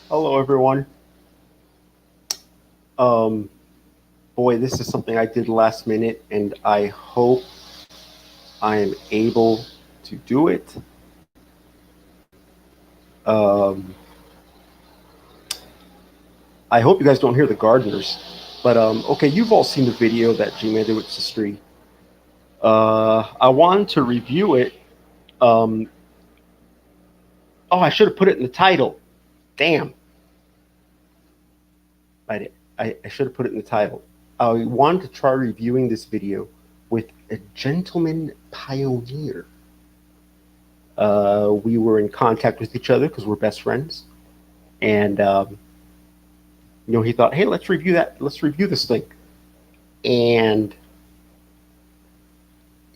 Hello, everyone. Um, Boy, this is something I did last minute, and I hope I am able to do it. Um, I hope you guys don't hear the gardeners. But okay, you've all seen the video that Gman did with Sistri. I wanted to review it. Um, oh, I should have put it in the title. Damn, I did. I should have put it in the title. I wanted to try reviewing this video with a gentleman pioneer. We were in contact with each other because we're best friends, and he thought, "Hey, let's review that. Let's review this thing." And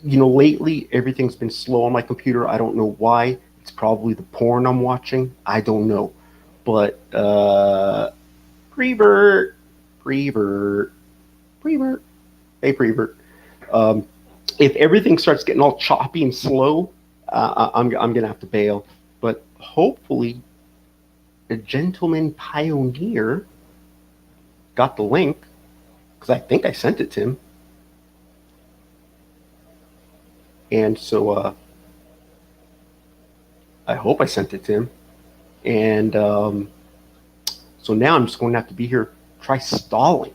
lately everything's been slow on my computer. I don't know why. It's probably the porn I'm watching. I don't know, but prevert, prevert, prevert. Hey, prevert. Um, if everything starts getting all choppy and slow, I'm gonna have to bail. But hopefully, a gentleman pioneer got the link because I think I sent it to him. And so I hope I sent it to him. And so now I'm just going to have to be here, try stalling,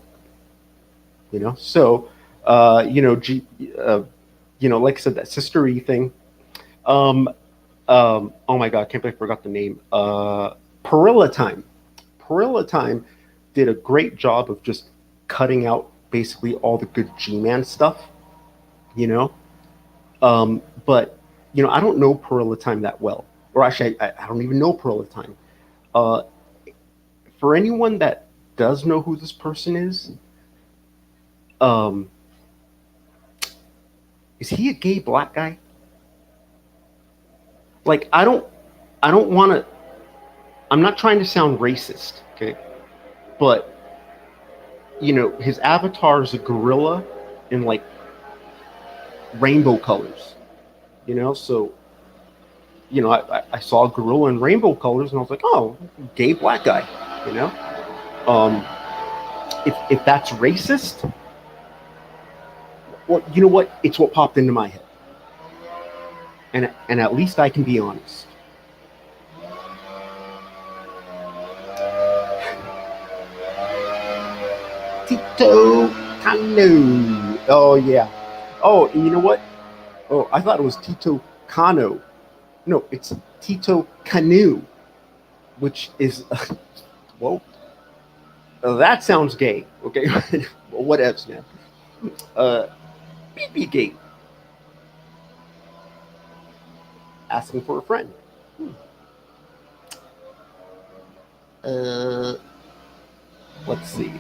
So, like I said, that Sister E thing. Um, oh my God, I can't believe I forgot the name. Perilla Time. Perilla Time did a great job of just cutting out basically all the good G-Man stuff, you know. But I don't know Perilla Time that well, or actually, I don't even know Perilla Time. Uh, for anyone that does know who this person um, is he a gay black guy? Like, I don't want to. I'm not trying to sound racist, okay? But his avatar is a gorilla in like rainbow colors. So I saw a gorilla in rainbow colors, and I was like, oh, gay black guy. You know, um, if that's racist, well, you know what? It's what popped into my head, and at least I can be honest. Tito Cano. Oh yeah. Oh, and you know what? Oh, I thought it was Tito Cano. No, it's Tito Canoe, which is whoa. That sounds gay. Okay, well, whatevs, man. Uh, BB gate asking for a friend. Hmm. Uh, let's see.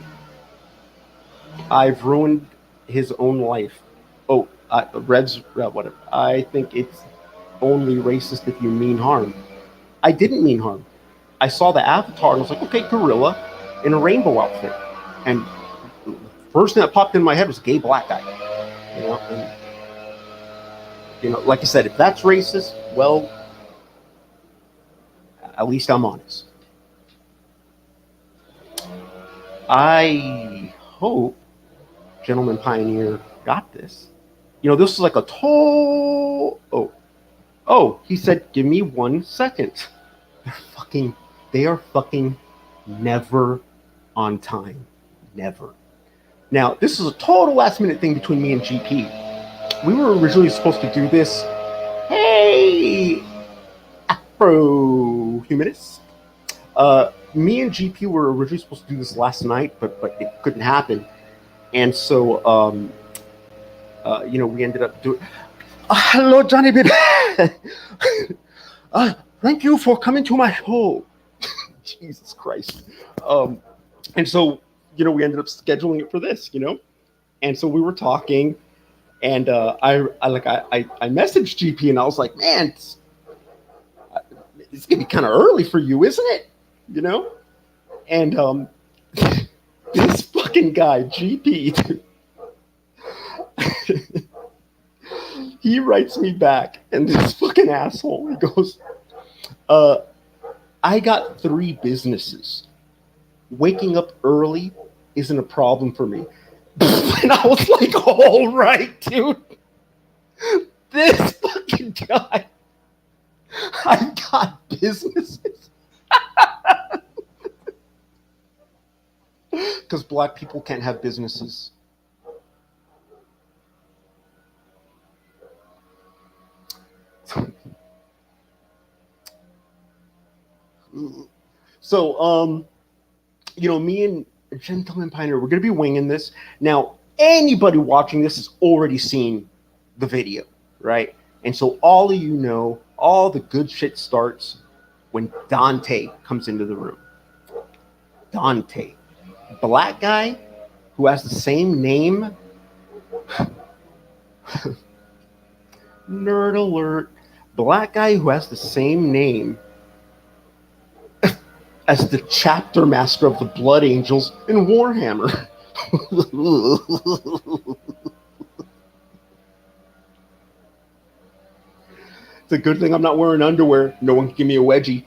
I've ruined his own life. Oh, Rev's whatever. I think it's only racist if you mean harm. I didn't mean harm. I saw the avatar and I was like, okay, gorilla in a rainbow outfit, and the first thing that popped in my head was gay black guy. And like I said, if that's racist, well, at least I'm honest. I hope Gentleman Pioneer got this. This is like a total. Oh, he said, give me 1 second. Fucking, they are fucking never on time. Never. Now, this is a total last minute thing between me and GP. We were originally supposed to do this. Hey, Afro Humanist. Me and GP were originally supposed to do this last night, but it couldn't happen. And so, we ended up doing. Hello, Johnny baby. Thank you for coming to my show. Jesus Christ. And so, we ended up scheduling it for this, And so we were talking, and I messaged GP, and I was like, man, it's gonna be kind of early for you, isn't it? And this fucking guy, GP, he writes me back, and this fucking asshole, he goes, I got 3 businesses. Waking up early isn't a problem for me. And I was like, all right, dude. This fucking guy. I got businesses. Because black people can't have businesses. So, me and Gentleman Pioneer, we're going to be winging this. Now, anybody watching this has already seen the video, right? And so all of you know, all the good shit starts when Dante comes into the room. Dante, black guy who has the same name. Nerd alert. Black guy who has the same name as the chapter master of the Blood Angels in Warhammer. It's a good thing I'm not wearing underwear. No one can give me a wedgie.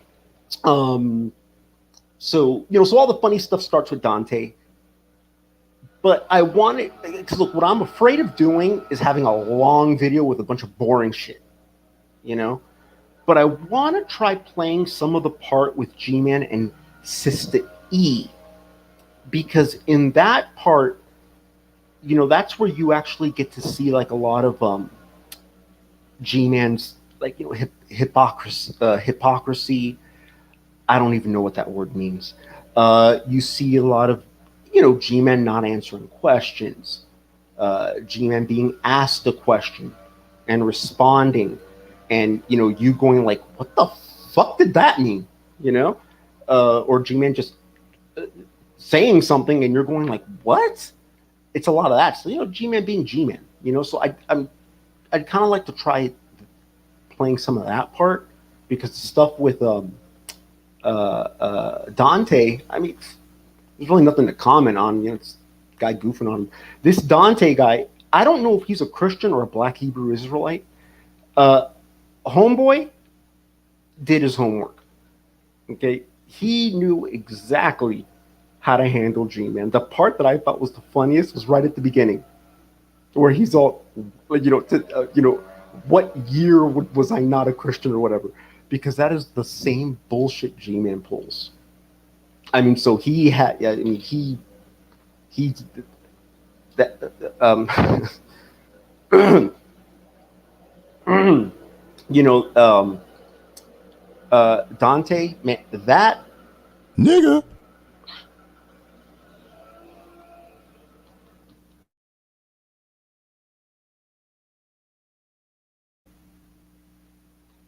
So all the funny stuff starts with Dante. But I want it, because look, what I'm afraid of doing is having a long video with a bunch of boring shit, But I want to try playing some of the part with Gman and Sister E, because in that part, that's where you actually get to see like a lot of Gman's hypocrisy. I don't even know what that word means. You see a lot of Gman not answering questions, Gman being asked a question and responding, and you going like, what the fuck did that mean, or Gman just saying something and you're going like, what? It's a lot of that. So Gman being Gman, so I'd kind of like to try playing some of that part, because the stuff with Dante, I mean, there's really nothing to comment on. It's a guy goofing on him. This Dante guy, I don't know if he's a Christian or a black Hebrew Israelite. Homeboy did his homework. Okay, he knew exactly how to handle G-Man. The part that I thought was the funniest was right at the beginning, where he's all, what year was I not a Christian or whatever? Because that is the same bullshit G-Man pulls. I mean, so he had, I mean, Dante, man, that nigga.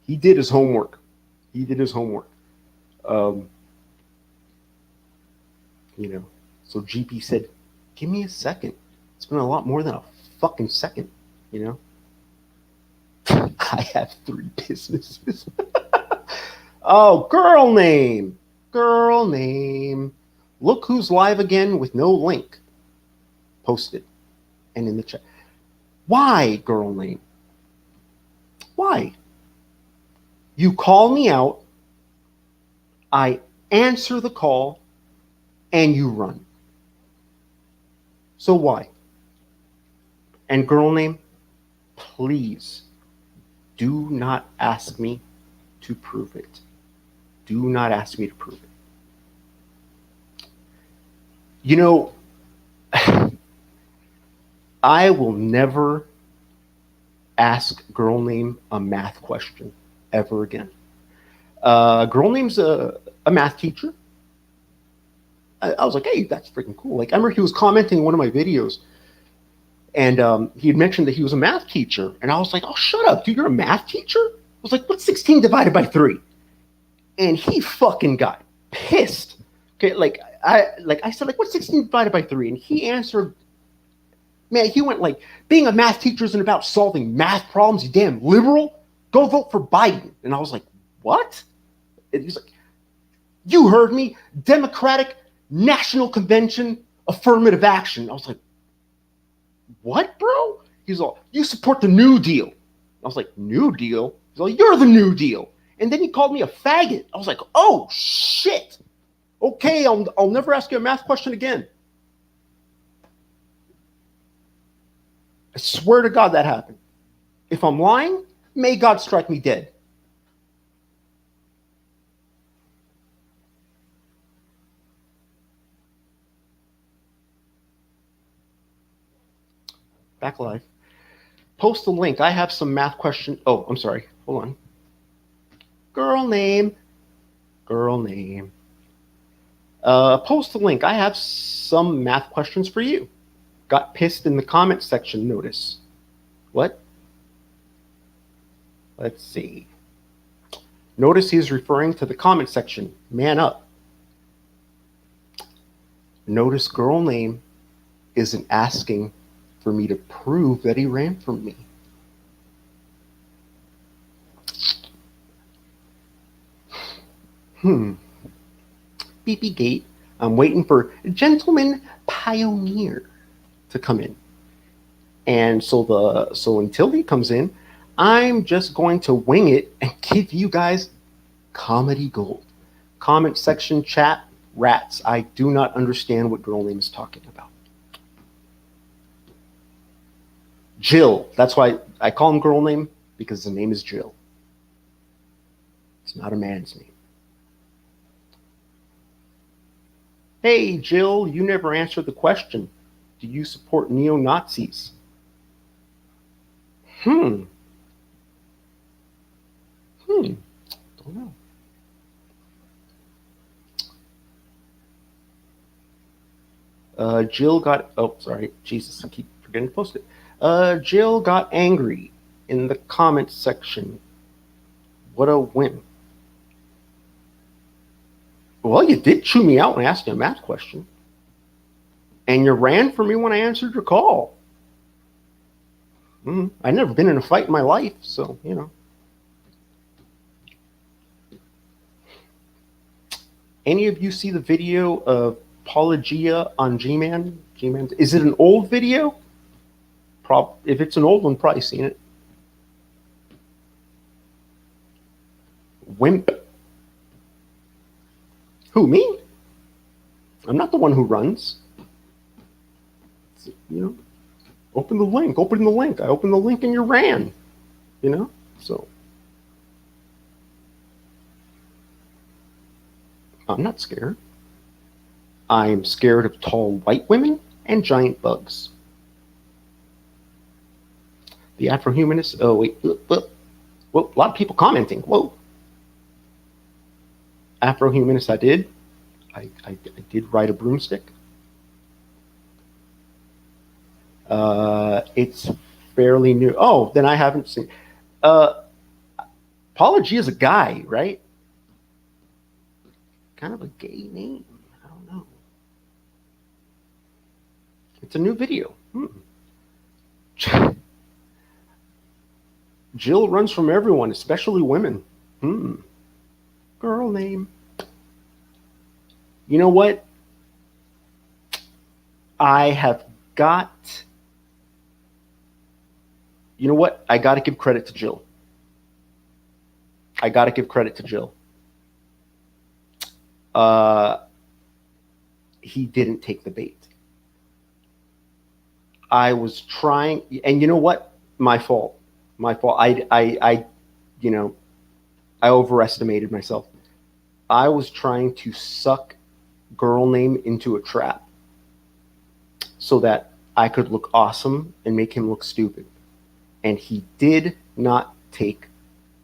He did his homework. So GP said, give me a second. It's been a lot more than a fucking second, I have 3 businesses. Oh, girl name. Look who's live again with no link. Posted and in the chat. Why, girl name? Why? You call me out, I answer the call, and you run. So why? And girl name, please do not ask me to prove it. Do not ask me to prove it. I will never ask girl name a math question ever again. Girl name's a math teacher. I was like, hey, that's freaking cool. Like, I remember he was commenting on one of my videos, and he had mentioned that he was a math teacher. And I was like, oh, shut up, dude, you're a math teacher? I was like, what's 16 divided by 3? And he fucking got pissed. Okay, I said, like, what's 16 divided by 3? And he answered, man, he went like, being a math teacher isn't about solving math problems, you damn liberal. Go vote for Biden. And I was like, what? And he's like, you heard me, Democratic National Convention affirmative action. I was like, what, bro? He's all, you support the New Deal. I was like, New Deal? He's like, you're the New Deal. And then he called me a faggot. I was like, oh, shit. Okay, I'll never ask you a math question again. I swear to God that happened. If I'm lying, may God strike me dead. Back live. Post the link. I have some math question. Oh, I'm sorry. Hold on. Girl name. Post the link. I have some math questions for you. Got pissed in the comment section, notice. What? Let's see. Notice he's referring to the comment section. Man up. Notice girl name isn't asking for me to prove that he ran from me. BP Gate. I'm waiting for Gentleman Pioneer to come in. And so until he comes in, I'm just going to wing it and give you guys comedy gold. Comment section chat, rats. I do not understand what girl name is talking about. Jill. That's why I call him girl name, because the name is Jill. It's not a man's name. Hey, Jill, you never answered the question. Do you support neo-Nazis? Don't know. Jill got, oh, sorry, Jesus, I keep forgetting to post it. Jill got angry in the comments section. What a win. Well, you did chew me out when I asked you a math question. And you ran from me when I answered your call. I've never been in a fight in my life, so, you know. Any of you see the video of Apologia on Gman? Gman? Is it an old video? If it's an old one, probably seen it. Wimp. Who, me? I'm not the one who runs. You know, open the link. I opened the link and you ran. You know, so. I'm not scared. I'm scared of tall white women and giant bugs. The Afro-humanist, oh wait, well, a lot of people commenting, whoa. Afro-humanist, I did ride a broomstick. It's fairly new. Oh, then I haven't seen. Apology is a guy, right? Kind of a gay name. I don't know. It's a new video. Jill runs from everyone, especially women. Girl name. You know what? I got to give credit to Jill. He didn't take the bait. I was trying, and you know what? My fault. I overestimated myself. I was trying to suck girl name into a trap so that I could look awesome and make him look stupid. And he did not take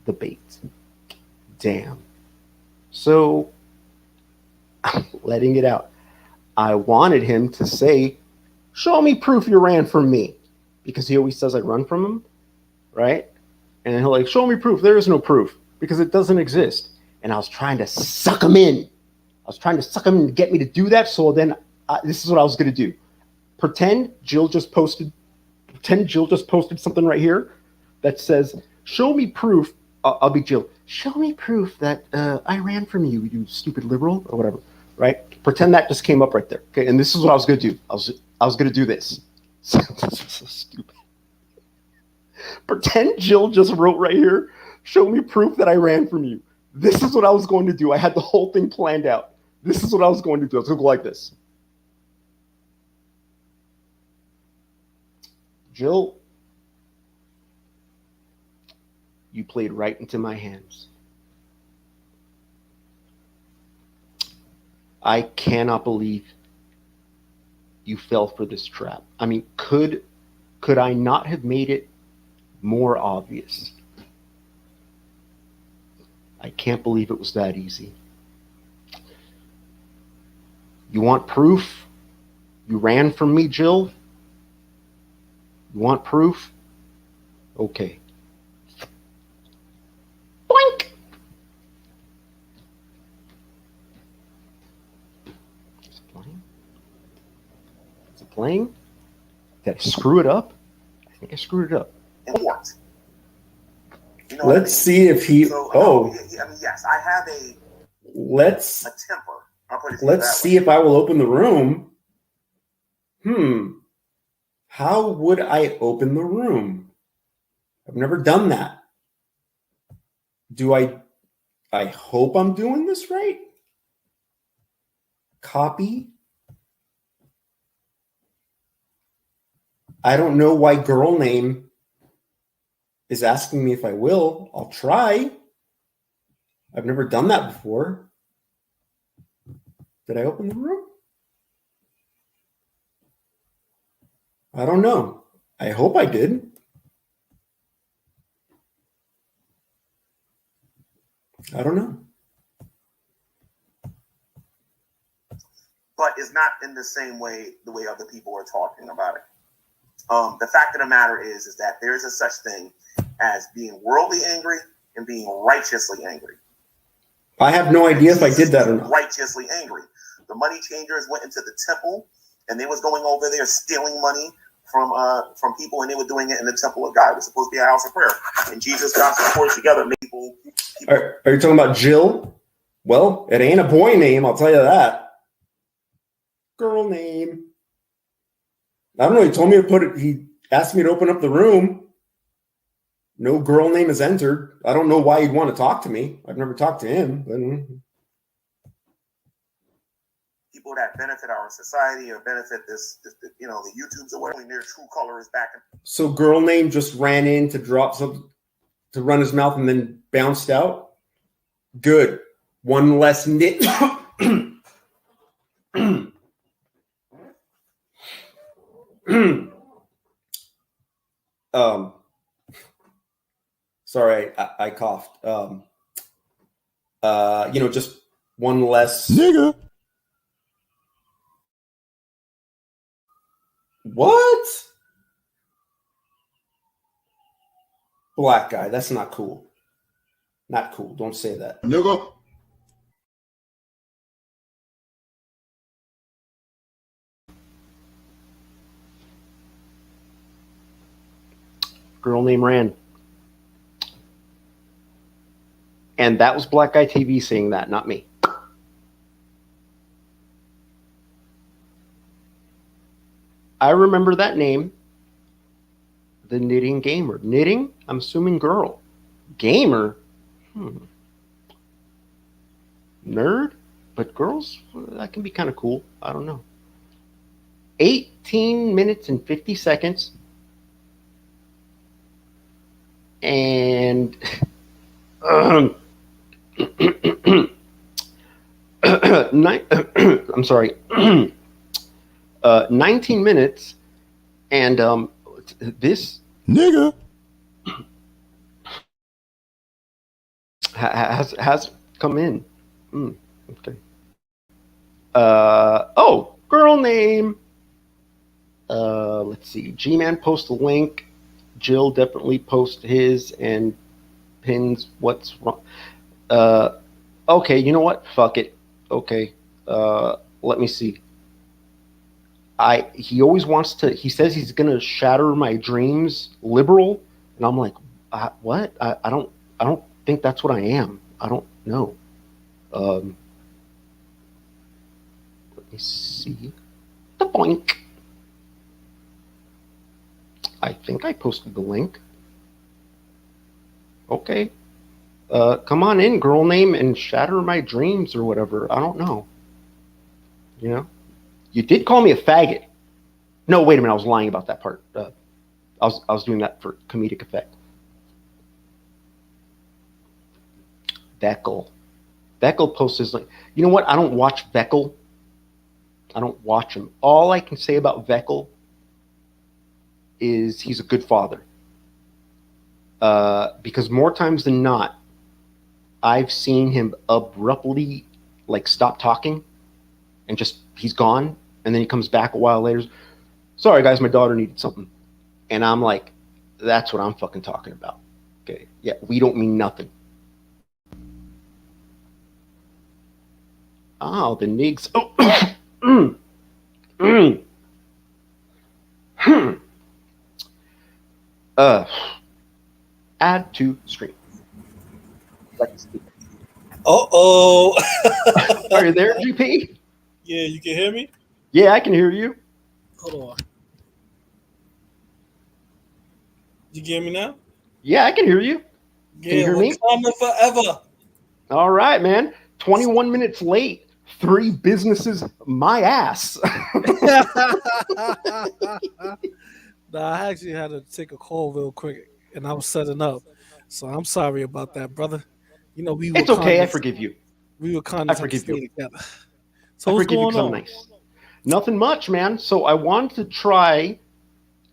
the bait. Damn. So I'm letting it out. I wanted him to say, show me proof you ran from me. Because he always says I run from him, right? And he'll like, show me proof. There is no proof because it doesn't exist. And I was trying to suck him in. I was trying to suck him in to get me to do that. So then this is what I was going to do. Pretend Jill just posted something right here that says, show me proof. I'll be Jill. Show me proof that I ran from you, you stupid liberal, or whatever, right? Pretend that just came up right there. Okay, and this is what I was going to do. I was going to do this. This is so stupid. Pretend Jill just wrote right here, Show me proof that I ran from you. This is what I was going to do. I had the whole thing planned out. This is what I was going to do. I was going to go like this. Jill, you played right into my hands. I cannot believe you fell for this trap. I mean, could I not have made it more obvious? I can't believe it was that easy. You want proof? You ran from me, Jill? You want proof? Okay. Boink! Is it playing? Is it playing? Did I screw it up? I think I screwed it up. What? You know, Let's see if he. So, oh. I mean, yes, I have a temper. Let's see if I will open the room. How would I open the room? I've never done that. I hope I'm doing this right. Copy. I don't know why girl name is asking me if I will. I'll try. I've never done that before. Did I open the room? I don't know. I hope I did. I don't know. But it's not in the same way, the way other people are talking about it. The fact of the matter is that there is a such thing as being worldly angry and being righteously angry. I have no idea if I did that or not. Righteously angry. The money changers went into the temple and they was going over there stealing money from people, and they were doing it in the temple of God. It was supposed to be a house of prayer. And Jesus got some force together. People. Are you talking about Jill? Well, it ain't a boy name, I'll tell you that. Girl name. I don't know. He told me to put it. He asked me to open up the room. No girl name is entered. I don't know why he'd want to talk to me. I've never talked to him. But people that benefit our society or benefit this the YouTubes or whatever, their true color is back. So girl name just ran in to drop something, to run his mouth, and then bounced out. Good. One less nit. Sorry, I coughed. Just one less nigga. What? Black guy. That's not cool. Not cool. Don't say that. Nigga. Girl named Rand. And that was Black Guy TV saying that, not me. I remember that name. The Knitting Gamer. Knitting? I'm assuming girl. Gamer? Nerd? But girls? That can be kind of cool. I don't know. 18 minutes and 50 seconds. And I'm sorry. 19 minutes, and this nigga has come in. Okay. Girl name. Let's see. Gman post a link. Jill definitely post his and pins what's wrong. Okay, you know what? Fuck it. Okay. Let me see. He always wants to, he says he's going to shatter my dreams, liberal. And I'm like, what? I don't think that's what I am. I don't know. Let me see. The boink. I think I posted the link. Okay. Come on in, girl name, and shatter my dreams or whatever. I don't know. You know, you did call me a faggot. No, wait a minute. I was lying about that part. I was doing that for comedic effect. Veckel. Veckel posts his like. You know what? I don't watch Veckel. I don't watch him. All I can say about Veckel is he's a good father. Because more times than not, I've seen him abruptly like stop talking and just he's gone, and then he comes back a while later. Sorry guys, my daughter needed something, and I'm like, that's what I'm fucking talking about. Okay, yeah, we don't mean nothing. Oh, the nigs. Oh, mm, mm, hmm. Uh, add to stream. Uh-oh. Are you there, GP? Yeah, you can hear me? Yeah, I can hear you. Hold on. You hear me now? Yeah, I can hear you. Yeah, Can you hear me? Wakanda forever. All right, man. 21 minutes late. 3 businesses, my ass. Nah, I actually had to take a call real quick, and I was setting up. So I'm sorry about that, brother. You know, It's okay. I forgive you. We were kind I of have to forgive stay you. together. I So what's forgive you going because I'm on? nice. Nothing much, man. So I wanted to try,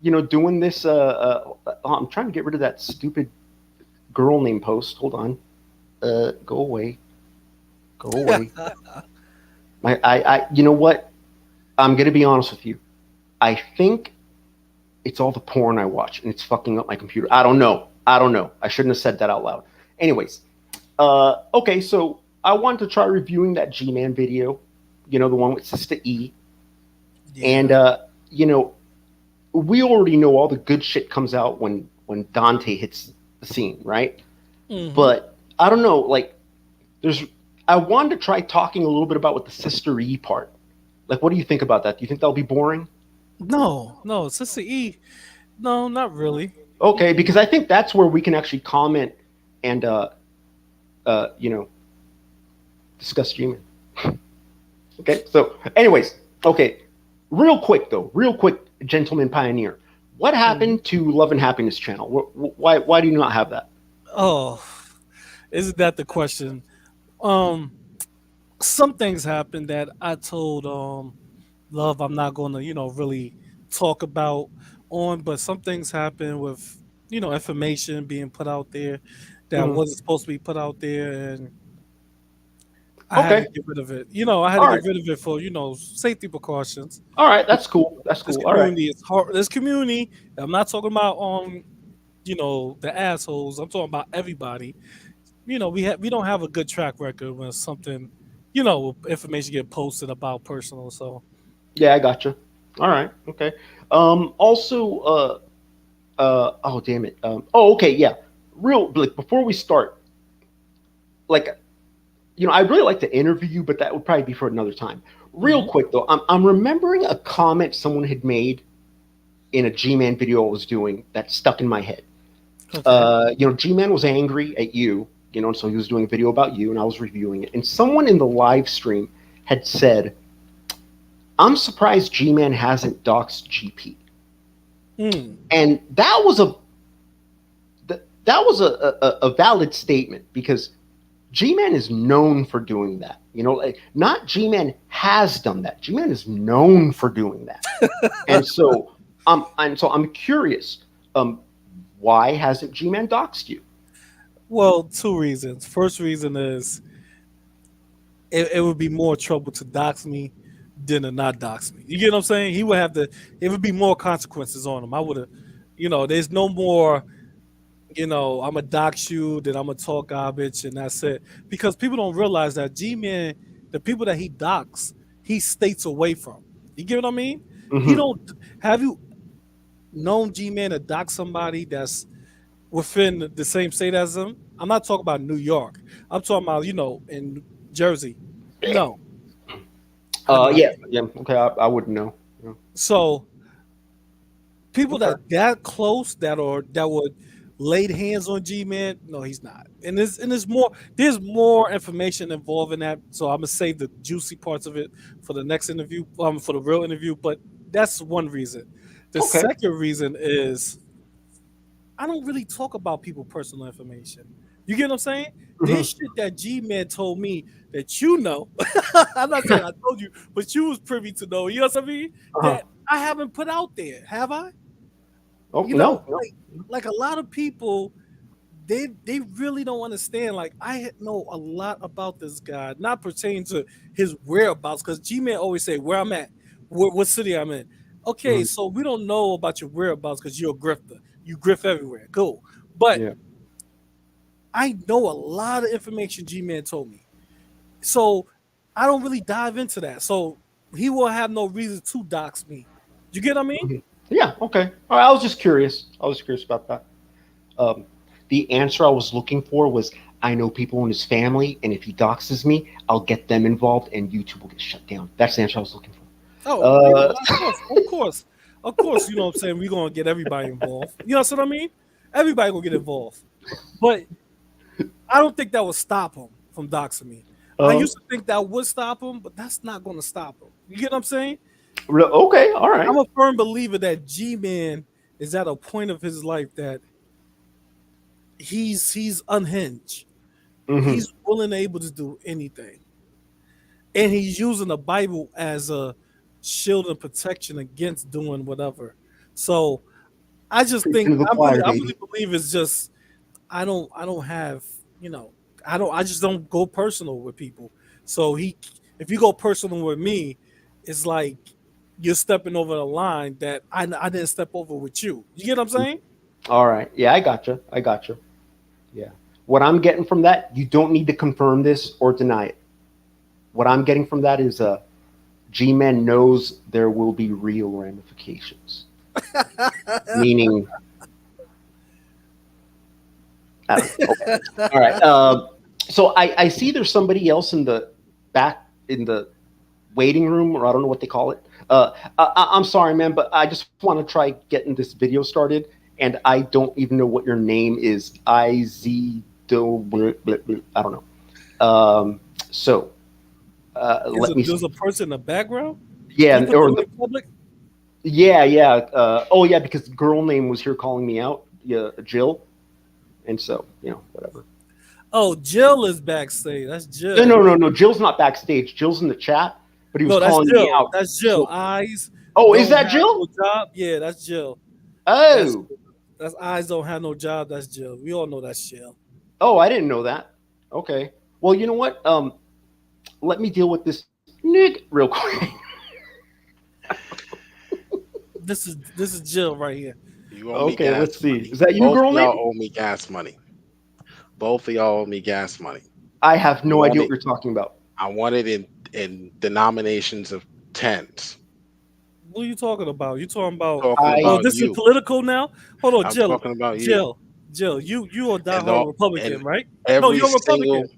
doing this. I'm trying to get rid of that stupid girl name post. Hold on. Go away. Go away. You know what? I'm gonna be honest with you. I think it's all the porn I watch, and it's fucking up my computer. I don't know. I shouldn't have said that out loud. Anyways, okay. So I wanted to try reviewing that Gman video. The one with Sister E. And Yeah. we already know all the good shit comes out when Dante hits the scene, right? Mm-hmm. But I don't know, like I wanted to try talking a little bit about what the Sister E part. Like, what do you think about that? Do you think that'll be boring? No, Sister E. No, not really. Okay, because I think that's where we can actually comment and you know discuss G-Man. Okay, so anyways, okay, real quick, gentleman pioneer, what Mhm. happened to Love and Happiness channel? Why do you not have that? Oh, isn't that the question? Um, some things happened that I told Love I'm not gonna, really talk about on, but some things happen with, information being put out there that Mm, wasn't supposed to be put out there, and I had to okay, get rid of it. I had to all get right, rid of it for, safety precautions. all right, This that's cool, that's this cool. All right, community is hard. This community, I'm not talking about the assholes. I'm talking about everybody. We don't have a good track record when something, information get posted about personal. So yeah, I gotcha. All right, okay. Also, oh damn it. Oh, okay, yeah. Real like before we start, like I'd really like to interview you, but that would probably be for another time. Real hmm quick though, I'm remembering a comment someone had made in a G-Man video I was doing that stuck in my head. okay. G-Man was angry at you, and so he was doing a video about you, and I was reviewing it. And someone in the live stream had said, "I'm surprised G-Man hasn't doxed GP," Mm. and that was a valid statement because G-Man is known for doing that. Like, not G-Man has done that. G-Man is known for doing that. And so I'm curious. Why hasn't G-Man doxed you? Well, two reasons. First reason is it would be more trouble to dox me than to not dox me. You get what I'm saying? He would have to. It would be more consequences on him. I would have. There's no more. I'm a dox you, then I'm gonna talk garbage, and that's it. Because people don't realize that G-Man, the people that he docks, he states away from. You get what I mean? He Mm-hmm. don't. Have you known G-Man to dox somebody that's within the same state as him? I'm not talking about New York. I'm talking about in Jersey. No, have not. Yeah, yeah. Okay, I wouldn't know. Yeah. So people Okay. that close that would laid hands on Gman. No, he's not. And there's more information involved in that. So I'm gonna save the juicy parts of it for the next interview, for the real interview. But that's one reason. The Okay. second reason is I don't really talk about people's personal information. You get what I'm saying? There's shit that G-Man told me that you know. I'm not saying I told you, but you was privy to know. You know what I mean? That I haven't put out there, have I? Oh, You know, no. like a lot of people, they really don't understand. Like I know a lot about this guy, not pertaining to his whereabouts, because G-Man always say where I'm at, what city I'm in. Okay, so we don't know about your whereabouts because you're a grifter. You grift everywhere. Cool. But Yeah. I know a lot of information G-Man told me. So I don't really dive into that. So he will have no reason to dox me. You get what I mean? Yeah. Okay. All right. I was just curious. About that. The answer I was looking for was I know people in his family, and if he doxes me, I'll get them involved, and YouTube will get shut down. That's the answer I was looking for. Oh, of course. You know what I'm saying? We're gonna get everybody involved. You know what I mean? Everybody gonna get involved. But I don't think that would stop him from doxing me. I used to think that would stop him, but that's not gonna stop him. You get what I'm saying? Okay. All right. I'm a firm believer that G-Man is at a point of his life that he's unhinged. He's willing and able to do anything. And he's using the Bible as a shield and protection against doing whatever. So I just think Preaching to the choir, I baby. really believe it's just I don't have, I just don't go personal with people. So if you go personal with me, it's like you're stepping over the line that I didn't step over with you. You get what I'm saying? All right. Yeah, I gotcha. Yeah. What I'm getting from that, you don't need to confirm this or deny it. What I'm getting from that is G-Man knows there will be real ramifications. Meaning, I don't know. Okay. All right. So I see there's somebody else in the back in the waiting room, or I don't know what they call it. I'm sorry, man, but I just want to try getting this video started, and I don't even know what your name is. I don't know. So let me. There's a person in the background. Yeah, You put or them in public. yeah. Oh yeah, because the girl name was here calling me out. Yeah, Jill, and so whatever. Oh, Jill is backstage. That's Jill. No. Jill's not backstage. Jill's in the chat, but he was No, that's calling me Jill. out. That's Jill. So- Eyes. Oh, is don't that have Jill? No job. Yeah, that's Jill. Oh, That's eyes don't have no job. That's Jill. We all know that's Jill. oh, I didn't know that. Okay. Well, you know what? Let me deal with this Nick real quick. This is Jill right here. You owe me Okay, gas let's see. money. Is that you, Both girl of y'all name? owe me gas money. Both of y'all owe me gas money. I have no You idea want what you're talking about. I want it in denominations of tens. What are you talking about? You talking about? Talking I- about This you. is political now. Hold on, I'm Jill. talking about you. Jill. You a And diehard Republican, and right? No, you're a Republican.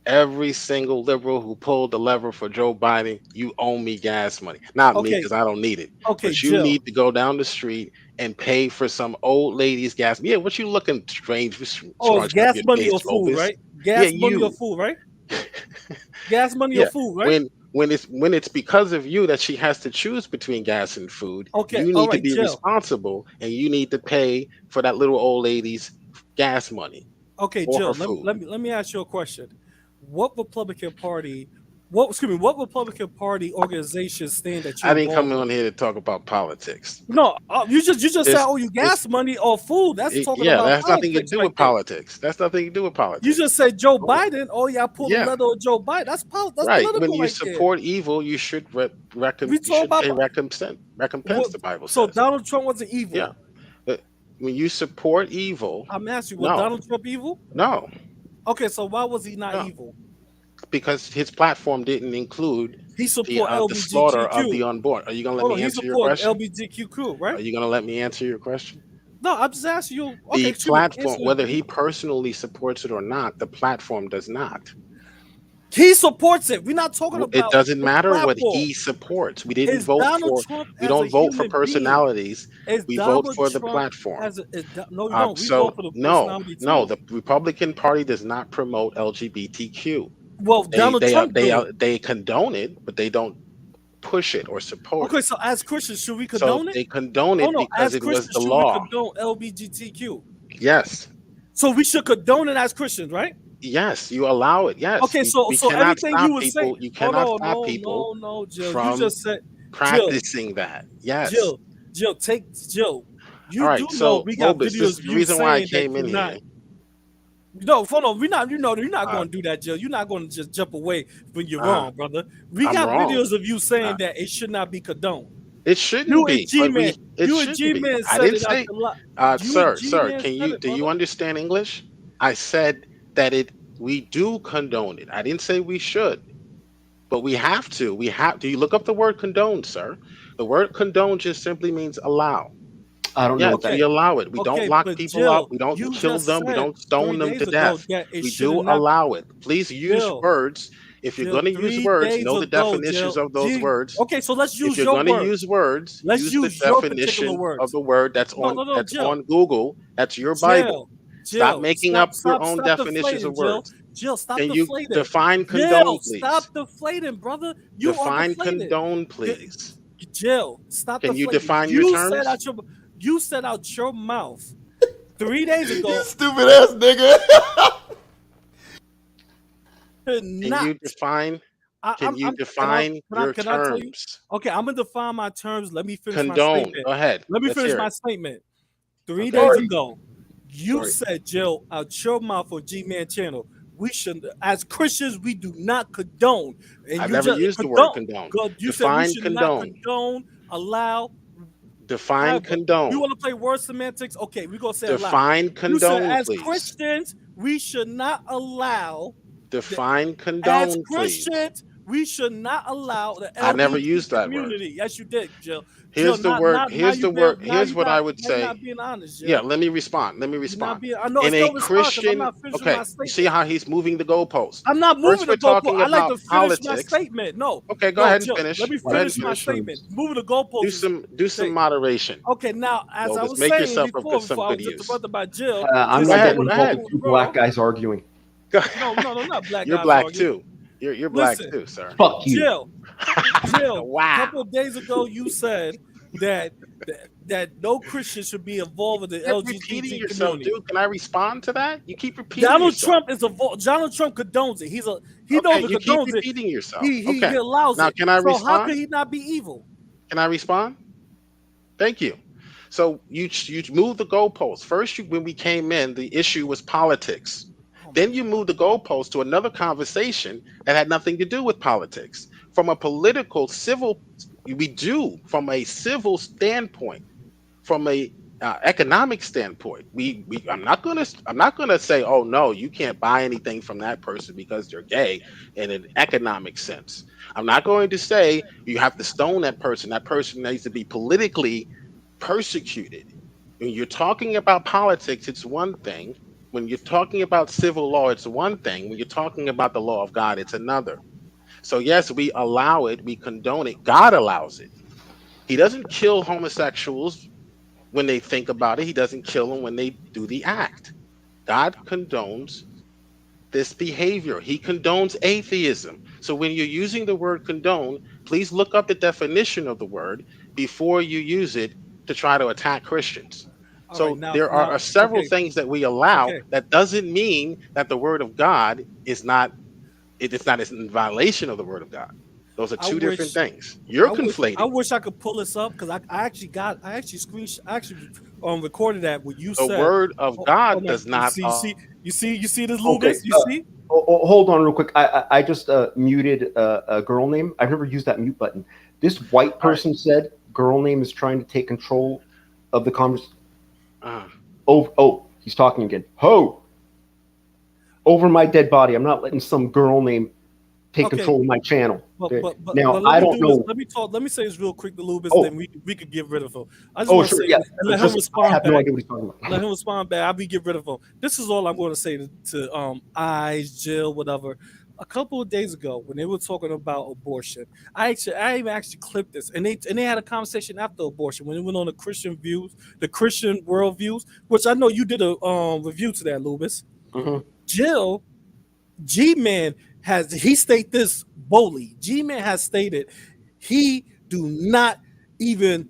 every single liberal who pulled the lever for Joe Biden, you owe me gas money. Not me, Okay. because I don't need it. Okay, But you Jill. need to go down the street and pay for some old lady's gas. Yeah, what you looking strange? Oh, it's gas money or face, food, Loobis? right? Gas Yeah, money you. or food, right? Gas money Yeah, or food, right? when it's because of you that she has to choose between gas and food, Okay, you all need to right, be Jill. responsible, and you need to pay for that little old lady's gas money. Okay, or Jill. her food. Let me ask you a question. What Republican Party organization stand that you're I didn't come involved on with? here to talk about politics. No, you just said, This- oh, you gas money or food. That's talking Yeah, about that's nothing to politics do right with there. politics. That's nothing to do with politics. You just said Joe Biden. Oh, yeah, I pulled a Yeah. letter on Joe Biden. That's right. When political you right support evil, you should We you talk should about- pay recompense. The Bible there. So says. Donald Trump wasn't evil. Yeah. But when you support evil, I'm asking you, was No. Donald Trump evil? no, Okay, so why was he not No. evil? because his platform didn't include He the support the slaughter of the LGBTQ. unborn. Are you gonna let Hold on, me he answer your support question? LGBTQ, right? Are you gonna let me answer your question? No, I'm just asking you. Okay, The excuse me, platform, answer whether that. he personally supports it or not, the platform does not. He supports it. We're not talking about. It doesn't the matter what platform. he supports. We didn't Is vote Donald for. Trump We as a don't vote for human personalities. being? Is We vote Donald for the Trump platform. as a? No, we don't. We So vote for the no, personality too. no, the Republican Party does not promote LGBTQ. Well, Donald Trump do. They condone it, but they don't push it or support Okay, it. so as Christians, should we So condone it? they condone it No, because as it was Christians, the should we law. condone LGBTQ? Yes. So we should condone it as Christians, right? Yes, you allow it. Yes. Okay, so we so cannot everything stop you would say. people. You Hold cannot on, stop people no, Jill. You from just said, practicing that. Yes. Jill, take Jill. You All do right. know So we got Loobis, this videos is of the you reason why I saying that came you're in not. here. No, hold on. You're not Uh, going to do that, Jill. You're not going to just jump away when you're uh, wrong, brother. We I'm got wrong. videos of you saying Uh, that it should not be condoned. It shouldn't You and be, but Gman, it you and shouldn't be. Gman I said didn't it out say, the lot. You and sir, Gman said it, do you brother. understand English? I said that we do condone it. I didn't say we should, but we have to. Do you look up the word condone, sir? The word condone just simply means allow. I don't know Yes, what that we is. allow it. We don't Okay, lock but people up. Jill, We don't you kill just them. We said don't stone 3 them days to ago death. that it We should do not. allow it. Please use Jill, words. If you're going to use 3 words, days know the ago, definitions Jill. of those words. Okay, so let's If use you're your going to words. use words, Let's use the use your particular definition of words. the word that's No, Jill. on Google. That's your Bible. Stop Jill, making up your own stop definitions of deflating, Jill. words. Jill, stop Can you deflating. define condone, Jill, please? stop deflating, brother. You are Define deflated. condone, please. Jill, stop Can you deflating. define your terms? You said out your mouth 3 days ago. You stupid ass nigga. Can you define? Can you define your Can I tell you? terms? Okay, I'm gonna define my terms. Let me finish my Condone. statement. Go ahead. Let me Let's finish hear my it. statement. 3 Okay. days ago, you Sorry. said, Jill, out your mouth on Gman channel, we should, as Christians, we do not condone. And I've you never just used the word condone. God, you Define said we should not condone. condone, allow. Define However, condone. you want to play word semantics? Okay, we're gonna say Define allow. You said condone, as please. Christians, we should not allow. Define As condone, please. Christians, we should not allow the I never LGBT used that community. word. Yes, you did, Jill. Here's Jill, the word. Here's the word. Here's what I would Now you're say. not being honest, Jill. Yeah, let me respond. Let me You're not respond. being. I know In it's a no response 'cause I'm Christian, not finishing okay, my you statement. see how he's moving the goalpost. I'm not moving First, the we're talking goalpost. I like about to finish my politics. statement. No. Okay, go No, ahead and Jill, finish. let me Go ahead and finish my finish. statement. Moving the goalpost. Do some moderation. Okay, now as I Loobis, was make saying yourself before some I good was use. interrupted by Jill. I'm this not is getting what go involved ahead. with two wrong. black guys arguing. No, not black You're guys black arguing. too. You're black Listen, too, sir. Fuck you. Jill, a Wow. couple of days ago, you said that no Christian should be involved in the You keep repeating LGBT yourself, community. dude. Can I respond to that? You keep repeating Donald yourself. Trump is involved. Donald Trump condones it. He Okay, knows it you keep condones it. repeating yourself. He Okay. allows Now, it. can I So how respond? could he not be evil? Can I respond? Thank you. So you moved the goalpost. First, when we came in, the issue was politics. Then you moved the goalpost to another conversation that had nothing to do with politics. From a political, civil, from a civil standpoint, from a economic standpoint, I'm not gonna say, oh no, you can't buy anything from that person because they're gay in an economic sense. I'm not going to say you have to stone that person. That person needs to be politically persecuted. When you're talking about politics, it's one thing. When you're talking about civil law, it's one thing. When you're talking about the law of God, it's another. So yes, we allow it, we condone it. God allows it. He doesn't kill homosexuals when they think about it. He doesn't kill them when they do the act. God condones this behavior. He condones atheism. So when you're using the word condone, please look up the definition of the word before you use it to try to attack Christians. So there are several things that we allow. That doesn't mean that the word of God is not in violation of the word of God. Those are two different things. You're conflating. I wish I could pull this up because I actually recorded that what you said. The word of God does not. You see this, Loobis? You see? Hold on real quick. I just muted a girl name. I've never used that mute button. This white person said girl name is trying to take control of the conversation. He's talking again. Ho! Over my dead body. I'm not letting some girl name take control of my channel. But I don't know. Let me say this real quick to Loobis, then we could get rid of him. I just want to say yeah. let him respond. I have no idea what he's talking about. Let him respond back. I'll be get rid of him. This is all I'm going to say to Eyes, Jill, whatever. a couple of days ago when they were talking about abortion. I even actually clipped this, and they had a conversation after abortion when it went on the Christian views, the Christian world views, which I know you did a review to that, Loobis. Mhm. Jill Gman he stated this boldly. Gman has stated he do not even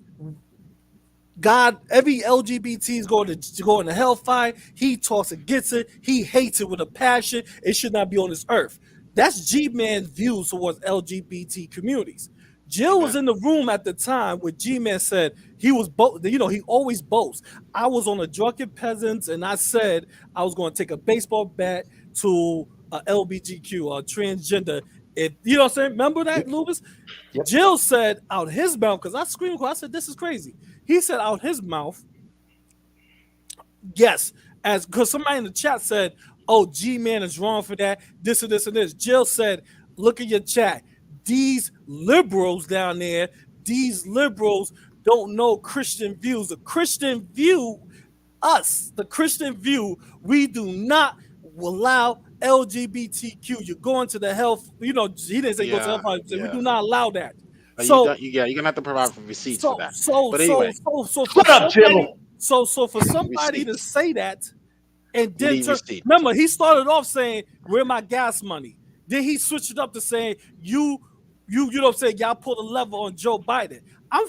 God, every LGBT is going to go into hellfire. He talks against it. He hates it with a passion. It should not be on this earth. That's G-Man's views towards LGBT communities. Jill was in the room at the time where G-Man said he was he always boasts. I was on a drunken peasants and I said I was going to take a baseball bat to a LBGQ, a transgender. If you know what I'm saying, remember that, Loobis? Yep. Jill said out his mouth, because I screamed, I said, this is crazy. He said out his mouth, yes, as because somebody in the chat said, oh, G-Man is wrong for that, this and this and this. Jill said, look at your chat. These liberals down there, these liberals don't know Christian views. The Christian view, the Christian view, we do not allow LGBTQ. You're going to the hell. You know, he didn't say go to hell. We do not allow that. So you're gonna have to provide for receipts for that. So shut up, Jill. So for somebody to say that, and then remember he started off saying, "Where my gas money?" Then he switched it up to saying, "You know what I'm saying? Y'all pull the lever on Joe Biden." I'm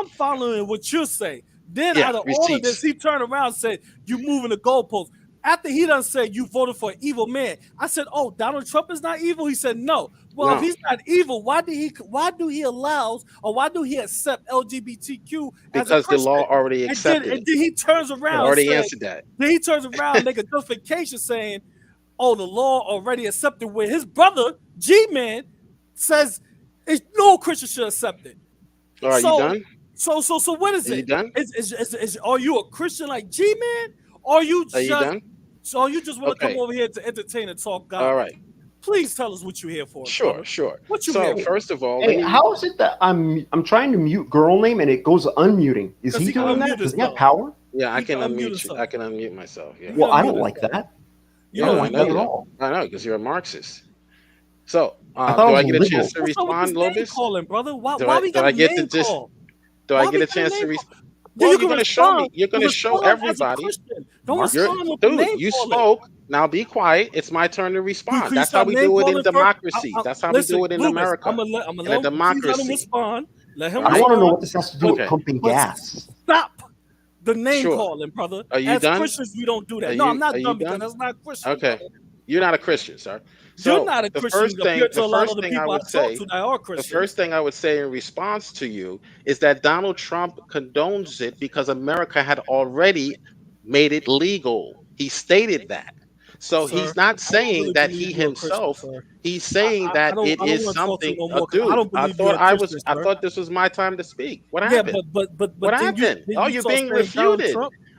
following what you're saying. Then out of all of this, he turned around and said, "You moving the goalpost." After he done said you voted for an evil man, I said, "Oh, Donald Trump is not evil." He said, "No." Well, if he's not evil, why do he allows or why do he accept LGBTQ as a because the law already accepted and then he turns around already answered that. Then he turns around and make a justification saying, "Oh, the law already accepted," where his brother G-Man says no Christian should accept it. Are you done? So what is it? You done? Are you a Christian like G-Man? Or are you done? So you just want to come over here to entertain and talk God? All right. Please tell us what you're here for. Sure, brother. sure. What you here for? First of all, hey, how is it that I'm trying to mute girl name and it goes unmuting? Is he doing that? Does he have power? Yeah, I can unmute you. I can unmute myself. Yeah. Well, I don't like that. You don't like that at all. I know, because you're a Marxist. So, do I I get a chance to respond, Loobis? Calling, brother. Why we do got I get a name to call? Do I get a chance to respond? Well, you're going to show me. You're going to show everybody. Don't respond with the name you calling. spoke. Now be quiet. It's my turn to respond. That's how we do it in democracy. That's how we do it in America. I'm gonna in a democracy. Let him respond. I want to know what this has to do with pumping gas. Stop the name calling, brother. Are you As done? Christians, we don't do that. No, I'm not done because that's not Christian. Okay. You're not a Christian, sir. So you're not a Christian. The first thing I would say in response to you is that Donald Trump condones it because America had already made it legal. He stated that. So he's not saying that he himself. He's saying that it is something. Dude, I thought this was my time to speak. What happened? But what happened? Oh, you're being refuted.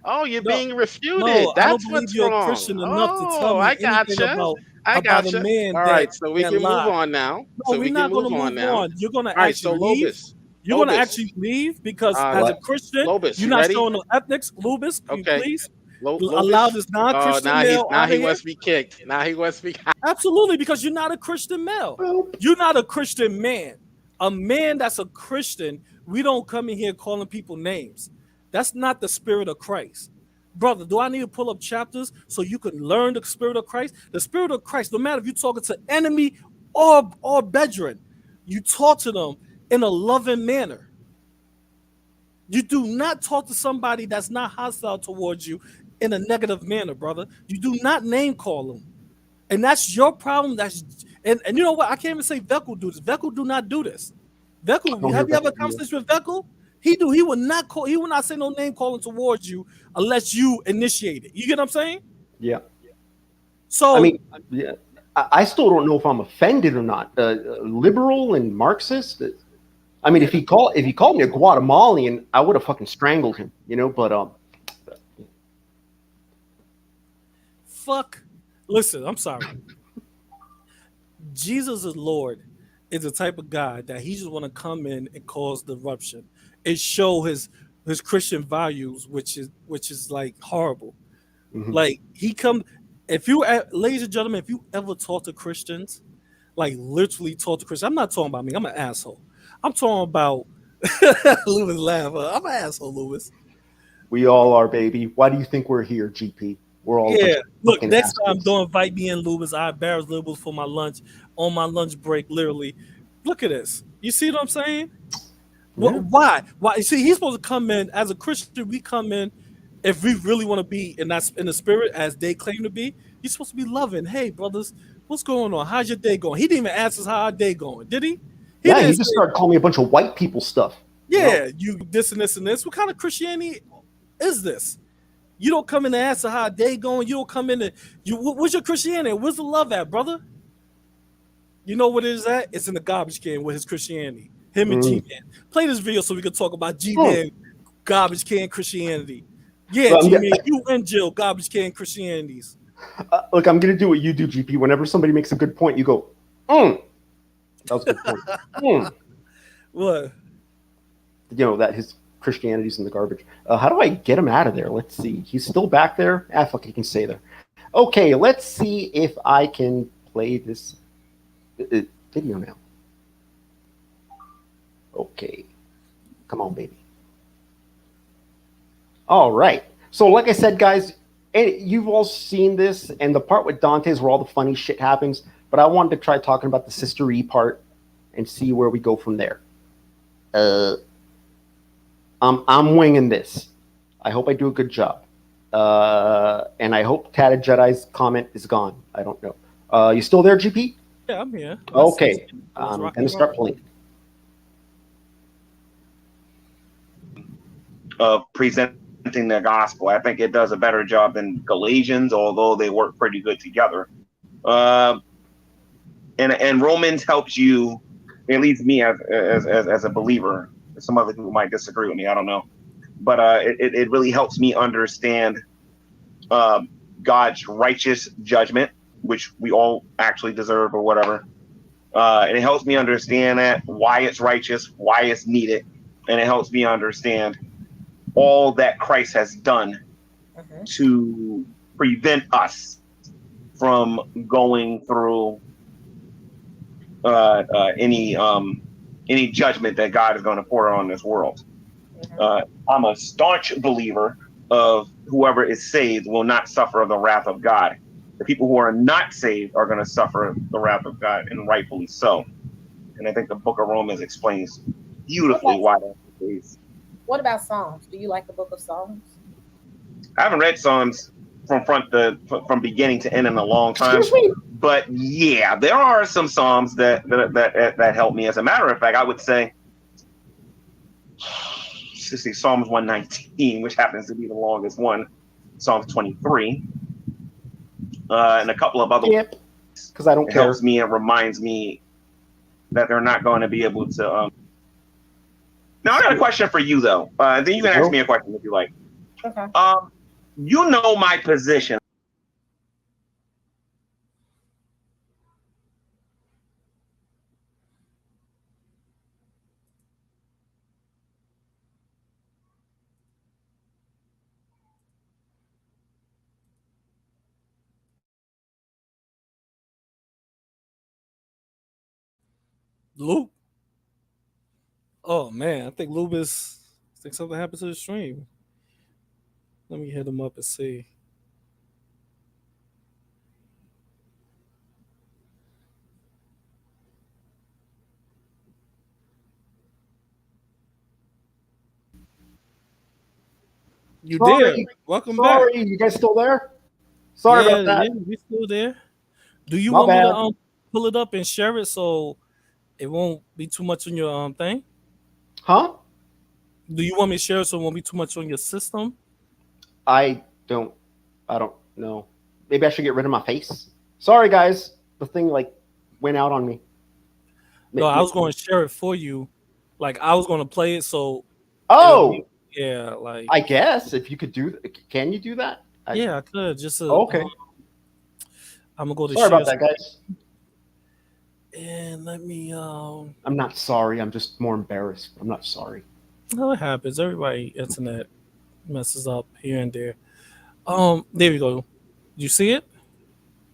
Oh, you're being refuted. That's what's wrong. Oh, I gotcha. I gotcha. All right, so we can move on now. So we can move on now. You're gonna actually leave. You're gonna actually leave because as a Christian, you're not showing no ethics. Loobis, please. Allow this non-Christian male. Now he wants to be kicked. Absolutely, because you're not a Christian male. You're not a Christian man. A man that's a Christian, we don't come in here calling people names. That's not the spirit of Christ. Brother, do I need to pull up chapters so you can learn the spirit of Christ? The spirit of Christ, no matter if you're talking to enemy or brethren, you talk to them in a loving manner. You do not talk to somebody that's not hostile towards you in a negative manner, brother. You do not name call them. And that's your problem. And you know what? I can't even say Vekel do this. Vekel do not do this. Vekel, have you ever conversation with Vekel? He will not call. He will not say no name calling towards you unless you initiate it. You get what I'm saying? Yeah. So I mean, yeah, I still don't know if I'm offended or not. Liberal and Marxist. I mean, if he called me a Guatemalan, I would have fucking strangled him. You know, but fuck. Listen, I'm sorry. Jesus is Lord is the type of God that he just want to come in and cause disruption. It show his Christian values, which is like horrible. Mm-hmm. Like he come, if you, ladies and gentlemen, if you ever talk to Christians, like literally talk to Christians. I'm not talking about me. I'm an asshole. I'm talking about Lewis laugh. I'm an asshole, Lewis. We all are, baby. Why do you think we're here, GP? We're all a bunch Yeah. of Look, fucking next time assholes. don't invite me in, Lewis. I embarrass Lewis for my lunch on my lunch break. Literally, look at this. You see what I'm saying? Yeah. Why? Why? You see, he's supposed to come in as a Christian. We come in if we really want to be in that in the spirit as they claim to be. You're supposed to be loving. Hey, brothers, what's going on? How's your day going? He didn't even ask us how our day going, did he? He Yeah, he didn't just say, started calling me a bunch of white people stuff. yeah, you this and this and this. What kind of Christianity is this? You don't come in and ask her how day going. You don't come in and what's your Christianity? Where's the love at, brother? You know what it is at? It's in the garbage can with his Christianity. Him and Mm. Gman. Play this video so we can talk about Oh. Gman garbage can Christianity. Yeah, Well, Gman, you and Jill garbage can Christianities. Look, I'm gonna do what you do, GP. Whenever somebody makes a good point, you go, That was a good point. What? You know that his Christianity's in the garbage. How do I get him out of there? Let's see. He's still back there. Fuck, he can stay there. Okay, let's see if I can play this video now. Okay, come on, baby. All right. So, like I said, guys, you've all seen this, and the part with Dante is where all the funny shit happens. But I wanted to try talking about the Sister E part and see where we go from there. I'm winging this. I hope I do a good job. And I hope Tatted Jedi's comment is gone. I don't know. You still there, GP? Yeah, I'm here. Okay. I'm going to start playing. Presenting the gospel. I think it does a better job than Galatians, although they work pretty good together. And Romans helps you, at least me as a believer. Some other people might disagree with me. I don't know, but it really helps me understand God's righteous judgment, which we all actually deserve or whatever. And it helps me understand that why it's righteous, why it's needed, and it helps me understand all that Christ has done to prevent us from going through any judgment that God is going to pour on this world. I'm a staunch believer of whoever is saved will not suffer the wrath of God. The people who are not saved are going to suffer the wrath of God, and rightfully so. And I think the book of Romans explains beautifully why that's the case. What about Psalms? Do you like the book of Psalms? I haven't read Psalms from beginning to end in a long time. But yeah, there are some Psalms that help me. As a matter of fact, I would say, Psalms 119, which happens to be the longest one, Psalms 23, and a couple of other. Yep. Because I don't care. Helps me and reminds me that they're not going to be able to. Now I got a question for you though. Then you can ask me a question if you like. Okay. You know my position. Luke. Oh man, I think Loobis. I think something happened to the stream. Let me hit him up and see. You Sorry. did. Welcome Sorry, back. you guys still there? Sorry about that. Yeah, we still there. Do you My want me bad. to pull it up and share it so it won't be too much on your thing? Huh? Do you want me to share it so it won't be too much on your system? I don't know. Maybe I should get rid of my face. Sorry, guys. The thing went out on me. No, I was going to share it for you. Like I was going to play it so. Oh. Yeah, like. I guess if you could do. Can you do that? Yeah, I could. Just okay. I'm gonna go to. Sorry about that, guys. And let me. I'm not sorry. I'm just more embarrassed. I'm not sorry. No, it happens. Everybody internet messes up here and there. There we go. You see it?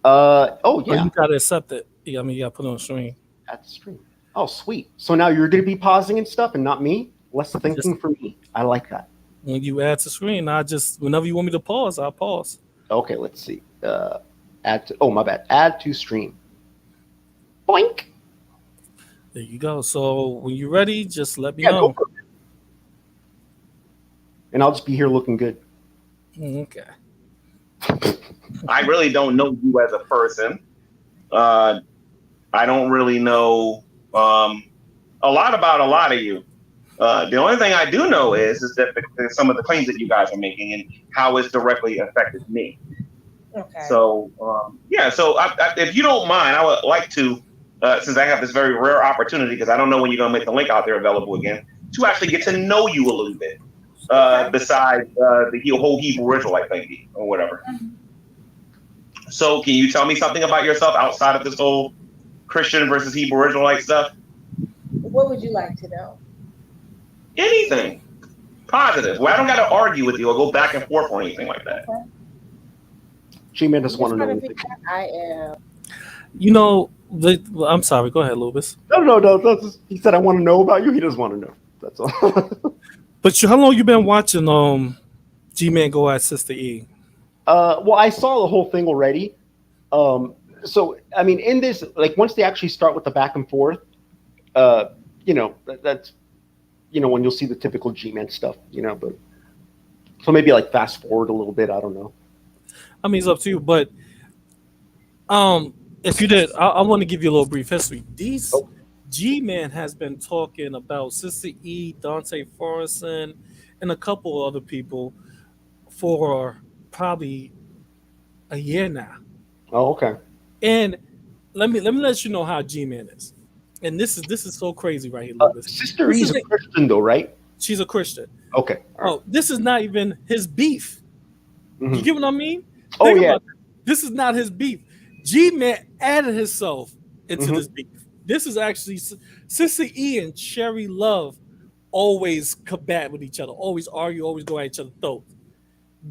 Yeah. Let me hit him up and see. What happened? Everybody internet messes up here and there. There we go. You see it? Let me hit him up and see. What happened? Everybody internet messes up here and there. There we go. You see it? Let me hit him up and see. What happened? Everybody internet messes up here and there. There we go. Oh Oh, yeah, you gotta accept it. Yeah, I mean, you gotta put it on stream. at the stream. Oh sweet. So now you're gonna be pausing and stuff, and not me. Less Just thinking for me. I like that. when you add to screen, I just whenever you want me to pause, I'll pause. Okay, let's see. Add to. Oh my bad. Add to stream. Boink. There you go. So when you're ready, just let me Yeah, go know. for it. And I'll just be here looking good. Okay. I really don't know you as a person. I don't really know a lot about a lot of you. The only thing I do know is that some of the claims that you guys are making and how it's directly affected me. Okay. So yeah. So if you don't mind, I would like to, since I have this very rare opportunity, because I don't know when you're going to make the link out there available again, to actually get to know you a little bit. Besides the whole Hebrew Israelite thing or whatever. So can you tell me something about yourself outside of this whole Christian versus Hebrew Israelite stuff? What would you like to know? Anything positive. Well, I don't got to argue with you or go back and forth or anything like that. Okay. G-Man doesn't want to know Just anything. trying to figure out I am. You know, I'm sorry. Go ahead, Loobis. No. He said I want to know about you. He doesn't want to know. That's all. But how long you been watching G-Man go at Sister E? Well, I saw the whole thing already. So I mean, in this, like, once they actually start with the back and forth, that's when you'll see the typical G-Man stuff, But so maybe like fast forward a little bit. I don't know. I mean, it's up to you. But if you did, I want to give you a little brief history. G-Man has been talking about Sister E, Dante Forrison, and a couple other people for probably a year now. Oh, okay. And let me let you know how G-Man is. And this is so crazy right here, Loobis. Sister E's a Christian though, right? She's a Christian. Okay. Oh, this is not even his beef. Mm-hmm. You get what I mean? Oh, Think yeah. about that. This is not his beef. G-Man added himself into this beef. This is actually Sister E and Cherry Love always combat with each other, always argue, always go at each other's throat.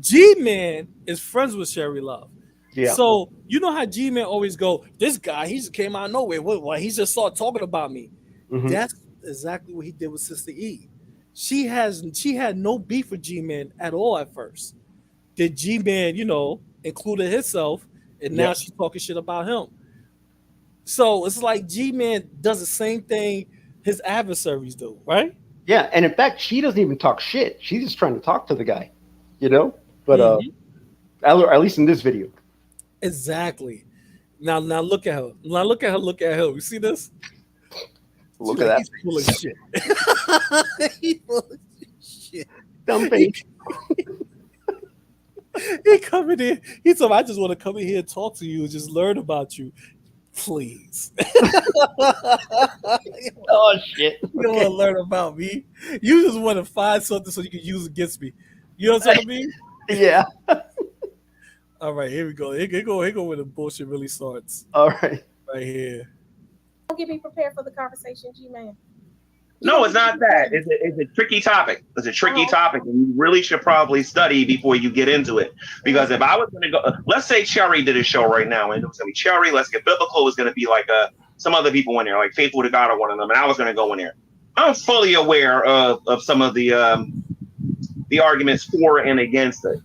G-Man is friends with Cherry Love. Yeah. So you know how G-Man always go, this guy, he just came out of nowhere. What he just started talking about me. Mm-hmm. That's exactly what he did with Sister E. She had no beef with G-Man at all at first. Did G-Man, included himself, and now she's talking shit about him. So it's like G-Man does the same thing his adversaries do, right? Yeah, and in fact, she doesn't even talk shit. She's just trying to talk to the guy, But at least in this video. Exactly. Now look at her. Now look at her. Look at her. You see this? Look at that. He's full of shit. He's full of shit. Dumb face. He come in here. He told me, I just want to come in here and talk to you and just learn about you. Please. Oh shit. You don't want to learn about me. You just want to find something so you can use it against me. You know what I mean? Yeah. All right, here we go. Here go where the bullshit really starts. All right. Right here. Don't get me prepared for the conversation, G-Man. No, it's not that. It's a tricky topic. It's a tricky topic, and you really should probably study before you get into it. Because if I was going to go, let's say Cherry did a show right now, and it was going to be Cherry, Let's Get Biblical, was going to be like some other people in there, like Faithful to God or one of them, and I was going to go in there. I'm fully aware of some of the arguments for and against it.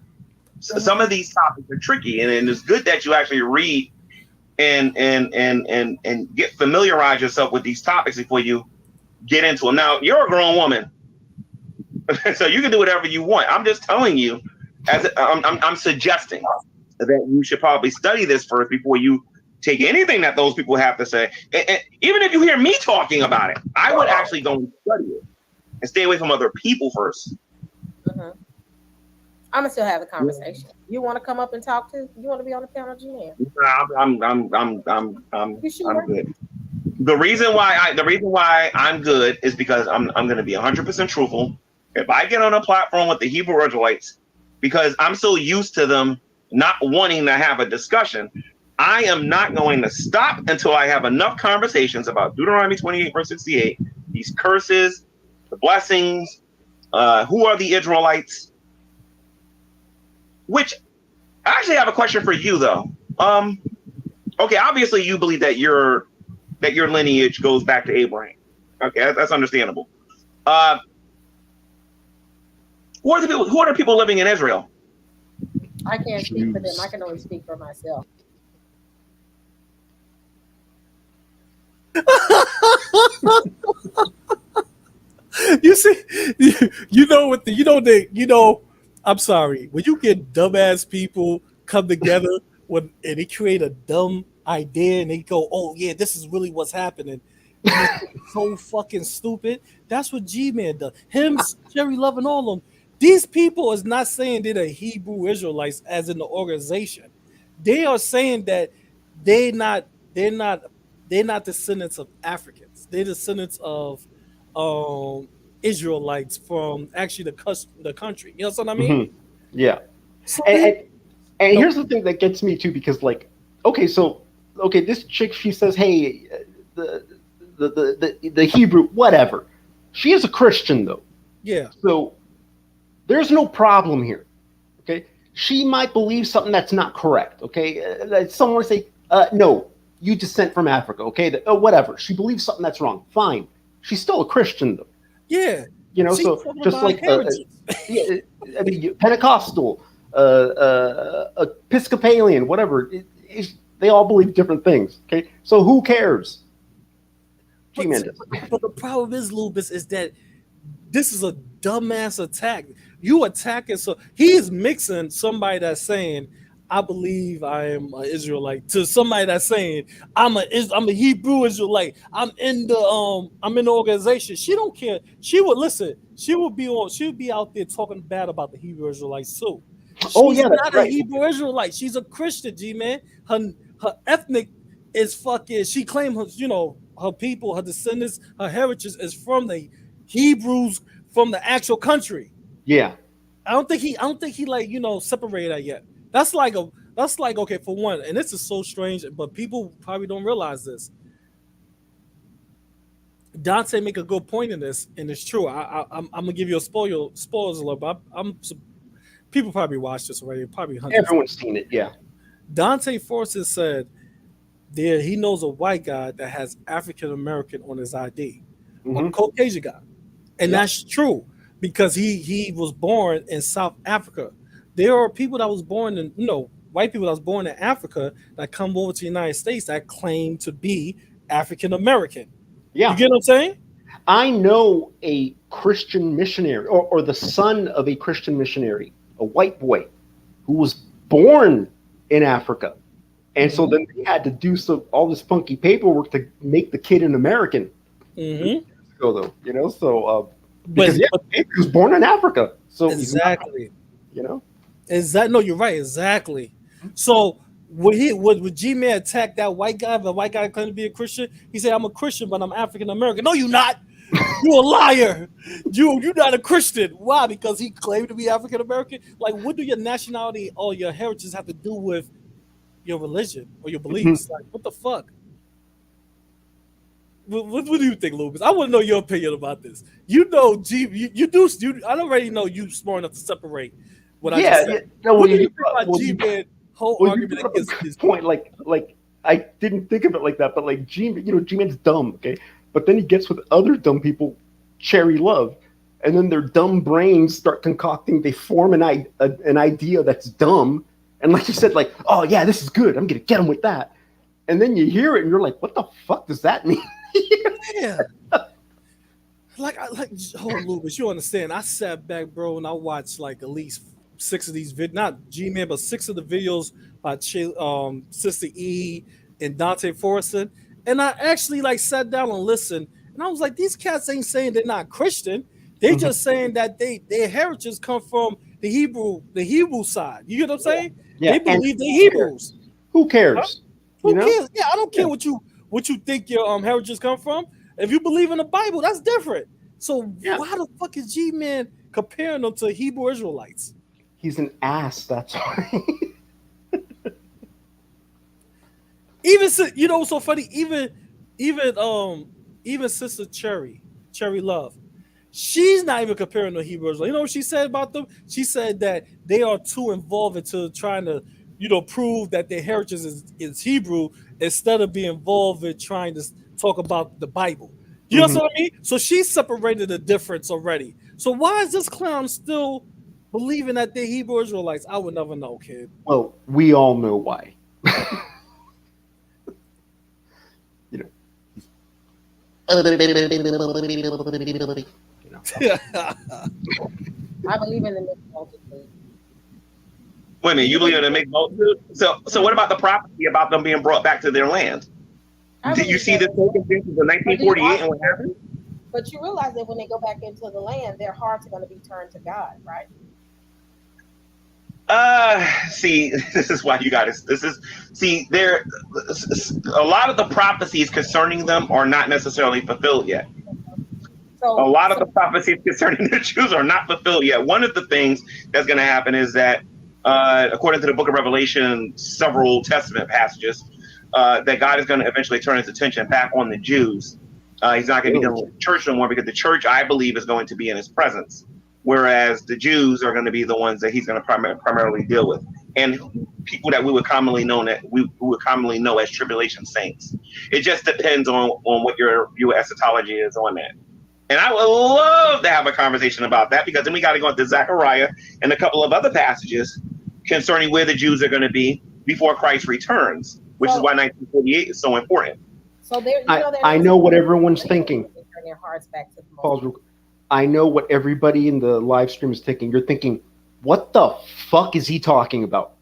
So some of these topics are tricky, and it's good that you actually read and get familiarize yourself with these topics before you get into them. Now, you're a grown woman, so you can do whatever you want. I'm just telling you, I'm suggesting that you should probably study this first before you take anything that those people have to say. And even if you hear me talking about it, I would actually go and study it and stay away from other people first. Mm-hmm. I'm gonna still have the conversation. You want to come up and talk to? You want to be on the panel, G-Man? I'm good. The reason why I'm good is because I'm going to be 100% truthful. If I get on a platform with the Hebrew Israelites, because I'm so used to them not wanting to have a discussion, I am not going to stop until I have enough conversations about Deuteronomy 28 verse 68, these curses, the blessings, who are the Israelites. Which I actually have a question for you though. Okay, obviously you believe that your lineage goes back to Abraham. Okay, that's understandable. Who are the people living in Israel? I can't speak for them. I can only speak for myself. You see, I'm sorry. When you get dumbass people come together and they create a dumb idea and they go, "Oh yeah, this is really what's happening," and it's so fucking stupid. That's what Gman does. Him, Jerry Love, and all of them. These people is not saying they're the Hebrew Israelites as in the organization. They are saying that they not they're not they're not descendants of Africans. They're descendants of Israelites from actually the country. You know what I mean? Mm-hmm. Yeah. So And here's the thing that gets me too, because like, okay, this chick, she says, hey, the Hebrew, whatever. She is a Christian though. yeah, So there's no problem here. Okay. She might believe something that's not correct. Okay. Someone would say, no, you descent from Africa. Okay. Whatever. She believes something that's wrong. Fine. She's still a Christian though. yeah. You know, She's so talking just about like heritage. I mean, Pentecostal, Episcopalian, whatever. They all believe different things. Okay, so who cares? Gman does. But the problem is, Loobis, is that this is a dumbass attack. You attacking, so he is mixing somebody that's saying, "I believe I am an Israelite," to somebody that's saying, I'm a Hebrew Israelite. I'm in the organization." She don't care. She would listen. She would be out there talking bad about the Hebrew Israelites too. Oh She's yeah, that's not right. a Hebrew Israelite. She's a Christian, G-man. Her ethnic is fucking. She claims her people, her descendants, her heritage is from the Hebrews from the actual country. Yeah. I don't think he like separated that yet. That's like okay, for one, and this is so strange, but people probably don't realize this. Dante make a good point in this, and it's true. I'm gonna give you a spoilers alert, but people probably watched this already. Probably hundreds. Everyone's seen it. Yeah. Dante Forces said there he knows a white guy that has African American on his ID, a Caucasian guy, and that's true because he was born in South Africa. There are people that was born in white people that was born in Africa that come over to the United States that claim to be African American. Yeah. You get what I'm saying? I know a Christian missionary, or the son of a Christian missionary, a white boy, who was born in Africa. And so then they had to do all this funky paperwork to make the kid an American. Though, because he was born in Africa. So exactly. No, you're right, exactly. So would G-Man attack that white guy? The white guy claimed to be a Christian. He said, "I'm a Christian, but I'm African American." No, you're not. You're a liar. You're not a Christian. Why? Because he claimed to be African American. Like, what do your nationality or your heritage have to do with your religion or your beliefs? Like, what the fuck? What do you think, Loobis? I want to know your opinion about this. You do. I already know you smart enough to separate what I just said. What do you think about G-Man whole argument against this point? Like I didn't think of it like that, but like G-Man's dumb, okay? But then he gets with other dumb people, Cherry Love, and then their dumb brains start concocting. They form an idea that's dumb, and like you said, like, oh yeah, this is good. I'm gonna get him with that. And then you hear it, and you're like, what the fuck does that mean? Yeah. Like, Loobis, you understand? I sat back, bro, and I watched like at least 6 of these videos, not G-Man, but 6 of the videos by Sister E and Dante Forrester. And I actually like sat down and listened, and I was like, these cats ain't saying they're not Christian. They're just saying that their heritage come from the Hebrew side. You get what I'm saying? Yeah. They believe they're Hebrews. Who cares? Huh? Who cares? Yeah, I don't care what you think your heritage come from. If you believe in the Bible, that's different. So why the fuck is G-Man comparing them to Hebrew Israelites? He's an ass. That's why. Even what's so funny? Even Sister Cherry Love, she's not even comparing the Hebrew Israelites. You know what she said about them? She said that they are too involved into trying to prove that their heritage is Hebrew instead of being involved in trying to talk about the Bible. You know what I mean? So she separated the difference already. So why is this clown still believing that they're Hebrew Israelites? I would never know, kid. Well, we all know why. You know. I believe in the mixed multitude. Wait a minute, you believe in the mixed multitude? So what about the prophecy about them being brought back to their land? Did you see this taking place in 1948 and what happened? But you realize that when they go back into the land, their hearts are going to be turned to God, right? See, this is why you got to. There. A lot of the prophecies concerning them are not necessarily fulfilled yet. So A lot of the prophecies concerning the Jews are not fulfilled yet. One of the things that's going to happen is that, according to the Book of Revelation, several Testament passages, that God is going to eventually turn his attention back on the Jews. He's not going to be dealing with the church no more, because the church, I believe, is going to be in his presence, whereas the Jews are going to be the ones that he's going to primarily deal with, and people that we would commonly know as tribulation saints. It just depends on what your view of eschatology is on that. And I would love to have a conversation about that, because then we got to go into Zechariah and a couple of other passages concerning where the Jews are going to be before Christ returns, which is why 1948 is so important. So I know what everyone's thinking. Turn their hearts back to the I know what everybody in the live stream is thinking. You're thinking, what the fuck is he talking about?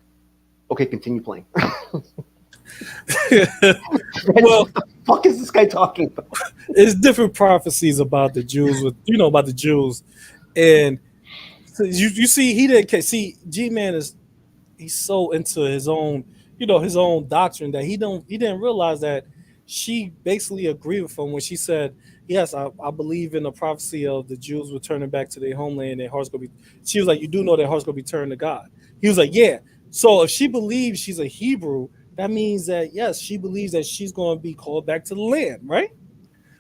Okay, continue playing. Well, what the fuck is this guy talking about? It's different prophecies about the Jews about the Jews, and you see he didn't see Gman he's so into his own his own doctrine that he didn't realize that she basically agreed with him when she said, yes, I believe in the prophecy of the Jews returning back to their homeland. Their hearts gonna be. She was like, you do know their hearts gonna be turned to God. He was like, yeah. So if she believes she's a Hebrew, that means that yes, she believes that she's going to be called back to the land, right?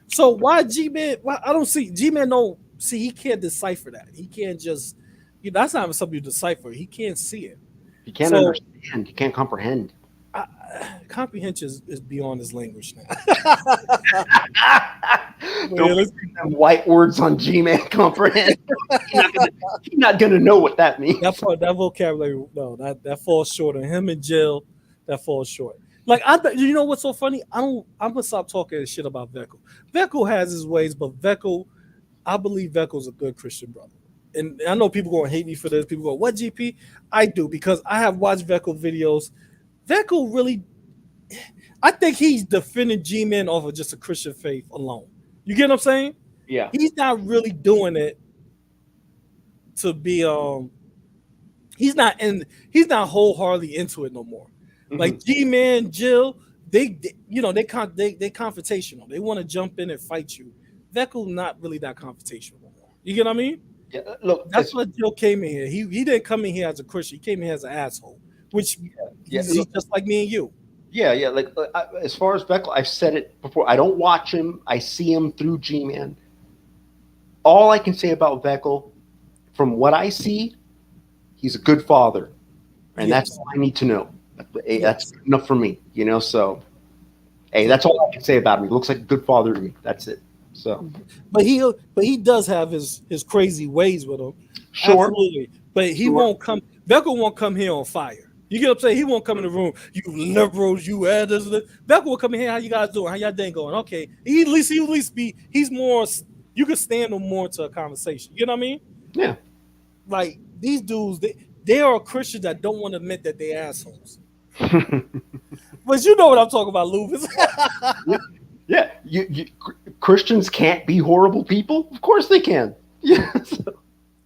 So why G-Man? Why I don't see G-Man. Don't see. He can't decipher that. He can't just. That's not something you decipher. He can't see it. He can't understand. He can't comprehend. Comprehension is beyond his language now. Don't put them white words on G-Man. Comprehend. He's not gonna know what that means. That vocabulary, no, that falls short on him and Jill. That falls short. Like you know what's so funny? I'm gonna stop talking shit about Veckel. Veckel has his ways, but I believe Veckel's a good Christian brother. And I know people gonna hate me for this. People go, "What GP?" I do, because I have watched Veckel videos. Veckel really, I think he's defending G-Men off of just a Christian faith alone. You get what I'm saying? Yeah. He's not really doing it to be he's not wholeheartedly into it no more. Mm-hmm. Like G-Man, Jill, they confrontational. They want to jump in and fight you. Veckel not really that confrontational no more. You get what I mean? Yeah, look, that's what Jill came in here. He didn't come in here as a Christian. He came in here as an asshole, which he's just like me and you. Yeah. Like as far as Veckel, I've said it before. I don't watch him. I see him through G-Man. All I can say about Veckel, from what I see, he's a good father, and that's all I need to know. That's enough for me, So, hey, that's all I can say about him. He looks like a good father to me. That's it. So, but he does have his crazy ways with him. Sure. Absolutely. But he won't come. Veckel won't come here on fire. You get what I'm saying? He won't come in the room. You liberals, you editors. Veckel will come in here. How you guys doing? How y'all day going? Okay. He'll at least be. He's more. You can stand him more to a conversation. You know what I mean? Yeah. Like these dudes, they are Christians that don't want to admit that they're assholes. But you know what I'm talking about, Loobis. Yeah. You Christians can't be horrible people. Of course they can. Yeah.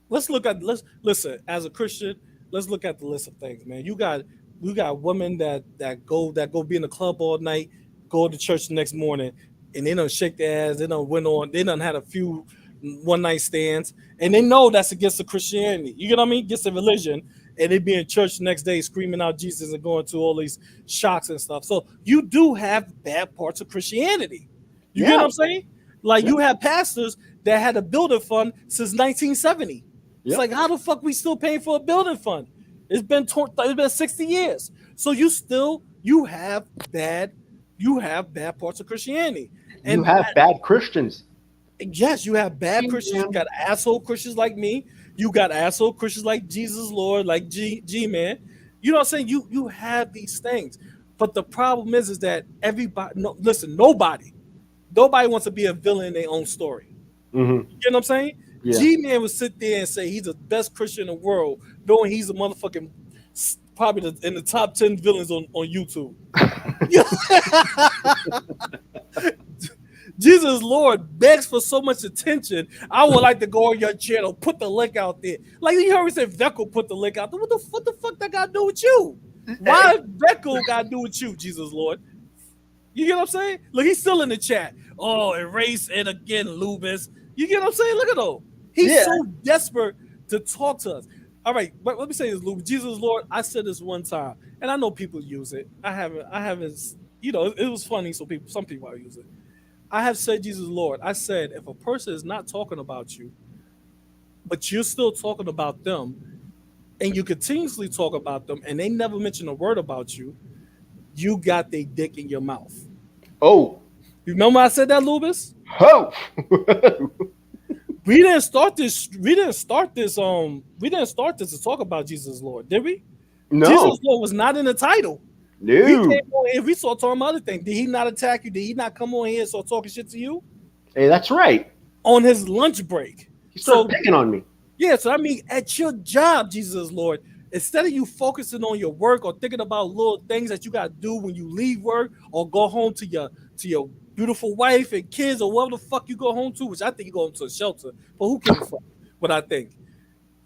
Listen. As a Christian, let's look at the list of things, man. We got women that go be in the club all night, go to church the next morning, and they don't shake their ass. They done had a few one night stands, and they know that's against the Christianity. You get what I mean? Against the religion, and they be in church the next day screaming out Jesus and going through all these shocks and stuff. So you do have bad parts of Christianity. You get what I'm saying? Like you have pastors that had a building fund since 1970. It's like, how the fuck we still paying for a building fund? It's been 60 years. So you have bad parts of Christianity. You And have bad Christians. yes, you have bad Christians. You got asshole Christians like me. You got asshole Christians like Jesus Lord, like Gman. You know what I'm saying? You have these things. But the problem is that nobody wants to be a villain in their own story. Mm-hmm. You know what I'm saying? Yeah. G-Man would sit there and say he's the best Christian in the world, knowing he's a motherfucking probably in the top 10 villains on YouTube. Jesus Lord begs for so much attention. I would like to go on your channel, put the link out there. Like you heard me say Veckel put the link out there. What the fuck that got to do with you? Why Veckel got to do with you, Jesus Lord? You get what I'm saying? Look, he's still in the chat. Oh, erase it again, Loobis. You get what I'm saying? Look at him. He's so desperate to talk to us. All right, but let me say this, Loobis. Jesus Lord, I said this one time, and I know people use it. I haven't, you know, it was funny, so some people use it. I have said Jesus Lord. I said if a person is not talking about you, but you're still talking about them, and you continuously talk about them, and they never mention a word about you, you got their dick in your mouth. Oh. You remember I said that, Loobis? Oh. We didn't start this to talk about Jesus Lord, did we? No. Jesus Lord was not in the title. No. We came on here, we started talking about other things. Did he not attack you? Did he not come on here and start talking shit to you? Hey, that's right. On his lunch break. He started picking on me. Yeah, so I mean, at your job, Jesus Lord, instead of you focusing on your work or thinking about little things that you got to do when you leave work or go home to your beautiful wife and kids or whatever the fuck you go home to, which I think you go home to a shelter, but who gives a fuck what I think?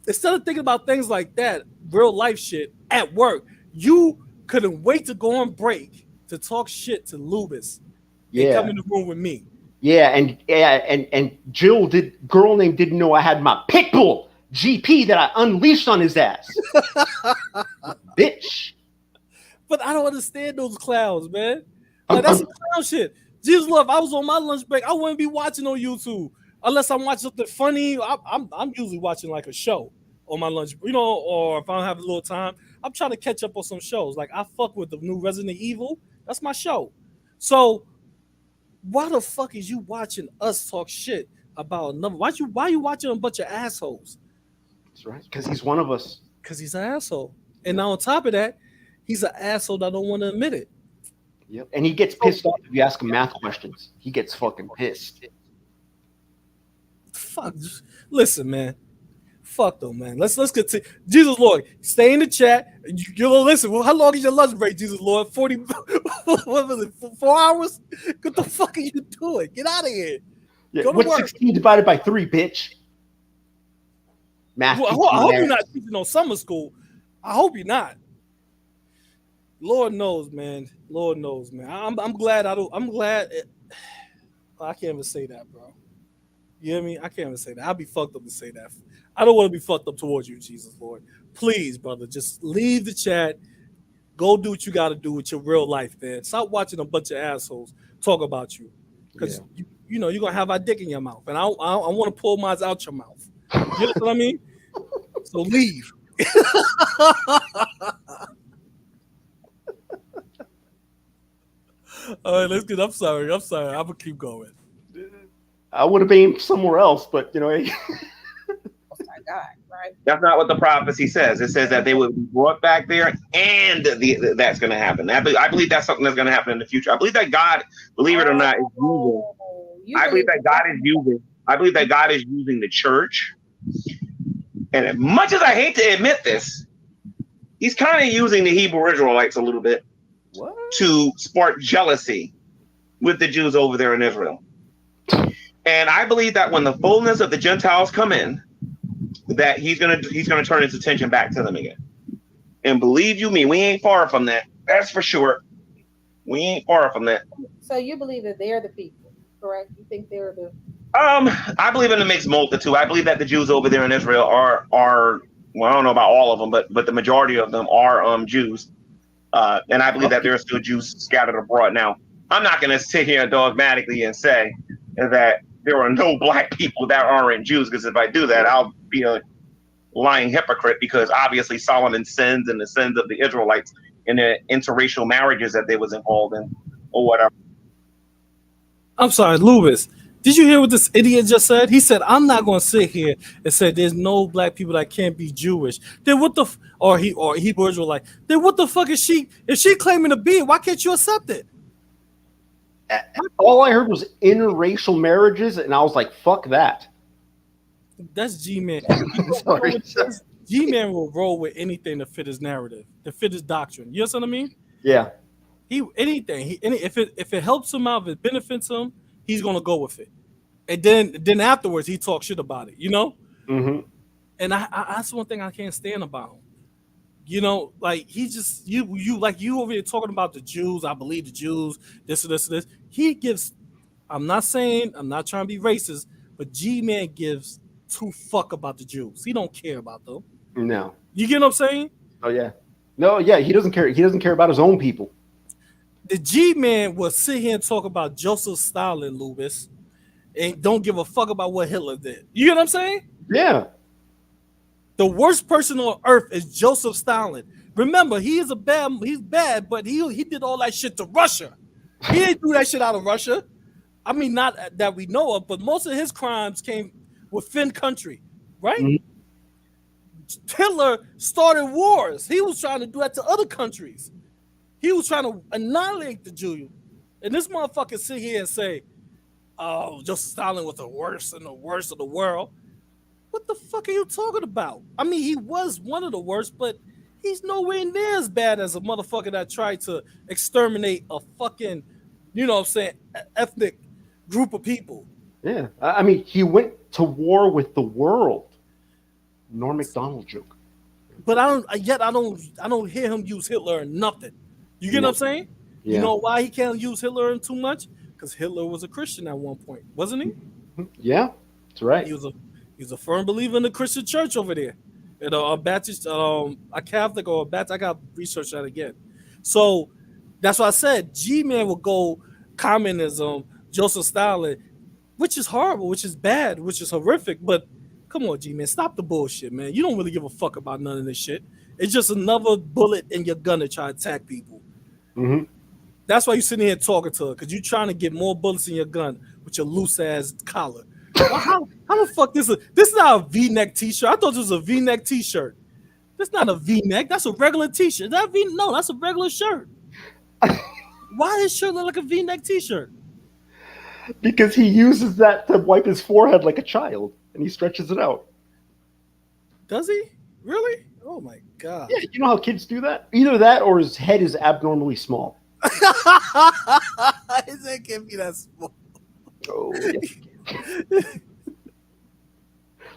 Instead of thinking about things like that, real life shit at work, you couldn't wait to go on break to talk shit to Loobis and come in the room with me. Yeah, and girl name didn't know I had my pit bull GP that I unleashed on his ass. Bitch. But I don't understand those clowns, man. Like that's some clown shit. Jesus love, I was on my lunch break. I wouldn't be watching on YouTube unless I'm watching something funny. I'm usually watching like a show on my lunch, you know, or if I don't have a little time, I'm trying to catch up on some shows. Like I fuck with the new Resident Evil. That's my show. So why the fuck is you watching us talk shit about another? Why you watching a bunch of assholes? That's right. Because he's one of us. Because he's an asshole. And now on top of that, he's an asshole that don't want to admit it. Yep. And he gets pissed off if you ask him math questions. He gets fucking pissed. Fuck. Listen, man. Fuck them, man. Let's continue. Jesus Lord, stay in the chat. You'll listen. Well, how long is your lunch break, Jesus Lord? 40. What was it? 4 hours? What the fuck are you doing? Get out of here. Yeah. What's 16 divided by 3, bitch? Math. Well, I hope you're not teaching on summer school. I hope you're not. Lord knows, man. Lord knows, man. I'm glad I don't. I'm glad. I can't even say that, bro. You hear me? I can't even say that. I'll be fucked up to say that. I don't want to be fucked up towards you, Jesus Lord. Please, brother, just leave the chat. Go do what you got to do with your real life, man. Stop watching a bunch of assholes talk about you, because you know you're gonna have our dick in your mouth, and I want to pull mine out your mouth. You know what I mean? So leave. All right, let's get. I'm sorry. I'm gonna keep going. I would have aimed somewhere else, but you know. Oh my God, right? That's not what the prophecy says. It says that they would be brought back there, and that's going to happen. I believe that's something that's going to happen in the future. I believe that God, believe it or not, is using. I believe that God is using the church. And as much as I hate to admit this, he's kind of using the Hebrew Israelites a little bit to spark jealousy with the Jews over there in Israel. And I believe that when the fullness of the Gentiles come in, that he's gonna turn his attention back to them again. And believe you me, we ain't far from that. That's for sure. We ain't far from that. So you believe that they're the people, correct? You think they're the I believe in a mixed multitude. I believe that the Jews over there in Israel are well, I don't know about all of them, but the majority of them are Jews. And I believe that there are still Jews scattered abroad. Now, I'm not gonna sit here dogmatically and say that there are no black people that aren't Jews, because if I do that, I'll be a lying hypocrite, because obviously Solomon's sins and the sins of the Israelites in their interracial marriages that they was involved in, or whatever. I'm sorry, Loobis. Did you hear what this idiot just said? He said, "I'm not going to sit here and say there's no black people that can't be Jewish." Then what the or Hebrew Israelite? Then what the fuck is she? If she claiming to be it, why can't you accept it? All I heard was interracial marriages, and I was like, "Fuck that." That's Gman. Sorry. Gman will roll with anything to fit his narrative, to fit his doctrine. You know what I mean? Yeah. If it helps him out, if it benefits him, he's gonna go with it. And then afterwards he talks shit about it, you know? Mm-hmm. And I that's one thing I can't stand about him. You know, like he just you over here talking about the Jews. I believe the Jews, this. He gives, I'm not trying to be racist, but G-Man gives two fuck about the Jews. He don't care about them. No. You get what I'm saying? Oh yeah. No, yeah, he doesn't care. He doesn't care about his own people. The G-Man will sit here and talk about Joseph Stalin, Loobis, and don't give a fuck about what Hitler did. You get what I'm saying? Yeah. The worst person on earth is Joseph Stalin. Remember, he's bad, but he did all that shit to Russia. He didn't do that shit out of Russia. I mean, not that we know of, but most of his crimes came within country, right? Mm-hmm. Hitler started wars. He was trying to do that to other countries. He was trying to annihilate the Jew. And this motherfucker sit here and say, "Oh, Joseph Stalin was the worst of the world." What the fuck are you talking about? I mean, he was one of the worst, but he's nowhere near as bad as a motherfucker that tried to exterminate a fucking, you know what I'm saying, ethnic group of people. Yeah. I mean, he went to war with the world. Norm Macdonald joke. But I don't hear him use Hitler or nothing. You get what I'm saying? Yeah. You know why he can't use Hitler too much? Because Hitler was a Christian at one point, wasn't he? Yeah, that's right. He was a firm believer in the Christian church over there. You know, a Baptist, a Catholic or a Baptist. I got to research that again. So that's why I said G-Man will go communism, Joseph Stalin, which is horrible, which is bad, which is horrific. But come on, G-Man, stop the bullshit, man. You don't really give a fuck about none of this shit. It's just another bullet in your gun to try to attack people. Mm-hmm. That's why you're sitting here talking to her, because you're trying to get more bullets in your gun with your loose ass collar. Well, how the fuck this is not a V-neck t-shirt? I thought this was a V-neck t-shirt. That's not a V-neck. That's a regular t-shirt. No, that's a regular shirt. Why does his shirt look like a V-neck t-shirt? Because he uses that to wipe his forehead like a child, and he stretches it out. Does he? Really? Oh my god. Yeah, you know how kids do that? Either that or his head is abnormally small. His head can't be that small. Oh, yeah.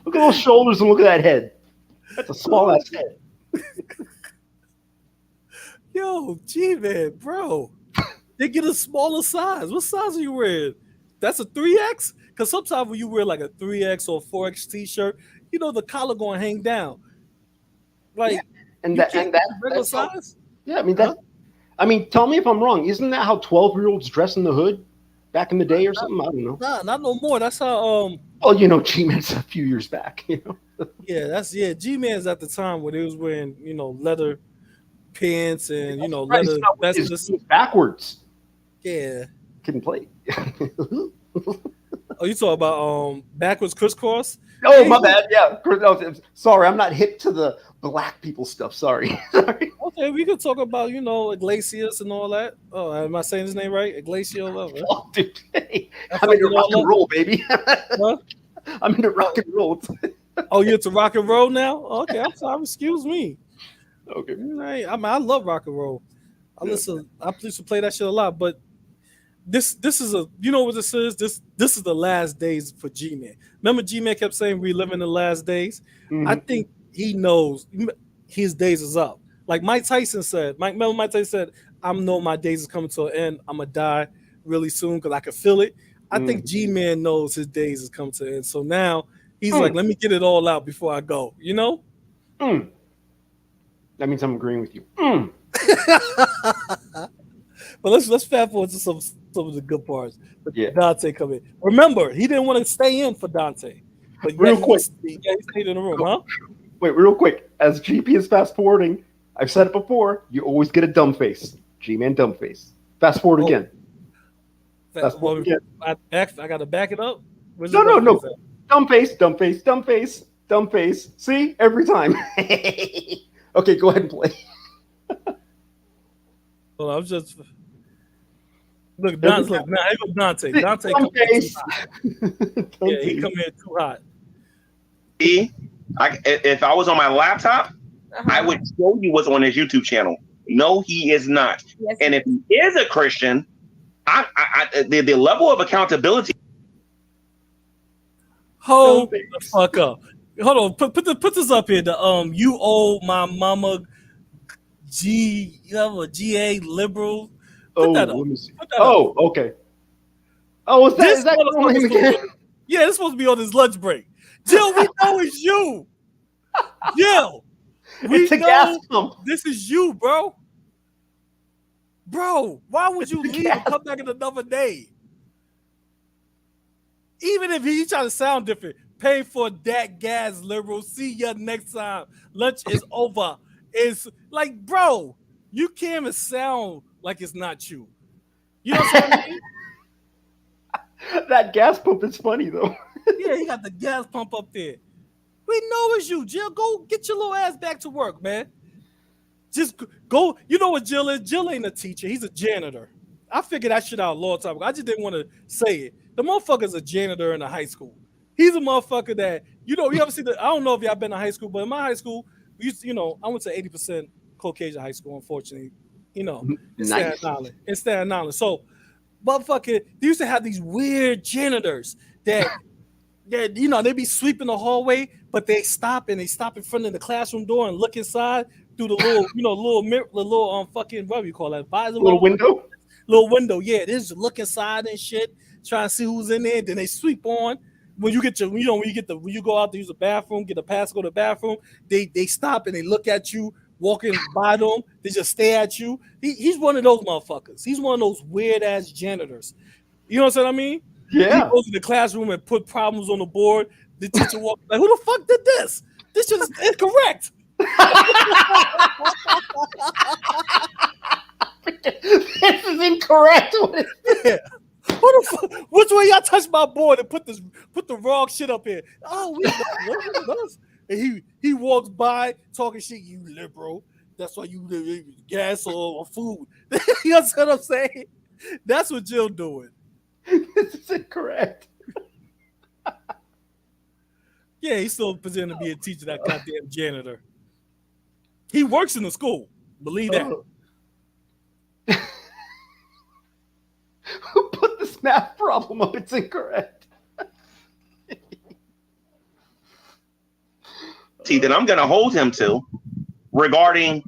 Look at those shoulders and look at that head. That's a small ass head. Yo, G-Man, bro. They get a smaller size. What size are you wearing? That's a 3X? Because sometimes when you wear like a 3X or 4X t-shirt, you know the collar going to hang down. Like, yeah. and that's regular size? Yeah, I mean that. I mean, tell me if I'm wrong. Isn't that how 12-year-olds dress in the hood back in the day or something? I don't know. Nah, not no more. That's how. Oh, you know, G-Man's a few years back. You know. G-Man's at the time when he was wearing, you know, leather pants and leather vests backwards. Yeah. Couldn't play. Oh, you talking about backwards crisscross? Oh, my bad. Yeah. Sorry, I'm not hip to the black people stuff. Sorry. Okay, we could talk about, Iglesias and all that. Oh, am I saying his name right? Iglesias. Oh, dude. Hey, I'm into rock and roll, baby. Huh? I'm into rock and roll. Oh, you're into rock and roll now? Okay, I'm sorry. Excuse me. Okay. Right. I love rock and roll. I used to play that shit a lot, but this is what this is? This is the last days for G-Man. Remember G-Man kept saying we live in the last days? Mm-hmm. I think he knows his days is up. Like Mike Tyson said, Mike Tyson said, I know my days is coming to an end. I'm going to die really soon because I can feel it. I think G-Man knows his days is coming to an end. So now he's like, let me get it all out before I go, That means I'm agreeing with you. But let's fast forward to some of the good parts. Dante come in. Remember, he didn't want to stay in for Dante. But real quick, he stayed in the room, huh? Wait, real quick. As GP is fast forwarding, I've said it before. You always get a dumb face. G-man dumb face. Fast forward again. Fast forward again. I got to back it up. Where's No. the Dumb face. Dumb face. See, every time. Okay, go ahead and play. Well, I'm just look. Dante. Look now. Here goes Dante. Dante dumb face. Yeah, he come in too hot. See, if I was on my laptop, I would show you what's on his YouTube channel. No, he is not. Yes, and if he is a Christian, the level of accountability. Hold the fuck up. Hold on. Put this up here. The you owe my mama you have a GA liberal. Put that up. Let me see. Put that up. Okay. Oh, is that girl name again? Yeah, it's supposed to be on his lunch break. Jill, we know it's you. Jill, It's a gas pump. This is you, bro. Bro, why would you leave and come back in another day? Even if he trying to sound different, pay for that gas, liberal. See ya next time. Lunch is over. It's like, bro, you can't even sound like it's not you. You know what I mean? That gas pump is funny though. Yeah, he got the gas pump up there. We know it's you, Jill. Go get your little ass back to work, man. Just go. You know what Jill is? Jill ain't a teacher. He's a janitor. I figured that shit out a long time ago. I just didn't want to say it. The motherfucker's a janitor in a high school. He's a motherfucker that, you ever see I don't know if y'all been to high school, but in my high school, we used to, I went to 80% Caucasian high school, unfortunately. In Nice. Staten Island. So, motherfucker, they used to have these weird janitors that they be sweeping the hallway, but they stop in front of the classroom door and look inside through the little, little mirror, the little fucking, what do you call that? Little window? Little window, yeah. They just look inside and shit, trying to see who's in there. Then they sweep on. When you go out to use the bathroom, get a pass, go to the bathroom, they stop and they look at you walking by them. They just stare at you. He's one of those motherfuckers. He's one of those weird ass janitors. You know what I mean? Yeah. He goes to the classroom and put problems on the board. The teacher walks like, "Who the fuck did this? This shit is incorrect." This is incorrect. Yeah. Who the fuck? Which way y'all touched my board and put the wrong shit up here? Oh, we know. And he walks by talking shit. You liberal. That's why you live gas or food. You know what I'm saying? That's what Jill doing. This is incorrect. Yeah, he's still pretending to be a teacher, that goddamn janitor. He works in the school. Believe that. Who put this math problem up? It's incorrect. See, that I'm going to hold him to regarding,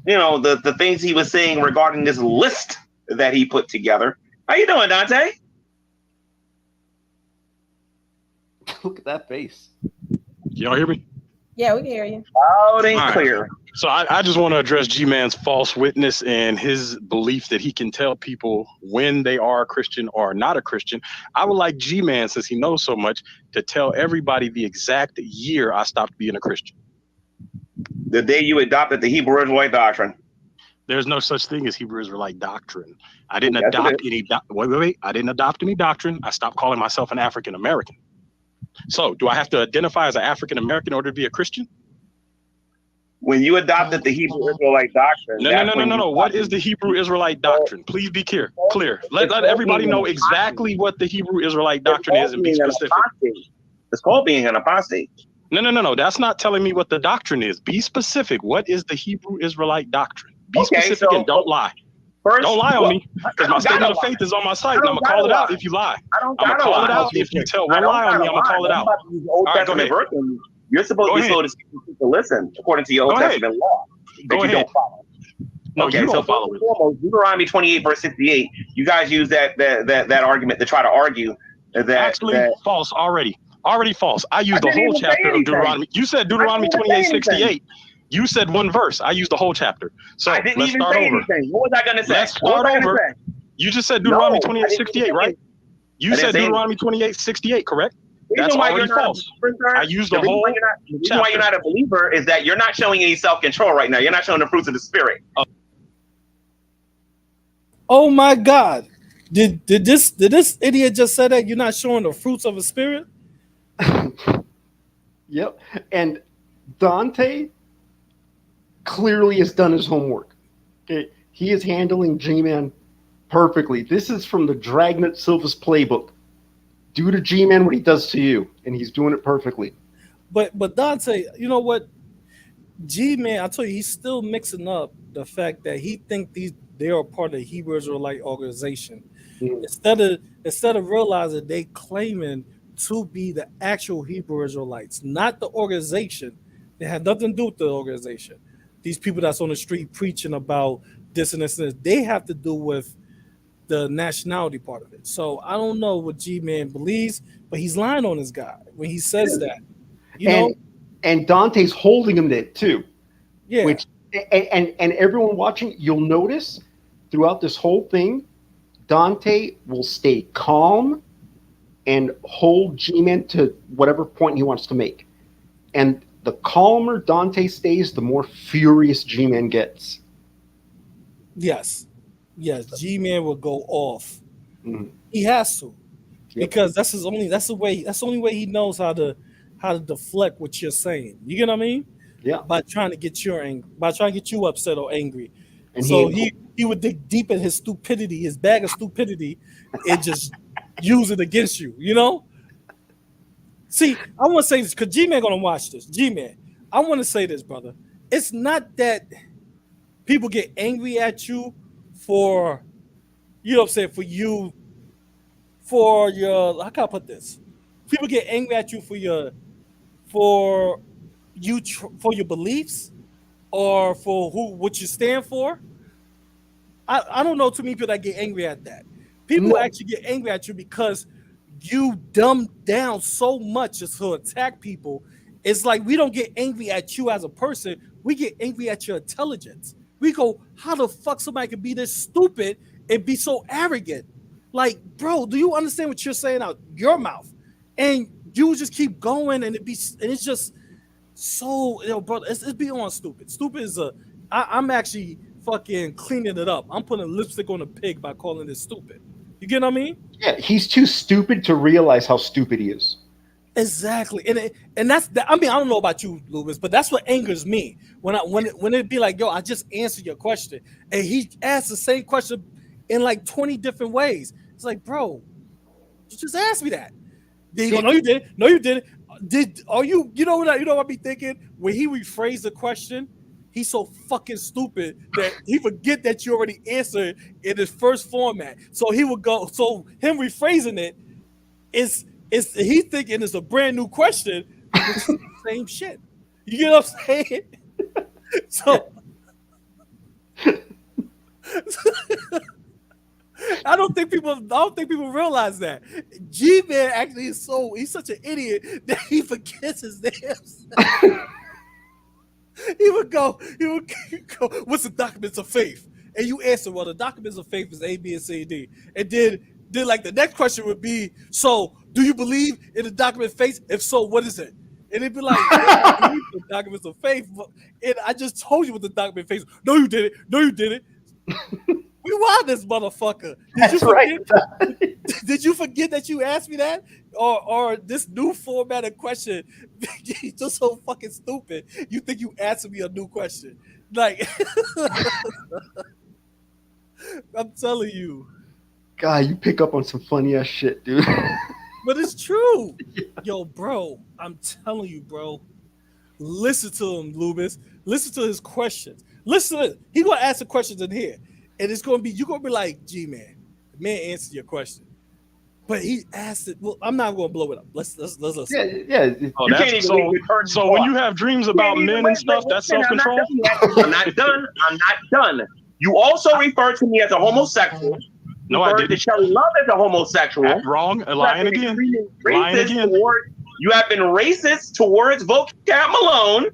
the things he was saying regarding this list that he put together. How you doing, Dante? Look at that face. Y'all hear me? Yeah, we can hear you. Loud and All right. clear. So I just want to address G-Man's false witness and his belief that he can tell people when they are a Christian or not a Christian. I would like G-Man, since he knows so much, to tell everybody the exact year I stopped being a Christian. The day you adopted the Hebrew Israelite doctrine. There's no such thing as Hebrew Israelite doctrine. I didn't Yes, adopt any. Wait. I didn't adopt any doctrine. I stopped calling myself an African American. So, do I have to identify as an African American in order to be a Christian? When you adopted the Hebrew Israelite doctrine. No. What is the Hebrew Israelite doctrine? Please be clear. Let everybody know exactly what the Hebrew Israelite doctrine is and be specific. It's called being an apostate. No. That's not telling me what the doctrine is. Be specific. What is the Hebrew Israelite doctrine? Be specific and don't lie. Don't lie on me, because my statement of faith is on my site, and I'm going to call it out if you lie. I'm going to call it out if you tell one lie on me. I'm going to call it out. All right, go ahead. You're supposed to be slow to listen, according to your Old Testament law. Go ahead. Don't follow. No, you don't follow it. Deuteronomy 28, verse 68, you guys use that argument to try to argue that. Actually, false already. Already false. I used the whole chapter of Deuteronomy. You said Deuteronomy 28, 68. You said one verse. I used the whole chapter. So I didn't let's even start say over. anything. What was I going to say? Let's start over. You just said Deuteronomy 28, 68, right? You said Deuteronomy 28, 68, correct? That's already false. I used the whole reason why you're not a believer is that you're not showing any self-control right now. You're not showing the fruits of the spirit. Oh my God. Did this idiot just say that you're not showing the fruits of a spirit? Yep. And Dante clearly has done his homework. Okay. He is handling Gman perfectly. This is from the Dragnet Silva's playbook. Do to Gman what he does to you, and he's doing it perfectly. But Dante, you know what? Gman, I tell you, he's still mixing up the fact that he think they are part of the Hebrew Israelite organization. Instead of realizing they claiming to be the actual Hebrew Israelites, not the organization. They had nothing to do with the organization. These people that's on the street preaching about this and this and this, they have to do with the nationality part of it. So I don't know what Gman believes, but he's lying on this guy when he says that. You know? And Dante's holding him there too. Yeah. Which and everyone watching, you'll notice throughout this whole thing, Dante will stay calm and hold Gman to whatever point he wants to make. And the calmer Dante stays, the more furious Gman gets. Yes, Gman will go off. Mm-hmm. He has to, because that's the only way he knows how to deflect what you're saying. You get what I mean? Yeah. By trying to get you upset or angry. And so he would dig deep in his stupidity, his bag of stupidity, and just use it against you. You know? See, I want to say this because Gman gonna watch this. Gman, I want to say this, brother. It's not that people get angry at you for, you know what I'm saying, for your, how can I put this? People get angry at you for your beliefs or for what you stand for. I don't know too many people that get angry at that. People actually get angry at you because you dumb down so much as to attack people. It's like we don't get angry at you as a person. We get angry at your intelligence. We go, how the fuck somebody can be this stupid and be so arrogant? Like, bro, do you understand what you're saying out your mouth? And you just keep going, and it's just so, you know, brother, it's beyond stupid. Stupid is I'm actually fucking cleaning it up. I'm putting lipstick on a pig by calling it stupid. You get what I mean? Yeah, he's too stupid to realize how stupid he is. Exactly, and that's I mean, I don't know about you, Loobis, but that's what angers me when it be like, yo, I just answered your question, and he asked the same question in like 20 different ways. It's like, bro, you just asked me that. Then you go, no, you didn't. No, you didn't. You know what I be thinking when he rephrased the question? He's so fucking stupid that he forget that you already answered in his first format. So he would go. So him rephrasing it is he thinking it's a brand new question, which is the same shit. You get what I'm saying? So I don't think people realize that. G-Man actually he's such an idiot that he forgets his damn self. He would go, what's the documents of faith? And you answer, well, the documents of faith is A, B, and C, D. And then like the next question would be, so do you believe in the document of faith? If so, what is it? And it'd be like, I believe in the documents of faith. And I just told you what the document of faith is. No, you didn't. No, you didn't. We wild this motherfucker. Did you forget that you asked me that? Or this new formatted question, just so fucking stupid. You think you answered me a new question. Like, I'm telling you. God, you pick up on some funny ass shit, dude. But it's true. Yeah. Yo, bro, I'm telling you, bro. Listen to him, Loobis. Listen to his questions. Listen to it. He's gonna ask the questions in here. And it's gonna be, you're gonna be like, G-Man, the man answered your question. But he asked it. Well, I'm not gonna blow it up. Let's listen. Yeah. Oh, so when you have dreams about men and stuff, that's self-control? I'm not done. You also referred to me as a homosexual. No, I didn't. Shelly Love as a homosexual. Wrong. Lying again. You have been racist towards Vocab Malone.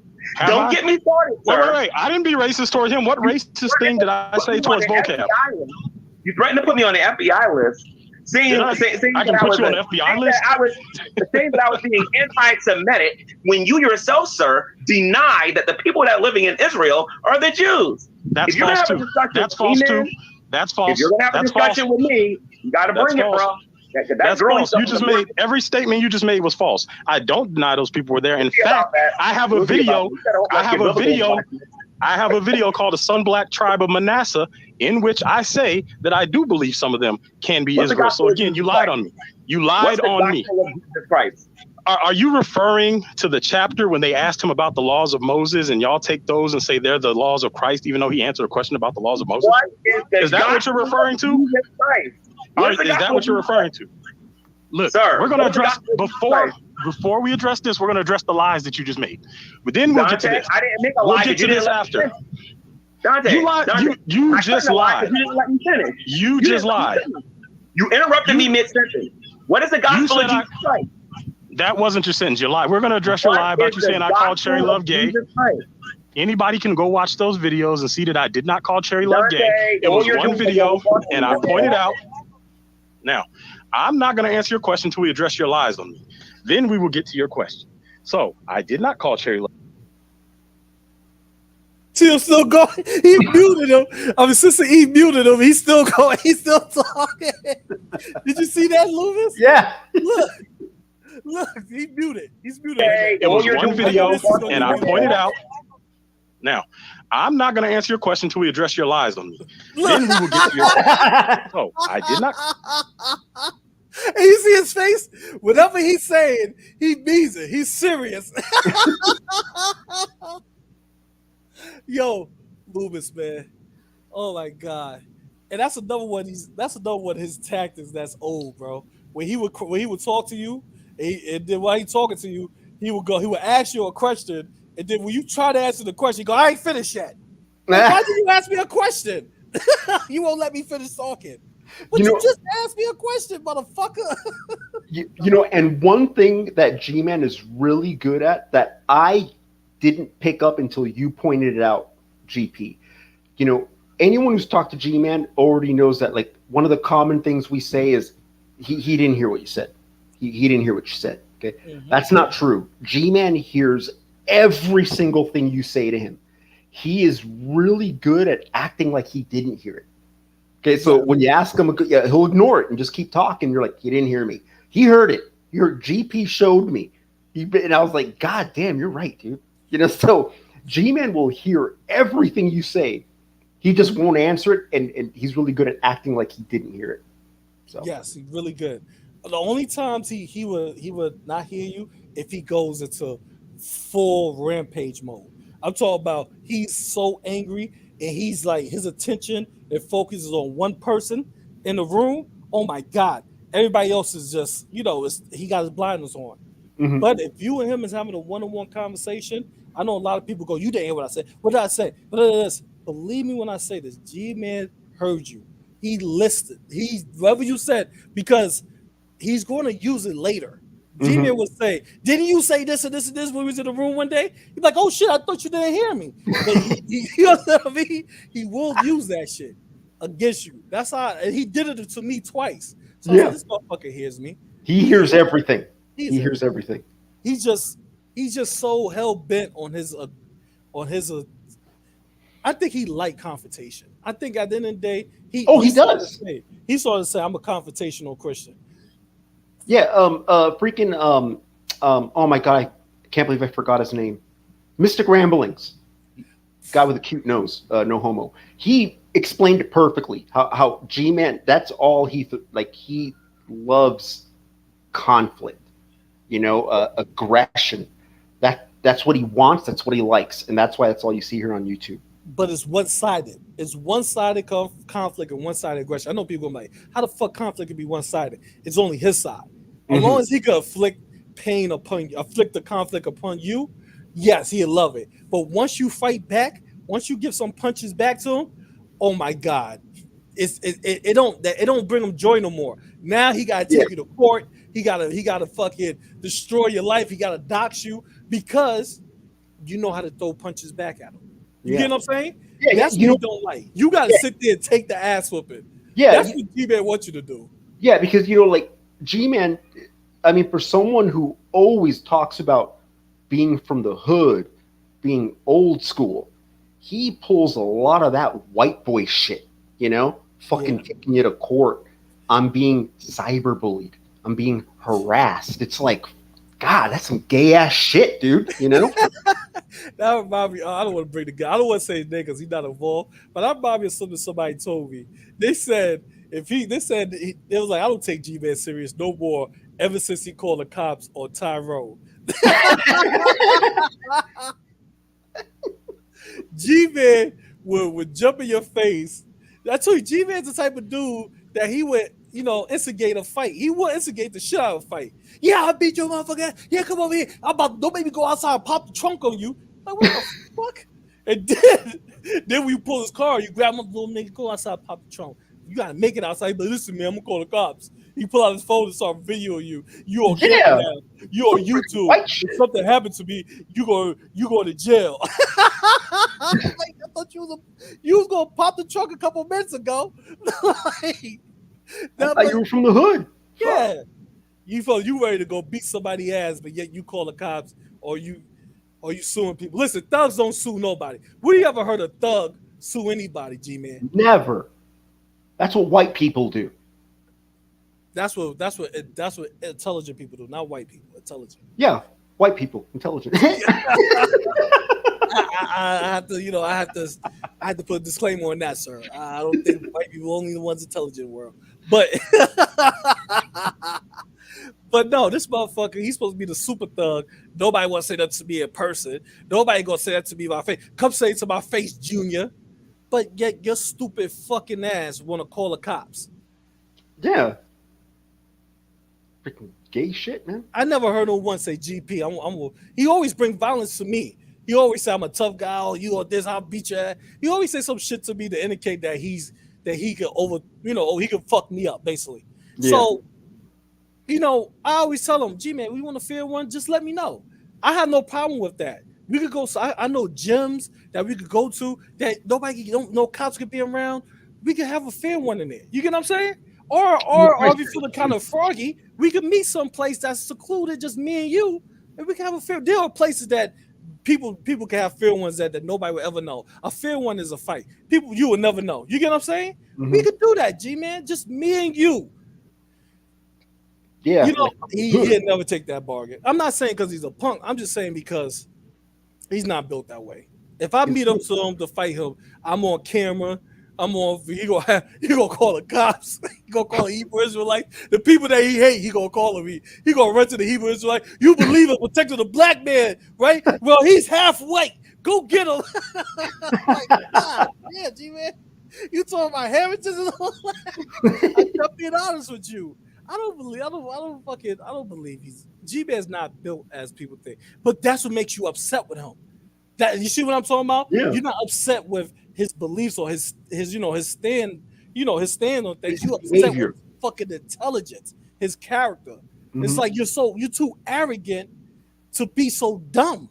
Don't get me started, sir. Wait. I didn't be racist towards him. What racist thing did I say towards Vocab? You threatened to put me on the FBI list. saying I can that put you on the FBI list. Saying that I was being anti-Semitic when you yourself, sir, deny that the people that are living in Israel are the Jews. That's false too. That's false too. That's false. If you're gonna have a discussion with me, you got to bring it, bro. That's false. You just made every statement you just made was false. I don't deny those people were there. In fact, I have a video. I have a video called the Sunblack Tribe of Manasseh, in which I say that I do believe some of them can be Israel. So again, you lied on me. You lied on me. Are you referring to the chapter when they asked him about the laws of Moses, and y'all take those and say they're the laws of Christ, even though he answered a question about the laws of Moses? Is that what you're referring to? Is that what you're referring to? Look, sir, we're going to address before we address this. We're going to address the lies that you just made. But then we'll get to this. I didn't make a lie. We'll get to this after. Dante, you lied. You just lied. You didn't let me finish. You just lied. You interrupted me mid-sentence. What is the gospel of Jesus Christ? That wasn't your sentence. You lied. We're going to address your lie about you saying I called Cherry Love gay. Anybody can go watch those videos and see that I did not call Cherry Love gay. It was one video, and I pointed out. Now, I'm not going to answer your question until we address your lies on me. Then we will get to your question. So, I did not call Cherry Love. He's still going. He muted him. I mean, Sister E muted him. He's still going. He's still talking. Did you see that, Loobis? Yeah. Look, he muted. He's muted. It was one video, and I pointed out. Now, I'm not going to answer your question until we address your lies on me. Then we will get to your question. So, I did not. And you see his face? Whatever he's saying, he means it. He's serious. Yo, Loobis, man. Oh my God. And that's another one of his tactics that's old, bro. When he would talk to you, and then while he's talking to you, he would ask you a question, and then when you try to answer the question, you go, I ain't finished yet. Like, why did you ask me a question? You won't let me finish talking. But you just asked me a question, motherfucker. And one thing that Gman is really good at that I didn't pick up until you pointed it out, GP. Anyone who's talked to Gman already knows that, like, one of the common things we say is he didn't hear what you said. He didn't hear what you said. Okay. Mm-hmm. That's not true. Gman hears every single thing you say to him. He is really good at acting like he didn't hear it. Okay, so when you ask him, he'll ignore it and just keep talking. You're like, you didn't hear me. He heard it. Your GP showed me. And I was like, God damn, you're right, dude. So G-Man will hear everything you say. He just won't answer it, and he's really good at acting like he didn't hear it. So yes, he's really good. The only times he would not hear you if he goes into full rampage mode. I'm talking about he's so angry and he's like his attention and focuses on one person in the room. Oh my God. Everybody else is just, he got his blinders on. Mm-hmm. But if you and him is having a one-on-one conversation, I know a lot of people go, you didn't hear what I said. What did I say? Believe me when I say this, G-Man heard you. He listened. Whatever you said, because he's going to use it later. G-Man would say, didn't you say this and this and this when we was in the room one day? He'd be like, oh shit, I thought you didn't hear me. But you know what I mean? He will use that shit against you. That's how he did it to me twice. So like, this motherfucker hears me. He hears everything. He hears everything. He's just so hell bent on his I think he liked confrontation. I think at the end of the day, he does. He sort of say, I'm a confrontational Christian. Yeah, oh my God, I can't believe I forgot his name. Mystic Ramblings, guy with a cute nose, no homo. He explained it perfectly. How G-Man, that's all he loves conflict, aggression. That's what he wants. That's what he likes, and that's why that's all you see here on YouTube. But it's one-sided. It's one-sided conflict and one-sided aggression. I know people are like, how the fuck conflict can be one-sided? It's only his side. As long as he could inflict the conflict upon you, yes, he'll love it. But once you fight back, once you give some punches back to him, oh my God, it don't bring him joy no more. Now he gotta take you to court. He gotta fucking destroy your life. He gotta dox you because you know how to throw punches back at him. You get what I'm saying? Yeah, that's what you don't like. You gotta sit there and take the ass whooping. Yeah, that's what G-Man wants you to do. Yeah, because like Gman, I mean, for someone who always talks about being from the hood, being old school, he pulls a lot of that white boy shit, fucking taking you to court. I'm being cyberbullied. I'm being harassed. It's like, God, that's some gay ass shit, dude. That reminds me. I don't want to bring the guy. I don't want to say his name because he's not involved. But that reminds me of something somebody told me. They said it was like, I don't take G-Man serious no more ever since he called the cops on Tyrone. G-Man would jump in your face. I told you, G-Man's the type of dude that he would, instigate a fight. He would instigate the shit out of a fight. Yeah, I beat your motherfucker. Yeah, come over here. Don't make me go outside and pop the trunk on you. Like, what the fuck? And then when you pull his car, you grab him, little nigga, go outside, pop the trunk. You gotta make it outside. But listen, man, I'm gonna call the cops. He pull out his phone and start videoing you. You on camera now. You on YouTube. If something happened to me, you go to jail. Like, I thought you was gonna pop the trunk a couple minutes ago. Like, I thought you were from the hood. Yeah. You ready to go beat somebody's ass, but yet you call the cops or you suing people. Listen, thugs don't sue nobody. When you ever heard a thug sue anybody, G-Man? Never. That's what white people do. That's what intelligent people do, not white people. Intelligent. Yeah, white people, intelligent. I have to put a disclaimer on that, sir. I don't think white people are only the ones intelligent in the world. But no, this motherfucker, he's supposed to be the super thug. Nobody wants to say that to me in person. Nobody gonna say that to me in my face. Come say it to my face, Junior. But yet your stupid fucking ass want to call the cops. Yeah. Freaking gay shit, man. I never heard no one say GP. He always bring violence to me. He always say I'm a tough guy. Or you or this, I'll beat your ass. He always say some shit to me to indicate that he can he can fuck me up, basically. Yeah. So, I always tell him, G-Man, we want to fair one, just let me know. I have no problem with that. We could go. So I know gyms that we could go to that no cops could be around. We could have a fair one in there. You get what I'm saying? Or if you feeling kind of froggy, we could meet someplace that's secluded, just me and you, and we can have a fair. There are places that people can have fair ones that nobody will ever know. A fair one is a fight. You will never know. You get what I'm saying? Mm-hmm. We could do that, G-Man. Just me and you. Yeah. He'd never take that bargain. I'm not saying because he's a punk. I'm just saying because he's not built that way. If I meet up to him to fight him, I'm on camera. He gonna call the cops. He gonna call the Hebrew Israelites. The people that he hate, he gonna call them. He gonna run to the Hebrew Israelite. You believe it protecting the black man, right? Well, he's half white. Go get him. Like, God, yeah, G-Man. You talking about heritage and all that? I'm being honest with you. I don't believe G-Man's not built as people think. But that's what makes you upset with him. That you see what I'm talking about? Yeah. You're not upset with his beliefs or his stand on things. You upset with fucking intelligence, his character. Mm-hmm. It's like you're too arrogant to be so dumb.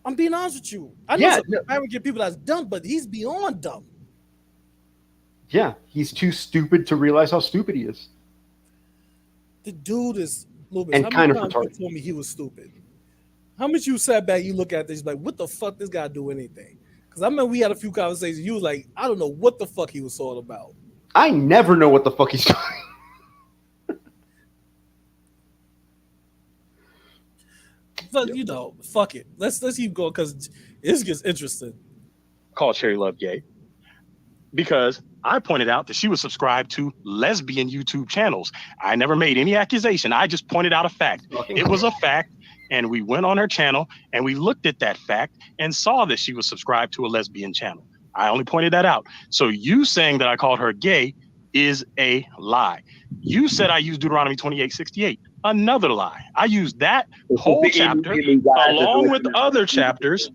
I'm being honest with you. I know some arrogant people that's dumb, but he's beyond dumb. Yeah, he's too stupid to realize how stupid he is. The dude is Loobis. And kind of retarded. He told me he was stupid. How much you sat back, you look at this, like, what the fuck this guy do anything? Because I remember we had a few conversations. You was like, I don't know what the fuck he was all about. I never know what the fuck he's doing. But fuck it. Let's keep going because this gets interesting. Call Cherry Love gay. Because I pointed out that she was subscribed to lesbian YouTube channels. I never made any accusation. I just pointed out a fact. It was a fact. And we went on her channel and we looked at that fact and saw that she was subscribed to a lesbian channel. I only pointed that out. So you saying that I called her gay is a lie. You said I used Deuteronomy 28:68. Another lie. I used that whole chapter along with other chapters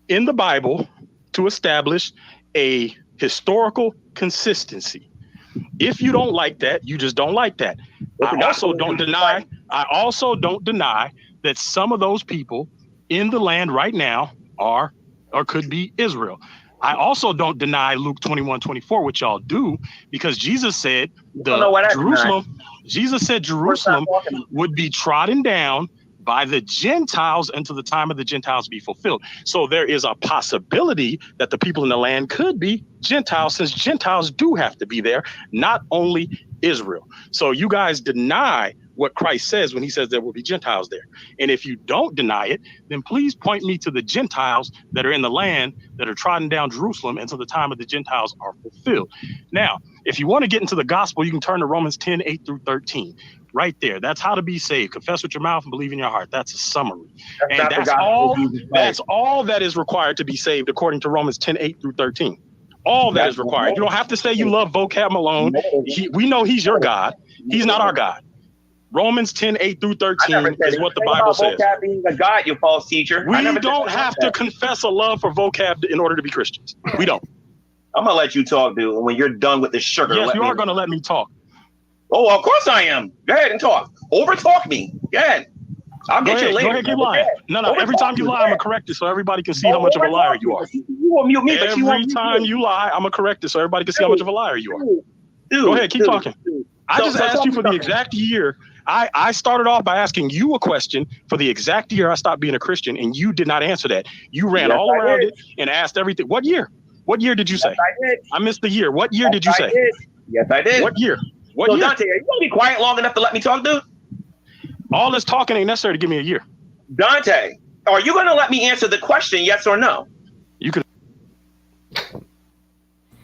in the Bible to establish a historical consistency. If you don't like that, you just don't like that. I also don't deny that some of those people in the land right now are or could be Israel. I also don't deny Luke 21:24, which y'all do, because Jesus said Jerusalem would be trodden down by the Gentiles until the time of the Gentiles be fulfilled. So there is a possibility that the people in the land could be Gentiles, since Gentiles do have to be there, not only Israel. So you guys deny what Christ says when he says there will be Gentiles there. And if you don't deny it, then please point me to the Gentiles that are in the land that are trodden down Jerusalem until the time of the Gentiles are fulfilled. Now, if you want to get into the gospel, you can turn to Romans 10:8-13. Right there. That's how to be saved. Confess with your mouth and believe in your heart. That's a summary. That's all that is required to be saved according to Romans 10:8-13. All that is required. You don't have to say you love vocab Malone. We know he's your God. He's not our God. Romans 10:8-13 is what the Bible says. Vocab being a God, you false teacher. We don't have to confess a love for vocab in order to be Christians. We don't. I'm gonna let you talk, dude. When you're done with the sugar, yes, you are gonna let me talk. Oh, of course I am. Go ahead and talk. Over talk me. Go ahead. I'll get you later. Go ahead, keep lying. No. Every time you lie, I'm gonna correct it so everybody can see how much of a liar you are. You won't mute me, but every time you lie, I'm gonna correct it so everybody can see how much of a liar you are. Go ahead, keep talking. I just asked you for the exact year. I started off by asking you a question for the exact year I stopped being a Christian, and you did not answer that. You ran all around it and asked everything. What year? What year did you say? I did. I missed the year. What year did you say? Yes, I did. What year? What year? Dante, are you gonna be quiet long enough to let me talk, dude? All this talking ain't necessary to give me a year. Dante, are you gonna let me answer the question, yes or no? You could.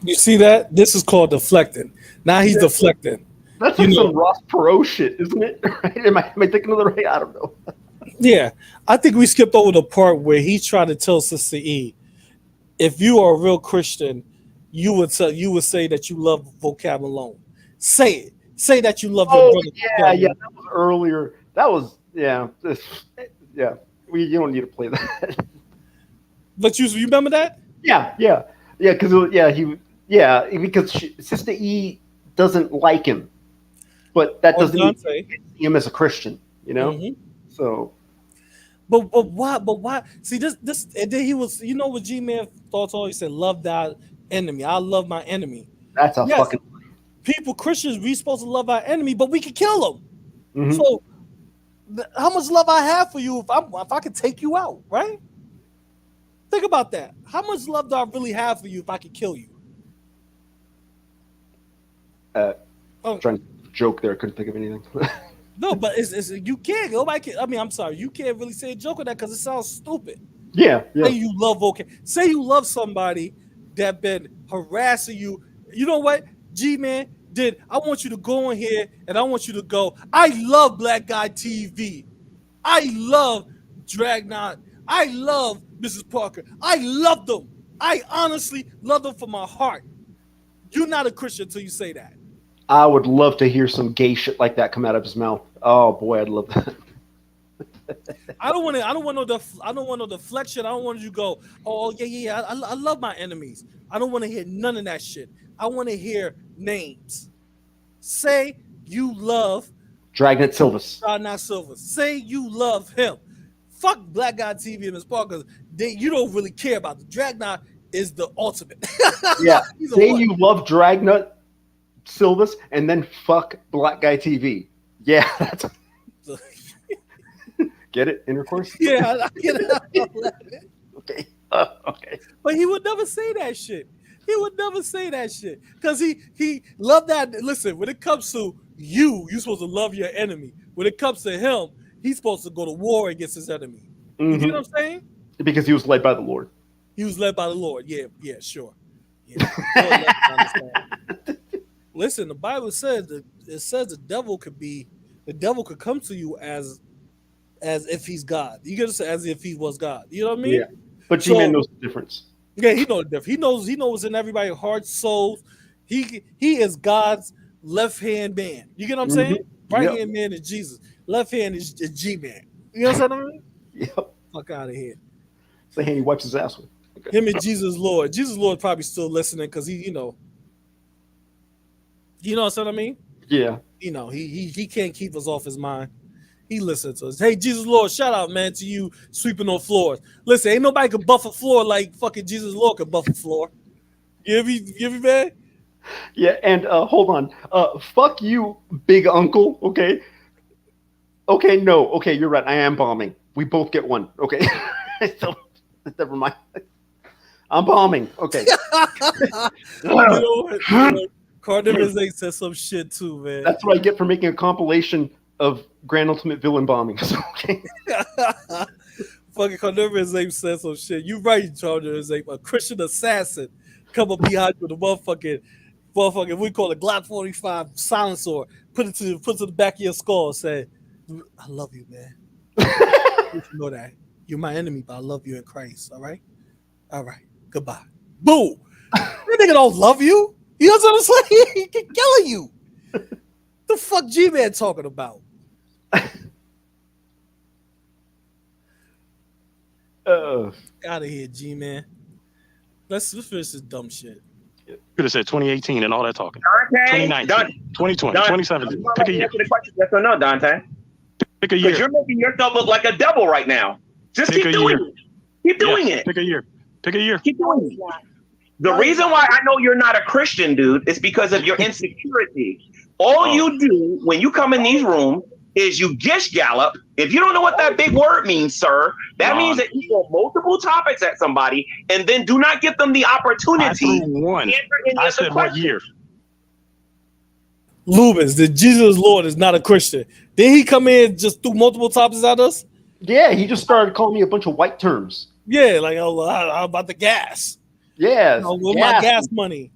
You see that? This is called deflecting. Now he's deflecting. That's like some Ross Perot shit, isn't it? Right? Am I thinking of the right? I don't know. Yeah, I think we skipped over the part where he's trying to tell Sister E, if you are a real Christian, you would say that you love vocab alone. Say it. Say that you love your brother. Yeah. That was earlier. That was yeah. You don't need to play that. But you remember that? Yeah. Because because Sister E doesn't like him, but that doesn't mean him as a Christian, you know. Mm-hmm. So, but why? See this, and then he was, you know, what Gman thoughts always said, love thy enemy. I love my enemy. That's a fucking. People, Christians, we supposed to love our enemy, but we can kill them. Mm-hmm. So, how much love I have for you if I could take you out, right? Think about that. How much love do I really have for you if I could kill you? Trying to joke there, I couldn't think of anything. No, but it's you can't. Nobody can. I mean, I'm sorry, you can't really say a joke on that because it sounds stupid. Yeah. Say you love vocab. Say you love somebody that been harassing you. You know what? G-Man I want you to go in here and I want you to go, I love Black Guy TV. I love Dragnot. I love Mrs. Parker. I love them. I honestly love them from my heart. You're not a Christian until you say that. I would love to hear some gay shit like that come out of his mouth. Oh boy, I'd love that. I don't want no deflection. I don't want you to go, oh yeah. I love my enemies. I don't want to hear none of that shit. I want to hear names. Say you love Dragnet Silvas. Not Silvas. Say you love him. Fuck Black Guy TV and Miss Parker. You don't really care about the Dragnot is the ultimate. Yeah. Say you love Dragnet Silvas and then fuck Black Guy TV. Yeah, that's get it? Intercourse? Yeah, I get it. Okay. Okay. But he would never say that shit. He would never say that shit. Because he loved that. Listen, when it comes to you're supposed to love your enemy. When it comes to him, he's supposed to go to war against his enemy. Mm-hmm. You know what I'm saying? Because he was led by the Lord. He was led by the Lord. Yeah, sure. Yeah. Listen, the Bible says the devil could come to you as if he's God. You get to say as if he was God. You know what I mean? Yeah. But G-Man knows the difference. Yeah, he knows the difference. He knows in everybody's heart, soul. He is God's left hand man. You get what I'm saying? Right hand man is Jesus. Left hand is G-Man. You know what I'm saying? Yep. Fuck out of here. It's the hand he wipes his ass with. Okay. Him and Jesus Lord. Jesus Lord probably still listening because he, you know what I mean? Yeah. You know, he can't keep us off his mind. He listened to us. Hey, Jesus Lord, shout out, man, to you sweeping on floors. Listen, ain't nobody can buff a floor like fucking Jesus Lord can buff a floor. Give me, man. Yeah, and hold on. Fuck you, big uncle. Okay. Okay, no. Okay, you're right. I am bombing. We both get one. Okay. So, never mind. I'm bombing. Okay. You know what? Carnivorous Inc. said some shit too, man. That's what I get for making a compilation of Grand Ultimate Villain bombings. Okay. Fucking Carnivorous Inc. said some shit. You right, Carnivorous Inc. A Christian assassin come up behind you with a motherfucking, we call it Glock 45 silencer. Put it to the back of your skull and say, I love you, man. You know that. You're my enemy, but I love you in Christ. All right? All right. Goodbye. Boo! That nigga don't love you. You know what I'm saying? He can kill you. The fuck Gman talking about? Out of here, Gman. Let's finish this dumb shit. Could have said 2018 and all that talking. Dante, 2019, 2020, 2017. Pick a year. Yes or no, Dante? Pick a Because year. you're making yourself look like a devil right now. Just Pick keep a doing year. it. Keep doing Yeah, it. Pick a year. Pick a year. Keep doing it. The reason why I know you're not a Christian, dude, is because of your insecurity. All you do when you come in these rooms is you gish gallop. If you don't know what that big word means, sir, that means that you throw multiple topics at somebody and then do not give them the opportunity. I threw one. to answer any I of the said what questions. year? Loobis, the Jesus Lord is not a Christian. Did he come in and just threw multiple topics at us? Yeah, he just started calling me a bunch of white terms. Yeah, like, oh, how about the gas? Yeah, With my gas money.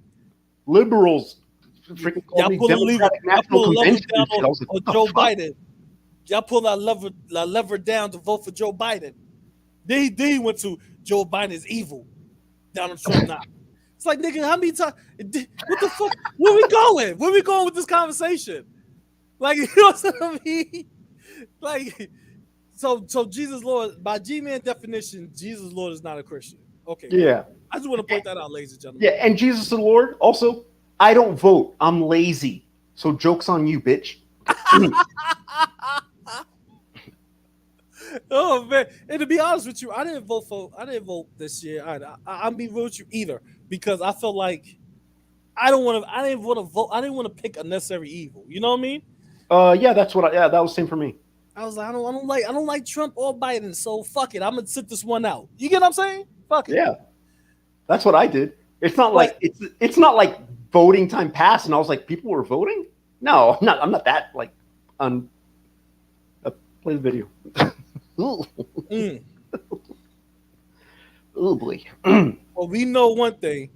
Liberals freaking call Y'all me pull a lever, Democratic National Convention. down and shit. I was like, on what the Joe fuck? Biden. Y'all pull that lever down to vote for Joe Biden. Then he went to Joe Biden is evil. Donald Trump not. It's like, nigga, how many times? What the fuck? Where we going? Where we going with this conversation? Like, you know what I mean? Like, so Jesus Lord, by G-Man definition, Jesus Lord is not a Christian. Okay. Yeah. I just want to point that out, ladies and gentlemen. Yeah, and Jesus the Lord, also, I don't vote. I'm lazy. So joke's on you, bitch. Oh man! And to be honest with you, I didn't vote this year either. I'm being real with you either because I felt like I didn't want to vote. I didn't want to pick unnecessary evil. You know what I mean? Yeah, that's what that was the same for me. I was like, I don't like Trump or Biden, so fuck it. I'm gonna sit this one out. You get what I'm saying? Fuck it. Yeah. That's what I did. It's not like it's not like voting time passed and I was like, people were voting? No, I'm not that like play the video. Ooh. Oh boy. Well, we know one thing,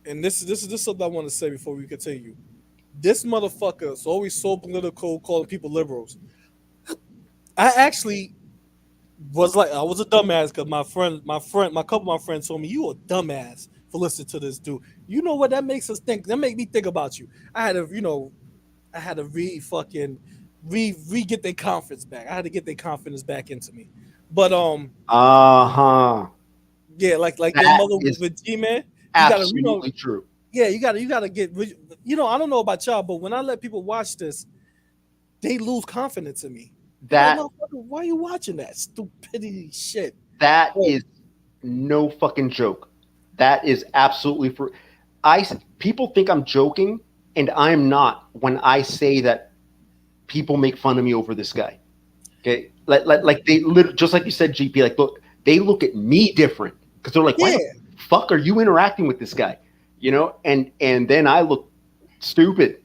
and this is something I want to say before we continue. This motherfucker is always so political, calling people liberals. I actually was a dumbass because my couple of my friends told me you a dumbass for listening to this dude. You know what that makes us think? That make me think about you. I had to get their confidence back. I had to get their confidence back into me. But yeah, like That your mother is with G-Man. Absolutely true. Yeah, you gotta get. I don't know about y'all, but when I let people watch this, they lose confidence in me. That why are you watching that stupidity shit? That is no fucking joke. That is absolutely for. People think I'm joking, and I'm not when I say that people make fun of me over this guy. Okay, like they just like you said, GP. Like, look, they look at me different because they're like, why the fuck are you interacting with this guy? You know, and then I look stupid.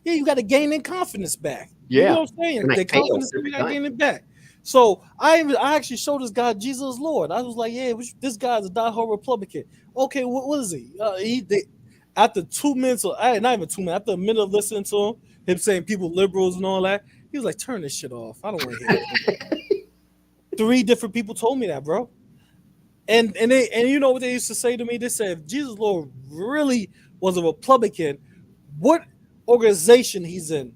Yeah, you got to gain their confidence back. Yeah, you know what I'm saying? Their confidence, you got to gain it back. So I actually showed this guy Jesus Lord. I was like, yeah, this guy's a diehard Republican. Okay, what is he? After 2 minutes, not even 2 minutes, after a minute of listening to him saying people liberals and all that, he was like, turn this shit off. I don't want to hear it. 3 different people told me that, bro. And you know what they used to say to me? They said, if Jesus Lord really was a Republican, what organization he's in?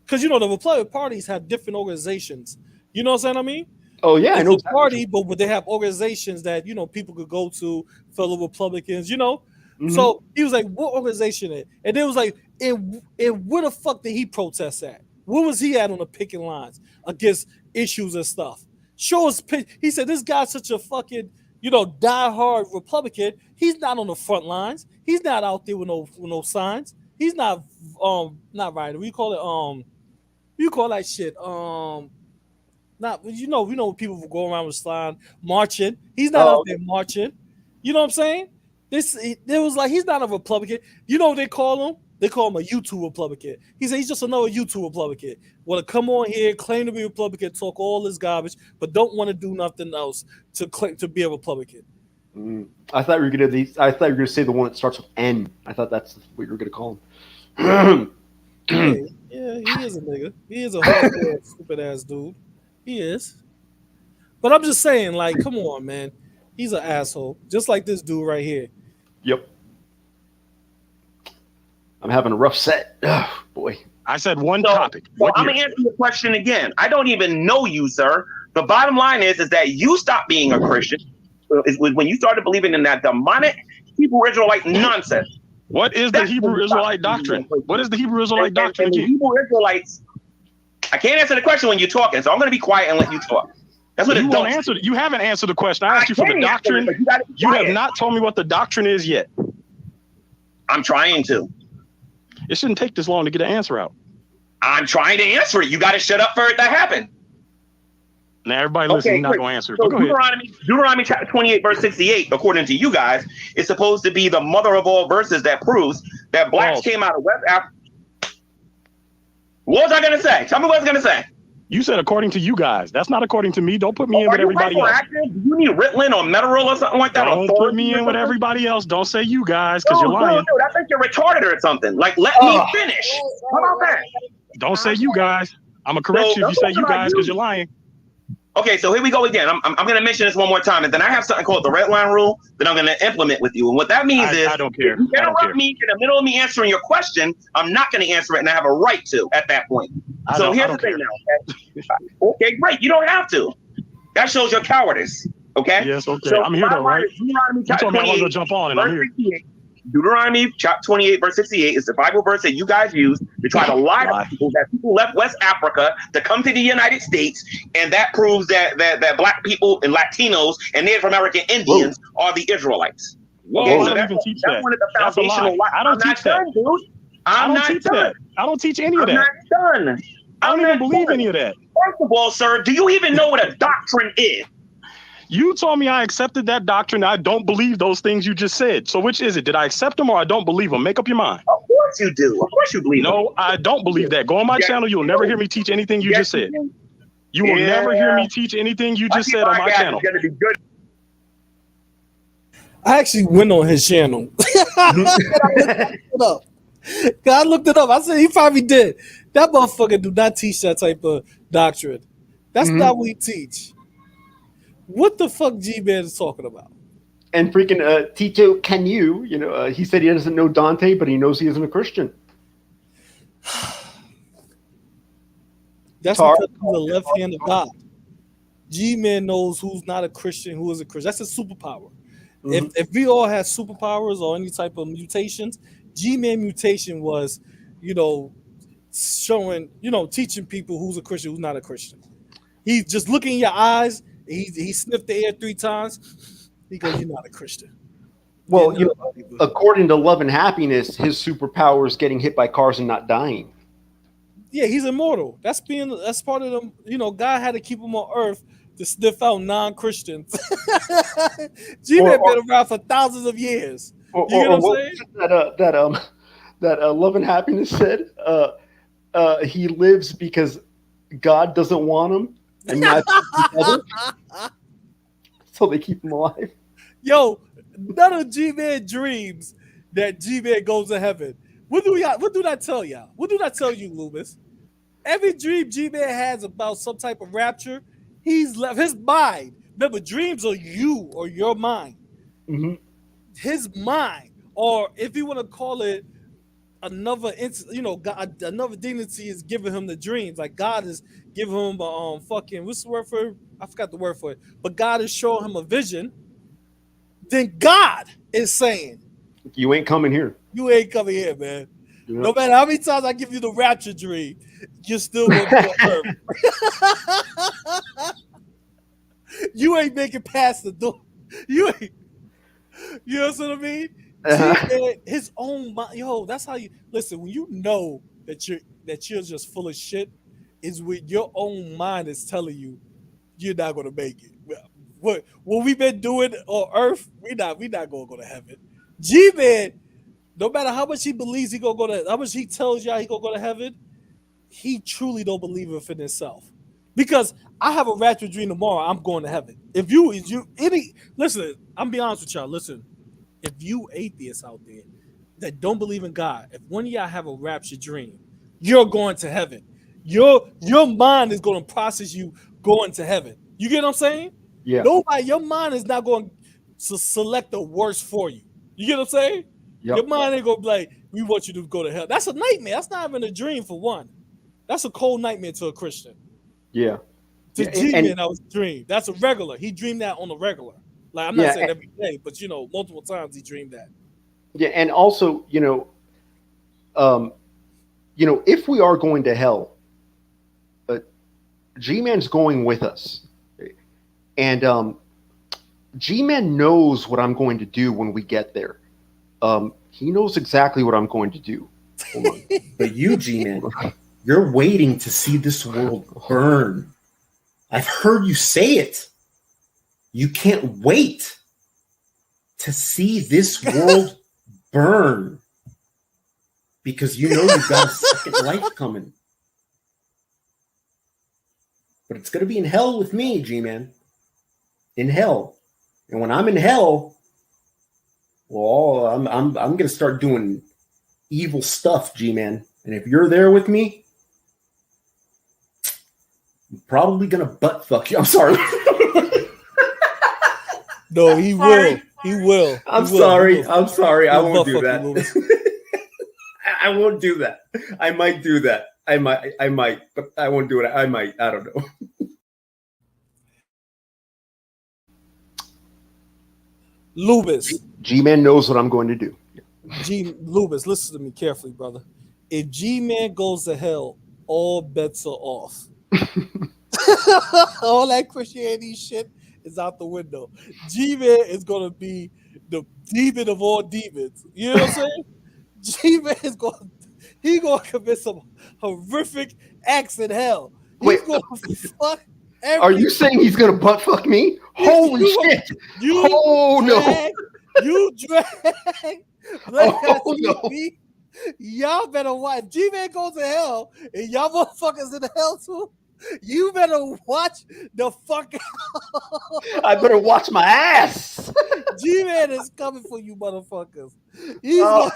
Because the Republican parties have different organizations. You know what I'm saying? I mean, oh yeah, I know. It's a party, but they have organizations that people could go to, fellow Republicans. Mm-hmm. So he was like, "What organization?" And it was like, "And where the fuck did he protest at?" Where was he at on the picking lines against issues and stuff? Show us. He said this guy's such a fucking, diehard Republican. He's not on the front lines. He's not out there with no signs. He's not not right. We call it you call that shit not we know people who go around with sign marching. He's not out there marching. You know what I'm saying? There was like he's not a Republican. You know what they call him? They call him a YouTube Republican. He said he's just another YouTube Republican. Want to come on here, claim to be a Republican, talk all this garbage, but don't want to do nothing else to claim to be a Republican. I thought you were gonna say the one that starts with N. I thought that's what you were gonna call him. Yeah, he is a nigga. He is a hardcore, stupid ass dude. He is. But I'm just saying, like, come on, man. He's an asshole, just like this dude right here. Yep. I'm having a rough set. Oh, boy. I said one topic. I'm going to answer your question again. I don't even know you, sir. The bottom line is that you stopped being a Christian when you started believing in that demonic Hebrew Israelite nonsense. What is the Hebrew Israelite doctrine? What is the Hebrew Israelite doctrine again? Hebrew Israelites. I can't answer the question when you're talking, so I'm going to be quiet and let you talk. That's what you won't answer. You haven't answered the question. I asked you for the doctrine. You have not told me what the doctrine is yet. I'm trying to. It shouldn't take this long to get an answer out. I'm trying to answer it. You got to shut up for it to happen. Now everybody listening not going to answer it. So go ahead. Deuteronomy chapter 28, verse 68, according to you guys, is supposed to be the mother of all verses that proves that blacks came out of West Africa. What was I going to say? Tell me what I was going to say. You said according to you guys. That's not according to me. Don't put me in with everybody else. Do you need Ritalin or Metaril or something like that? Don't put me in with everybody else. Don't say you guys because you're lying. No, I think you're retarded or something. Like, let me finish. How about that? Don't say you guys. I'm going to correct you if you say you guys because you're lying. Okay, so here we go again. I'm going to mention this one more time, and then I have something called the red line rule that I'm going to implement with you. And what that means is, I don't care. If you interrupt me in the middle of me answering your question, I'm not going to answer it, and I have a right to at that point. So here's the thing now. Okay, great. You don't have to. That shows your cowardice. Okay. Yes. Okay. So I'm here though, right? Deuteronomy you told me I wasn't going to jump on, and I'm here. Deuteronomy chapter 28, verse 68 is the Bible verse that you guys use to try to lie to people that people left West Africa to come to the United States, and that proves that black people and Latinos and Native American Indians are the Israelites. Okay, so I don't even teach that. One of the foundational lies. I don't teach that. I'm not done. I don't teach any of that. I'm not done. I don't even believe any of that. First of all, sir, do you even know what a doctrine is? You told me I accepted that doctrine. I don't believe those things you just said. So which is it? Did I accept them or I don't believe them? Make up your mind. Of course you do. Of course you believe them. No, I don't believe that. Go on my channel. You'll never hear me teach anything you just said. You will never hear me teach anything you just said on my channel. I actually went on his channel. I looked it up. I said he probably did. That motherfucker do not teach that type of doctrine. That's not what he teach. What the fuck Gman is talking about? And freaking Tito Canu, he said he doesn't know Dante, but he knows he isn't a Christian. That's because he's the left hand of God. Gman knows who's not a Christian, who is a Christian. That's a superpower. If we all had superpowers or any type of mutations, Gman mutation was, showing, teaching people who's a Christian, who's not a Christian. He's just looking in your eyes. He sniffed the air 3 times. He goes, "You're not a Christian." Well, according to Love and Happiness, his superpower is getting hit by cars and not dying. Yeah, he's immortal. That's part of them. God had to keep him on Earth to sniff out non-Christians. G-Man been around for thousands of years. You know what I'm saying? That Love and Happiness said he lives because God doesn't want him. And not so they keep him alive. Yo, none of G-Man dreams that G-Man goes to heaven. What do that tell y'all? What do that tell you, Loobis? Every dream G-Man has about some type of rapture, he's left his mind. Remember, dreams are you or your mind. Mm-hmm. His mind, or if you want to call it another, God, another dignity is giving him the dreams. Like God is giving him what's the word for it? I forgot the word for it. But God is showing him a vision. Then God is saying, "You ain't coming here. You ain't coming here, man." No matter how many times I give you the rapture dream, you're still going to be on earth. You ain't making past the door. You ain't. You know what I mean? G-Man, his own mind. Yo, that's how you listen. When you know that you're just full of shit, is when your own mind is telling you you're not gonna make it. What we've been doing on Earth, we not gonna go to heaven. G-Man, no matter how much he believes he gonna go to, how much he tells y'all he gonna go to heaven, he truly don't believe in himself. Because I have a rapture dream tomorrow, I'm going to heaven. If you listen, I'm be honest with y'all. Listen, if you atheists out there that don't believe in God, if one of y'all have a rapture dream, you're going to heaven. Your mind is going to process you going to heaven. You get what I'm saying? Yeah. Nobody, your mind is not going to select the worst for you. You get what I'm saying? Yep. Your mind ain't gonna be like, we want you to go to hell. That's a nightmare. That's not even a dream for one. That's a cold nightmare to a Christian. Yeah. To G-Man, that was a dream. That's a regular. He dreamed that on a regular. Like, I'm not saying every day, but multiple times he dreamed that. Yeah, and also, if we are going to hell, G-Man's going with us, and G-Man knows what I'm going to do when we get there. He knows exactly what I'm going to do. But you, G-Man, you're waiting to see this world burn. I've heard you say it. You can't wait to see this world burn because you know you've got a second life coming. But it's going to be in hell with me, G-Man. In hell. And when I'm in hell, well, I'm going to start doing evil stuff, G-Man. And if you're there with me, I'm probably going to butt fuck you. I'm sorry. No, he will. He will. I'm sorry. I won't do that. I won't do that. I might do that. I might, but I won't do it. I might. I don't know. Loobis. G-Man knows what I'm going to do. Loobis, listen to me carefully, brother. If G-Man goes to hell, all bets are off. All that Christianity shit is out the window. G-Man is going to be the demon of all demons. You know what I'm saying? G-Man is going to commit some horrific acts in hell. He's going to fuck everything. Are you saying he's going to butt fuck me? Holy shit. You drag. No. Y'all better watch. G-Man goes to hell and y'all motherfuckers in the hell too. You better watch the fuck out. I better watch my ass. G-Man is coming for you motherfuckers. You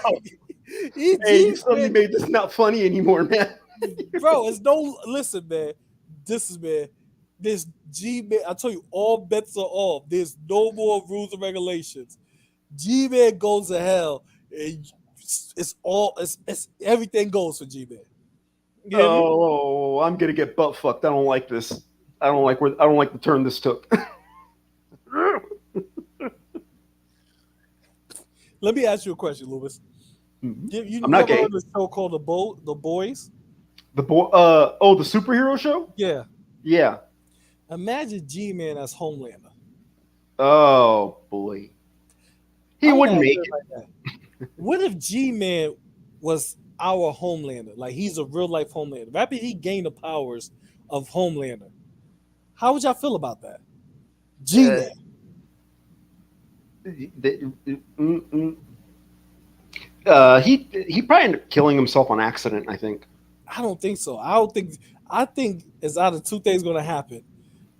suddenly made this not funny anymore, man. Bro, listen, man. This G-Man, I tell you, all bets are off. There's no more rules and regulations. G-Man goes to hell. It's everything goes for G-Man. I'm gonna get butt fucked. I don't like this. I don't like the turn this took. Let me ask you a question, Loobis. You I'm not gay. Heard of a show called The Boys? The superhero show? Yeah. Yeah. Imagine G-Man as Homelander. Oh boy. He wouldn't make it. Like that. What if G-Man was our Homelander? Like he's a real life Homelander. After he gained the powers of Homelander. How would y'all feel about that? G-Man. He probably ended up killing himself on accident, I think. I don't think so. I think it's either two things gonna happen.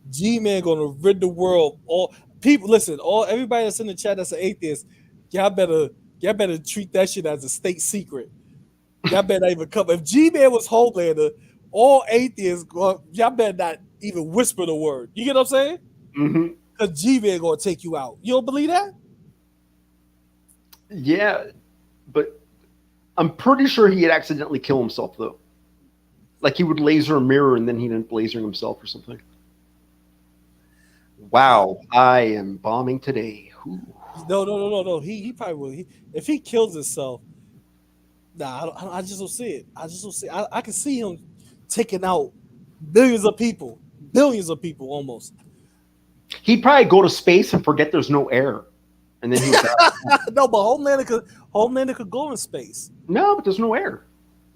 G-Man gonna rid the world. All people listen, everybody that's in the chat that's an atheist, y'all better treat that shit as a state secret. Y'all better not even come. If G-Man was Homelander, all atheists, y'all better not even whisper the word. You get what I'm saying? Mm-hmm. Because G-Man gonna take you out. You don't believe that? Yeah, but I'm pretty sure he'd accidentally kill himself though. Like he would laser a mirror and then he'd end up lasering himself or something. Wow, I am bombing today. Ooh. No. He probably will. If he kills himself, Nah, I just don't see it. I just don't see. I can see him taking out billions of people almost. He'd probably go to space and forget there's no air, and then he would die. No, but Homelander could go in space. No, but there's no air.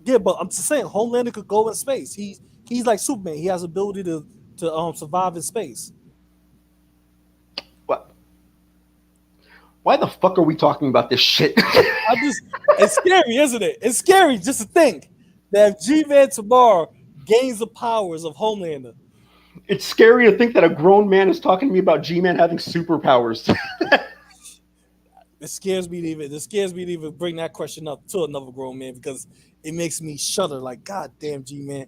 Yeah, but I'm just saying Homelander could go in space. He's like Superman. He has ability to survive in space. What? Why the fuck are we talking about this shit? It's scary, isn't it? It's scary just to think that if G-Man tomorrow gains the powers of Homelander. It's scary to think that a grown man is talking to me about G-Man having superpowers. It scares me to even bring that question up to another grown man because it makes me shudder. Like, God damn, G-Man.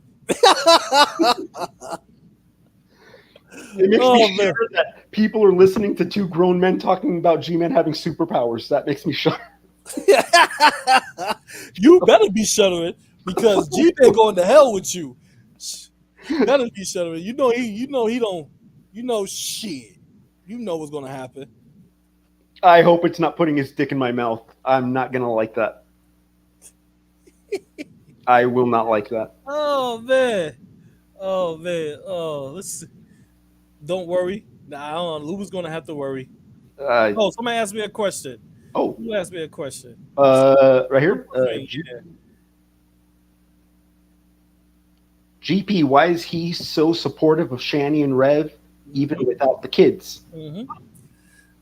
It makes me shudder that people are listening to two grown men talking about G-Man having superpowers. That makes me shudder. You better be shuddering because G-Man going to hell with you. You better be shuddering. He don't. Shit. You know what's gonna happen. I hope it's not putting his dick in my mouth. I'm not gonna like that. I will not like that. Oh man. Let's see. Don't worry. Nah, Luba's gonna have to worry. Somebody asked me a question. Who asked me a question? Right here. GP, why is he so supportive of Shani and Rev, even without the kids? Mm-hmm.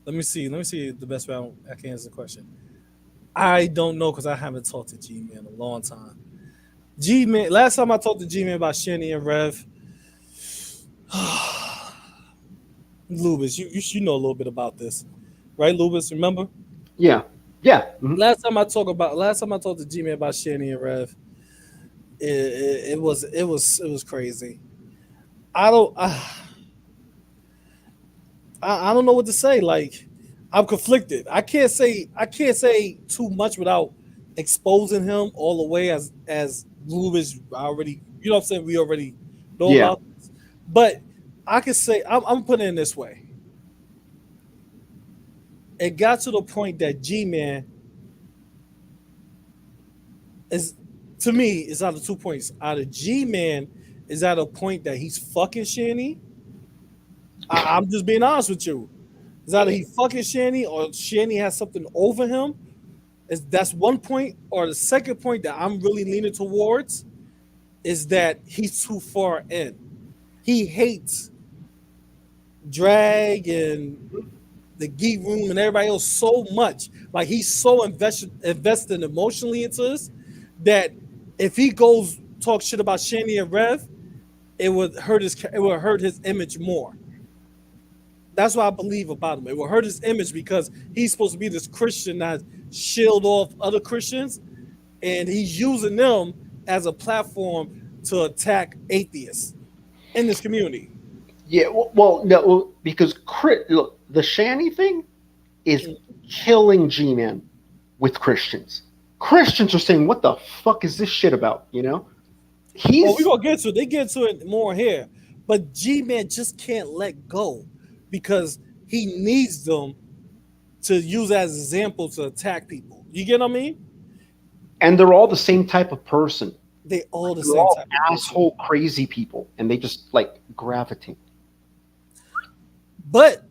Let me see the best way I can answer the question. I don't know because I haven't talked to G-Man in a long time. G-Man, last time I talked to G-Man about Shani and Rev, Loobis, you know a little bit about this, right, Loobis? Remember? Yeah. Mm-hmm. Last time I talked to G-Man about Shani and Rev, it was crazy. I don't know what to say. Like, I'm conflicted. I can't say too much without exposing him all the way as Loobis already. You know what I'm saying? We already know about this. But I can say I'm putting it this way. It got to the point that G-Man is, to me, it's out of 2 points. Either G-Man is at a point that he's fucking Shani. I'm just being honest with you. It's either he fucking Shani or Shani has something over him. That's one point. Or the second point that I'm really leaning towards is that he's too far in. He hates Drag and the Geek Room and everybody else so much. Like, he's so invested emotionally into this that if he goes talk shit about Shani and Rev, it would hurt his image more. That's what I believe about him. It will hurt his image because he's supposed to be this Christian that shield off other Christians, and he's using them as a platform to attack atheists in this community. Yeah, no, because look, the Shani thing is killing G-Man with Christians. Christians are saying, "What the fuck is this shit about?" You know, we're gonna get to it. They get to it more here, but G-Man just can't let go because he needs them to use as example to attack people. You get what I mean? And they're all the same type of person. They all the they're same all type asshole crazy people, and they just like gravitate. But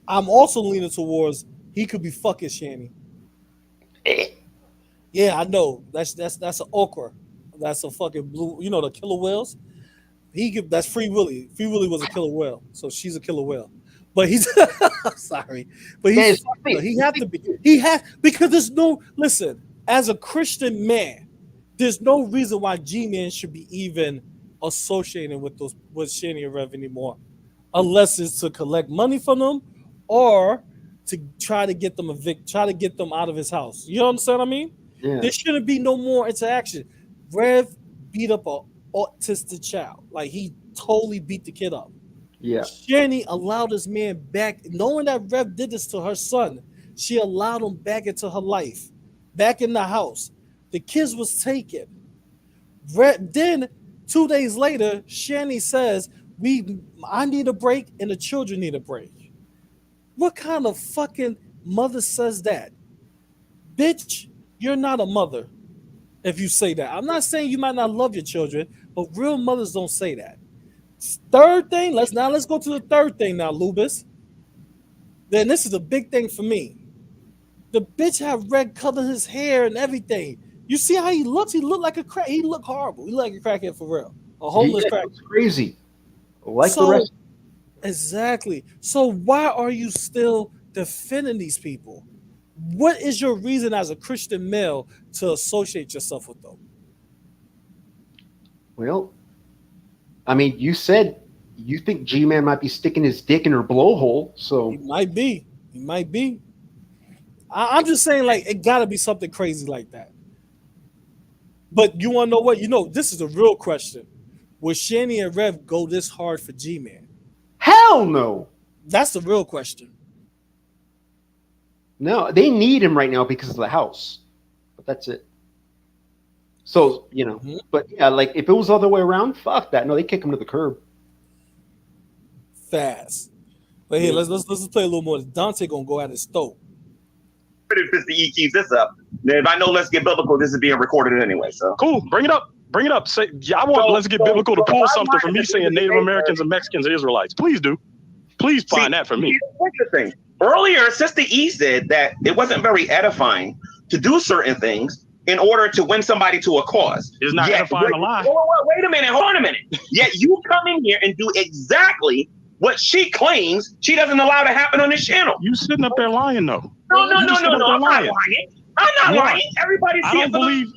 I'm also leaning towards he could be fucking Shani. Yeah, I know. That's an okra. That's a fucking blue. You know the killer whales. That's Free Willy. Free Willy was a killer whale, so she's a killer whale. But he's sorry, but he have to be. Because there's no listen. As a Christian man, there's no reason why G-Man should be even associated with Shani and Rev anymore, unless it's to collect money from them or to try to get them out of his house. You understand what I mean? Yeah. There shouldn't be no more interaction. Rev beat up a autistic child. Like, he totally beat the kid up. Yeah. Shani allowed this man back, knowing that Rev did this to her son. She allowed him back into her life, back in the house. The kids was taken. Then 2 days later, Shani says, I need a break and the children need a break. What kind of fucking mother says that? Bitch, you're not a mother if you say that. I'm not saying you might not love your children, but real mothers don't say that. Third thing, let's go to the third thing now, Loobis. Then this is a big thing for me. The bitch have red color his hair and everything. You see how he looks? He looked like a crack. He looked horrible. He looked like a crackhead for real. A homeless crackhead. It's crazy. Like the rest. Exactly. So why are you still defending these people? What is your reason as a Christian male to associate yourself with them? Well, I mean, you said you think Gman might be sticking his dick in her blowhole, so He might be. He might be. I'm just saying, like, it got to be something crazy like that. But you want to know what? You know, this is a real question. Would Shani and Rev go this hard for Gman? hell no. That's the real question. No, they need him right now because of the house. But that's it. So, you know, but yeah, like if it was the other way around, fuck that. No, they kick him to the curb. Fast. But here, let's play a little more. Dante gonna go at his throat. If Mr. E keeps this up, then if I know Let's Get Biblical, this is being recorded anyway. So cool, bring it up. Bring it up. Say, yeah, I want Let's Get Biblical to pull something from me saying Native Americans and Mexicans are Israelites. Please do. Please find that for me. Interesting. Earlier, Sister E said that it wasn't very edifying to do certain things in order to win somebody to a cause. It's not edifying a lie. Wait a minute. Hold on a minute. Yet you come in here and do exactly what she claims she doesn't allow to happen on this channel. You sitting up there lying, though. No. I'm not lying. I'm not lying. Everybody sees it.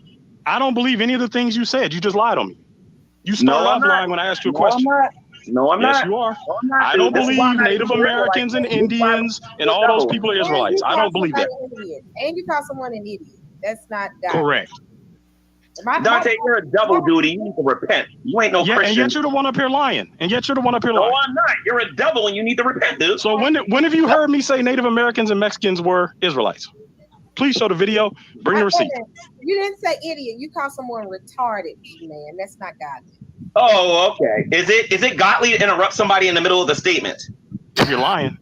I don't believe any of the things you said. You just lied on me. You started off lying when I asked you a question. No, I'm not. Yes, you are. No, I'm not. I don't believe Native Americans and Indians and all those people are Israelites. I don't believe that. And you call someone an idiot. That's not God. Correct. Dante, you're a double duty. You need to repent. You ain't no Christian. And yet you're the one up here lying. No, I'm not. You're a double and you need to repent, dude. So when have you heard me say Native Americans and Mexicans were Israelites? Please show the video. Bring the receipt. You didn't say idiot. You call someone retarded, man. That's not godly. Oh, okay. Is it godly to interrupt somebody in the middle of the statement? If you're lying.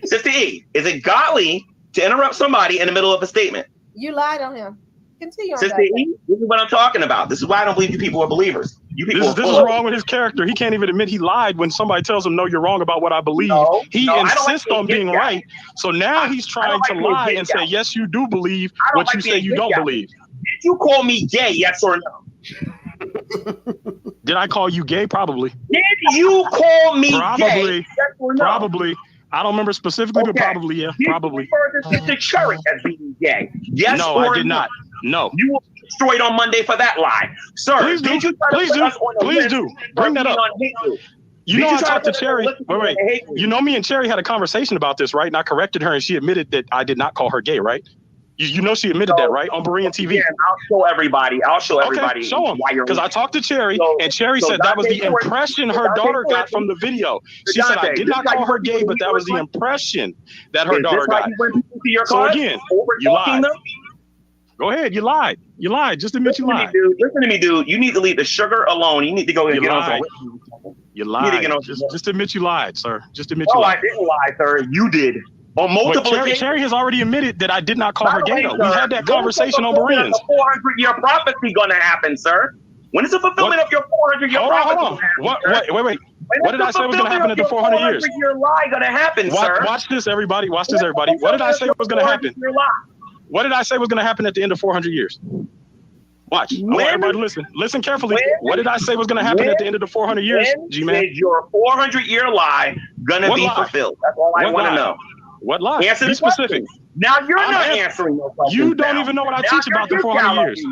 Sister E, is it godly to interrupt somebody in the middle of a statement? You lied on him. Continue on. Sister E, this is what I'm talking about. This is why I don't believe you people are believers. You people this is wrong with his character. He can't even admit he lied when somebody tells him, no, you're wrong about what I believe. He insists on being right. So now he's trying to lie and say, yes, you do believe what you say you don't believe. Did you call me gay, yes or no? Did I call you gay? Probably. Did you call me gay? Yes or no? Probably. I don't remember specifically, but probably, yeah. Probably. Did you refer to Sister Cherry as being gay? Yes or no? I did not. No. You were destroyed on Monday for that lie. Sir, please do. Please do. Bring that up. You know I talked to Cherry. Wait. You know me and Cherry had a conversation about this, right? And I corrected her and she admitted that I did not call her gay, right? You know she admitted that, right? On Berean TV. I'll show everybody. Okay, show them. Because I talked to Cherry, and Cherry said that was the impression her daughter got from the video. She said I did not call her gay, but that was the impression that her daughter got. So again, you lied. Go ahead, you lied. You lied. Just admit you lied. Listen to me, dude. You need to leave the sugar alone. You need to go and get on. You lied. Just admit you lied, sir. Just admit you lied. I didn't lie, sir. You did. On multiple occasions. Cherry has already admitted that I did not call her gay. We had that conversation on Bereans. A 400-year prophecy going to happen, sir. When is the fulfillment of your 400-year prophecy? Wait. What did I say was going to happen after 400 years? 400-year lie going to happen, sir. Watch this, everybody. What did I say was going to happen? What did I say was going to happen at the end of 400 years? Watch. I want everybody to listen. Listen carefully. What did I say was going to happen at the end of the 400 years, Gman? Is your 400-year lie going to be fulfilled? That's all I want to know. What lie? Answer Be specific. Now you're not answering those questions. You don't even know what I teach about the 400 years.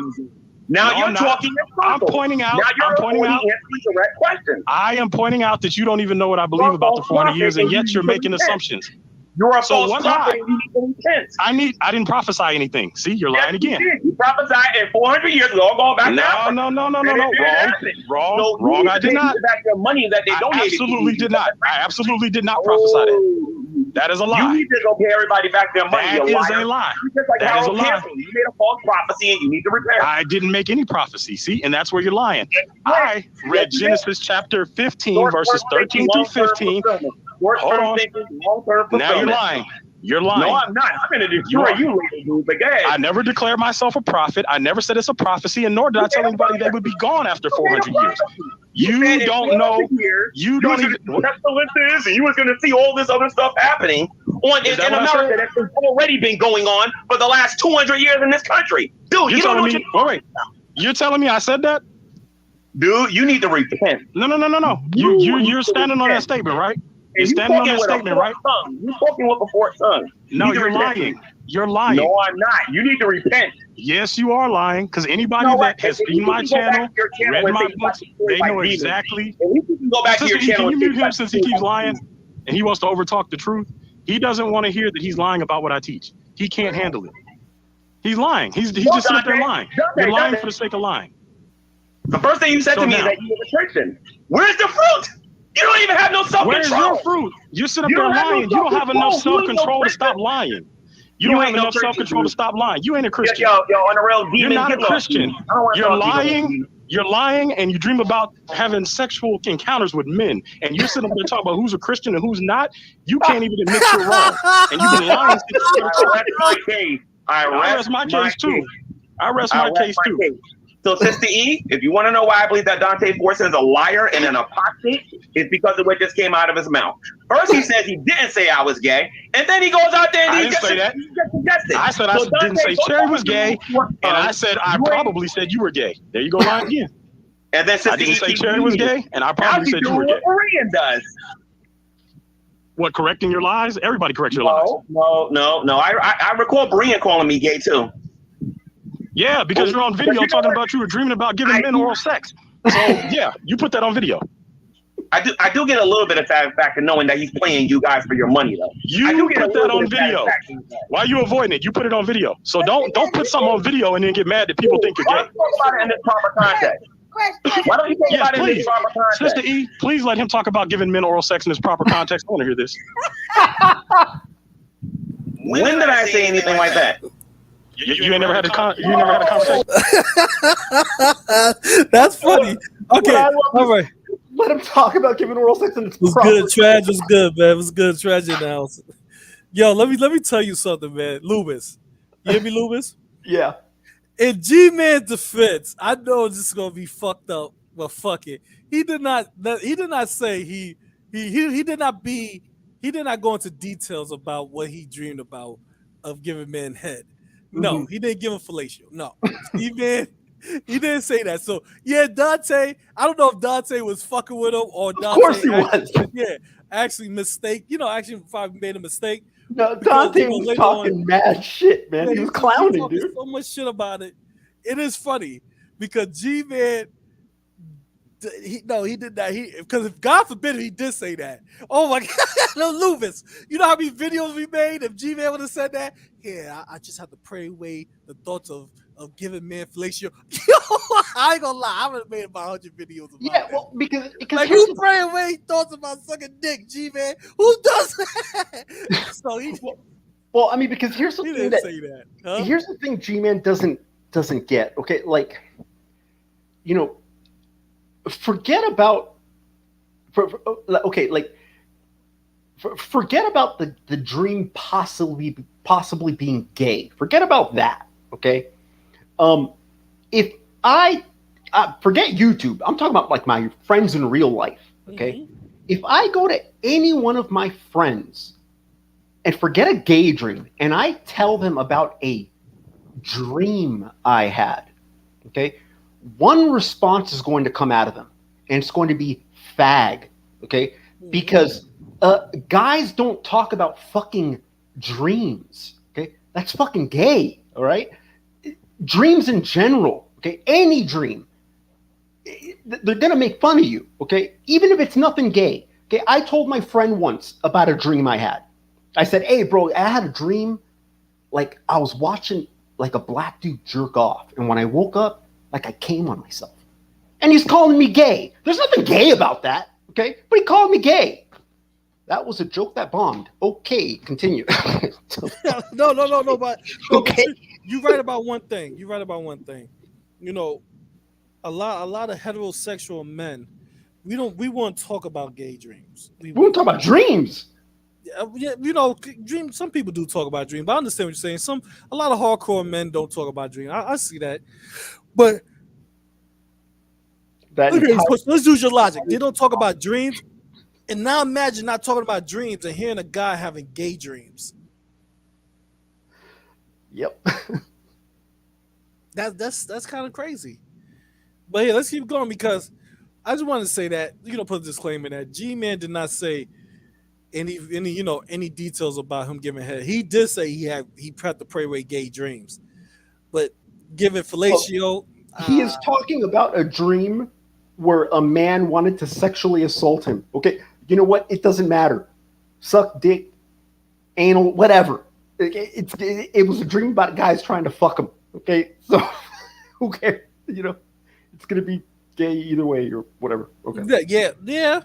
Now you're talking in circles. I'm pointing out. Answering direct questions. I am pointing out that you don't even know what I believe about the 400 years, and yet you're making assumptions. You're a false prophet. I didn't prophesy anything. See, you're lying again. You prophesied in 400 years. We all go back now. No. Wrong. I did not. Back your money that they donated. I absolutely did not prophesy that. That is a lie. You need to go pay everybody back their money. That is a lie. That is a lie. You made a false prophecy and you need to repair it. I didn't make any prophecy. See, and that's where you're lying. I read Genesis chapter 15, verses 13 through 15. Hold on. Now you're lying. You're lying. No, I'm not. I'm going to destroy you later, dude. But go ahead. I never declared myself a prophet. I never said it's a prophecy, and nor did I tell anybody they would be gone after 400 years. You don't know. You don't even. Pestilences, and you was going to see all this other stuff happening in America that's already been going on for the last 200 years in this country. Dude, you don't know what wait. You're telling me I said that? Dude, you need to repent. No. You're standing on that statement, right? You're standing on that statement, right? You're talking with a forked tongue. No, you're lying. You're lying. No, I'm not. You need to repent. Yes, you are lying. Because anybody that has seen my channel, read my books, they know exactly. You can go back to your channel. Can you mute him since he keeps lying and he wants to overtalk the truth? He doesn't want to hear that he's lying about what I teach. He can't handle it. He's lying. He's just sitting there lying. You're lying for the sake of lying. The first thing you said to me is that you were a Christian. Where's the fruit? You don't even have no self-control. Where's your fruit? You're sitting up there lying. You don't have enough self-control to stop lying. You don't have enough self-control to stop lying. You ain't a Christian. Yo, on the real demon. You're not a Christian. You're lying. You're lying, and you dream about having sexual encounters with men, and you're sitting up there talking about who's a Christian and who's not. You can't even admit you're wrong, and you've been lying since you rest my case. I rest my case too. I rest my case too. So, Sister E, if you want to know why I believe that Dante Force is a liar and an apostate, it's because of what just came out of his mouth. First, he says he didn't say I was gay, and then he goes out there and he gets suggested. I said I didn't say Cherry was gay, and I said I probably said you were gay. There you go, lying again. And then I didn't say Cherry was gay, and I probably said you were gay. What Korean does. What, correcting your lies? Everybody corrects your lies. No. I recall Brian calling me gay too. Yeah, because you're on video talking about you were dreaming about giving men oral sex. So yeah, you put that on video. I do get a little bit of satisfaction knowing that he's playing you guys for your money though. You put that on video. Why are you avoiding it? You put it on video. So don't put something on video and then get mad that people think you're gay. Why don't you talk about it in this proper context? Why don't you talk about it in this proper context? Sister E, please let him talk about giving men oral sex in this proper context. I want to hear this. When did I say anything like that? You ain't never had a conversation. That's funny. Okay, all right. Let him talk about giving oral sex and it was good. Trash was good, man. It was good. Trash analysis. Yo, let me tell you something, man. Loobis, you hear me, Loobis? Yeah. In Gman's defense, I know this is gonna be fucked up, but fuck it. He did not say he did not go into details about what he dreamed about of giving men head. No, he didn't give him fellatio. No, he didn't say that. So yeah, Dante. I don't know if Dante was fucking with him or Dante. Of course he was. Yeah, actually actually probably made a mistake. No, Dante was talking mad shit, man. He was clowning, dude. So much shit about it. It is funny because Gman. He did that. Because if God forbid he did say that. Oh my God, no, Loobis. You know how many videos we made if Gman would have said that? Yeah, I just have to pray away the thoughts of giving men fellatio. I ain't gonna lie, I would have made about 100 videos about that. Well, because like who pray away thoughts about sucking dick, Gman? Who does that? So he. Well, I mean, because here's the thing didn't say that. Huh? Here's the thing, Gman doesn't get. Okay, like, forget about forget about the dream possibly being gay. Forget about that. Okay. If I forget YouTube, I'm talking about like my friends in real life. Okay. Mm-hmm. If I go to any one of my friends and forget a gay dream and I tell them about a dream I had, okay, one response is going to come out of them, and it's going to be fag, okay? Because guys don't talk about fucking dreams, okay? That's fucking gay, all right? Dreams in general, okay? Any dream, they're going to make fun of you, okay? Even if it's nothing gay, okay? I told my friend once about a dream I had. I said, hey, bro, I had a dream, like I was watching like a black dude jerk off, and when I woke up, like I came on myself. And he's calling me gay. There's nothing gay about that, okay? But he called me gay. That was a joke that bombed. Okay, continue. No, but okay. You're right about one thing. You know, a lot of heterosexual men, we won't talk about gay dreams. We won't talk about dreams. you know, dream. Some people do talk about dream, but I understand what you're saying. A lot of hardcore men don't talk about dream. I see that, but okay, so let's use your logic. They don't talk about dreams, and now imagine not talking about dreams and hearing a guy having gay dreams. Yep. That's kind of crazy. But yeah, let's keep going because I just want to say that, you know, put a disclaimer that Gman did not say any details about him giving head. He did say he had to pray away gay dreams, but given fellatio, he is talking about a dream where a man wanted to sexually assault him. Okay, you know what? It doesn't matter. Suck dick, anal, whatever. It was a dream about guys trying to fuck him. Okay, so who cares? You know, it's gonna be gay either way or whatever. Okay. Yeah.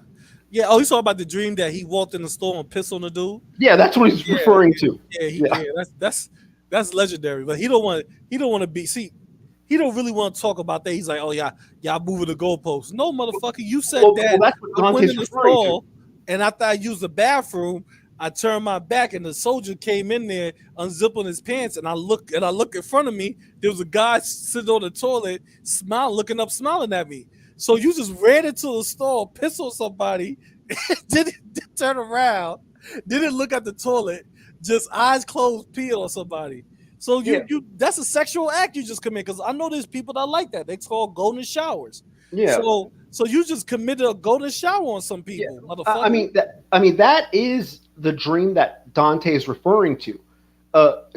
Oh, you saw about the dream that he walked in the store and pissed on the dude. Yeah, that's what he's referring to. Yeah, that's legendary. But he don't want to be. See, he don't really want to talk about that. He's like, oh yeah, y'all moving the goalposts. No, motherfucker, you said that. That's what I went Dante's in the referring store, to. and after I used the bathroom, I turned my back, and the soldier came in there, unzipping his pants, and I look in front of me. There was a guy sitting on the toilet, smiling at me. So you just ran into the store, pissed on somebody, didn't turn around, didn't look at the toilet, just eyes closed, peed on somebody. So you that's a sexual act you just commit, because I know there's people that like that. They call golden showers. Yeah. So you just committed a golden shower on some people. I mean that is the dream that Dante is referring to.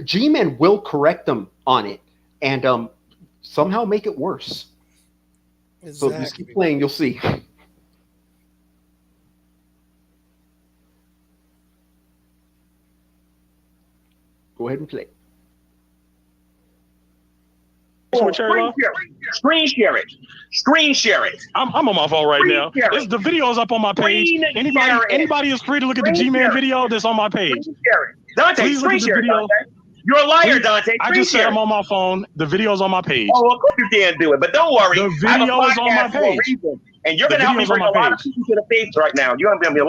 G-Man will correct them on it and somehow make it worse. Exactly. So just keep playing, you'll see. Go ahead and play. Screen share it. I'm on my phone right now. The video is up on my page. Anybody is free to look at the G-Man video that's on my page. Dante, screen share it, Dante. You're a liar, Dante. I just said I'm on my phone. The video's on my page. Oh, of course you can't do it, but don't worry. The video is on my page. And you're going to help me bring a lot of people to the faith right now. You're going to help me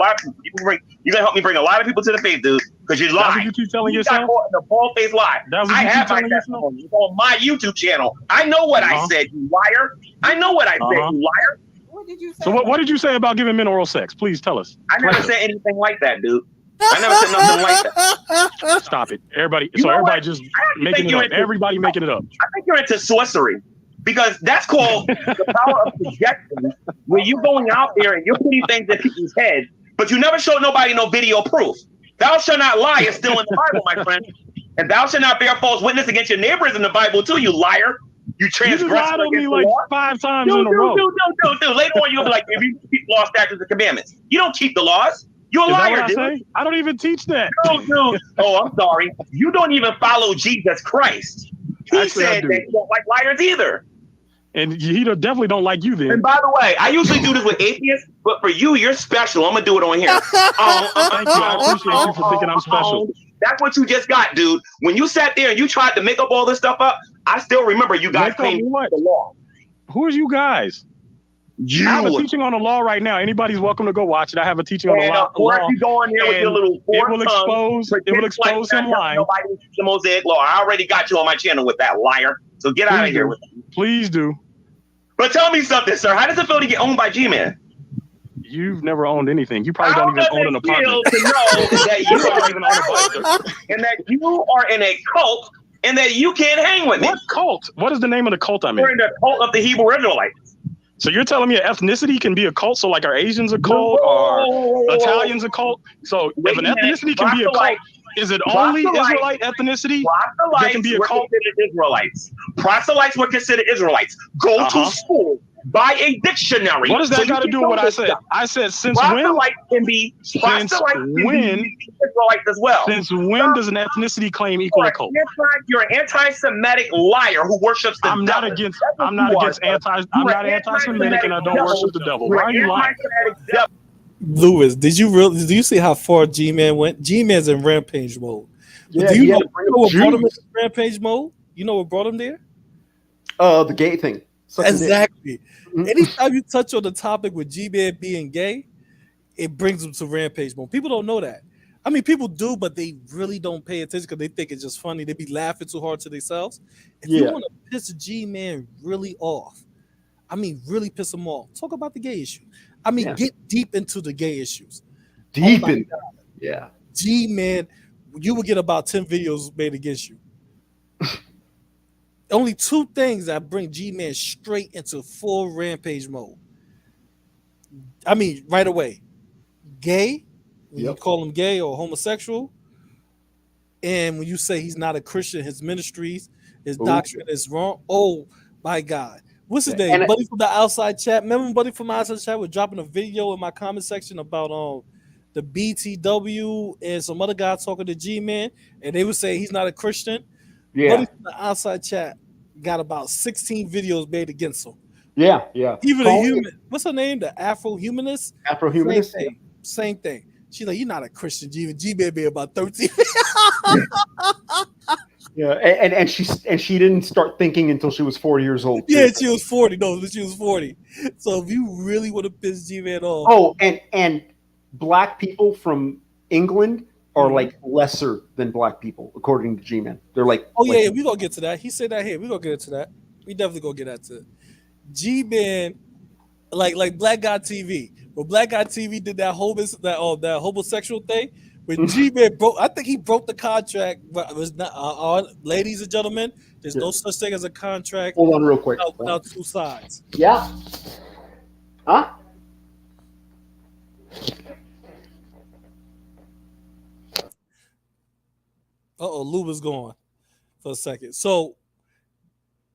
bring a lot of people to the faith, dude, because you lied. That's what you keep telling yourself? You got the bald-faced lie. I have my testimony. It's on my YouTube channel. I know what I said, you liar. I know what I said, you liar. What did you say? So what did you say about giving men oral sex? Please tell us. I never said anything like that, dude. I never said nothing like that. Stop it. Everybody just making it up. Everybody making it up. I think you're into sorcery. Because that's called the power of projection, where you're going out there and you're putting things in people's heads, but you never show nobody no video proof. Thou shalt not lie is still in the Bible, my friend. And thou shalt not bear false witness against your neighbors in the Bible too, you liar. You transgressor. You lied on me like 5 times in a row. Dude. Later on, you'll be like, if you keep law, statutes, and commandments. You don't keep the laws. You're a liar, dude. I don't even teach that. No, dude. Oh, I'm sorry. You don't even follow Jesus Christ. He said that you don't like liars either. And he definitely don't like you then. And by the way, I usually do this with atheists, but for you, you're special. I'm going to do it on here. Thank you. I appreciate you for thinking I'm special. That's what you just got, dude. When you sat there and you tried to make up all this stuff up, I still remember you guys claimed the law. Who are you guys? I have a teaching on the law right now. Anybody's welcome to go watch it. I have a teaching on the law. Of course, you go in there with your little it will expose him lying. The Mosaic law. I already got you on my channel with that, liar. So get out of here with it. Please do. But tell me something, sir. How does it feel to get owned by G-Man? You've never owned anything. You probably don't even own an apartment. To know that you don't even own an apartment, and that you are in a cult, and that you can't hang with me. What cult? What is the name of the cult I'm in? We're in the cult of the Hebrew Israelites. So you're telling me an ethnicity can be a cult? So like are Asians a cult or Italians a cult? So if an ethnicity can be a cult, is it only Israelite ethnicity that can be a cult? Israelites. Proselytes were considered Israelites. Go to school. Buy a dictionary. What does that got to do with what I said? I said since when? Proselytes can be Israelites as well. Since when does an ethnicity claim equal a cult? You're an anti-Semitic liar who worships the devil. I'm not anti-Semitic and I don't worship the devil. Why are you lying? Lewis, do you see how far G-Man went? G-Man's in rampage mode. Yeah, do you know what brought him in rampage mode? You know what brought him there? The gay thing. Exactly. Anytime you touch on the topic with G-Man being gay, it brings him to rampage mode. People don't know that. I mean, people do, but they really don't pay attention because they think it's just funny. They be laughing too hard to themselves. If you want to piss G-Man really off, I mean, really piss him off, talk about the gay issue. I mean, get deep into the gay issues. Yeah. G-Man, you will get about 10 videos made against you. Only 2 things that bring G-Man straight into full rampage mode. I mean, right away. Gay, when you call him gay or homosexual, and when you say he's not a Christian, his ministries, his doctrine is wrong. Oh my God. What's his name? Buddy from the outside chat. Remember Buddy from the outside chat was dropping a video in my comment section about the BTW and some other guy talking to G-Man, and they would say he's not a Christian. Buddy from the outside chat got about 16 videos made against him. Yeah. Even a human, what's her name? The Afro-humanist? Afro-humanist? Same thing. She's like, you're not a Christian, G-Man be about 13. Yeah, and she didn't start thinking until she was 40 years old. Yeah, she was 40. No, she was 40. So if you really want to piss G-Man off. Oh, and black people from England are like lesser than black people, according to G-Man. They're like, yeah, we're gonna get to that. He said that here. We're gonna get into that. We definitely gonna get into it. G-Man, like Black Guy TV. When Black Guy TV did that homosexual thing, when G-Man broke, I think he broke the contract, but it was not ladies and gentlemen, there's no such thing as a contract. Hold on real quick. Without 2 sides. Yeah. Huh? Luba's gone for a second. So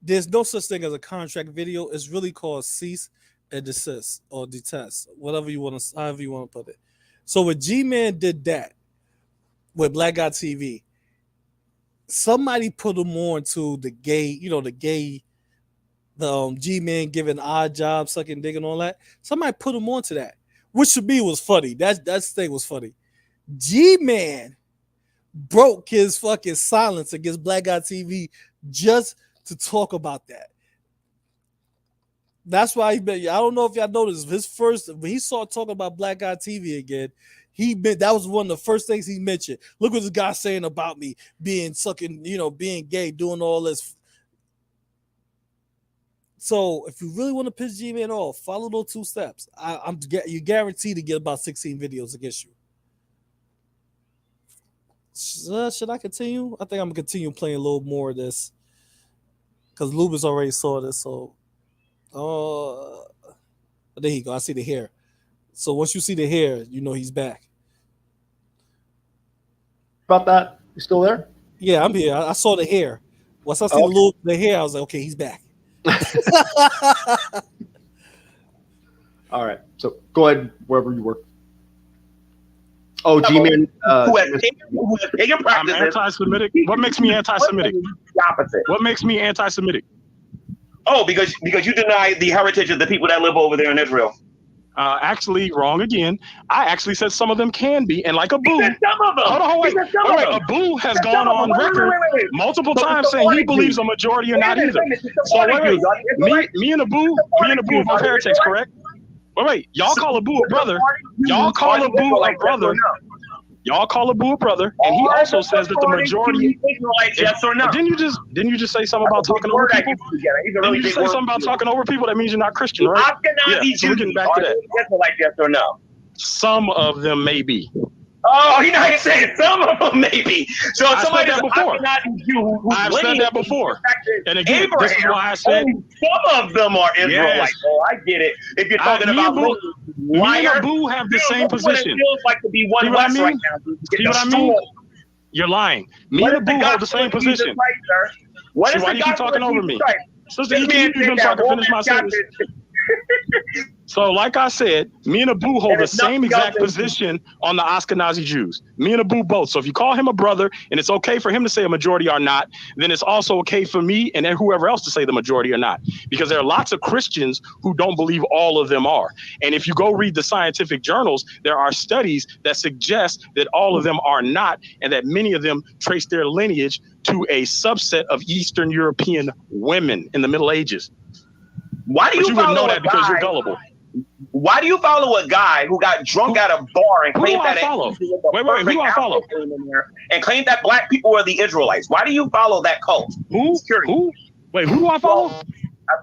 there's no such thing as a contract video. It's really called cease and desist or detest, however you want to put it. So when G-Man did that with Black Guy TV, somebody put him on to the gay, the G-Man giving odd jobs, sucking dick and all that. Somebody put him on to that, which to me was funny. That thing was funny. G-Man broke his fucking silence against Black Guy TV just to talk about that. That's why I don't know if y'all noticed his first when he started talking about Black Guy TV again. That was one of the first things he mentioned. Look what this guy's saying about me being being gay, doing all this. So if you really want to piss G-Man off, follow those 2 steps. You guaranteed to get about 16 videos against you. Should I continue? I think I'm gonna continue playing a little more of this because Loobis already saw this. So, there you go. I see the hair. So once you see the hair, you know he's back. About that, you still there? Yeah, I'm here. I saw the hair. Once I see the hair, I was like, okay, he's back. All right. So go ahead wherever you were. Oh, G-Man. Who has taken practices. I'm anti-Semitic. What makes me anti-Semitic? The opposite. What makes me anti-Semitic? Oh, because you deny the heritage of the people that live over there in Israel. Actually, wrong again. I actually said some of them can be, and like Abu. Some of them. Hold on, wait. Abu has gone on record multiple times saying he believes a majority are not either. So wait. Me and Abu are both heretics, correct? Wait. Y'all call Abu a brother. Y'all call Abu a brother. Y'all call Abu a brother, and he also says that the majority. Yes or no? Didn't you just say something about talking over people? Didn't you just say something about talking over people? That means you're not Christian, right? Yeah. So we're getting back to that. Yes or no? Some of them may be. Oh, you know how you saying some of them maybe. So I've said that before. I've said that before. And again, Abraham, this is why I said some of them are Israelites. Yes. Oh, I get it. If you're talking about me and Abu have the same position. It feels like to be one See what West I mean? right now. See what I mean? You're lying. Me and Abu hold the same position. Why do you keep talking over me? Sister, you keep using so I can finish my sentence. So, like I said, me and Abu hold the same exact position on the Ashkenazi Jews. Me and Abu both. So if you call him a brother and it's okay for him to say a majority are not, then it's also okay for me and then whoever else to say the majority are not. Because there are lots of Christians who don't believe all of them are. And if you go read the scientific journals, there are studies that suggest that all of them are not, and that many of them trace their lineage to a subset of Eastern European women in the Middle Ages. Why do you wouldn't know that because you're gullible. Why do you follow a guy who got drunk at a bar and claimed that follow? Wait, who do I follow? And claimed that black people are the Israelites? Why do you follow that cult? Who? Wait, who do I follow?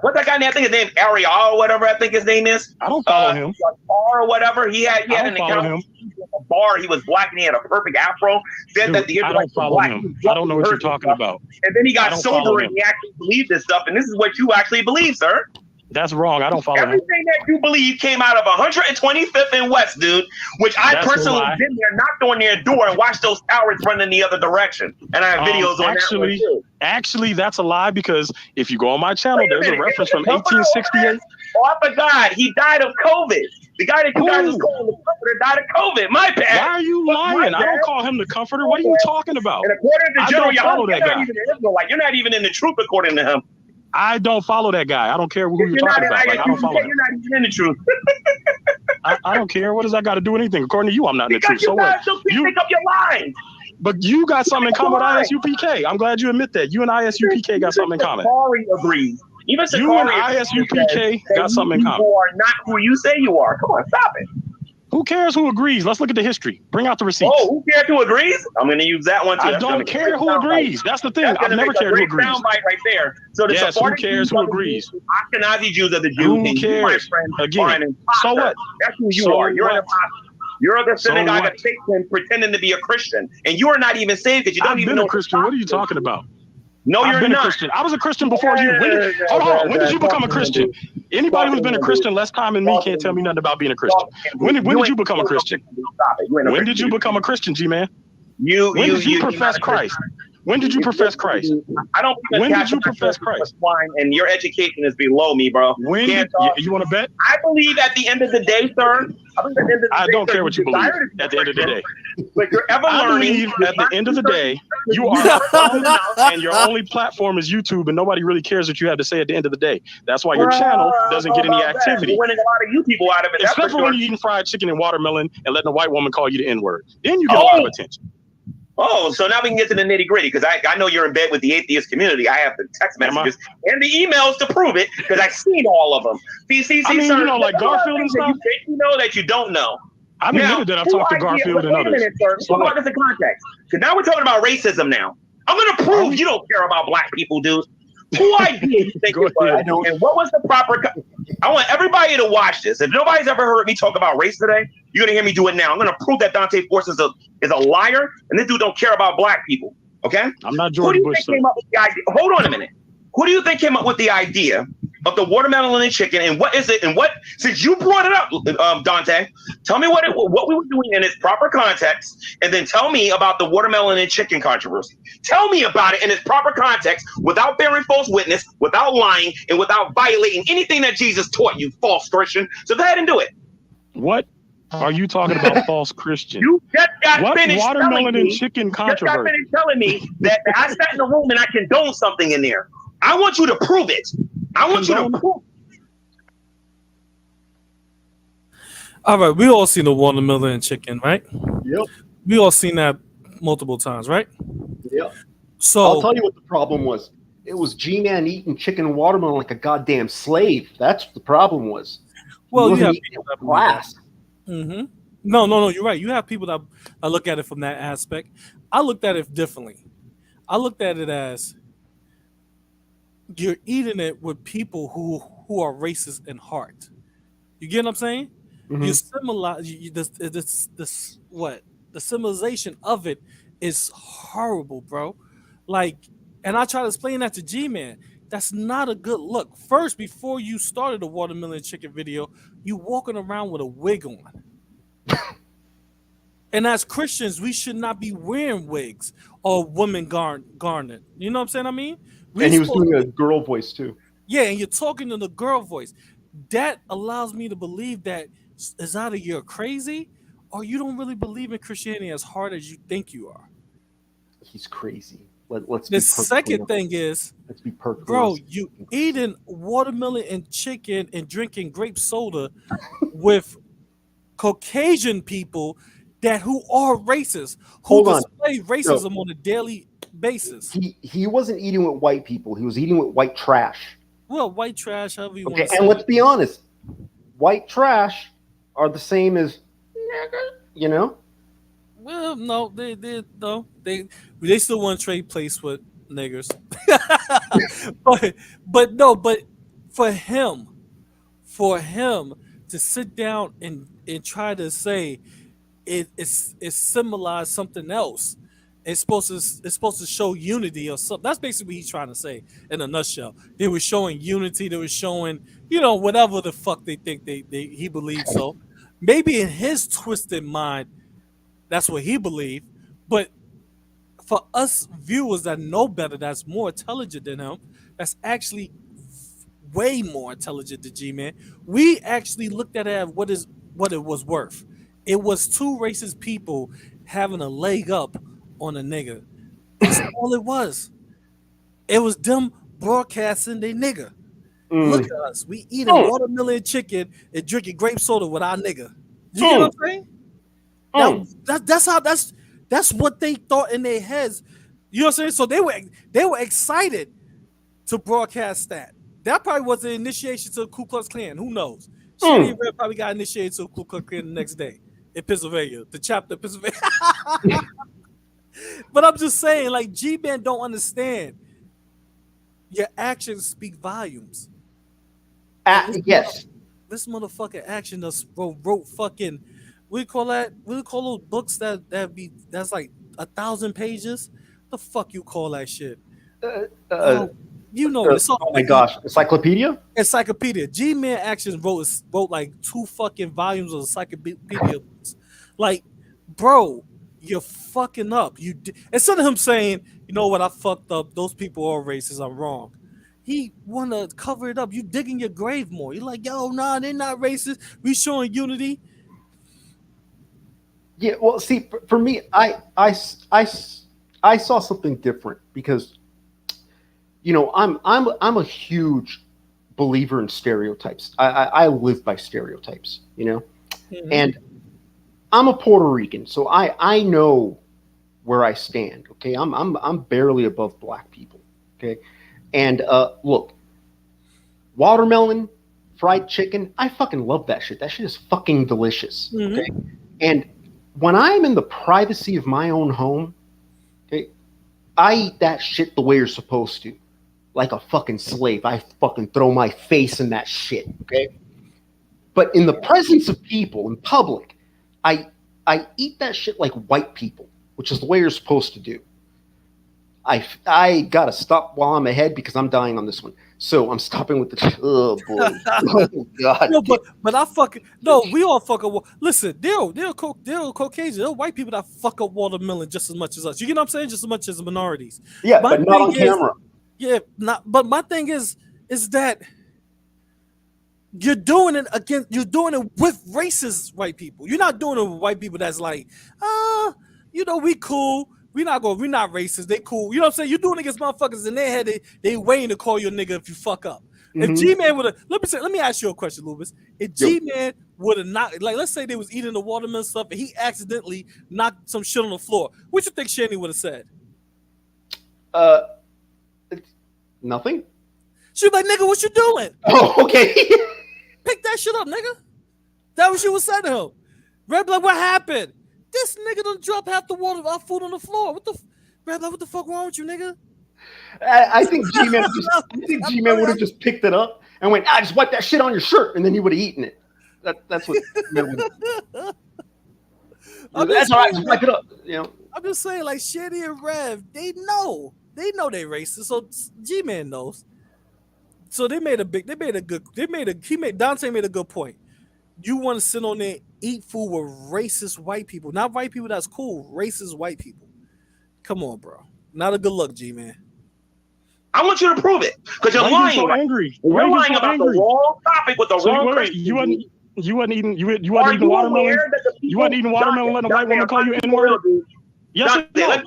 What's that guy name? I think his name Ariel or whatever. I think his name is. I don't follow him. Or whatever. He had an account at a bar. He was black and he had a perfect afro. Said that the Israelites were black. I don't know what you're talking about. And then he got sober and he actually believed this stuff. And this is what you actually believe, sir. That's wrong. I don't follow him. Everything that you believe came out of 125th and West, dude, which I personally been there, knocked on their door and watched those towers run in the other direction. And I have videos on that one too. Actually, that's a lie because if you go on my channel, there's a reference from 1868. Off of God, he died of COVID. The guy that you guys was calling the comforter died of COVID. My bad. Why are you lying? I don't call him the comforter. What are you talking about? And according to General Yahoo, you're not even in the truth according to him. I don't follow that guy. I don't care who you're talking about. Like, I don't follow him. You're not even in the truth. I don't care. What does that got to do with anything? According to you, I'm not in the truth. So what? You pick up your lines. But you got something in common with ISUPK. I'm glad you admit that. You and ISUPK got something in common. Sakari agrees. Even you and ISUPK got something in common. You are not who you say you are. Come on, stop it. Who cares who agrees? Let's look at the history. Bring out the receipts. Oh, who cares who agrees? I'm going to use that one too. I don't care who agrees. That's the thing. I've never cared who agrees. Soundbite right there. So the who cares who agrees? Ashkenazi Jews are the Jews. Who cares? Again. So what? That's who you are. You're an imposter. You're the synagogue of Satan pretending to be a Christian, and you are not even saved because you don't even know a Christian. What are you talking about? No, you're not. A Christian. I was a Christian before you. Hold on. When did you become a Christian? Anybody who's been a Christian less time than me can't tell me nothing about being a Christian. When did you become a Christian? When did you become a Christian, G-Man? When did you profess Christ? When did you profess Christ? I don't. When did you profess Christ? And your education is below me, bro. When you want to bet? I believe at the end of the day, sir. I don't care what you believe at the end of the day. But you're ever learning. At the end of the day, you are and your only platform is YouTube, and nobody really cares what you have to say at the end of the day. That's why your channel doesn't get any activity. You're winning a lot of you people out of it. Except for when you're eating fried chicken and watermelon and letting a white woman call you the N-word. Then you get a lot of attention. Oh, so now we can get to the nitty gritty because I know you're in bed with the atheist community. I have the text messages and the emails to prove it because I've seen all of them. See, I mean, sir, you know, like Garfield and stuff. You know that you don't know. I've admitted that I've talked to Garfield and others. So what is the context? Because now we're talking about racism now. I'm going to prove you don't care about black people, dude. Who idea you think it was? And what was the proper... I want everybody to watch this. If nobody's ever heard me talk about race today, you're going to hear me do it now. I'm going to prove that Dante Force is a liar, and this dude don't care about black people. Okay? I'm not George Bush. Came up with the idea? Hold on a minute. Who do you think came up with the idea of the watermelon and chicken? And what is it? And what, since you brought it up, Dante, tell me what we were doing in its proper context, and then tell me about the watermelon and chicken controversy. Tell me about it in its proper context, without bearing false witness, without lying, and without violating anything that Jesus taught you, false Christian. So go ahead and do it. What are you talking about, false Christian? You just got finished watermelon and chicken controversy? You just got finished telling me that I sat in the room and I condoned something in there. I want you to prove it. I want you to prove it. All right, we all seen the watermelon and chicken, right? Yep. We all seen that multiple times, right? Yep. So I'll tell you what the problem was. It was G-Man eating chicken and watermelon like a goddamn slave. That's what the problem was. Well, you have class. Mm-hmm. No, you're right. You have people that look at it from that aspect. I looked at it differently. I looked at it as you're eating it with people who are racist in heart. You get what I'm saying? Mm-hmm. You the symbolization of it is horrible, bro. Like, and I try to explain that to G-Man. That's not a good look. First, before you started the watermelon chicken video, you walking around with a wig on. And as Christians, we should not be wearing wigs or women garnet. You know what I'm saying? I mean, and he was doing a girl voice too. Yeah, and you're talking in the girl voice. That allows me to believe that is either you're crazy or you don't really believe in Christianity as hard as you think you are. He's crazy. Let's the second thing is, let's be perfect, bro. You eating watermelon and chicken and drinking grape soda with Caucasian people who are racist, who display racism on a daily basis. He wasn't eating with white people. He was eating with white trash. Well, white trash, however you want to say. And let's be honest. white trash are the same as nigger, you know? Well, no, they still want to trade place with niggers. but for him to sit down and try to say it symbolized something else. It's supposed to show unity or something. That's basically what he's trying to say in a nutshell. They were showing unity. They were showing, whatever the fuck they think he believes so. Maybe in his twisted mind, that's what he believed. But for us viewers that know better, that's more intelligent than him, that's actually way more intelligent than Gman, we actually looked at it as what it was worth. It was two racist people having a leg up on a nigga. That's all it was. It was them broadcasting they nigga. Look at us. We eating watermelon chicken and drinking grape soda with our nigga. You get what I'm saying? That's what they thought in their heads. You know what I'm saying? So they were excited to broadcast that. That probably was the initiation to the Ku Klux Klan. Who knows? Shady Red probably got initiated to the Ku Klux Klan the next day in Pennsylvania, the chapter of Pennsylvania. But I'm just saying, like, G-Man don't understand. Your actions speak volumes. Yes. This motherfucking action just wrote fucking, what do you call that? What do you call those books that's like 1,000 pages? The fuck you call that shit? You know this. Oh my gosh, encyclopedia. G-Man Actions wrote like 2 fucking volumes of encyclopedia. Like, bro, you're fucking up. Instead of him saying, you know what, I fucked up. Those people are racist. I'm wrong. He wanna cover it up. You digging your grave more. You're like, yo, nah, they're not racist. We showing unity. Yeah, well, see, for me, I saw something different because, I'm a huge believer in stereotypes. I live by stereotypes, and I'm a Puerto Rican, so I know where I stand. Okay, I'm barely above black people. Okay, and look, watermelon, fried chicken, I fucking love that shit. That shit is fucking delicious. Okay, and when I'm in the privacy of my own home, okay, I eat that shit the way you're supposed to. Like a fucking slave. I fucking throw my face in that shit, okay? But in the presence of people, in public, I eat that shit like white people, which is the way you're supposed to do. I gotta stop while I'm ahead because I'm dying on this one. So I'm stopping with the. Oh boy! Oh god! No, but I fucking no. We all fuck up. Listen, they're Caucasian. They're white people that fuck up watermelon just as much as us. You get what I'm saying? Just as much as minorities. Yeah, but not on camera. Yeah, not. But my thing is that you're doing it against. You're doing it with racist white people. You're not doing it with white people that's like, we cool. We're not racist. They cool. You know what I'm saying? You're doing it against motherfuckers in their head. They waiting to call you a nigga if you fuck up. If G-Man would have, let me ask you a question, Loobis. If G-Man would have not, like, let's say they was eating the watermelon stuff and he accidentally knocked some shit on the floor, what you think Shani would have said? Nothing. She was like, nigga, what you doing? Oh, okay. Pick that shit up, nigga. That was what she was saying to him. Red like, what happened? This nigga done dropped half the water of our food on the floor. Red what the fuck wrong with you, nigga? I think G-Man would have just picked it up and went, just wipe that shit on your shirt, and then he would have eaten it. That's what G-Man would have. That's all right, just wipe it up. I'm just saying, like, Shady and Rev, they know they racist, so G-Man knows. So Dante made a good point. You want to sit on there, eat food with racist white people, not white people that's cool, racist white people. Come on, bro. Not a good look, G-Man. I want you to prove it because you're lying. So angry. You're lying about the wrong topic with the wrong question. You wasn't eating watermelon. You wasn't eating watermelon. Let a white woman call you N-word. Yes or no?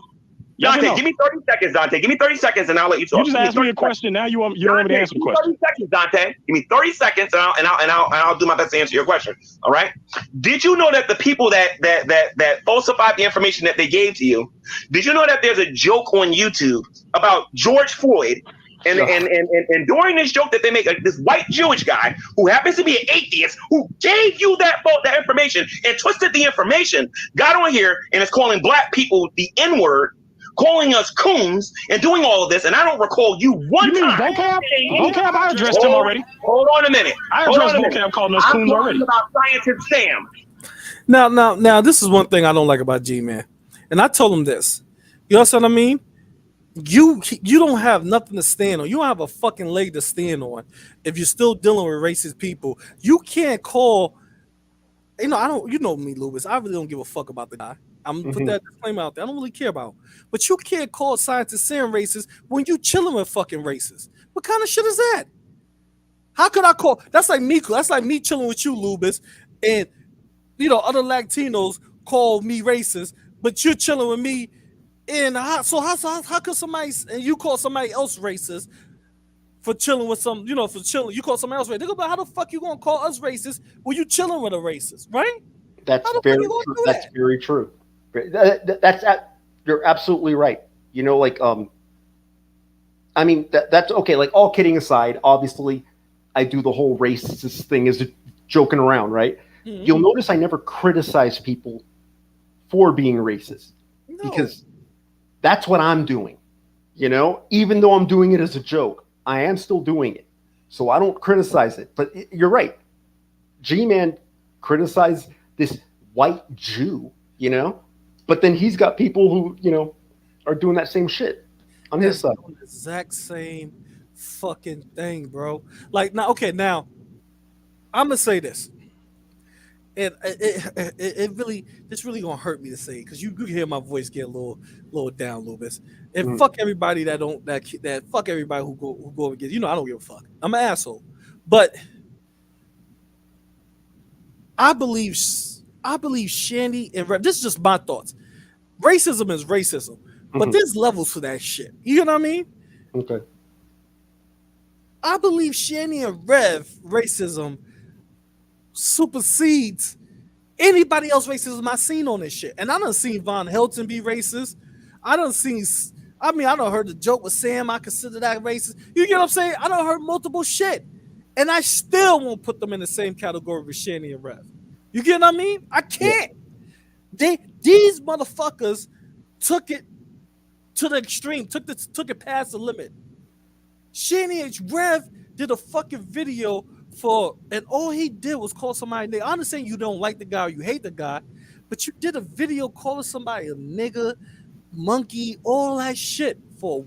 Dante, give me 30 seconds, Dante. Give me 30 seconds and I'll let you talk. You just asked me a question. Now you don't want me to answer the question. 30 seconds, Dante. Give me 30 seconds and I'll do my best to answer your question. All right. Did you know that the people that falsified the information that they gave to you, did you know that there's a joke on YouTube about George Floyd And during this joke that they make, this white Jewish guy who happens to be an atheist who gave you that information and twisted the information, got on here and is calling black people the N-word, calling us coons, and doing all of this. And I don't recall you one time. Vocab? Vocab, I addressed him already. Hold on a minute. I addressed vocab calling us coons already. I'm talking about Scientist Sam. Now, this is one thing I don't like about Gman, and I told him this. You know what I mean? You don't have nothing to stand on. You don't have a fucking leg to stand on if you're still dealing with racist people. You can't call. You know, I don't. You know me, Loobis. I really don't give a fuck about the guy. I'm gonna put that disclaimer out there. I don't really care about him. But you can't call Scientist Sam racist when you chilling with fucking racists. What kind of shit is that? How could I call? That's like me chilling with you, Loobis, and other Latinos call me racist, but you're chilling with me. And how could somebody, and you call somebody else racist for chilling with some, for chilling, you call somebody else racist. They go, but how the fuck you gonna call us racist when you chilling with a racist, right? That's very true. That's very true. You're absolutely right. I mean, that's okay. Like, all kidding aside, obviously, I do the whole racist thing as joking around, right? Mm-hmm. You'll notice I never criticize people for being racist because that's what I'm doing. Even though I'm doing it as a joke, I am still doing it. So I don't criticize it. But you're right. G-Man criticized this white Jew, but then he's got people who, are doing that same shit on his side. The exact same fucking thing, bro. Like, now, I'm going to say this. And it really, it's really gonna hurt me to say, because you hear my voice get a little down a little bit. And fuck everybody that fuck everybody who go and get. I don't give a fuck. I'm an asshole. But I believe Shandy and this is just my thoughts. Racism is racism, but there's levels to that shit. You know what I mean? Okay. I believe Shandy and Rev racism supersedes anybody else racism I seen on this shit. And I done seen Von Helton be racist. I done heard the joke with Sam. I consider that racist. You get what I'm saying? I done heard multiple shit. And I still won't put them in the same category with Shandy and Rev. You get what I mean? I can't. These motherfuckers took it to the extreme, took it past the limit. Shandy and Rev did a fucking video and all he did was call somebody a nigga. I understand you don't like the guy or you hate the guy, but you did a video calling somebody a nigga, monkey, all that shit for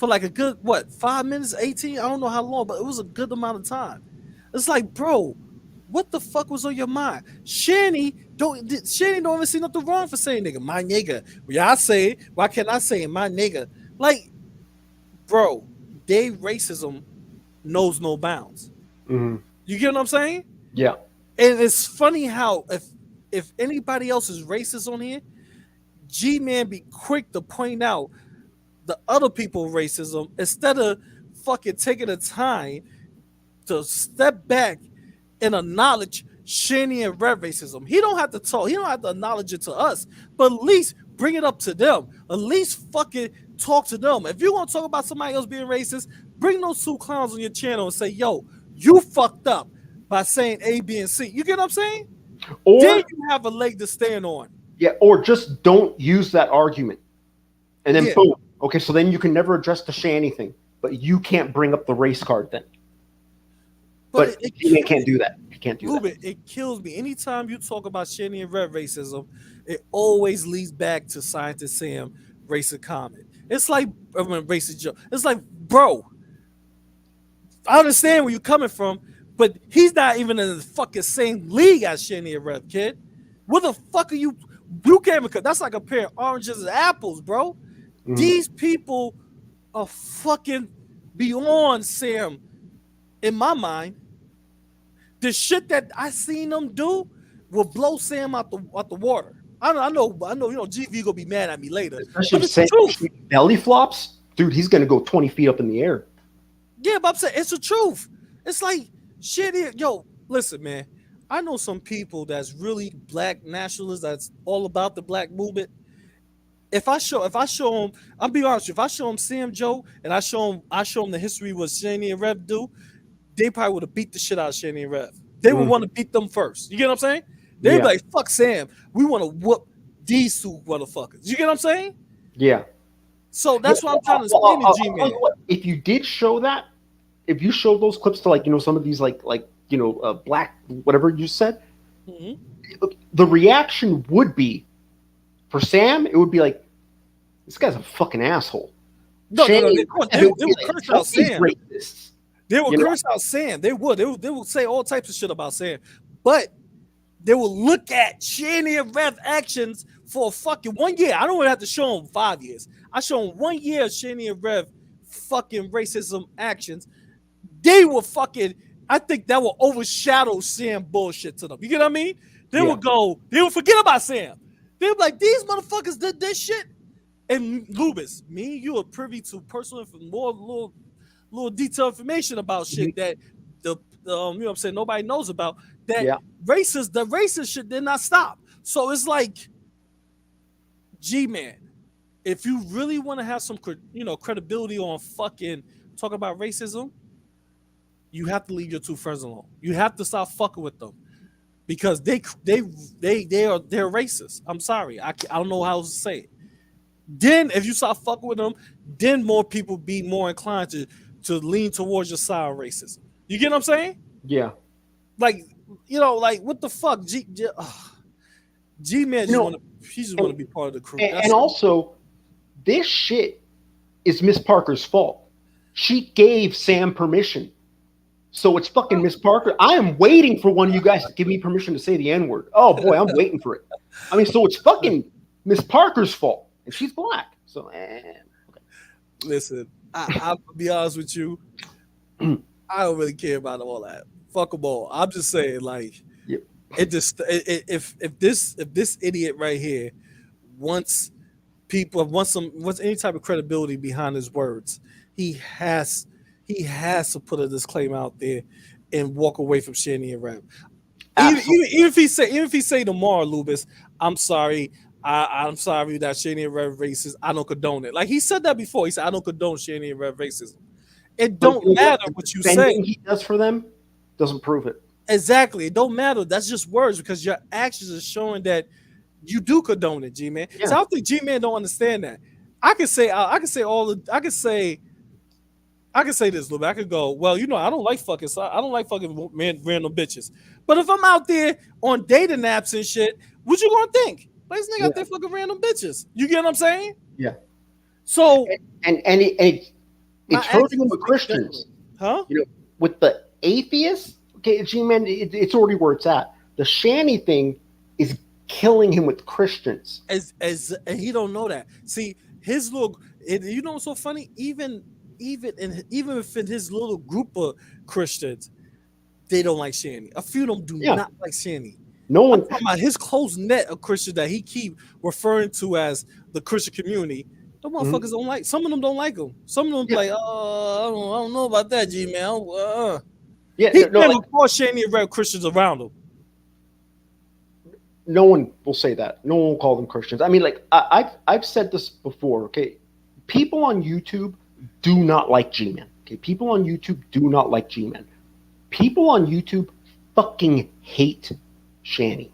like a good 5 minutes, 18? I don't know how long, but it was a good amount of time. It's like, bro, what the fuck was on your mind? Shandy don't even see nothing wrong for saying nigga, my nigga. Yeah, I say it. Why can't I say it, my nigga? Like, bro, racism knows no bounds. Mm-hmm. You get what I'm saying? Yeah. And it's funny how if anybody else is racist on here, G-Man be quick to point out the other people racism instead of fucking taking the time to step back and acknowledge Shandy and Rev racism. He don't have to talk. He don't have to acknowledge it to us, but at least bring it up to them. At least fucking talk to them. If you're going to talk about somebody else being racist, bring those two clowns on your channel and say, yo, you fucked up by saying A, B, and C. You get what I'm saying? Or then you have a leg to stand on. Yeah, or just don't use that argument. And then boom. Okay, so then you can never address the Shandy thing, but you can't bring up the race card then. But you can't do that. You can't do that. It kills me. Anytime you talk about Shandy and Rev racism, it always leads back to Scientist Sam racist comment. It's like racist joke. It's like, bro, I understand where you're coming from, but he's not even in the fucking same league as Shandy and Rev, kid. What the fuck are you? You can't even. That's like a pair of oranges and apples, bro. Mm-hmm. These people are fucking beyond Sam. In my mind, the shit that I seen them do will blow Sam out the water. I know. GV gonna be mad at me later. Especially if Sam belly flops, dude. He's gonna go 20 feet up in the air. Yeah, but I'm saying it's the truth. It's like shit. Yo, listen, man. I know some people that's really black nationalists. That's all about the black movement. if I show him, I'll be honest with you, if I show him Sam Joe and I show him the history of what Shanny and Rev do, they probably would have beat the shit out of Shanny and Rev. They would want to beat them first. You get what I'm saying? They'd be like, fuck Sam. We want to whoop these two motherfuckers. You get what I'm saying? Yeah. So that's what I'm trying to explain to G-Man. If you did show that, if you showed those clips to like, you know, some of these like you know, black, whatever you said, the reaction would be, for Sam, it would be like, this guy's a fucking asshole. No, they would curse out Sam. Racists. They would curse out Sam. They would say all types of shit about Sam. But they will look at Shanny and Rev actions for a fucking 1 year. I don't even have to show them 5 years. I show them 1 year of Shanny and Rev fucking racism actions. They will fucking, I think that will overshadow Sam bullshit to them. You get what I mean? They will forget about Sam. They'll be like, these motherfuckers did this shit. And Loobis, me and you are privy to personal more little detailed information about shit that the you know what I'm saying, nobody knows about. That the racist shit did not stop. So it's like, G-Man, if you really want to have some, you know, credibility on fucking talk about racism, you have to leave your two friends alone. You have to stop fucking with them because they're racist. I'm sorry, I don't know how else to say it. Then if you start fucking with them, then more people be more inclined to lean towards your side of racism. You get what I'm saying? Yeah. Like, you know, like what the fuck, G-Man just want to be part of the crew. And also, this shit is Miss Parker's fault. She gave Sam permission. So it's fucking Miss Parker. I am waiting for one of you guys to give me permission to say the N-word. Oh boy, I'm waiting for it. I mean, so it's fucking Miss Parker's fault. And she's black. So okay. Listen, I'll be honest with you. I don't really care about all that. Fuck them all. I'm just saying, like, it just if this idiot right here wants any type of credibility behind his words, he has to put a disclaimer out there and walk away from Shanny and Rev. Even if he say tomorrow, Loobis, I'm sorry. I'm sorry that Shanny and Rev racist. I don't condone it. Like he said that before. He said, I don't condone Shanny and Rev racism. It don't matter what you say. He does for them doesn't prove it. Exactly. It don't matter. That's just words because your actions are showing that you do condone it, G-Man. Yeah. So I don't think G-Man don't understand that. I can say this, Lube. I could go, well, you know, I don't like fucking random bitches. But if I'm out there on dating apps and shit, what you gonna think? This nigga out there fucking random bitches. You get what I'm saying? Yeah. So it's hurting the Christians, huh? You know, with the atheists. Okay, G-Man, it's already where it's at. The Shanny thing is killing him with Christians. As he don't know that. See, his little, you know what's so funny? Even within his little group of Christians, they don't like Shanny. A few of them do not like Shanny. No one. I'm talking about his close net of Christians that he keep referring to as the Christian community. The motherfuckers don't like. Some of them don't like him. Some of them like, I don't know about that, G-Man. He never called Shanny and Rev Christians around him. No one will say that. No one will call them Christians. I mean, like I've said this before. Okay, people on YouTube do not like G-Man. Okay, people on YouTube do not like G-Man. People on YouTube fucking hate Shanny.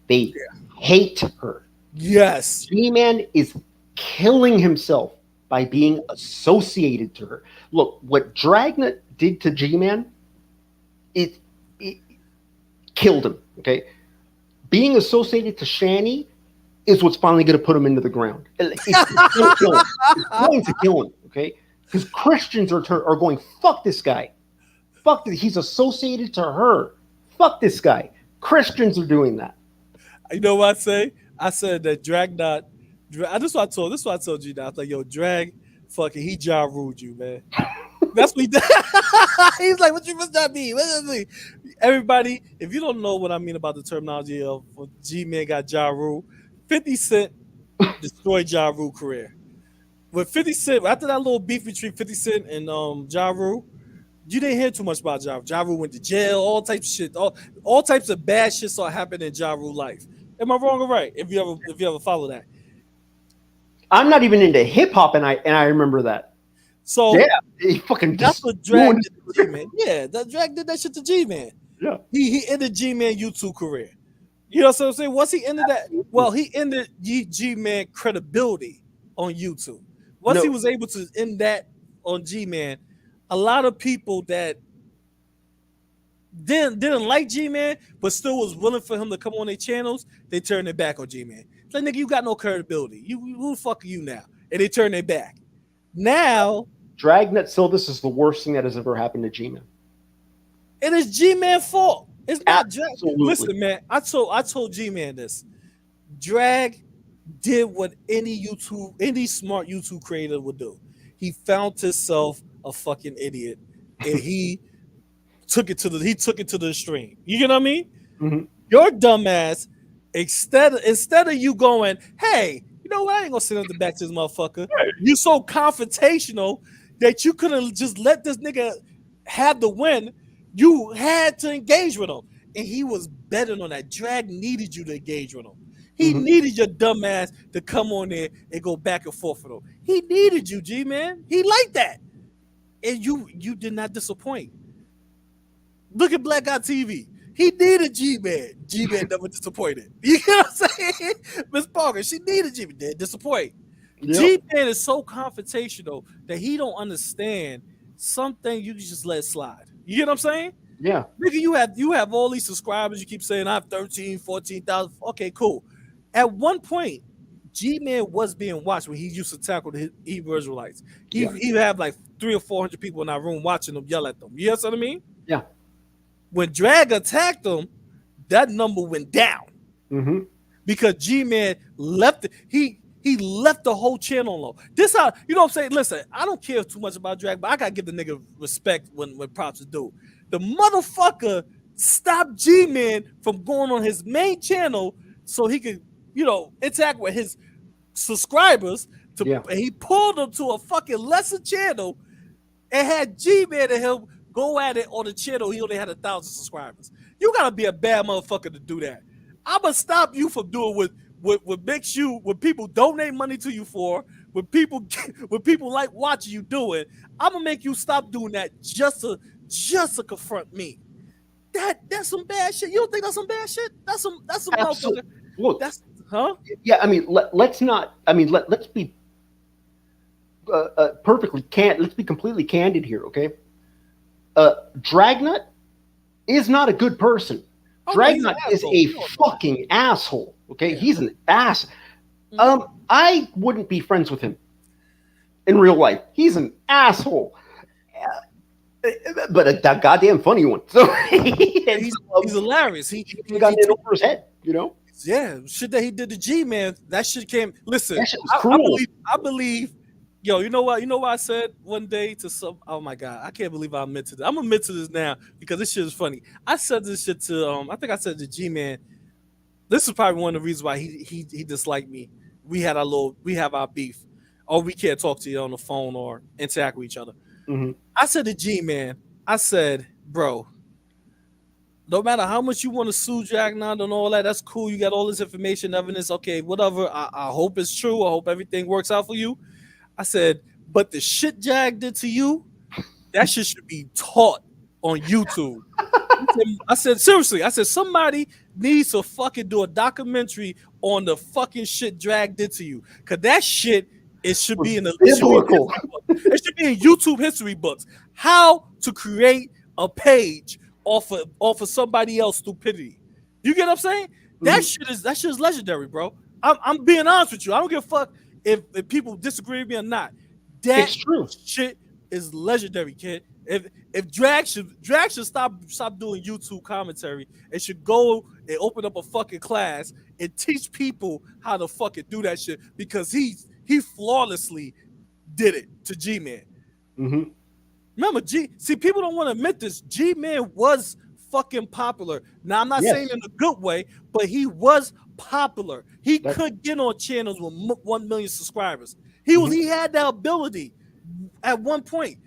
They hate her. Yes. G-Man is killing himself by being associated to her. Look, what Dragnet did to G-Man, it killed him. Okay, being associated to Shanny is what's finally going to put him into the ground. It's going to kill him. It's going to kill him. Okay, because Christians are going, fuck this guy. Fuck this. He's associated to her. Fuck this guy. Christians are doing that. You know what I say? I said that Dragnet. This is what I told you. Now I was like, yo, Drag, fucking, he Ja ruled you, man. That's what he did. He's like, what's that mean? What does that mean? Everybody, if you don't know what I mean about the terminology of G-Man got Ja Rule, 50 Cent destroyed Ja Rule career. With 50 Cent, after that little beef between 50 Cent and Ja Rule, you didn't hear too much about Ja Rule. Ja Rule went to jail, all types of shit. All types of bad shit started happening in Ja Rule life. Am I wrong or right? If you ever follow that. I'm not even into hip hop, and I remember that. So yeah, he fucking that's just what Drag ruined did to G-Man. Yeah, that Drag did that shit to G-Man. Yeah. He ended G-Man YouTube career. You know what I'm saying? Once he ended that, well, he ended G-Man credibility on YouTube. Once he was able to end that on G-Man, a lot of people that didn't like G-Man, but still was willing for him to come on their channels, they turned their back on G-Man. It's like, nigga, you got no credibility. Who the fuck are you now? And they turn their back. Now, Dragnet Silvis is the worst thing that has ever happened to G-Man. It is G-Man's fault. It's not Drag. Absolutely. Listen, man, I told G-Man this. Drag did what any smart YouTube creator would do. He found himself a fucking idiot, and he took it to the extreme. You get what I mean? Mm-hmm. Your dumbass, instead of you going, hey, you know what? I ain't gonna send nothing back to this motherfucker. You so confrontational that you couldn't just let this nigga have the win. You had to engage with him, and he was betting on that. Drag needed you to engage with him. He needed your dumb ass to come on there and go back and forth with him. He needed you, G-Man. He liked that, and you did not disappoint. Look at Black Guy TV. He needed G-Man. G-Man never disappointed. You know what I'm saying? Miss Parker, she needed G-Man. Didn't disappoint. Yep. G-Man is so confrontational that he don't understand something you just let slide. You get what I'm saying? Yeah. Nigga, you have all these subscribers. You keep saying I have 13, 14,000. Okay, cool. At one point, G-Man was being watched when he used to tackle the Hebrew Israelites. He have like 300 or 400 people in our room watching them yell at them. You know what I mean? Yeah. When Drag attacked him, that number went down. Mm-hmm. Because G-Man left it. He left the whole channel alone. This how, you know what I'm saying? Listen, I don't care too much about Drag, but I gotta give the nigga respect when props is due. The motherfucker stopped G-Man from going on his main channel so he could, interact with his subscribers. And he pulled them to a fucking lesser channel and had G-Man and him go at it on the channel. He only had 1,000 subscribers. You gotta be a bad motherfucker to do that. I'ma stop you from doing what makes you, what people donate money to you for, what people like watching you do it. I'm gonna make you stop doing that just to confront me. That's some bad shit. You don't think that's some bad shit? That's some motherfucker. Look, that's Yeah, I mean, let's not. I mean, let's be perfectly candid. Let's be completely candid here, okay? Dragnut is not a good person. Dragnut is a fucking asshole. Okay, he's an ass. I wouldn't be friends with him in real life. He's an asshole, but a goddamn funny one. So he's hilarious. He got in over his head, Yeah, shit that he did to G-Man. That shit came. Listen, that shit was cruel. I believe. Yo, you know what? You know what I said one day to some? Oh my god, I can't believe I admit to this. I'm gonna admit to this now because this shit is funny. I said this shit to I think I said to G-Man. This is probably one of the reasons why he disliked me. We have our beef, or we can't talk to you on the phone or interact with each other. Mm-hmm. I said to G-Man, I said, bro, no matter how much you want to sue Jack Nond and all that, that's cool. You got all this information, evidence. Okay, whatever. I hope it's true. I hope everything works out for you. I said, but the shit Jag did to you, that shit should be taught on YouTube. I said, seriously, somebody needs to fucking do a documentary on the fucking shit Drag did to you. Cause that shit, it should be in YouTube history books. How to create a page off of somebody else's stupidity. You get what I'm saying? That shit is legendary, bro. I'm being honest with you. I don't give a fuck if people disagree with me or not. That shit is legendary, kid. If Drag should stop doing YouTube commentary, it should go and open up a fucking class and teach people how to fucking do that shit because he flawlessly did it to G-Man. Mm-hmm. Remember, people don't want to admit this. G-Man was fucking popular. Now, I'm not saying in a good way, but he was popular. He could get on channels with 1 million subscribers. He had that ability at one point.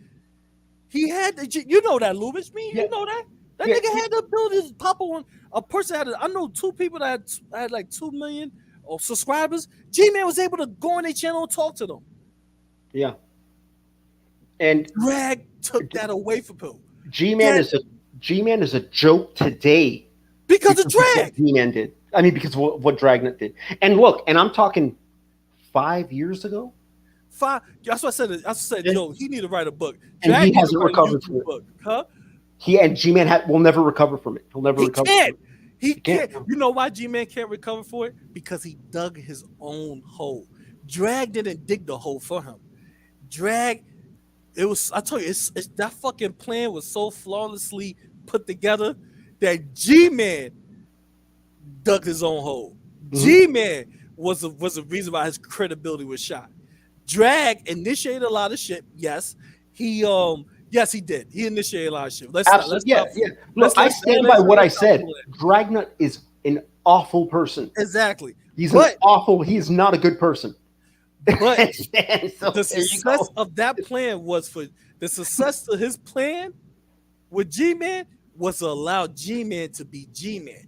He had you know that, Loobis. You know that? That nigga had the ability to pop on. A person I know 2 people that had like 2 million subscribers, Gman was able to go on their channel and talk to them. Yeah. And Drag took that away from him. Gman is a joke today because of Drag. Gman did. I mean, because of what Dragnet did. And look, and I'm talking 5 years ago. That's what I said. Yo, he need to write a book. And he hasn't recovered from it. Book. Huh? Gman will never recover from it. He'll never recover. He can't. You know why Gman can't recover for it? Because he dug his own hole. Drag didn't dig the hole for him. Drag, it was. I told you, it's that fucking plan was so flawlessly put together that Gman dug his own hole. Gman was the reason why his credibility was shot. Drag initiated a lot of shit. Yes, he did. He initiated a lot of shit. Look, I stand by what I said. Dragnet is an awful person. Exactly. He's not a good person. But the success of that plan was for the success of his plan with Gman was to allow Gman to be Gman.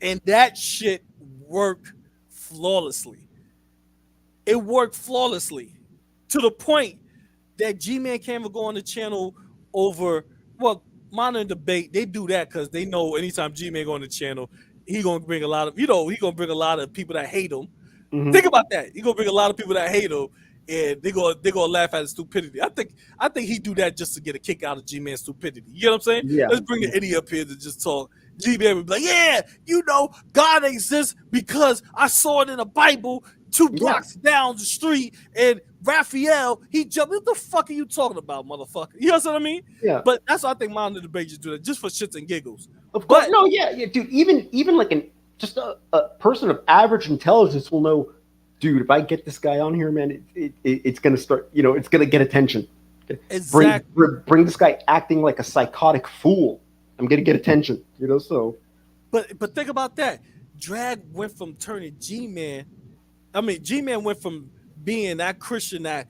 And that shit worked flawlessly. It worked flawlessly to the point that Gman can't even go on the channel over, Modern Debate. They do that because they know anytime Gman go on the channel, he gonna bring a lot of, he gonna bring a lot of people that hate him. Think about that. He gonna bring a lot of people that hate him, and they gonna laugh at his stupidity. I think he do that just to get a kick out of Gman's stupidity. You know what I'm saying? Yeah. Let's bring the idiot up here to just talk. Gman would be like, yeah, God exists because I saw it in the Bible 2 blocks down the street, and Raphael, he jumped. What the fuck are you talking about, motherfucker? You know what I mean? Yeah. But that's why I think Modern Debate just do that, just for shits and giggles. Of course, dude. Even like just a person of average intelligence will know, dude. If I get this guy on here, man, it's gonna start. It's gonna get attention. Exactly. Bring this guy acting like a psychotic fool. I'm gonna get attention. So. But think about that. Drag went from turning Gman. I mean, Gman went from being that Christian that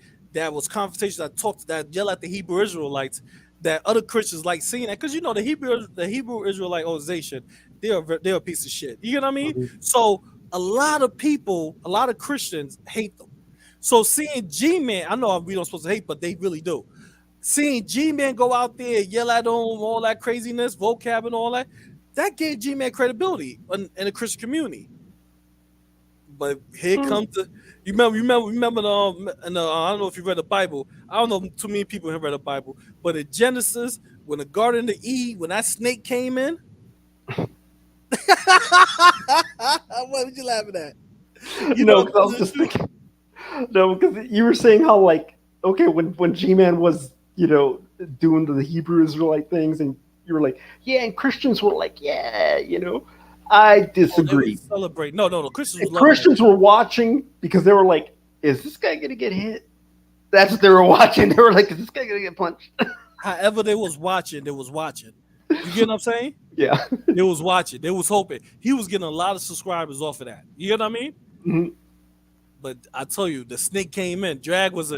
was confrontation, that talked, that yell at the Hebrew Israelites, that other Christians like seeing that, because the Hebrew Israelite organization, they're a piece of shit. You know what I mean? So a lot of people, a lot of Christians hate them. So seeing Gman, I know we don't supposed to hate, but they really do. Seeing Gman go out there, yell at them, all that craziness, vocab and all that gave Gman credibility in the Christian community. But here comes you remember I don't know if you read the Bible. I don't know too many people have read the Bible, but in Genesis, when the Garden of Eve, when that snake came in, what were you laughing at? I was just thinking. No, because you were saying how when G-Man was doing the Hebrew Israelite things, and you were like, yeah, and Christians were like, yeah, I disagree. Celebrate. No. Christians were watching because they were like, is this guy gonna get hit? That's what they were watching. They were like, is this guy gonna get punched? However, they was watching. You get what I'm saying? Yeah. They was watching. They was hoping. He was getting a lot of subscribers off of that. You get what I mean? Mm-hmm. But I tell you, the snake came in. Drag was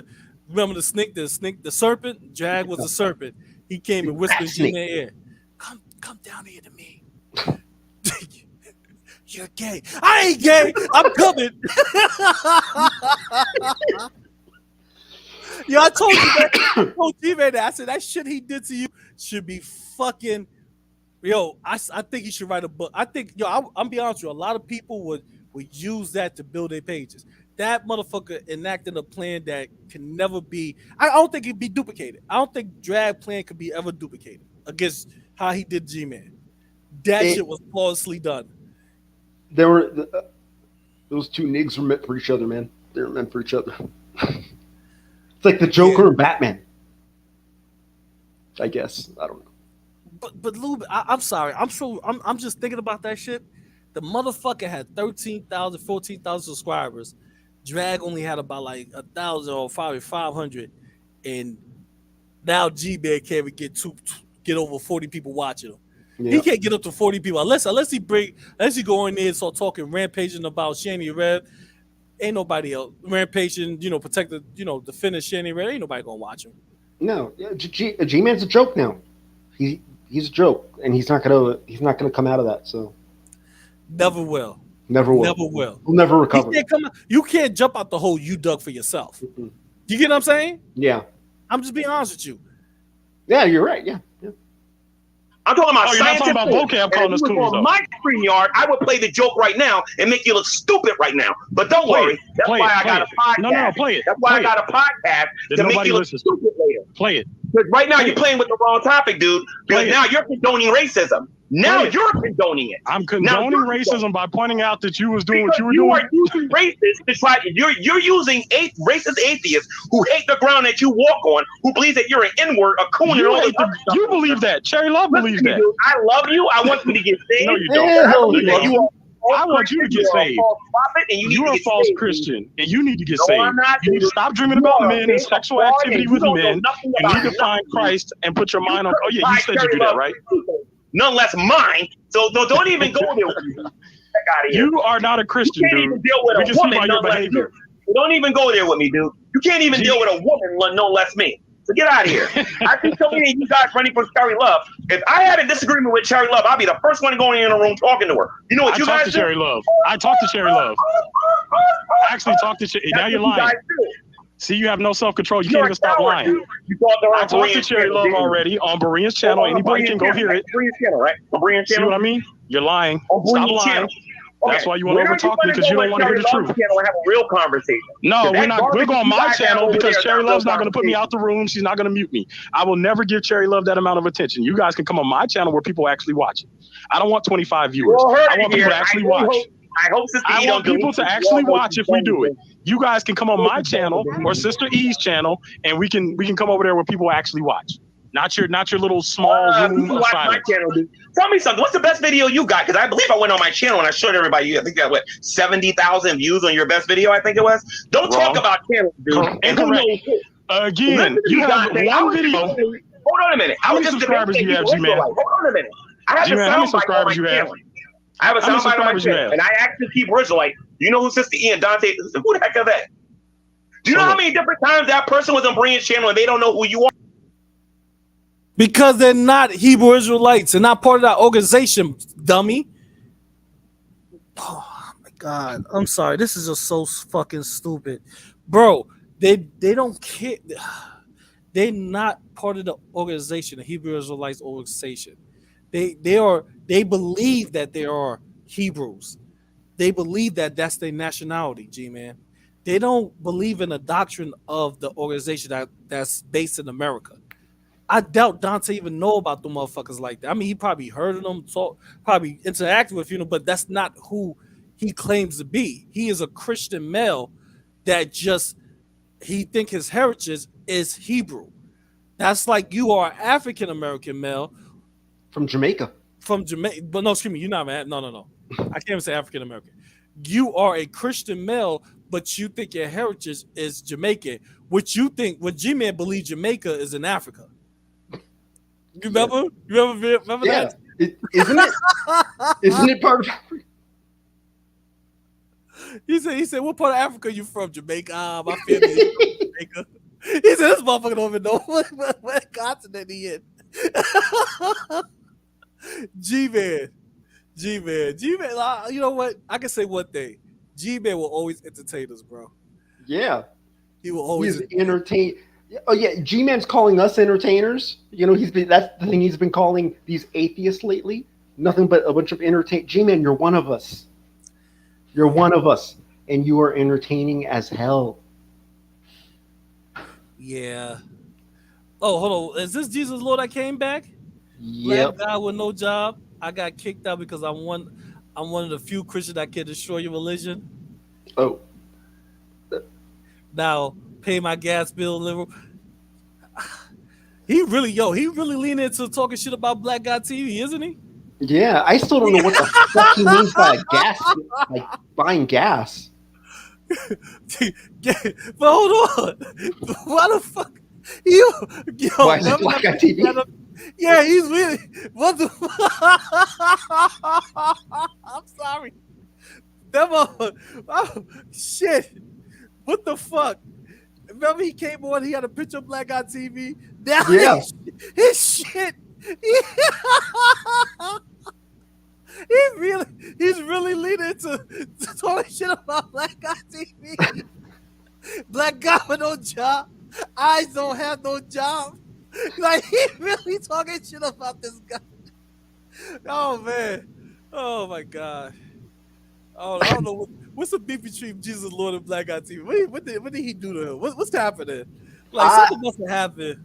remember the snake, the serpent? Drag was a serpent. He came and whispered in their ear, come down here to me. You're gay. I ain't gay. I'm coming. Yo, I told you that. I told G-Man that. I said that shit he did to you should be fucking. Yo, I think he should write a book. I think, I'm be honest with you, a lot of people would use that to build their pages. That motherfucker enacted a plan that can never be. I don't think it'd be duplicated. I don't think Drag plan could be ever duplicated against how he did G-Man. That shit was flawlessly done. There were those two niggas were meant for each other, man. They were meant for each other. It's like the Joker and Batman. I guess. I don't know. But Loobis, I'm sorry. I'm just thinking about that shit. The motherfucker had 13,000, 14,000 subscribers. Drag only had about like 1,000 or probably 500, and now G-Man can't even get over 40 people watching him. Yeah. He can't get up to 40 people unless he go in there and start talking rampaging about Shani Red. Ain't nobody else rampaging, protect the, defend Shani Red. Ain't nobody gonna watch him. No, G-Man's a joke now. He's a joke, and he's not gonna come out of that. So never will. Never will. Never will. We'll never recover. You can't jump out the hole you dug for yourself. Mm-hmm. You get what I'm saying? Yeah. I'm just being honest with you. Yeah, you're right. Yeah. I'm talking about you're not talking about vocab calling us coons, though. On my StreamYard, I would play the joke right now and make you look stupid right now. But don't worry. That's why I got a podcast. No, play it. That's why I got a podcast to make you look stupid later. Play it. Because right now you're playing with the wrong topic, dude. Because now you're condoning racism. Now you're condoning it. I'm condoning racism by pointing out that you was doing what you were doing. You are using racists to try. You're using racist atheists who hate the ground that you walk on, who believe that you're an N-word, a coon, and all this other stuff. You believe that. Cherry Love believes that. Dude, I love you. I want you to get saved. No, you don't. I want you to get saved. You're a false Christian, and you need to get saved. You need to stop dreaming about men and sexual activity with men. You need to find Christ and put your mind on. Oh yeah, you said you do that, right? None less mine. So don't even go there with me. You are not a Christian, you can't dude. even deal with a woman, no less me. Don't even go there with me, dude. You can't even deal with a woman, no less me. So get out of here. I think so many of you guys running for Cherry Love. If I had a disagreement with Cherry Love, I'd be the first one going in the room talking to her. You know what you guys do? I talked to Cherry Love. I actually talked to Cherry. Now you're lying. See, you have no self-control. You can't even stop lying. I talked to Cherry Love already on Berean's channel. Anybody can go hear it. Berean's channel, right? Berean's channel. See what I mean? You're lying. Stop lying. That's why you want to overtalk me, because you don't want to hear the truth. Channel and have a real conversation. No, we're going on my channel because Cherry Love's not going to put me out the room. She's not going to mute me. I will never give Cherry Love that amount of attention. You guys can come on my channel where people actually watch it. I don't want 25 viewers. I want people to actually watch. I want people to actually watch if we do it. You guys can come on my channel or Sister E's channel, and we can come over there where people actually watch. Not your little small room of silence. Tell me something. What's the best video you got? Because I believe I went on my channel and I showed everybody. I think that 70,000 views on your best video. I think it was. Don't talk about channels, dude. Incorrect. Again, you have one video. Hold on a minute. How many subscribers do you have, Gman? Hold on a minute. I have how many subscribers you have? I have a soundbite on my channel, and I actually keep Israelite. You know who Sister E and Dante is? Who the heck are that? Do you know how many different times that person was on Berean's channel and they don't know who you are? Because they're not Hebrew Israelites. They're not part of that organization, dummy. Oh my God. I'm sorry. This is just so fucking stupid. Bro, they don't care. They're not part of the organization, the Hebrew Israelites organization. They believe that they are Hebrews. They believe that that's their nationality, G-man. They don't believe in the doctrine of the organization that's based in America. I doubt Dante even know about the motherfuckers like that. I mean, he probably heard of them, probably interacted with, but that's not who he claims to be. He is a Christian male that he think his heritage is Hebrew. That's like you are an African American male from Jamaica. But no, excuse me, you're not man. No. I can't even say African American. You are a Christian male, but you think your heritage is Jamaican. What G-Man believes Jamaica is in Africa. You remember? You remember that? Isn't it? Isn't it part of Africa? He said, what part of Africa are you from? Jamaica. My family is from Jamaica. He said, this motherfucker don't even know what continent he in. G-Man. You know what? I can say one thing. G-Man will always entertain us, bro. Yeah. He will always entertain. Oh yeah, G-Man's calling us entertainers. That's the thing he's been calling these atheists lately. Nothing but a bunch of G-Man, you're one of us. You're one of us, and you are entertaining as hell. Yeah. Oh, hold on. Is this Jesus Lord I came back? Yep. Black guy with no job. I got kicked out because I'm one of the few Christians that can destroy your religion. Oh. Now pay my gas bill, liberal. He really leaning into talking shit about Black Guy TV, isn't he? Yeah, I still don't know what the fuck he means by gas, like buying gas. But hold on, why the fuck? Why is it Black Guy TV? Yeah, he's really. What the? I'm sorry. Oh, shit. What the fuck? Remember he came on, he had a picture of Black Guy TV. Now his shit. He's really leaning to talking shit about black guy TV. Black guy with no job. Eyes don't have no job. Like he really talking shit about this guy. Oh man. Oh my god. Oh, I don't know what's the beef between Jesus Lord and Black Guy TV. What did he do to him? What's happening? Like something must have happened.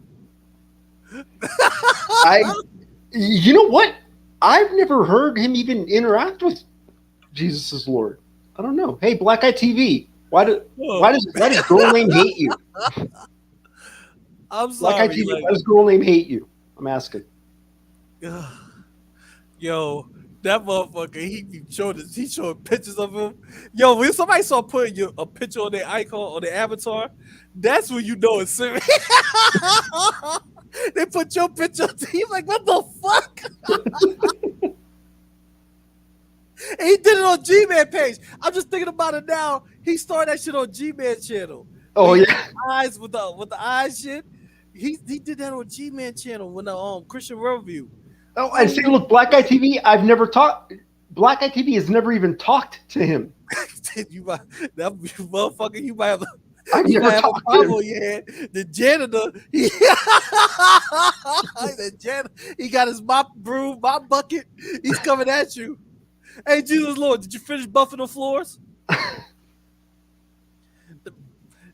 You know what? I've never heard him even interact with Jesus is Lord. I don't know. Hey, Black Guy TV, why does girl name hate you? I'm sorry. Black Guy TV, why does girl name hate you? I'm asking. Yo, that motherfucker, he showed pictures of him. Yo, when somebody saw putting a picture on their icon or their avatar, that's when you know it's serious. They put your picture. He's like, what the fuck? And he did it on Gman page. I'm just thinking about it now. He started that shit on Gman channel. Oh yeah, eyes with the eyes shit. He did that on Gman channel when the Christian Review. Oh, and see, look, Black Guy TV. I've never talked. Black Guy TV has never even talked to him. You might, that motherfucker. You might have. I've never talked to him. Yeah, the janitor. He got his mop bucket. He's coming at you. Hey, Jesus Lord, did you finish buffing the floors?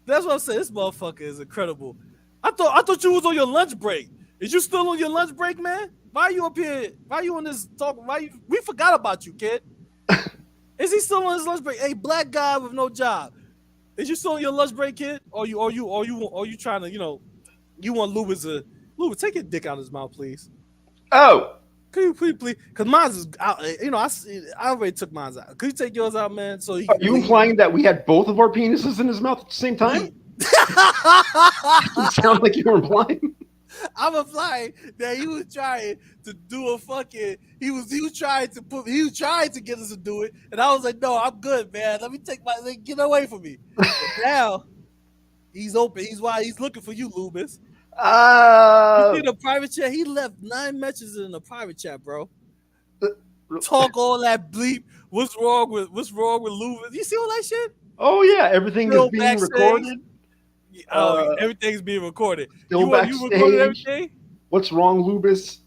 That's what I'm saying. This motherfucker is incredible. I thought you was on your lunch break. Is you still on your lunch break, man? Why are you up here? Why are you on this talk? We forgot about you, kid. Is he still on his lunch break? Hey, black guy with no job. Is you still on your lunch break, kid? Or you trying to, you want Loobis to Loobis, take your dick out of his mouth, please. Oh. Could you please? Because mine's is out. I already took mine out. Could you take yours out, man? So are you implying that we had both of our penises in his mouth at the same time? It sounds like you were implying. I'm implying that he was trying to do a fucking. He was trying to get us to do it, and I was like, no, I'm good, man. Let me take get away from me. But now he's open. He's looking for you, Loobis. You see the private chat? He left 9 messages in the private chat, bro. Talk all that bleep. What's wrong with Loobis? You see all that shit? Oh yeah, everything is being recorded. Everything's being recorded. Still backstage. You recorded everything? What's wrong, Loobis?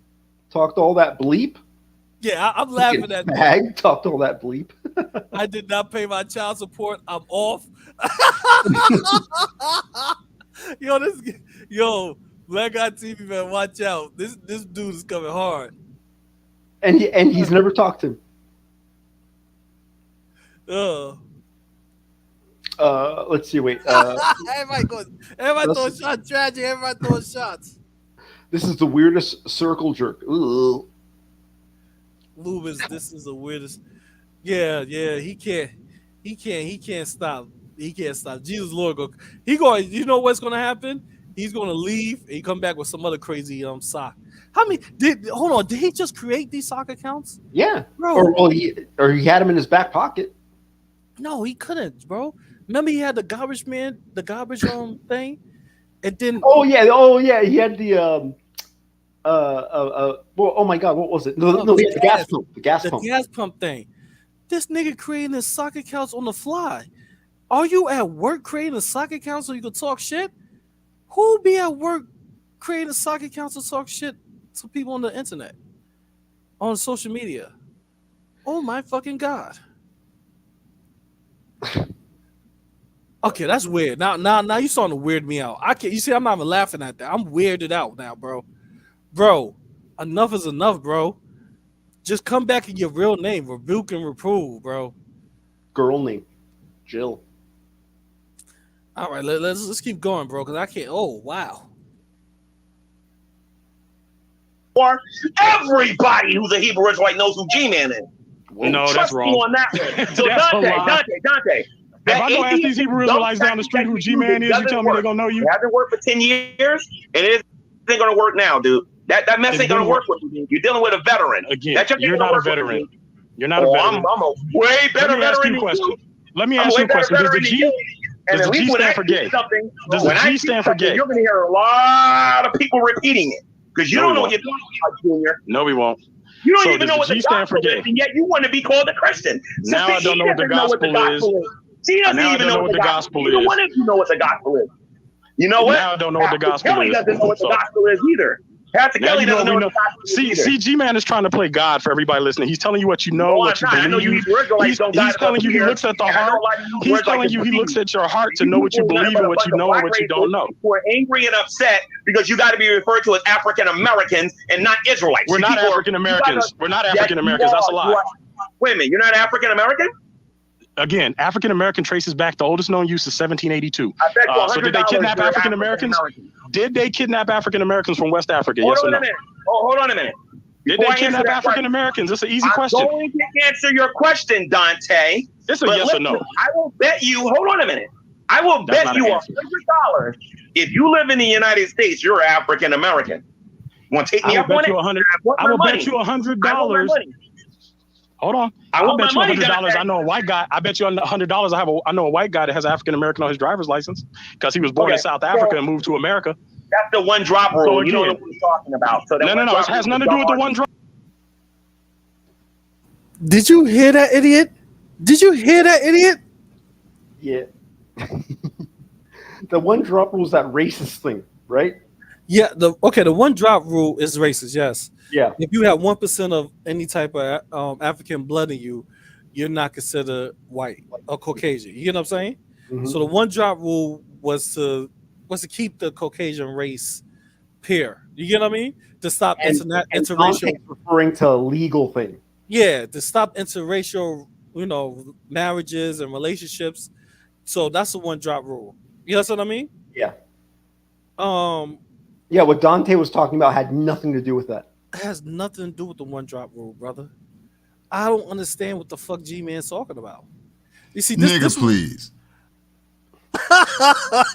Talked all that bleep. Yeah, I'm laughing at that. Talked all that bleep. I did not pay my child support. I'm off. Black Guy TV, man, watch out. This dude is coming hard. And he's never talked to him. Let's see. Wait. Everybody throwing shots. Tragic. Everybody throwing shots. This is the weirdest circle jerk. Ooh. Loobis, this is the weirdest. Yeah. He can't stop. He can't stop. Jesus Lord You know what's gonna happen? He's gonna leave and he come back with some other crazy sock. Did he just create these sock accounts? Yeah, bro. Or he had them in his back pocket. No, he couldn't, bro. Remember he had the garbage thing, and then oh yeah, he had the oh my god, what was it? No, the gas pump. The gas pump thing. This nigga creating his sock accounts on the fly. Are you at work creating a sock account so you can talk shit? Who be at work creating a sock account to talk shit to people on the internet, on social media? Oh my fucking god. Okay, that's weird. Now you starting to weird me out. I can't. You see, I'm not even laughing at that. I'm weirded out now, bro. Bro, enough is enough, bro. Just come back in your real name. Rebuke and reprove, bro. Girl name, Jill. All right, let's keep going, bro. Because I can't. Oh wow. Or everybody who's a Hebrew Israelite knows who Gman is. No, that's wrong. On that one. So Dante. If I go ask these Hebrew Israelites down the street who Gman is, you tell me they're gonna know you? It hasn't worked for 10 years, and it isn't gonna work now, dude. That mess ain't gonna work with you. You're dealing with a veteran. Again, you're not a veteran. You're not a veteran. I'm a way better veteran than you. Let me ask you a question. Does the G stand for gay? Does the G stand for gay? You're gonna hear a lot of people repeating it because you don't know what you're talking about, Junior. No, we won't. You don't So even does know the what the G stand for gospel is, gay? and yet you want to be called a Christian. Now I don't know what the gospel is. She doesn't Now I even don't know what the gospel is. is. Neither one of you know what the gospel is. You know what? Now I don't know what the gospel Kelly is. doesn't know what the gospel is either. Pastor Now Kelly you know doesn't know we what the know. gospel is either. See, G-Man is trying to play God for everybody listening. He's telling you what you know, No, what you I'm not. I know believe. you Israelites don't He's telling you he here, looks at the and I know heart. a lot of you He's words like telling this you he believe. looks at your heart to You know what you people are believe nothing and but what you a bunch know of and what you don't know. Who are angry and upset because you got to be referred to as African Americans and not Israelites. We're not African Americans. We're not African Americans. That's a lie. Wait a minute, you're not African American? Again, African American traces back. The oldest known use is 1782. I bet you So did they kidnap you're African Americans? Did they kidnap African Americans from West Africa? Yes or no? Hold on a minute. Did they kidnap African Americans? It's an easy question. I'm going to answer your question, Dante. It's a yes or no. I will bet you. Hold on a minute. I will bet you $100 if you live in the United States, you're African American. You want to take me up on it? I will bet you $100. Hold on. I'll bet you $100. I know a white guy. I bet you $100. I know a white guy that has African American on his driver's license because he was born in South Africa and moved to America. That's the one drop rule. So you don't know what he's talking about. So no. It has nothing to do with the one drop. Did you hear that, idiot? Did you hear that, idiot? Yeah. The one drop rule is that racist thing, right? Yeah. The one drop rule is racist. Yes. Yeah. If you have 1% of any type of African blood in you, you're not considered white or Caucasian. You get what I'm saying? Mm-hmm. So the one drop rule was to keep the Caucasian race pure. You get what I mean? To stop interracial. Referring to a legal thing. Yeah, to stop interracial, marriages and relationships. So that's the one drop rule. You know what I mean? Yeah. Yeah, what Dante was talking about had nothing to do with that. It has nothing to do with the one drop rule, brother. I don't understand what the fuck G-Man's talking about. You see, this please.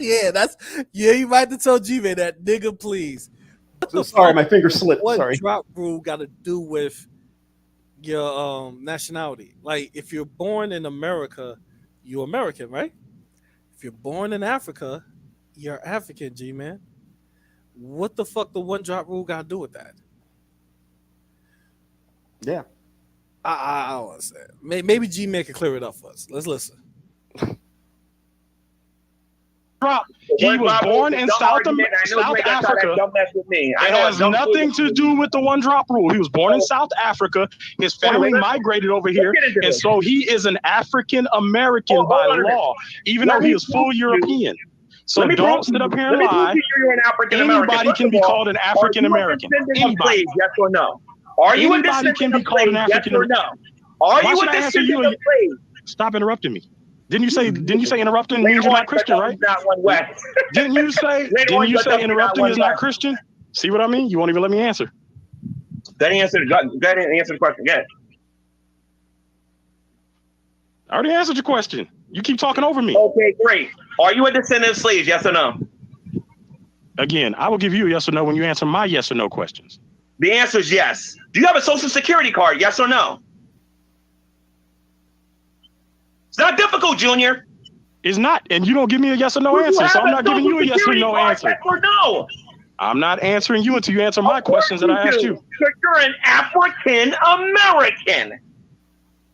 You might have to tell G-Man that, nigga, please. Sorry, my finger slipped. What Sorry. drop rule got to do with your nationality? Like, if you're born in America, you're American, right? If you're born in Africa, you're African, G-Man. What the fuck the one drop rule got to do with that? Yeah. I don't understand. Maybe G-Man can clear it up for us. Let's listen. He was born in South Africa. It has nothing to do with the one drop rule. He was born in South Africa. His family migrated over here. And so he is an African American by law, even though he is full European. So don't sit up here and lie. Anybody can be called an African American. Anybody. Yes or no? Are you a descendant can be called an African American? Are you a descendant of slaves? Stop interrupting me. Didn't you say interrupting means you're not Christian, right? Didn't you say interrupting is not Christian? See what I mean? You won't even let me answer. That answered the question. Go ahead. I already answered your question. You keep talking over me. Okay, great. Are you a descendant of slaves? Yes or no? Again, I will give you a yes or no when you answer my yes or no questions. The answer is yes. Do you have a social security card? Yes or no? It's not difficult, Junior. It's not. And you don't give me a yes or no answer. So I'm not giving you a yes or no answer. Yes or no? I'm not answering you until you answer my questions that I asked you. Because you're an African American.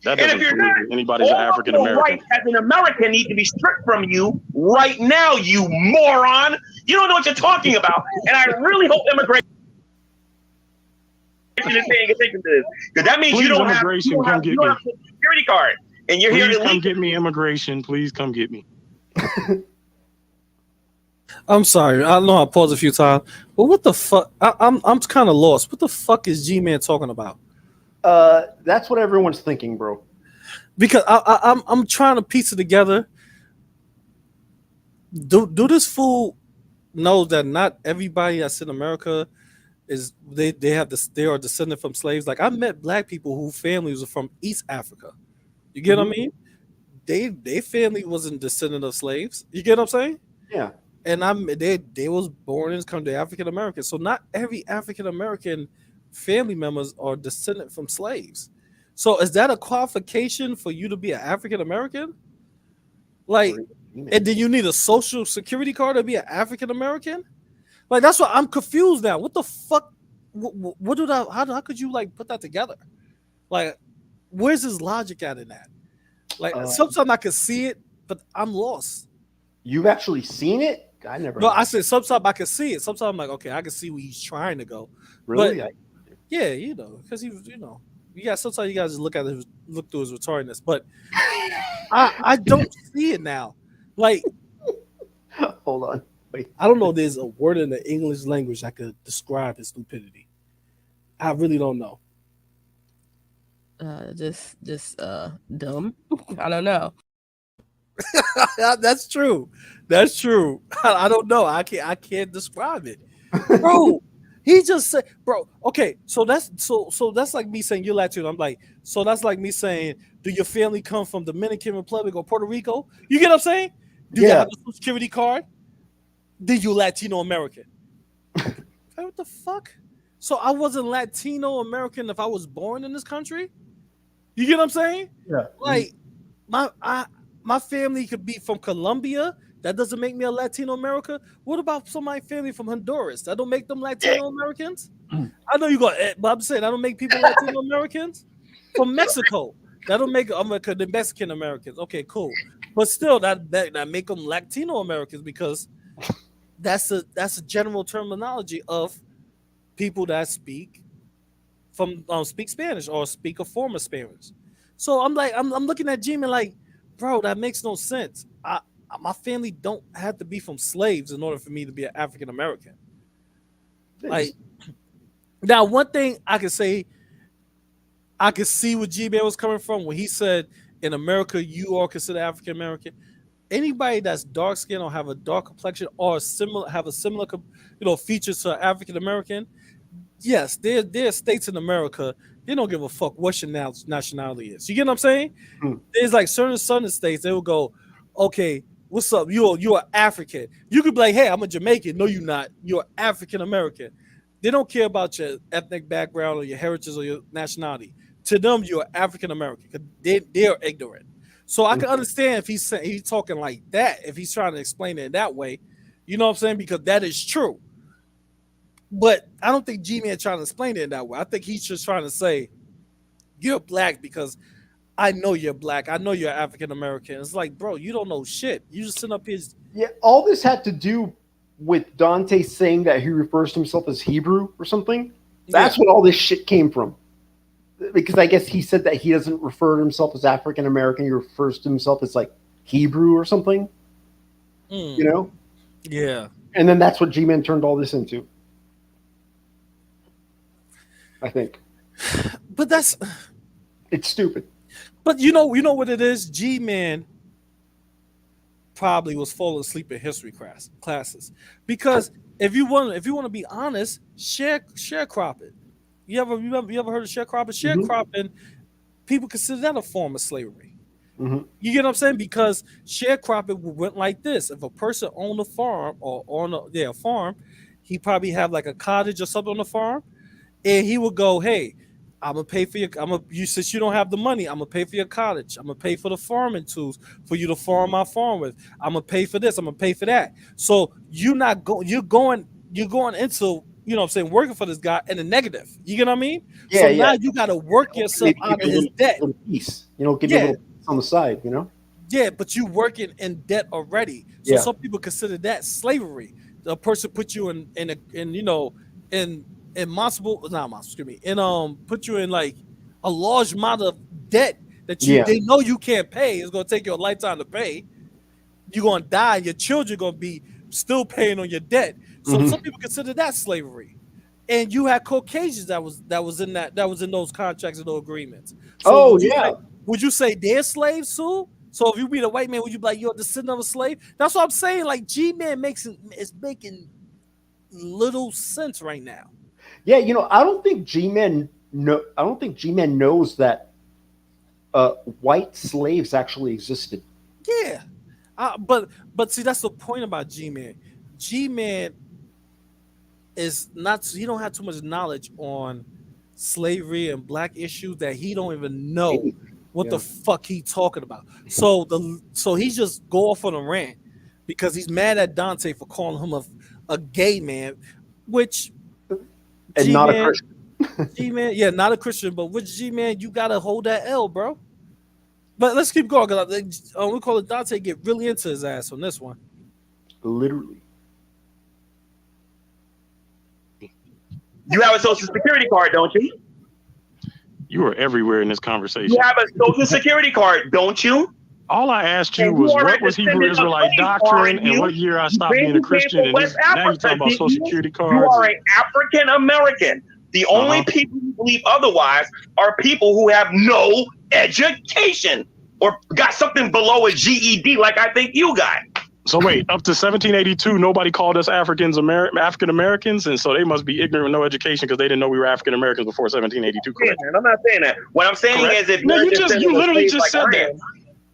That doesn't prove anybody's an African American. Rights as an American need to be stripped from you right now, you moron. You don't know what you're talking about. And I really hope immigration is paying attention to this. Because that means you don't have a security card. And you're here to come get me, immigration. Please come get me. I'm sorry. I know I paused a few times, but what the fuck? I'm kind of lost. What the fuck is G-Man talking about? That's what everyone's thinking, bro. Because I'm trying to piece it together. Do this fool know that not everybody that's in America is they are descended from slaves? Like, I met black people whose families are from East Africa. You get what I mean? They family wasn't descendant of slaves. You get what I'm saying? Yeah. And they was born and come to African American. So not every African American family members are descendant from slaves. So is that a qualification for you to be an African American? Like, and then you need a social security card to be an African American? Like, that's what I'm confused now. What the fuck what do that? How could you like put that together? Like, where's his logic at in that? Like, sometimes I could see it, but I'm lost. You've actually seen it? I never. No, I said sometimes I can see it. Sometimes I'm like, okay, I can see where he's trying to go. Really? But yeah, you know, because he, you know, sometimes you guys just look through his retardedness. But I don't see it now. Like, hold on, wait. I don't know. If there's a word in the English language that could describe his stupidity. I really don't know. Just dumb. I don't know. That's true. That's true. I don't know. I can't describe it, bro. He just said, bro. Okay, so that's like me saying you're Latino. I'm like, so that's like me saying, do your family come from Dominican Republic or Puerto Rico? You get what I'm saying? Do you have a Social Security card? Did you Latino American? What the fuck? So I wasn't Latino American if I was born in this country? You get what I'm saying? Yeah. Like my family could be from Colombia. That doesn't make me a Latino American. What about somebody family from Honduras? That don't make them Latino Americans? I know you got, but I'm saying I don't make people Latino Americans. From Mexico, that don't make the Mexican Americans. Okay, cool. But still, that make them Latino Americans because that's a general terminology of people that speak Spanish or speak a form of Spanish. So I'm like, I'm looking at Gman like, bro, that makes no sense. My family don't have to be from slaves in order for me to be an African American. Like, now one thing I can say, I could see where Gman was coming from when he said in America you are considered African American. Anybody that's dark skinned or have a dark complexion or have a similar features to African American, yes, there are states in America, they don't give a fuck what your nationality is. You get what I'm saying? There's like certain southern states, they will go, okay, what's up? You're African. You could be like, hey, I'm a Jamaican. No, you're not. You're African American. They don't care about your ethnic background or your heritage or your nationality. To them, you're African American. They're ignorant. So I can understand if he's talking like that, if he's trying to explain it that way. You know what I'm saying? Because that is true. But I don't think Gman trying to explain it that way. I think he's just trying to say, you're black because I know you're black. I know you're African American. It's like, bro, you don't know shit. You just sitting up here. Yeah, all this had to do with Dante saying that he refers to himself as Hebrew or something. That's what all this shit came from. Because I guess he said that he doesn't refer to himself as African American. He refers to himself as like Hebrew or something. You know? Yeah. And then that's what Gman turned all this into. I think. But it's stupid. But you know what it is? Gman probably was falling asleep in history classes. Because if you want to be honest, sharecropping. You ever heard of sharecropping? Sharecropping, people consider that a form of slavery. You get what I'm saying? Because sharecropping went like this: if a person owned a farm or a farm, he probably have like a cottage or something on the farm, and he would go, "Hey, I'm gonna pay for you since you don't have the money. I'm gonna pay for your cottage. I'm gonna pay for the farming tools for you to farm my farm with. I'm gonna pay for this. I'm gonna pay for that. So you're going into, you know what I'm saying, working for this guy in a negative. You get what I mean? Yeah, so now you got to work yourself out of his debt. Piece, give you a little piece on the side, Yeah, but you working in debt already. So some people consider that slavery. The person put you in put you in like a large amount of debt that they know you can't pay. It's gonna take you a lifetime to pay. You're gonna die. Your children gonna be still paying on your debt. So some people consider that slavery. And you had Caucasians that was in those contracts and those agreements. So would you say they're slaves too? So if you be a white man, would you be like, you're a descendant of a slave? That's what I'm saying. Like Gman is making little sense right now. Yeah, I don't think Gman knows that white slaves actually existed. Yeah, but see, that's the point about Gman. Gman is not. He don't have too much knowledge on slavery and black issues that he don't even know what the fuck he talking about. So he just go off on a rant because he's mad at Dante for calling him a gay man, which And not a Christian. Gman, yeah, not a Christian, but with Gman, you gotta hold that L, bro. But let's keep going. We call it Dante get really into his ass on this one. Literally. You have a social security card, don't you? You are everywhere in this conversation. You have a social security card, don't you? All I asked you was what was Hebrew Israelite doctrine and what year I stopped being a Christian. And now you're talking about social security cards. You are an African American. The only people who believe otherwise are people who have no education or got something below a GED like I think you got. So wait, up to 1782, nobody called us African Americans, and so they must be ignorant with no education because they didn't know we were African Americans before 1782. Correct? Yeah, man, I'm not saying that. What I'm saying is, if no, you literally just said that.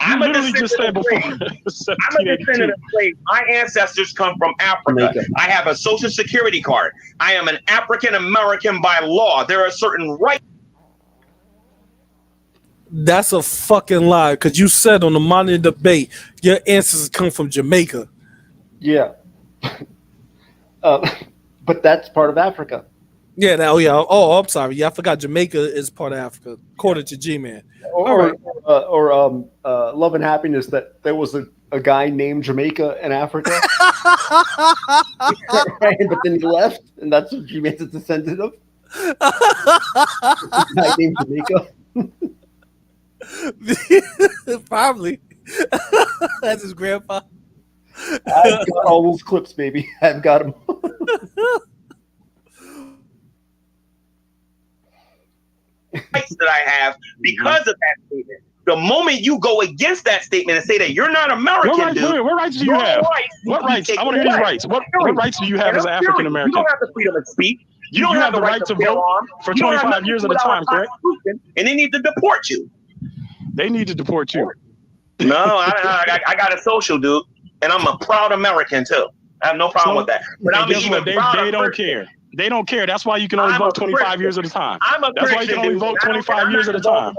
I'm a descendant of slaves. My ancestors come from Africa. I have a social security card. I am an African American by law. There are certain rights. That's a fucking lie, because you said on the Monday debate your ancestors come from Jamaica. Yeah. But that's part of Africa. Yeah, I'm sorry. Yeah, I forgot Jamaica is part of Africa, according to Gman. Or Love and Happiness, that there was a guy named Jamaica in Africa. But then he left, and that's what Gman's a descendant of. A guy named Jamaica. Probably. That's his grandpa. I've got all those clips, baby. I've got them. Rights that I have because of that statement. The moment you go against that statement and say that you're not American, what rights do you have? What rights? I want to hear these rights. What rights do you have as an African American? You don't have the freedom of speech. You don't have the right to vote for 25 years at a time, correct? And they need to deport you. They need to deport you. No, I got a social, dude, and I'm a proud American too. I have no problem with that. But I'm even they don't care. They don't care. That's why you can only vote 25 years at a time. That's why you can only vote 25 years at a time.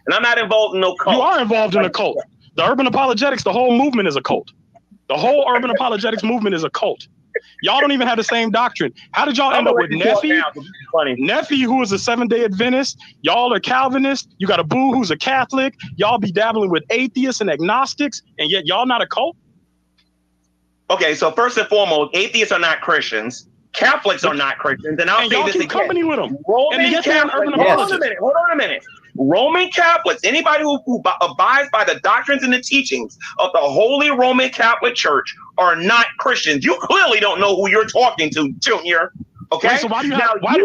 And I'm not involved in no cult. You are involved in a cult. The urban apologetics, the whole movement is a cult. The whole urban apologetics movement is a cult. Y'all don't even have the same doctrine. How did y'all end up with Nephi? Nephi, who is a 7-day Adventist. Y'all are Calvinists. You got a Boo who's a Catholic. Y'all be dabbling with atheists and agnostics, and yet y'all not a cult? Okay, so first and foremost, atheists are not Christians. Catholics are not Christians, and I'll say this again. Company with them. Roman Catholics. Hold on a minute. Roman Catholics, anybody who abides by the doctrines and the teachings of the Holy Roman Catholic Church are not Christians. You clearly don't know who you're talking to, Junior. Okay. Wait, so why do you have? Why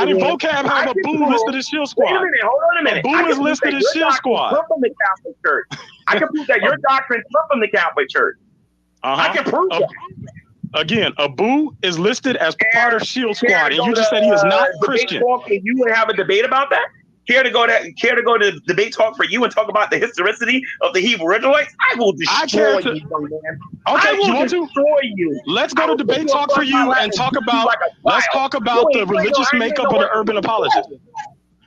did vocab have a Boo listed as shield squad? Wait a minute. Hold on a minute. Boo is listed as shield squad. Come from the Catholic Church. I can prove that your doctrine come from the Catholic Church. I can prove that. Again, Abu is listed as part of Shield Squad, and you just said he is not Christian. And you would have a debate about that? Care to go to debate talk for you and talk about the historicity of the Hebrew Israelites? I will destroy you, young man. Okay, you want to destroy you? Let's go to debate talk for you and talk about. Let's talk about the religious makeup of the urban apologists.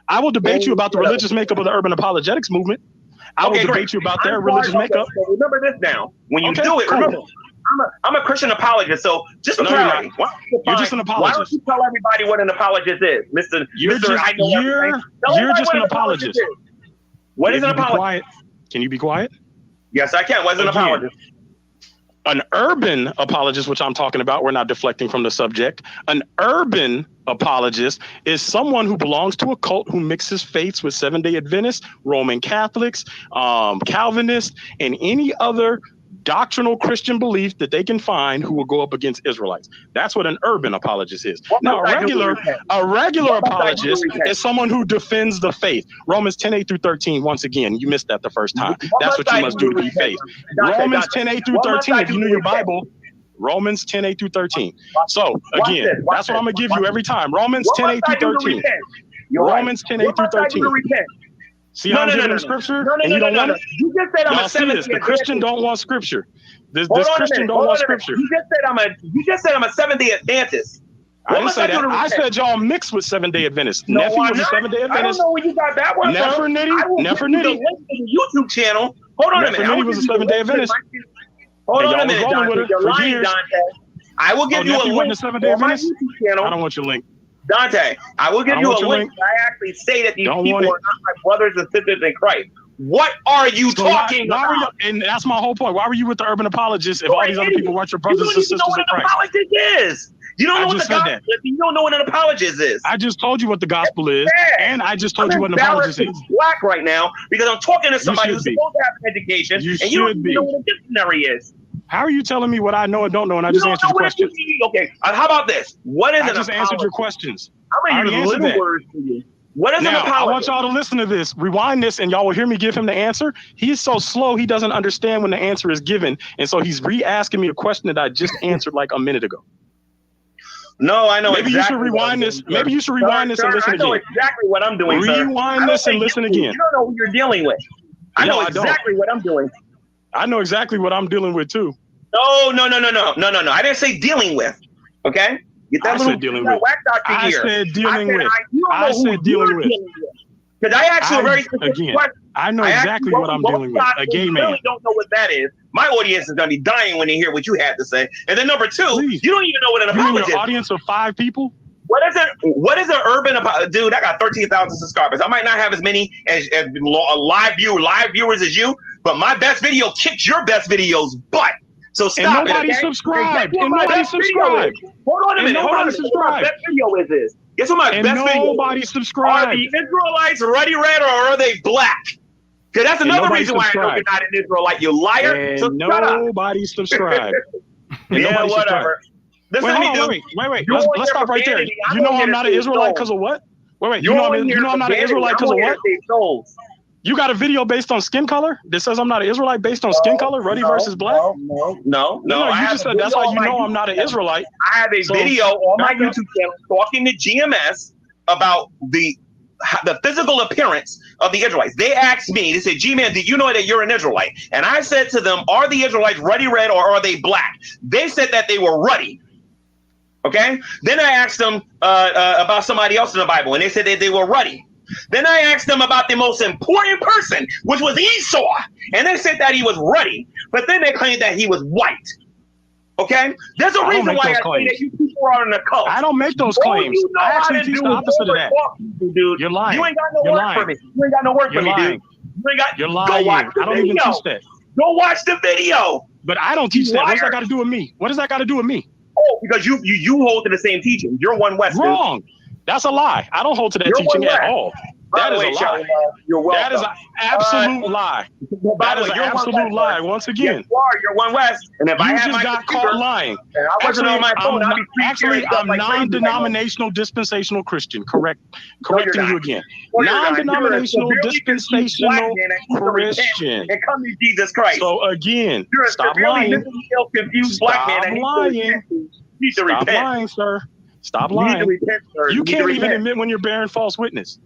I will debate you about the religious makeup of the urban apologetics movement. I will debate you about their religious makeup. So remember this now. When you do it, remember. I'm a Christian apologist, so just for clarity, you're just an apologist. Why don't you tell everybody what an apologist is, Mr. You're just an apologist. What is an apologist? Can you be quiet? Yes, I can. What is an apologist? An urban apologist, which I'm talking about, we're not deflecting from the subject. An urban apologist is someone who belongs to a cult who mixes faiths with 7-day Adventists, Roman Catholics, Calvinists, and any other doctrinal Christian belief that they can find who will go up against Israelites. That's what an urban apologist is. Now, a regular apologist is someone who defends the faith. Romans 10:8-13. Once again, you missed that the first time. That's what you must do to be faith. Romans 10:8-13. If you knew your Bible, Romans 10:8-13. So again, that's what I'm gonna give you every time. Romans 10:8-13. Romans 10:8-13. See how I'm giving the scripture? And you don't want it? You just said I'm a 7th. The Christian don't want scripture. This Christian don't want scripture. You just said I'm a 7-day Adventist. I didn't say that. I sasaid y'all mixed with 7-day Adventists. No, Nephi was a 7-day Adventist. I don't know where you got that one from. Nefertiti. YouTube channel. Hold on a minute. Nefertiti was a 7-day Adventist. Hold on a minute, Dante. You're lying, Dante. I will give you a link on my YouTube channel. I don't want your link. Dante, I will give you a link. I actually say that these people are not my brothers and sisters in Christ. What are you talking about? And that's my whole point. Why were you with the urban apologists if all these other people weren't your brothers and sisters in Christ? You don't even know what an apologist is. You don't know what the gospel is. You don't know what an apologist is. I just told you what the gospel is, and I just told you what an apologist is. Black right now because I'm talking to somebody who's supposed to have an education, and you don't even know what a dictionary is. How are you telling me what I know and don't know, and I just answered your questions? Okay, how about this? What is an apologist? I just answered your questions. I'm going to use little words for you. What is an apologist? I want y'all to listen to this. Rewind this, and y'all will hear me give him the answer. He is so slow, he doesn't understand when the answer is given, and so he's re-asking me a question that I just answered like a minute ago. No, I know Maybe exactly. You should rewind this. Maybe you should rewind this and listen again. I know exactly what I'm doing, sir. Rewind this and listen again. You don't know who you're dealing with. I know exactly what I'm doing. I know exactly what I'm dealing with too. No. I didn't say dealing with. Okay? Get that little dealing with. Whack doctor here. I said dealing with. I said dealing with. Because I asked you a very specific question. I know exactly what I'm dealing with. A gay man. I really don't know what that is. My audience is going to be dying when they hear what you had to say. And then number two, you don't even know what an apologist is. Your audience of 5 people? What is an urban apologist? Dude, I got 13,000 subscribers. I might not have as many as live viewers as you, but my best video kicked your best video's butt. So stop and nobody it. Subscribed. And nobody subscribed. Hold on a minute. Hold on a minute. What my best video is this? Guess what my best video is? Nobody subscribed. Are the Israelites ruddy red or are they black? Because that's another reason why I know you're not an Israelite, you liar. And so nobody subscribed. Yeah, whatever. Wait. Let's stop right there. You know I'm not an Israelite because of what? Wait. You know I'm not an Israelite because of what? You got a video based on skin color that says I'm not an Israelite based on skin color, ruddy versus black? No. You just said that's how you know I'm not an Israelite. I have a video on my YouTube channel talking to GMS about the physical appearance of the Israelites. They asked me, they said, Gman, did you know that you're an Israelite? And I said to them, are the Israelites ruddy red or are they black? They said that they were ruddy. Okay? Then I asked them about somebody else in the Bible, and they said that they were ruddy. Then I asked them about the most important person, which was Esau, and they said that he was ruddy, but then they claimed that he was white. Okay? There's a reason why I say that you people are in a cult. I don't make those claims. I actually teach the opposite of that. Dude. You're lying. You ain't got no work for me. You ain't got no work for me, dude. You're lying. Go watch the I don't even teach that. Go watch the video. But I don't teach that. What does that got to do with me? What does that got to do with me? Oh, because you hold to the same teaching. You're one West. Wrong. That's a lie. I don't hold to that teaching at all. That is a lie. That is an absolute lie. That is an absolute lie. Once again, you're one West, and if I just got caught lying. Actually, I'm non-denominational dispensational Christian. Correcting you again. Non-denominational dispensational Christian. And come to Jesus Christ. So again, stop lying. Stop lying. Stop lying, sir. Stop lying. You can't even admit when you're bearing false witness.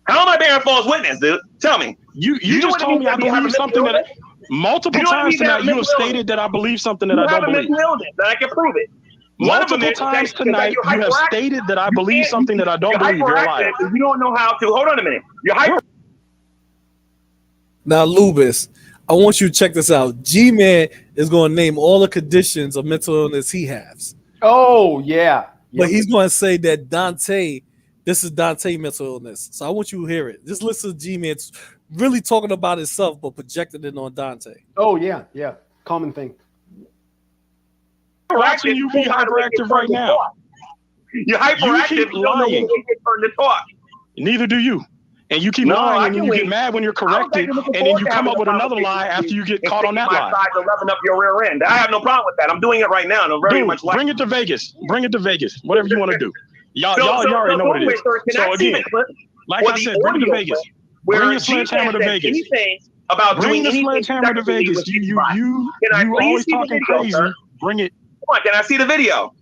How am I bearing false witness, dude? Tell me. You just told me I believe something that multiple times tonight you have stated that I believe something that I don't believe. That I can prove it. Multiple times tonight you have stated that I believe something that I don't believe. You're a liar. You don't know how to. Hold on a minute. You're hyper. Now, Loobis, I want you to check this out. Gman is going to name all the conditions of mental illness he has. Oh, yeah. But he's going to say that Dante, this is Dante mental illness. So I want you to hear it. Just listen to G-Man really talking about himself, but projecting it on Dante. Oh, yeah. Common thing. Hyperactive, you be hyperactive right now. You're hyperactive. You keep lying. To talk. Neither do you. And you keep lying, and you get mad when you're corrected, and then you come up with another lie after you get caught on that lie. Up your rear end. I have no problem with that. I'm doing it right now, and I'm very much bring it to Vegas. Bring it to Vegas. Whatever you want to do. Y'all already know what it is. So again, like I said, bring it to Vegas. Bring your sledgehammer to Vegas. Bring the sledgehammer to Vegas. You always talking crazy. Bring it. Come on, can I see the video?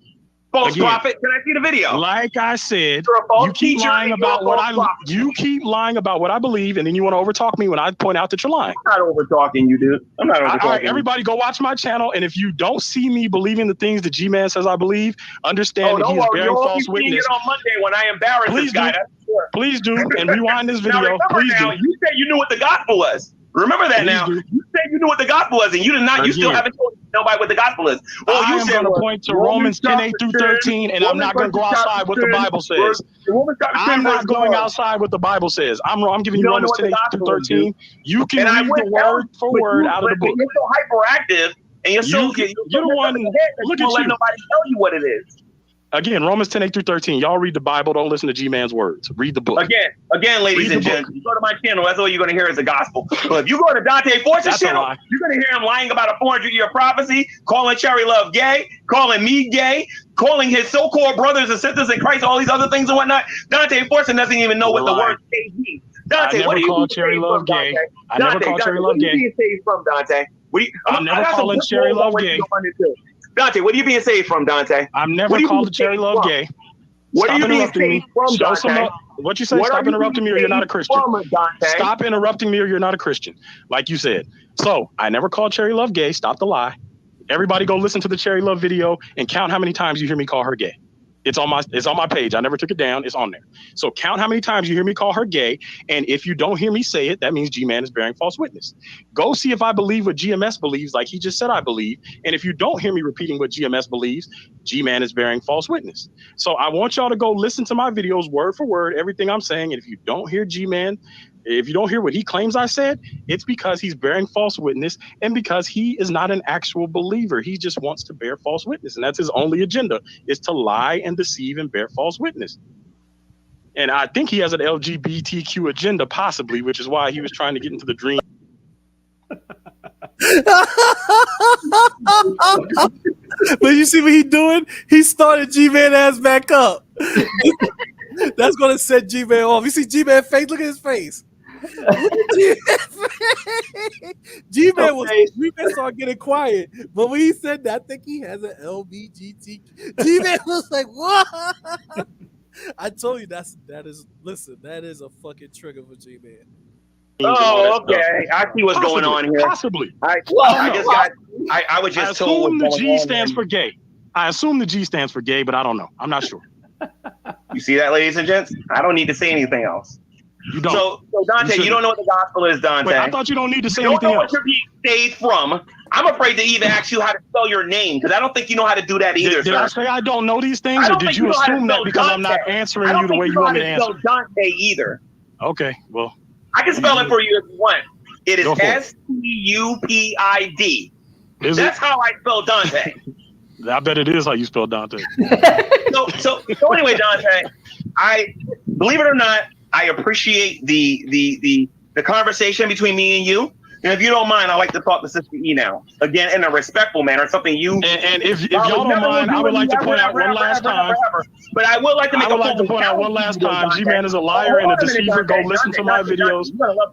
False prophet. Can I see the video? Like I said, you keep lying about what I believe, and then you want to overtalk me when I point out that you're lying. I'm not overtalking you, dude. I'm not overtalking. All right, everybody go watch my channel, and if you don't see me believing the things that G-Man says I believe, understand that he is bearing false witness. On Monday when I embarrass this guy. Please do, and rewind this video. Please do. You said you knew what the gospel was. Remember that now. You said you knew what the gospel was, and you did not. You still haven't told nobody what the gospel is. I am going to point to Romans 10:8-13, and I'm not going to go outside what the Bible says. I'm not going outside what the Bible says. I'm giving you Romans 10:8-13. You can read the word for word out of the book. You're so hyperactive, and you're the one. Look at you. Let nobody tell you what it is. Again, Romans 10:8-13. Y'all read the Bible. Don't listen to G-Man's words. Read the book. Again, ladies and gents, you go to my channel. That's all you're going to hear is the gospel. But if you go to Dante Force's channel, you're going to hear him lying about a 400-year prophecy, calling Cherry Love gay, calling me gay, calling his so-called brothers and sisters in Christ, all these other things and whatnot. Dante Force doesn't even know what the word gay means. Dante, what do you call Cherry Love gay? I never called Cherry Love gay. What are you being saved from, Dante? I'm never calling Cherry Love gay. Dante, what are you being saved from, Dante? I'm never called Cherry Love gay. What are you being saved from, Dante? What you say? Stop interrupting me or you're not a Christian. Stop interrupting me or you're not a Christian, like you said. So I never called Cherry Love gay. Stop the lie. Everybody go listen to the Cherry Love video and count how many times you hear me call her gay. It's on my page. I never took it down. It's on there. So count how many times you hear me call her gay. And if you don't hear me say it, that means G-Man is bearing false witness. Go see if I believe what GMS believes, like he just said I believe. And if you don't hear me repeating what GMS believes, G-Man is bearing false witness. So I want y'all to go listen to my videos word for word, everything I'm saying. And if you don't hear G-Man, if you don't hear what he claims I said, it's because he's bearing false witness and because he is not an actual believer. He just wants to bear false witness. And that's his only agenda, is to lie and deceive and bear false witness. And I think he has an LGBTQ agenda, possibly, which is why he was trying to get into the dream. But you see what he's doing? He started G-Man ass back up. That's going to set G-Man off. You see G-Man face? Look at his face. G-Man started getting quiet, but when he said that, I think he has an LBGT. G-Man was like, "What?" I told you that is a fucking trigger for G-Man. Oh, okay. I see what's going on here. Possibly. I was just told the G stands for gay. I assume the G stands for gay, but I don't know. I'm not sure. You see that, ladies and gents? I don't need to say anything else. You don't. So Dante, you don't know what the gospel is, Dante. Wait, I thought you don't need to say anything else. You don't know else. what you're being saved from. I'm afraid to even ask you how to spell your name because I don't think you know how to do that either. Did I say I don't know these things, or did you assume that because I'm not answering you the way you want me to answer? I don't think you know how to spell Dante either. Okay, well. I can spell it for you if you want. It is S-T-U-P-I-D. That's how I spell Dante. I bet it is how you spell Dante. So anyway, Dante, I believe it or not, I appreciate the conversation between me and you. And if you don't mind, I'd like to talk to Sister E now. Again, in a respectful manner, something you... And if y'all don't mind, I would like to point out one last time. But I would like to make point out one last time. G-Man is a liar and a deceiver. Go listen to my videos.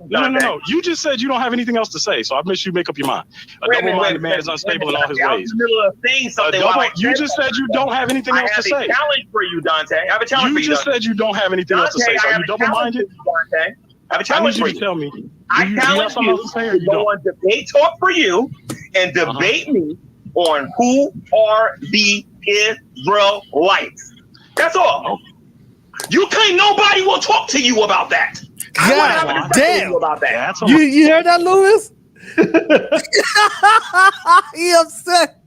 No. You just said you don't have anything else to say, so I miss you make up your mind. A double-minded man is unstable in all his ways. You just said you don't have anything else to say. I have a challenge for you, Dante. I have a challenge for you. You just said you don't have anything else to say, so are you double-minded? I have a challenge for you. Tell me. I challenge you to go on Debate Talk for You and debate me on who are the Israelites. That's all. You can't. Nobody will talk to you about that. God damn! About that. You heard that, Lewis? He upset.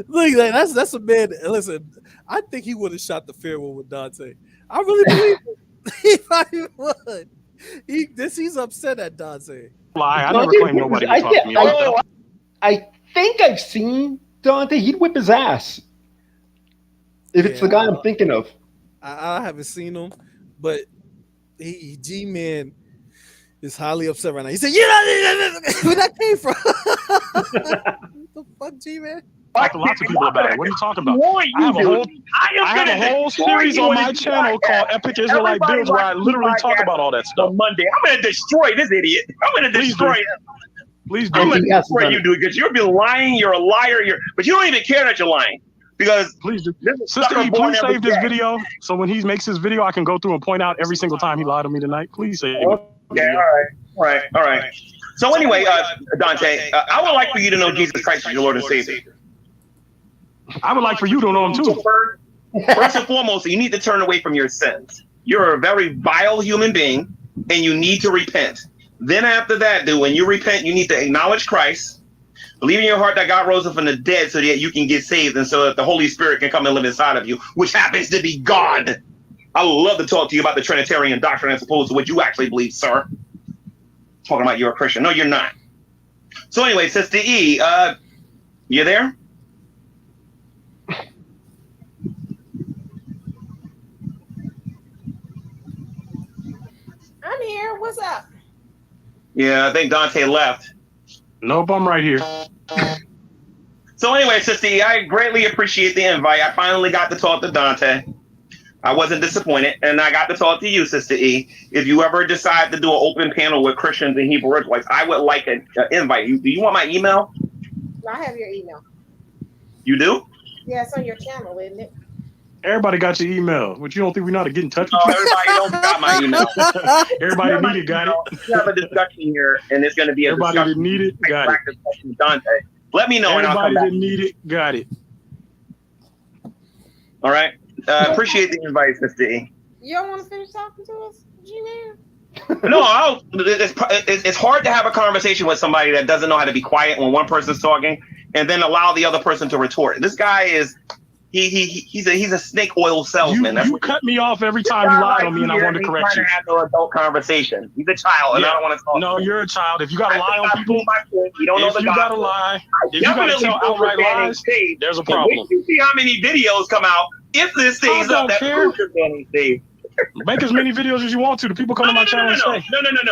Look, that's a man. Listen, I think he would have shot the fair one with Dante. I really believe it. He probably would. He's upset at Dante. I never claimed nobody would talk to me about that. I think I've seen Dante. He'd whip his ass. If it's the guy I'm thinking of. I haven't seen him, but G-Man is highly upset right now. He said, "You know where that came from?" What the fuck, G-Man? Talk to lots of people about it. What are you talking about? I have a whole series on my channel called Epic Israelite Builds where I literally talk about all that stuff. On Monday, I'm going to destroy this idiot. I'm going to destroy him. Please do. I'm going to destroy you, dude, because you're lying. You're a liar. But you don't even care that you're lying. Because please do. Sister E, please save this video so when he makes his video, I can go through and point out every single time he lied to me tonight. Please save it. Okay, all right. So anyway, Dante, I would like for you to know Jesus Christ as your Lord and Savior. I would like for you to know him too. First and foremost, you need to turn away from your sins. You're a very vile human being, and you need to repent. Then after that, dude, when you repent, you need to acknowledge Christ, Believe in your heart that God rose up from the dead so that you can get saved and so that the Holy Spirit can come and live inside of you, which happens to be God. I would love to talk to you about the Trinitarian doctrine as opposed to what you actually believe, sir. Talking about you're a Christian. No, you're not. So anyway, Sister E, you there? I'm here. What's up? Yeah, I think Dante left. Nope, I'm right here. So anyway, Sister E, I greatly appreciate the invite. I finally got to talk to Dante. I wasn't disappointed, and I got to talk to you, Sister E. If you ever decide to do an open panel with Christians and Hebrew Israelites, I would like an invite. Do you want my email? I have your email. You do? Yeah, it's on your channel, isn't it? Everybody got your email. But you don't think we know how to get in touch with Oh, you? everybody don't got my email. Everybody needed got it. We have a discussion here, and it's going to be a Everybody discussion. that need it got it. With Dante. Let me know, and I'll come Everybody back. that need it got it. All right. Appreciate the invite, Sister E. You don't want to finish talking to us, Gman? No, it's hard to have a conversation with somebody that doesn't know how to be quiet when one person's talking and then allow the other person to retort. This guy is he's a snake oil salesman. You cut me off every time you lied on me, and I wanted to correct you. He's trying to have no adult conversation. He's a child, and I don't want to talk. No, you're a child. If you gotta lie on people, you don't know if the you gospel. gotta lie, if you gotta tell outright lies, there's a problem. Wait to see how many videos come out if this stays up. That proves you're getting saved. Make as many videos as you want to. The people come to my channel and say,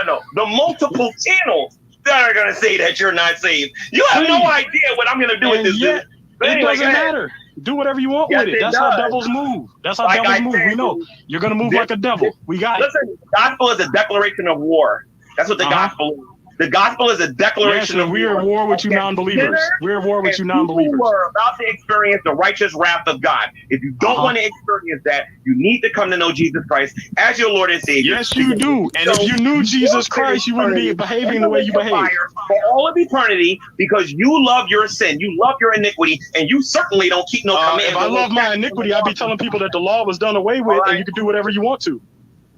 No. The multiple channels that are gonna say that you're not saved. You have no idea what I'm gonna do with this dude. But It anyway, doesn't matter. Do whatever you want with it. That's how devils move. That's how devils move. We know. You're going to move like a devil. We got it. Listen, the gospel is a declaration of war. That's what the gospel is. The gospel is a declaration of war. We're at war with you non-believers. We're at war with you non-believers. You are about to experience the righteous wrath of God. If you don't want to experience that, you need to come to know Jesus Christ as your Lord and Savior. Yes, you do. And if you knew Jesus Christ, you wouldn't be behaving the way you behave. For all of eternity, because you love your sin, you love your iniquity, and you certainly don't keep no commandments. If I love my iniquity, I'd be telling people that the law was done away with, and you can do whatever you want to.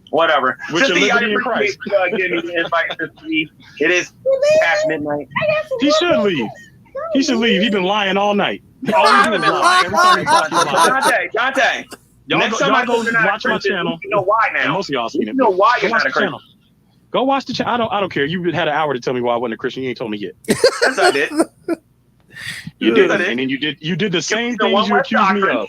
Whatever. With your liberty in Christ. Giving me the invite to leave. It is past midnight. He should leave. He should leave. He's been lying all night. All he do is lie. Every time he talks, he lies. Dante. Y'all go watch my channel. You know why now? And most of y'all seen it. You know why you're not a Christian. Go watch the channel. I don't care. You had an hour to tell me why I wasn't a Christian. You ain't told me yet. Yes, I did. You did, and then you did the same things you accused me of.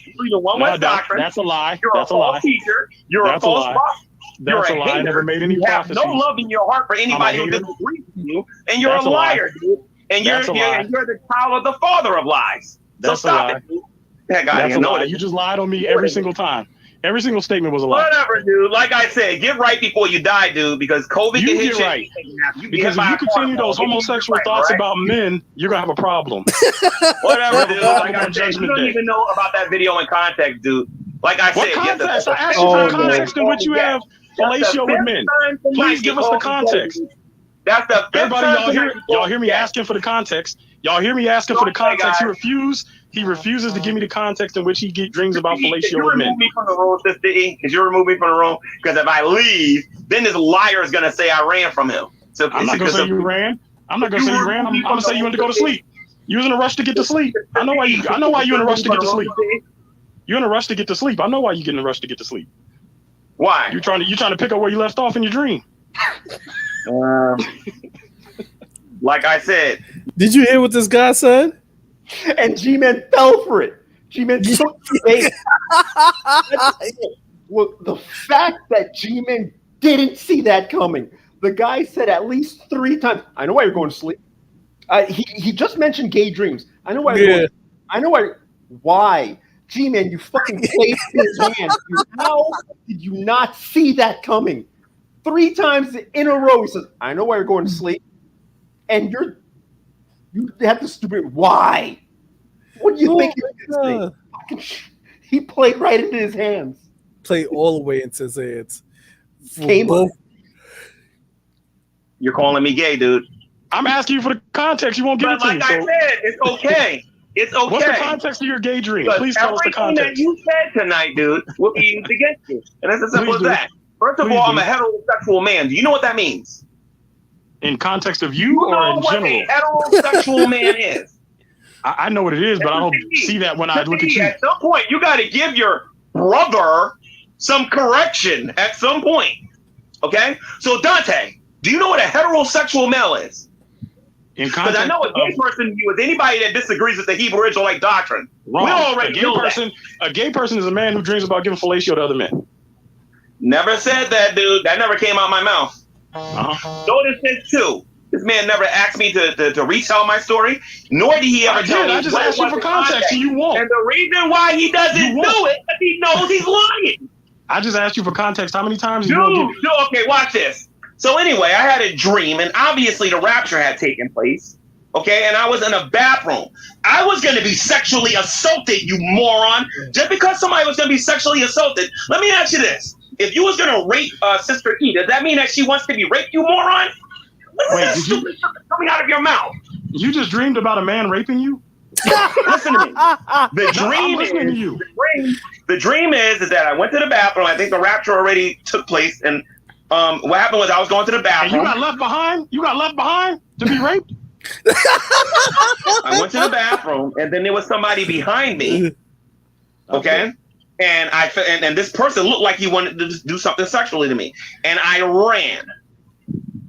That's a lie. That's a lie. Teacher. You're a false prophet. That's a lie. I never made any prophecies. You have no love in your heart for anybody who disagrees with you, and you're a liar, dude. And you're the child of the father of lies. So stop it, dude. That's a lie. You just lied on me every single time. Every single statement was a lie. Whatever, dude. Like I said, get right before you die, dude, because COVID can hit you. Right. Because if you continue those homosexual thoughts about men, you're going to have a problem. Whatever, dude. Like I said, you don't even know about that video in context, dude. Like I said, context? I asked you for context in which you have fellatio with men. Please give us the context. That's the everybody, y'all hear me asking for the context. Y'all hear me asking for the context. He refuses to give me the context in which he dreams about fellatio with men. Remove me from the room, Sister E. Could you remove me from the room? Because if I leave, then this liar is going to say I ran from him. So I'm not going to say you ran. I'm not going to say you ran. I'm going to say you went to go to sleep. You was in a rush to get to sleep. I know why you're in a rush to get to sleep. You're in a rush to get to sleep. I know why you get in a rush to get to sleep. Why? You're trying to pick up where you left off in your dream. Like I said. Did you hear what this guy said? And Gman fell for it. Gman took the bait. Well, the fact that Gman didn't see that coming. The guy said at least 3 times, I know why you're going to sleep. He just mentioned gay dreams. I know why you're going. I know why. Why? G-Man, you fucking played his hand. How did you not see that coming? 3 times in a row, he says, I know why you're going to sleep. And you have the stupid, why? What do you think he played right into his hands. Played all the way into his hands. You're calling me gay, dude. I'm asking you for the context. You won't give it to me. Like I said, it's okay. It's okay. What's the context of your gay dream? Please tell us the context. Everything that you said tonight, dude, will be used against you. And it's as simple as that. First of all, I'm a heterosexual man. Do you know what that means? In context of you or know in what general? a heterosexual man is. I know what it is, but I don't see that when I look at you. At some point, you got to give your brother some correction at some point. Okay? So, Dante, do you know what a heterosexual male is? Because I know a gay person is anybody that disagrees with the Hebrew Israelite doctrine. Wrong. We already know that. A gay person is a man who dreams about giving fellatio to other men. Never said that, dude. That never came out my mouth. Notice this, too. This man never asked me to retell my story, nor did he ever tell me. I just asked you for context, and you won't. And the reason why he doesn't do it is he knows he's lying. I just asked you for context. How many times? Dude, okay, watch this. So anyway, I had a dream, and obviously the rapture had taken place. Okay, and I was in a bathroom. I was going to be sexually assaulted, you moron. Just because somebody was going to be sexually assaulted. Let me ask you this: if you was going to rape Sister E, does that mean that she wants to be raped, you moron? What's that stupid stuff coming out of your mouth? You just dreamed about a man raping you? Listen to me. The dream is that I went to the bathroom. I think the rapture already took place, and what happened was I was going to the bathroom. And you got left behind? You got left behind to be raped? I went to the bathroom, and then there was somebody behind me. Okay, and this person looked like he wanted to do something sexually to me, and I ran.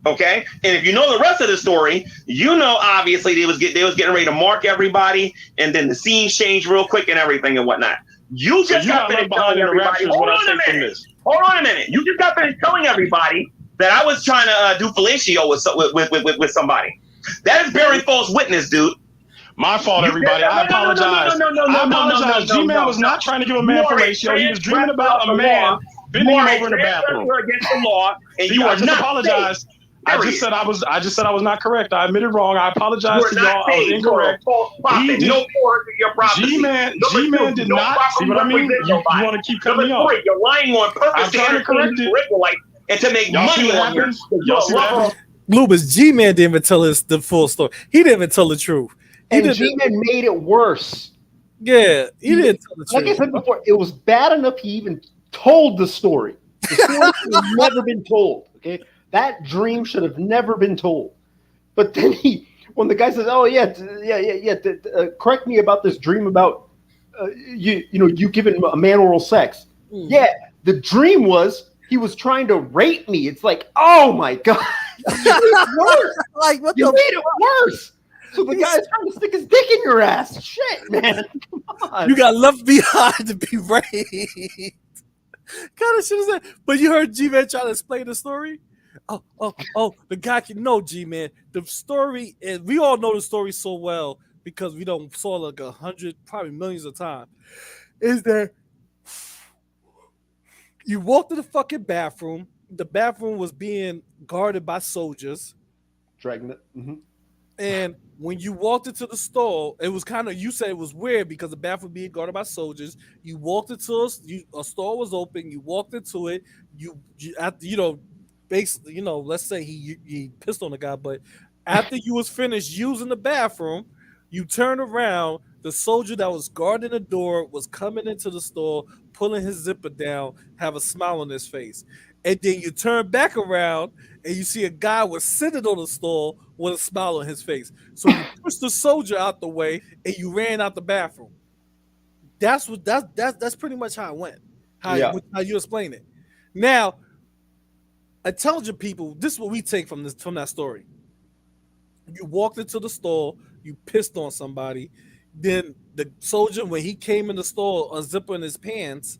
Okay, and if you know the rest of the story, you know obviously they was getting ready to mark everybody, and then the scene changed real quick and everything and whatnot. You just got finished telling everybody. Hold on a minute. You just got finished telling everybody that I was trying to do fellatio with somebody. That is bearing false witness, dude. My fault, everybody. I apologize. I apologize. G-Man was not trying to give a man fellatio. He was dreaming about a man bending him over in the bathroom. Against the law, and you are not apologize. I just said I was not correct. I admitted wrong. I apologize to y'all. I was incorrect. G-Man did not. See what I mean? You want to keep cutting me off. You're lying on purpose. I'm trying to correct it. And to make money on you. Y'all see what happens? Loobis G-Man didn't even tell us the full story. He didn't even tell the truth. And G-Man made it worse. Yeah, he didn't tell the truth. Like I said before, it was bad enough he even told the story. The story should have never been told. Okay, that dream should have never been told. But then when the guy says, "Oh yeah, correct me about this dream about you giving a man oral sex." Yeah, the dream was he was trying to rape me. It's like, oh my god, worse. Like what you made it worse. So the guy's trying to stick his dick in your ass. Shit, man. Come on. You got left behind to be raped. Kind of shit is that? But you heard G-Man trying to explain the story? Oh, the guy can know, G-Man. The story, and we all know the story so well because we don't saw like 100, probably millions of times, is that you walked to the fucking bathroom. The bathroom was being guarded by soldiers. Dragnet. Mm-hmm. And when you walked into the stall, it was kind of, you said it was weird because the bathroom being guarded by soldiers. You walked into a store was open. You walked into it. Basically, let's say he pissed on the guy, but after you was finished using the bathroom, you turn around. The soldier that was guarding the door was coming into the store, pulling his zipper down, have a smile on his face. And then you turn back around and you see a guy was sitting on the stall with a smile on his face. So you pushed the soldier out the way and you ran out the bathroom. That's pretty much how it went. How you explain it. Now, intelligent people, this is what we take from that story. You walked into the store, you pissed on somebody, then the soldier, when he came in the store, unzipping his pants,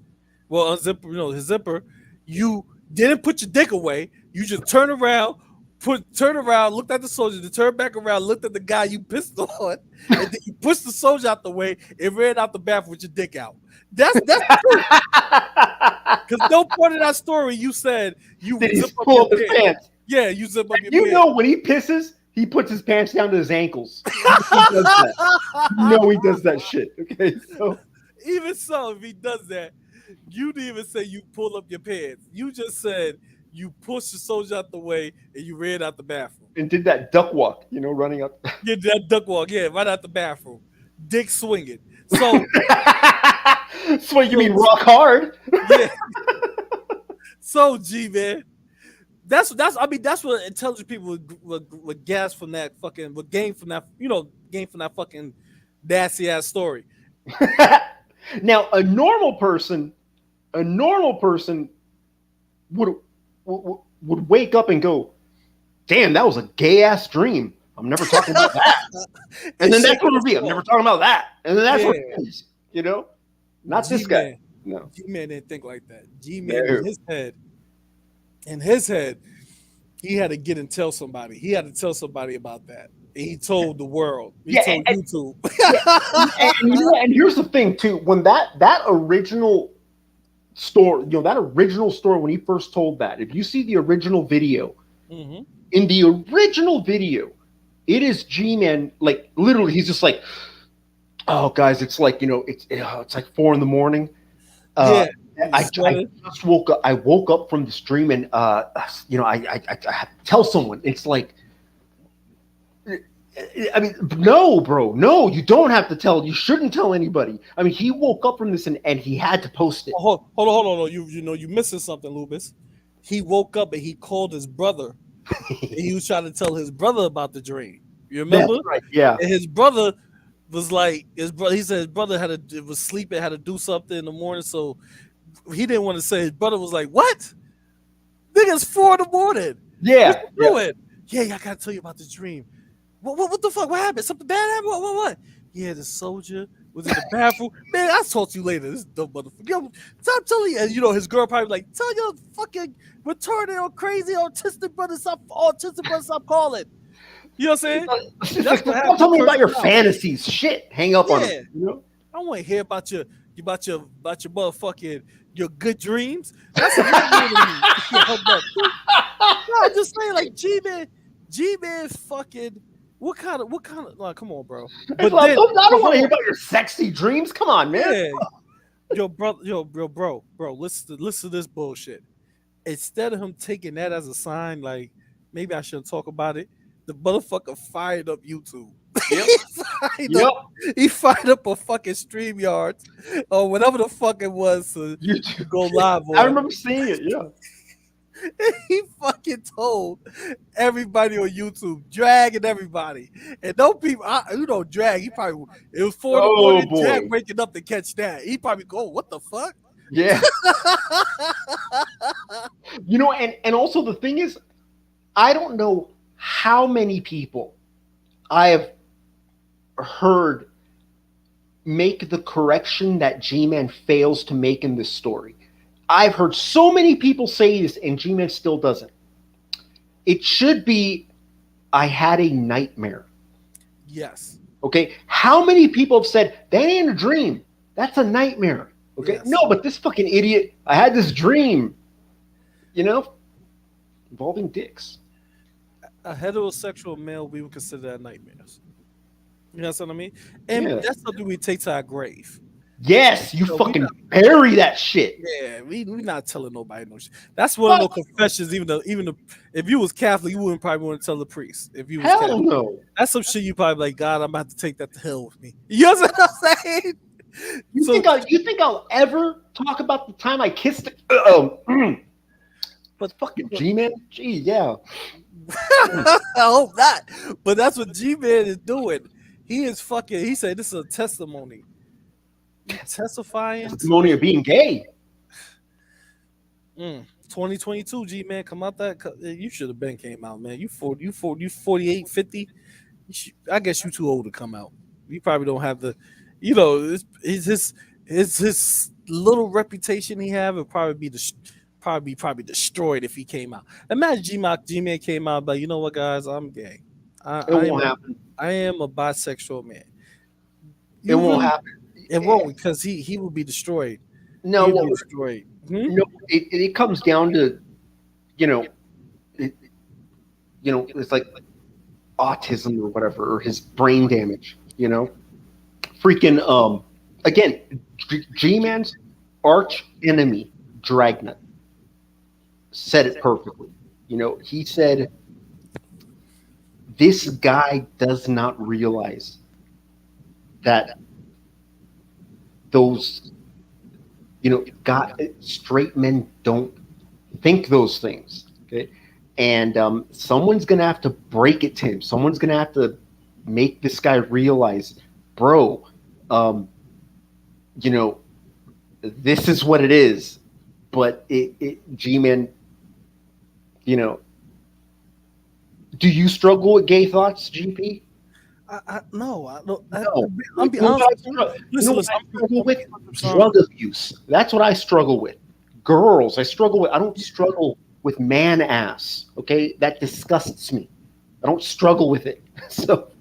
his zipper, you didn't put your dick away. You just turned around, looked at the soldier, then turned back around, looked at the guy you pissed on, and then you pushed the soldier out the way and ran out the bathroom with your dick out. That's true. Because no point in that story you said you zip up his pants. Yeah, you zip up your pants. You know when he pisses, he puts his pants down to his ankles. He does that. He does that shit. Okay, so even so, if he does that, you didn't even say you pull up your pants. You just said you pushed the soldier out the way and you ran out the bathroom. And did that duck walk, running up. Yeah, that duck walk, right out the bathroom. Dick swinging. So swing, you mean rock hard? Yeah. So, G-Man, That's what intelligent people would gas from that fucking would gain from that fucking nasty ass story. Now, a normal person would wake up and go, "Damn, that was a gay ass dream. I'm never talking about that." And then that's what it would be. I'm never talking about that. And then that's what it is. You know, not this guy. No, G-Man didn't think like that. G-Man in his head, he had to get and tell somebody. He had to tell somebody about that. And he told the world. He told YouTube. And here's the thing too. When that original story, that original story when he first told that, if you see the original video, in the original video, it is G-Man, like literally, he's just like, "Oh, guys, it's like it's like 4 a.m. I just woke up. I woke up from this dream, and I had to tell someone. It's like, I mean, no, bro, no, you don't have to tell. You shouldn't tell anybody. I mean, he woke up from this, and he had to post it. Hold on. You missing something, Loobis. He woke up and he called his brother. And he was trying to tell his brother about the dream. You remember? That's right. Yeah. And his brother was like, he said his brother was sleeping, had to do something in the morning, so he didn't want to say. His brother was like, "What? Nigga, it's 4 a.m. Yeah. What you doing? Yeah, I gotta tell you about the dream. What the fuck? What happened? Something bad happened? What? Yeah, the soldier was in the bathroom. Man, I'll talk to you later. This dumb motherfucker. Yo, stop telling you. And his girl probably like, tell your fucking retarded or crazy autistic brother stop calling. You know what I'm saying? Don't tell me about your fantasies. Shit, hang up on it. I want to hear about your motherfucking your good dreams. That's what I'm just saying, like G-Man fucking what kind of like, come on, bro. But I don't want to hear about your sexy dreams. Come on, man. Yeah. Bro, listen to this bullshit. Instead of him taking that as a sign, like maybe I shouldn't talk about it, the motherfucker fired up YouTube. Yep. He fired up a fucking StreamYard or whatever the fuck it was to go live on. I remember seeing it, yeah. He fucking told everybody on YouTube, dragging everybody. And no people, drag. He probably, it was 4 a.m. Jack waking up to catch that. He probably go, "What the fuck?" Yeah. And also the thing is, I don't know how many people I have heard make the correction that G-Man fails to make in this story. I've heard so many people say this, and G-Man still doesn't. It should be, "I had a nightmare." Yes. Okay. How many people have said, "That ain't a dream. That's a nightmare." Okay. Yes. No, but this fucking idiot, "I had this dream," involving dicks. A heterosexual male, we would consider that nightmares. You know what I mean? And that's something we take to our grave. Yes, you fucking bury that shit. Yeah, we not telling nobody no shit. That's one of those confessions. Even if you was Catholic, you wouldn't probably want to tell the priest. If you was hell Catholic. No, that's some shit you probably like. God, I'm about to take that to hell with me. You know what I'm saying? You think I'll ever talk about the time I kissed it? But fucking G-Man, gee, yeah. I hope not. But that's what G-Man is doing. He said this is a testimony. Testifying. Testimony of being gay. 2022, G-Man, come out that. You should have been came out, man. You 48, 50. I guess you too old to come out. You probably don't have the, his little reputation he have would probably be destroyed if he came out. Imagine G-Man came out, but you know what, guys, I'm gay. It won't happen. I am a bisexual man. It won't happen. It won't, because he will be destroyed. No, will be destroyed. No, it comes down to, it's like autism or whatever, or his brain damage. Freaking again, G-Man's arch enemy, Dragnet, said it perfectly. He said, "This guy does not realize that those, straight men don't think those things." Okay, And someone's gonna have to break it to him. Someone's gonna have to make this guy realize, bro, you know, this is what it is. But G-Man, you know, do you struggle with gay thoughts, GP? No, I don't. No. I'm be honest with you. Listen, I struggle with drug abuse. That's what I struggle with. Girls, I struggle with. I don't struggle with man ass. Okay, that disgusts me. I don't struggle with it. So,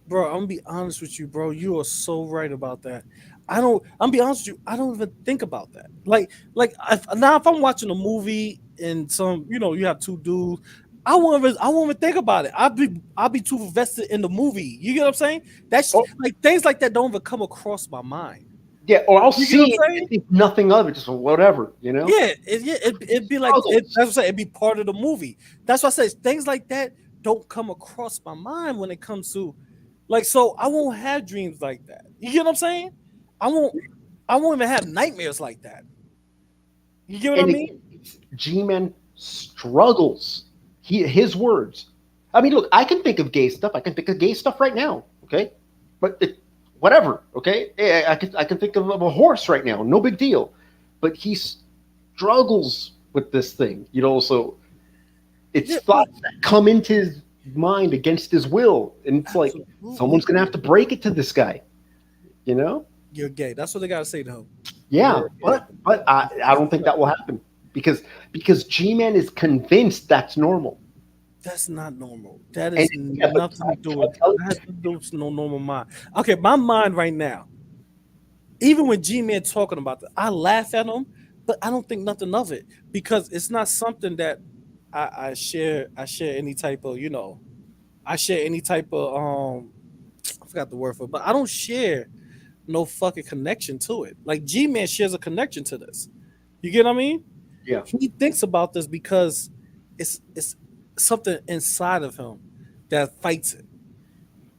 bro, I'm gonna be honest with you, bro. You are so right about that. I'm be honest with you. I don't even think about that. Like, if I'm watching a movie and you have two dudes, I won't even think about it. I'll be too invested in the movie. You get what I'm saying? That's like things like that don't even come across my mind. Yeah, or I'll see it and think nothing of it, just whatever, you know? Yeah, it'd be like that's what I'm saying. It'd be part of the movie. That's why I say things like that don't come across my mind when it comes to, like, so I won't have dreams like that. You get what I'm saying? I won't even have nightmares like that. You get what I mean? G-Man struggles. His words. I mean, look, I can think of gay stuff. I can think of gay stuff right now. Okay, but whatever. Okay, I can think of a horse right now. No big deal. But he struggles with this thing. You know, so it's thoughts that come into his mind against his will, and it's like someone's gonna have to break it to this guy. You know, you're gay. That's what they gotta say to him. Yeah, but I don't think that will happen because G-Man is convinced that's normal. That's not normal. That is nothing to do with that. Has to do with no normal mind. Okay, my mind right now, even when G-Man talking about that, I laugh at him, but I don't think nothing of it because it's not something that I share any type of, I share any type of I forgot the word for it, but I don't share no fucking connection to it. Like G-Man shares a connection to this. You get what I mean? Yeah. He thinks about this because it's something inside of him that fights it.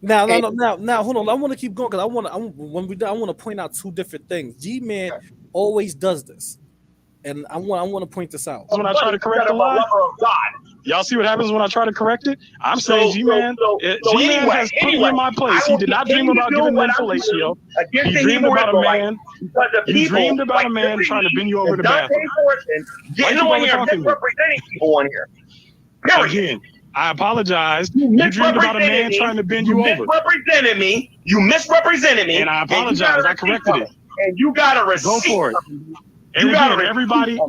Now, hold on. I want to keep going because I want to point out two different things. G-Man always does this, and I want to point this out. When I try to correct the lie, y'all see what happens when I try to correct it? I'm saying G-Man has put me in my place. He did not dream about giving men fellatio. He dreamed about a man. You dreamed about a man trying to bend you over the bathroom. Getting on here, misrepresenting people on here. Again, I apologize. You dreamed about a man trying to bend you over. You misrepresented me. And I apologize. I corrected it. And you got a receipt. Go for it. And again,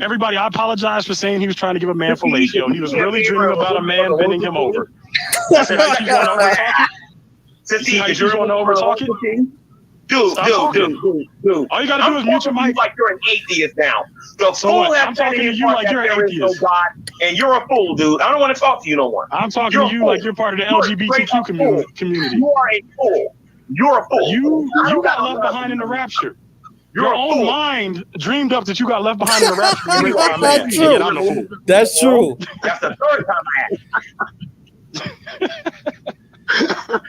everybody, I apologize for saying he was trying to give a man fellatio. He was really dreaming about a man bending him over. That's how you want to overtalk it? See how you want to overtalk it? Dude. All you gotta do is mute your mic. Like you're an atheist now. The fool I'm talking to you like you're an atheist. No God, and you're a fool, dude. I don't want to talk to you no more. I'm talking to you like you're part of the LGBTQ community. You are a fool. You're a fool. You got left behind in the rapture. Your own mind dreamed up that you got left behind in the rapture. That's true. That's true. That's the third time I had.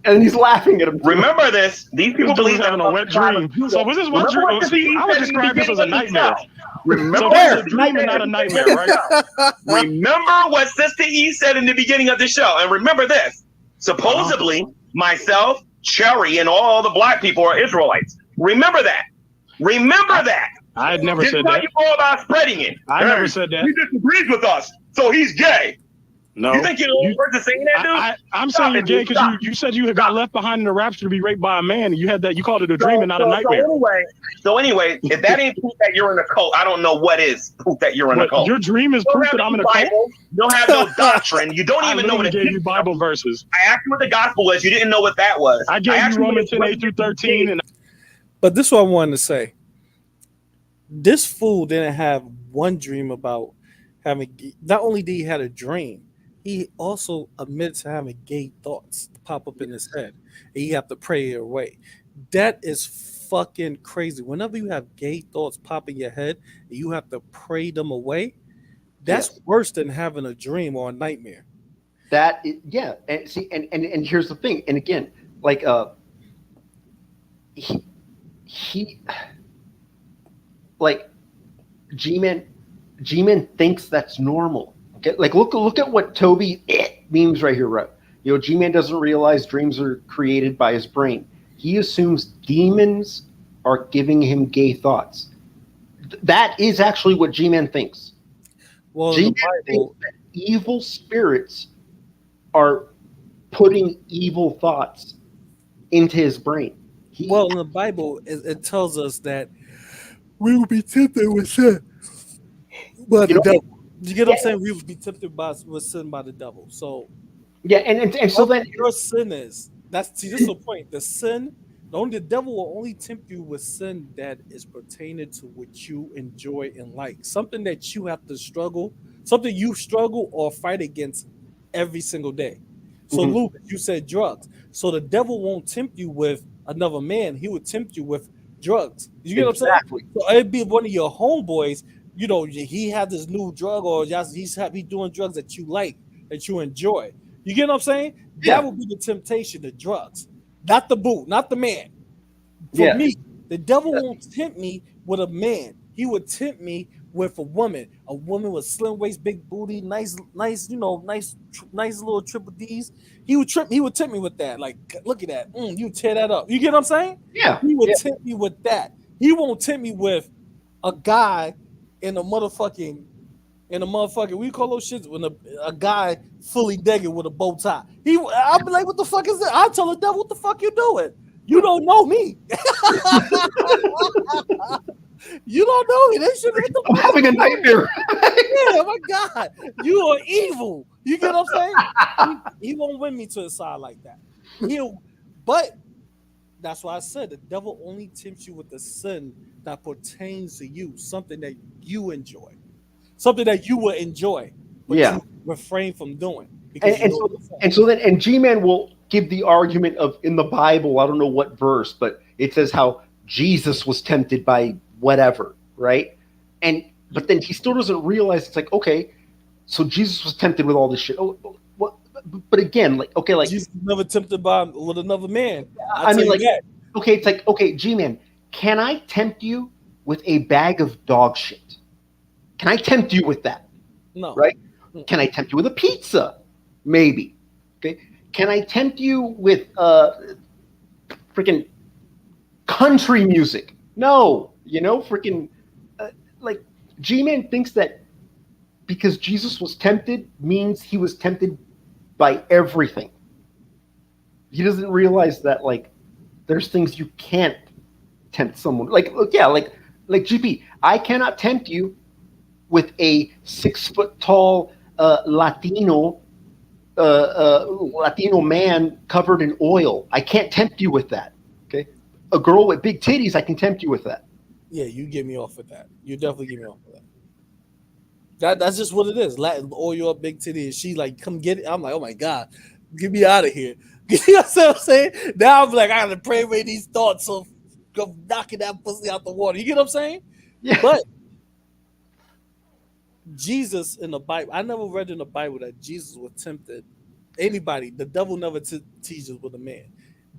And he's laughing at him. Remember this. These people believe having a wet dream. So was this wet dream? I would describe this as a nightmare. Remember, so a dream and not a nightmare, right? Remember what Sister E said in the beginning of the show. And remember this. Supposedly, myself, Cherry, and all the black people are Israelites. Remember that. Remember that. I had never said that. You go about spreading it. I never said that. He disagrees with us, so he's gay. No. You think you're the only person saying that, dude? I'm saying you're gay because you said you had got left behind in the rapture to be raped by a man, and you had that. You called it a dream and not a nightmare. So anyway, if that ain't proof that you're in a cult, I don't know what is proof that you're in a cult. Your dream is proof that I'm in a cult. You don't have no doctrine. You don't even know what it is. I gave you Bible verses. I asked you what the gospel was. You didn't know what that was. I gave you Romans 10:8-13. But this is what I wanted to say. This fool didn't have one dream about having. Not only did he have a dream, he also admitted to having gay thoughts pop up in his head, and you have to pray it away. That is fucking crazy. Whenever you have gay thoughts pop in your head, and you have to pray them away, that's worse than having a dream or a nightmare. And see, and here's the thing. And again, like he like G-Man thinks that's normal. Okay, like look at what Toby memes right here, right? You know, G-Man doesn't realize dreams are created by his brain. He assumes demons are giving him gay thoughts. That is actually what G-Man thinks. Well, in G-Man the Bible, thinks that evil spirits are putting evil thoughts into his brain. in the Bible, it tells us that we will be tempted with sin by the devil. You get what I'm saying? We will be tempted with sin by the devil. So yeah, and so then your sin is this is the point. The devil will only tempt you with sin that is pertaining to what you enjoy and like. Something that you have to struggle, something you struggle or fight against every single day. So, Luke, you said drugs. So the devil won't tempt you with another man. He would tempt you with drugs. You get what I'm saying? So it'd be one of your homeboys. You know, he had this new drug, or he's doing drugs that you like, that you enjoy. You get what I'm saying? Yeah. That would be the temptation, the drugs, not the boo, not the man. For me, the devil won't tempt me with a man. He would tempt me with a woman with slim waist, big booty, nice, you know, nice little triple D's. He would tempt me with that. Like, look at that. You tear that up. You get what I'm saying? Yeah. He would tempt me with that. He won't tempt me with a guy in a motherfucking, we call those shits when a guy fully naked with a bow tie. I'll be like, what the fuck is that? I'll tell the devil, what the fuck you doing? You don't know me. You don't know me. They should I'm having a nightmare. Yeah, my God. You are evil. You get what I'm saying? He won't win me to his side like that. But that's why I said the devil only tempts you with the sin that pertains to you, something that you enjoy, something that you will enjoy, but you refrain from doing. And so then G-Man will give the argument of in the Bible, I don't know what verse, but it says how Jesus was tempted by whatever, right? But then he still doesn't realize it's like, okay, so Jesus was tempted with all this shit. Oh, what? But again, like, okay, like Jesus was never tempted with another man. I mean, like, okay, it's like, okay, G-Man, can I tempt you with a bag of dog shit? Can I tempt you with that? No. Right? Can I tempt you with a pizza? Maybe. Okay. Can I tempt you with freaking country music? No. You know, freaking like G-Man thinks that because Jesus was tempted means he was tempted by everything. He doesn't realize that like there's things you can't tempt someone. Like GP, I cannot tempt you with a 6 foot tall Latino man covered in oil. I can't tempt you with that. Okay, a girl with big titties, I can tempt you with that. Yeah, you get me off with that. You definitely get me off with that. That's just what it is. Latin oil up, big titties. She like, come get it. I'm like, oh my God, get me out of here. You know what I'm saying? Now I'm like, I gotta pray away these thoughts, so go knocking that pussy out the water. You get what I'm saying? Yeah. But Jesus in the Bible, I never read in the Bible that Jesus was tempted. Anybody, the devil never teaches with a man.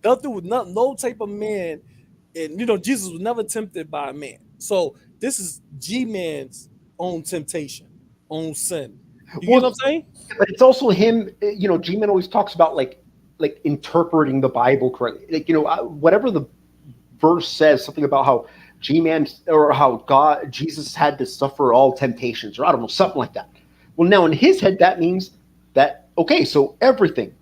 Nothing with no type of man, and Jesus was never tempted by a man. So this is G-Man's own temptation, own sin. You get what I'm saying? But it's also him. G-Man always talks about like interpreting the Bible correctly. Like whatever the verse says, something about how G-Man or how Jesus had to suffer all temptations, or I don't know, something like that. Well, now in his head, that means that, okay, so everything,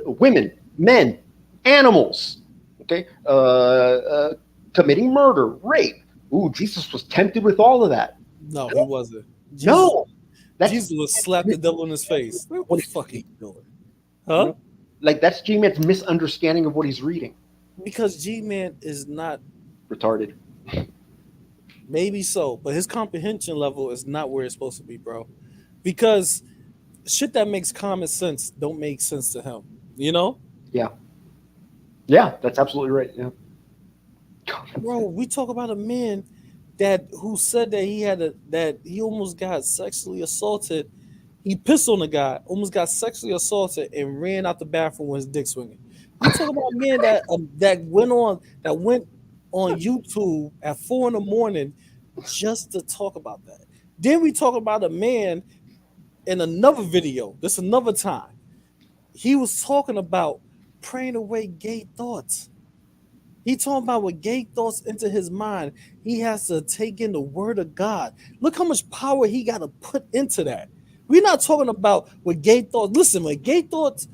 women, men, animals, okay, committing murder, rape. Ooh, Jesus was tempted with all of that. No, he wasn't. Jesus was slapped the devil in his face. What the fuck are you doing? Huh? Like, that's G-Man's misunderstanding of what he's reading. Because G-Man is not retarded. Maybe so, but his comprehension level is not where it's supposed to be, bro. Because shit that makes common sense don't make sense to him. You know? Yeah, that's absolutely right. Yeah. Bro, we talk about a man who said that he almost got sexually assaulted. He pissed on a guy, almost got sexually assaulted, and ran out the bathroom with his dick swinging. We talk about a man that went on YouTube at 4 a.m. just to talk about that. Then we talk about a man in another video, this another time, he was talking about praying away gay thoughts. He talking about what gay thoughts into his mind. He has to take in the word of God. Look how much power he got to put into that. We're not talking about what gay thoughts. Listen, when gay thoughts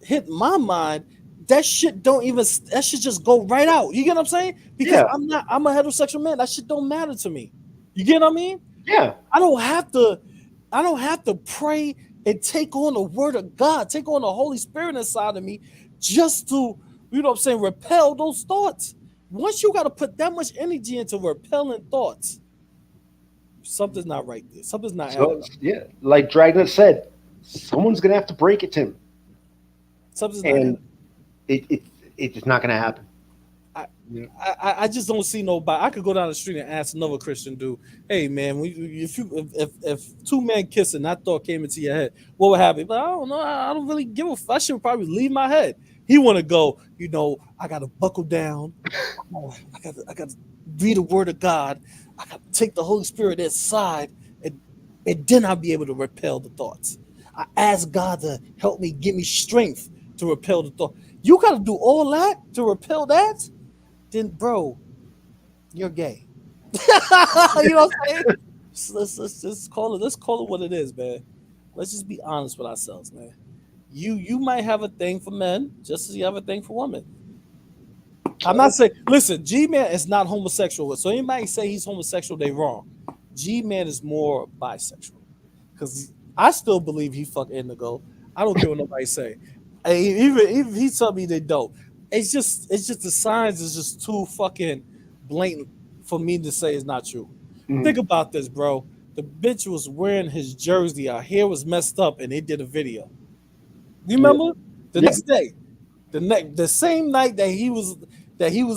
hit my mind, that shit just go right out. You get what I'm saying? Because I'm a heterosexual man. That shit don't matter to me. You get what I mean? Yeah. I don't have to pray and take on the word of God, take on the Holy Spirit inside of me just to, you know what I'm saying, repel those thoughts. Once you got to put that much energy into repelling thoughts, something's not right there. Something's not adding up. Yeah, like Dragnet said, someone's gonna have to break it to him. Something's not adding up. It's not gonna happen. I just don't see nobody. I could go down the street and ask another Christian dude, "Hey man, if two men kissing, that thought came into your head, what would happen?" But I don't know. I don't really give a fuck. I should probably leave my head. He want to go. You know, I got to buckle down. I got to read the word of God. I got to take the Holy Spirit inside, and then I'll be able to repel the thoughts. I ask God to help me, give me strength to repel the thought. You got to do all that to repel that. Then, bro, you're gay. You know what I'm saying? Let's just call it. Let's call it what it is, man. Let's just be honest with ourselves, man. You might have a thing for men, just as you have a thing for women. I'm not saying. Listen, Gman is not homosexual. So anybody say he's homosexual, they wrong. Gman is more bisexual because I still believe he fuck Indigo. I don't care what nobody say. Even if he tell me they don't. It's just the signs is just too fucking blatant for me to say it's not true. Mm-hmm. Think about this, bro. The bitch was wearing his jersey. Her hair was messed up, and they did a video. You remember the next day, the same night that he was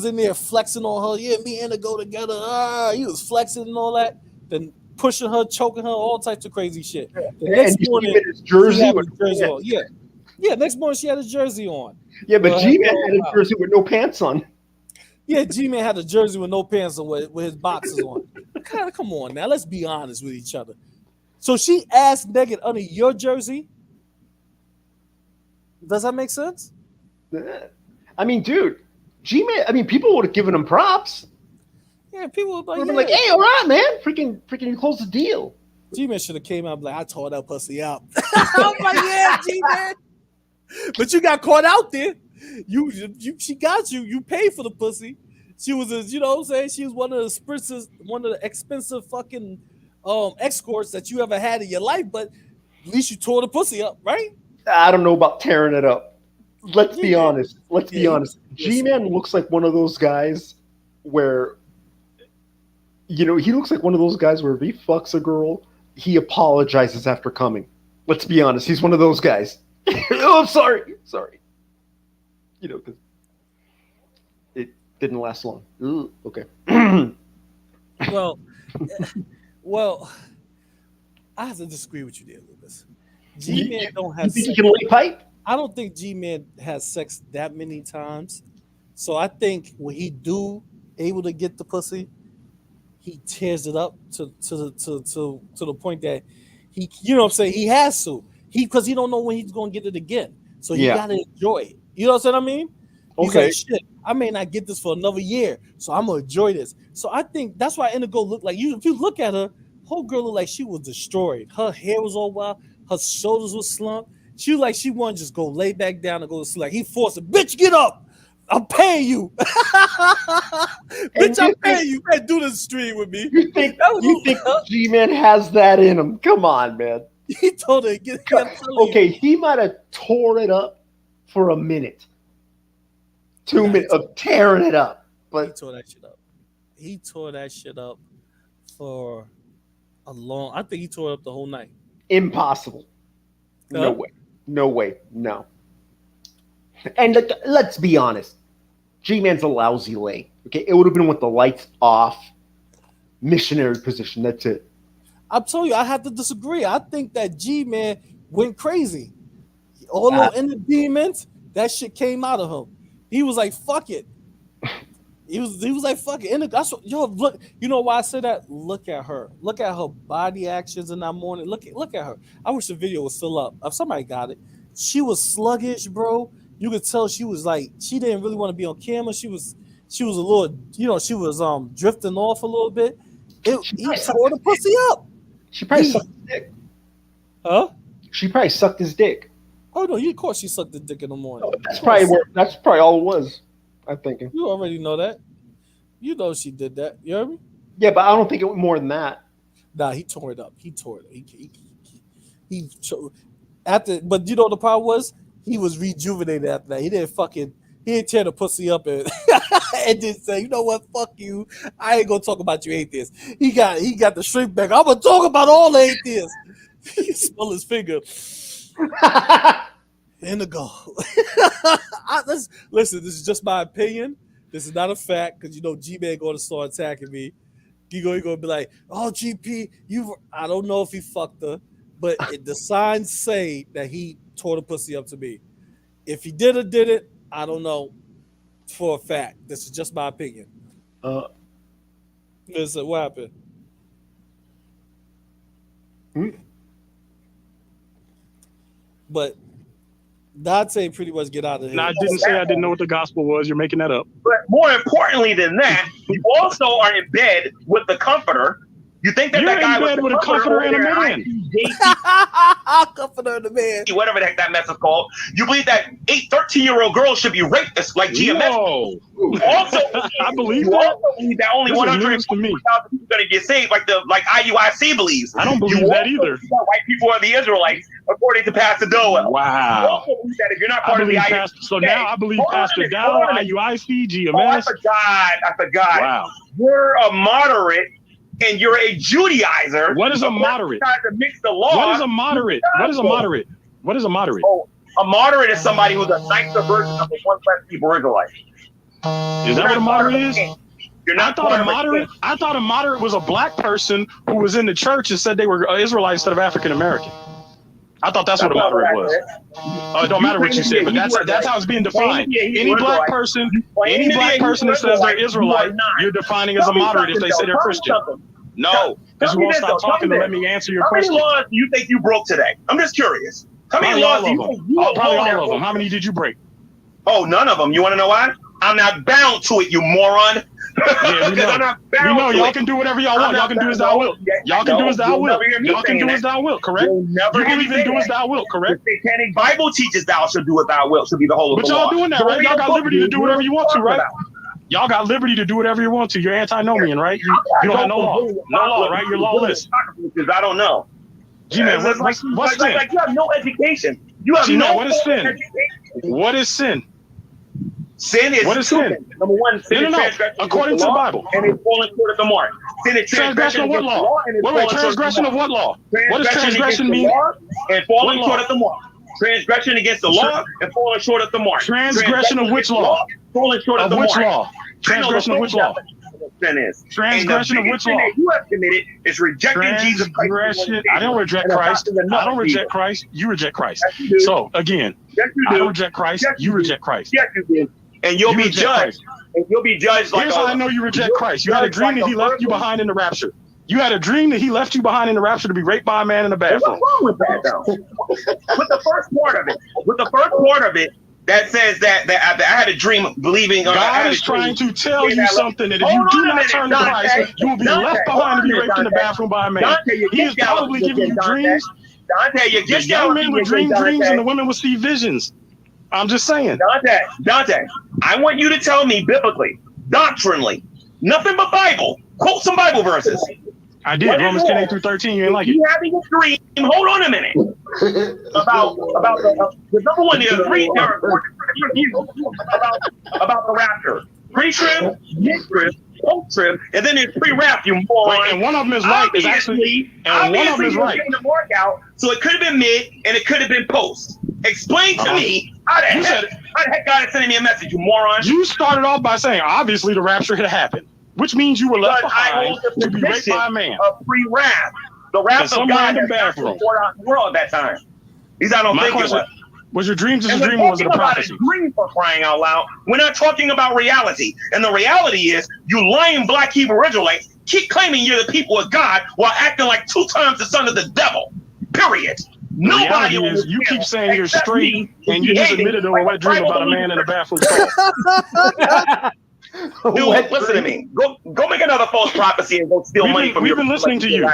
in there flexing on her. Yeah, me and her go together. He was flexing and all that. Then pushing her, choking her, all types of crazy shit. The next morning, his jersey she had his jersey on. Yeah. Next morning she had his jersey on. Yeah, but G-Man had a jersey with no pants on. Yeah, G-Man had a jersey with no pants on with his boxers on. Come on now, let's be honest with each other. So she ass naked under your jersey. Does that make sense? I mean, dude, G-Man. I mean, people would have given him props. Yeah, people would have been like, "Hey, all right, man, freaking, you closed the deal." G-Man should have came out like, "I tore that pussy out." I'm like, "Yeah, G-Man." But you got caught out there. She got you. You paid for the pussy. She was you know what I'm saying? She was one of the expensive fucking escorts that you ever had in your life, but at least you tore the pussy up, right? I don't know about tearing it up. Let's be honest. G-Man looks like one of those guys where, you know, he looks like one of those guys where if he fucks a girl, he apologizes after coming. Let's be honest. He's one of those guys. Oh, I'm sorry. You know, because it didn't last long. Ooh, okay. Well, I have to disagree with you there, Lucas. G-Man don't have sex. You can lay pipe? I don't think G-Man has sex that many times. So I think when he able to get the pussy, he tears it up to the point that he, you know what I'm saying, he has to. Because he don't know when he's going to get it again. So he got to enjoy it. You know what I mean? He's okay. Like, shit, I may not get this for another year, so I'm going to enjoy this. So I think that's why Indigo looked like, if you look at her, whole girl looked like she was destroyed. Her hair was all wild. Her shoulders were slumped. She was like she wanted to just go lay back down and go to sleep. Like he forced her, bitch, get up. I'm paying you. Bitch, I'm paying you. Man, do this stream with me. You think G-Man has that in him? Come on, man. He told her, okay, he might have tore it up for a minute. 2 minutes of tearing it up. But he tore that shit up. He tore that shit up for a long, I think he tore it up the whole night. Impossible. No way. No. And let's be honest. G-Man's a lousy lay. Okay, it would have been with the lights off, missionary position. That's it. I'm telling you, I have to disagree. I think that G-Man went crazy. All those inner demons, that shit came out of him. He was like, fuck it. He was like fucking. That's what, yo, look. You know why I said that? Look at her. Look at her body actions in that morning. Look at her. I wish the video was still up. If somebody got it, she was sluggish, bro. You could tell she was like she didn't really want to be on camera. She was a little, she was drifting off a little bit. He tore the pussy up. She probably sucked his dick. Huh? She probably sucked his dick. Oh no, of course she sucked the dick in the morning. That's probably all it was. I'm thinking. You already know that. You know she did that. You heard me? Yeah, but I don't think it was more than that. Nah, he tore it up. But you know what the problem was? He was rejuvenated after that. He didn't tear the pussy up and and didn't say, you know what, fuck you. I ain't gonna talk about you atheists. He got the shrink back. I'm gonna talk about all the atheists. He smell his finger. In the goal. Listen, this is just my opinion. This is not a fact because Gman going to start attacking me. He going to be like, "Oh, GP, I don't know if he fucked her, but the signs say that he tore the pussy up to me. If he did or didn't, I don't know for a fact. This is just my opinion." Listen, what happened? But Dante pretty much get out of here. No, I didn't say I didn't know what the gospel was. You're making that up. But more importantly than that, you also are in bed with the comforter. You think that You're that guy in bed with a comforter and a man. Comforter and a man. Whatever the heck that mess is called. You believe that 13-year-old girls should be raped like GMS. Whoa. Also, I believe you that. also believe that only 140,000 people are going to get saved, like IUIC believes. I don't believe that either. That white people are the Israelites, according to Pastor Doel. Wow. You also believe that if you're not part of the IUIC, so now I believe Pastor Dow, IUIC, GMS. Oh, I forgot. Wow. You're a moderate. And you're a Judaizer. What is a moderate? Trying to mix the law. What is a moderate? What is a moderate? What is a moderate? Oh, a moderate is somebody who's a nicer version of the one class Hebrew Israelite. Is that what a moderate is? You're not. I thought a moderate was a black person who was in the church and said they were Israelite instead of African American. I thought that's what a moderate was. It don't matter what you say, but that's how it's being defined. Any black person that says they're Israelite, you're defining as a moderate if they say they're Christian. No, because you won't stop talking to let me answer your question. How many laws do you think you broke today? I'm just curious. How many laws do you think you broke? Probably all of them. How many did you break? Oh, none of them. You want to know why? I'm not bound to it, you moron. Yeah, we know. Y'all can do whatever y'all want. Y'all can do as thou will. Y'all can do as thou will. Y'all can do as thou will, correct? You believe in do as thou will, correct? The Satanic Bible teaches thou shall do what thou wilt, should be the whole of the law. But y'all doing that, right? Y'all got liberty to do whatever you want to, right? Y'all got liberty to do whatever you want to. You're antinomian, right? You don't have no law. No law, right? You're lawless. I don't know. G-Man, what's sin? Like you have no education. You have no education. What is sin? Sin is what is sin? Number one, sin is transgression according to the Bible. And it's falling short of the mark. Sin is transgression of what law? Wait, transgression of what law? What does transgression mean? And falling short of the mark. Transgression against the law and falling short of the mark. Transgression of which law? Falling short of the mark. Which law? Transgression of which law? Sin is. Transgression of which law? That you have committed is rejecting Jesus Christ. I don't reject Christ. I don't reject Christ. You reject Christ. So again, I don't reject Christ. You reject Christ. Yes, you do. And you'll be judged. And you'll be judged like. Here's how I know you reject Christ. You had a dream that he left you behind in the rapture. You had a dream that he left you behind in the rapture to be raped by a man in the bathroom. What's wrong with that, though? With the first part of it, that says that I had a dream believing. God is trying to tell you something that if you do not turn to Christ, you will be left behind to be raped in the bathroom by a man. He is probably giving you dreams. Dante, you the young men would dream dreams and the women would see visions. I'm just saying. Dante, I want you to tell me biblically, doctrinally, nothing but Bible. Quote some Bible verses. I did. Romans 10, 8 through 13. You ain't like it. You having a dream. Hold on a minute. about the number one, there are three about the rapture. Pre-trib, mid-trib, post-trib, and then there's pre-rap, you moron. And one of them is right. One of them is right. The mark out, so it could have been mid and it could have been post. Explain to me how the heck God is sending me a message, you moron. You started off by saying, obviously, the rapture had happened, which means you were left behind to be raped by a man. Of pre-wrath. The wrath of God has been poured out in the world at that time. These I don't think it was. Was your dream just And a we're dream or was it talking a about prophecy? a dream, for crying out loud. We're not talking about reality. And the reality is, you lying black Hebrew Israelites keep claiming you're the people of God while acting like 2 times the son of the devil. Period. The Nobody reality on is this you keep panel saying you're except straight me and is you just behaving admitted to a like wet dream tribal about a man in a bathroom stall. Dude, listen to me. Go make another false prophecy and go steal money from We've your been listening to you.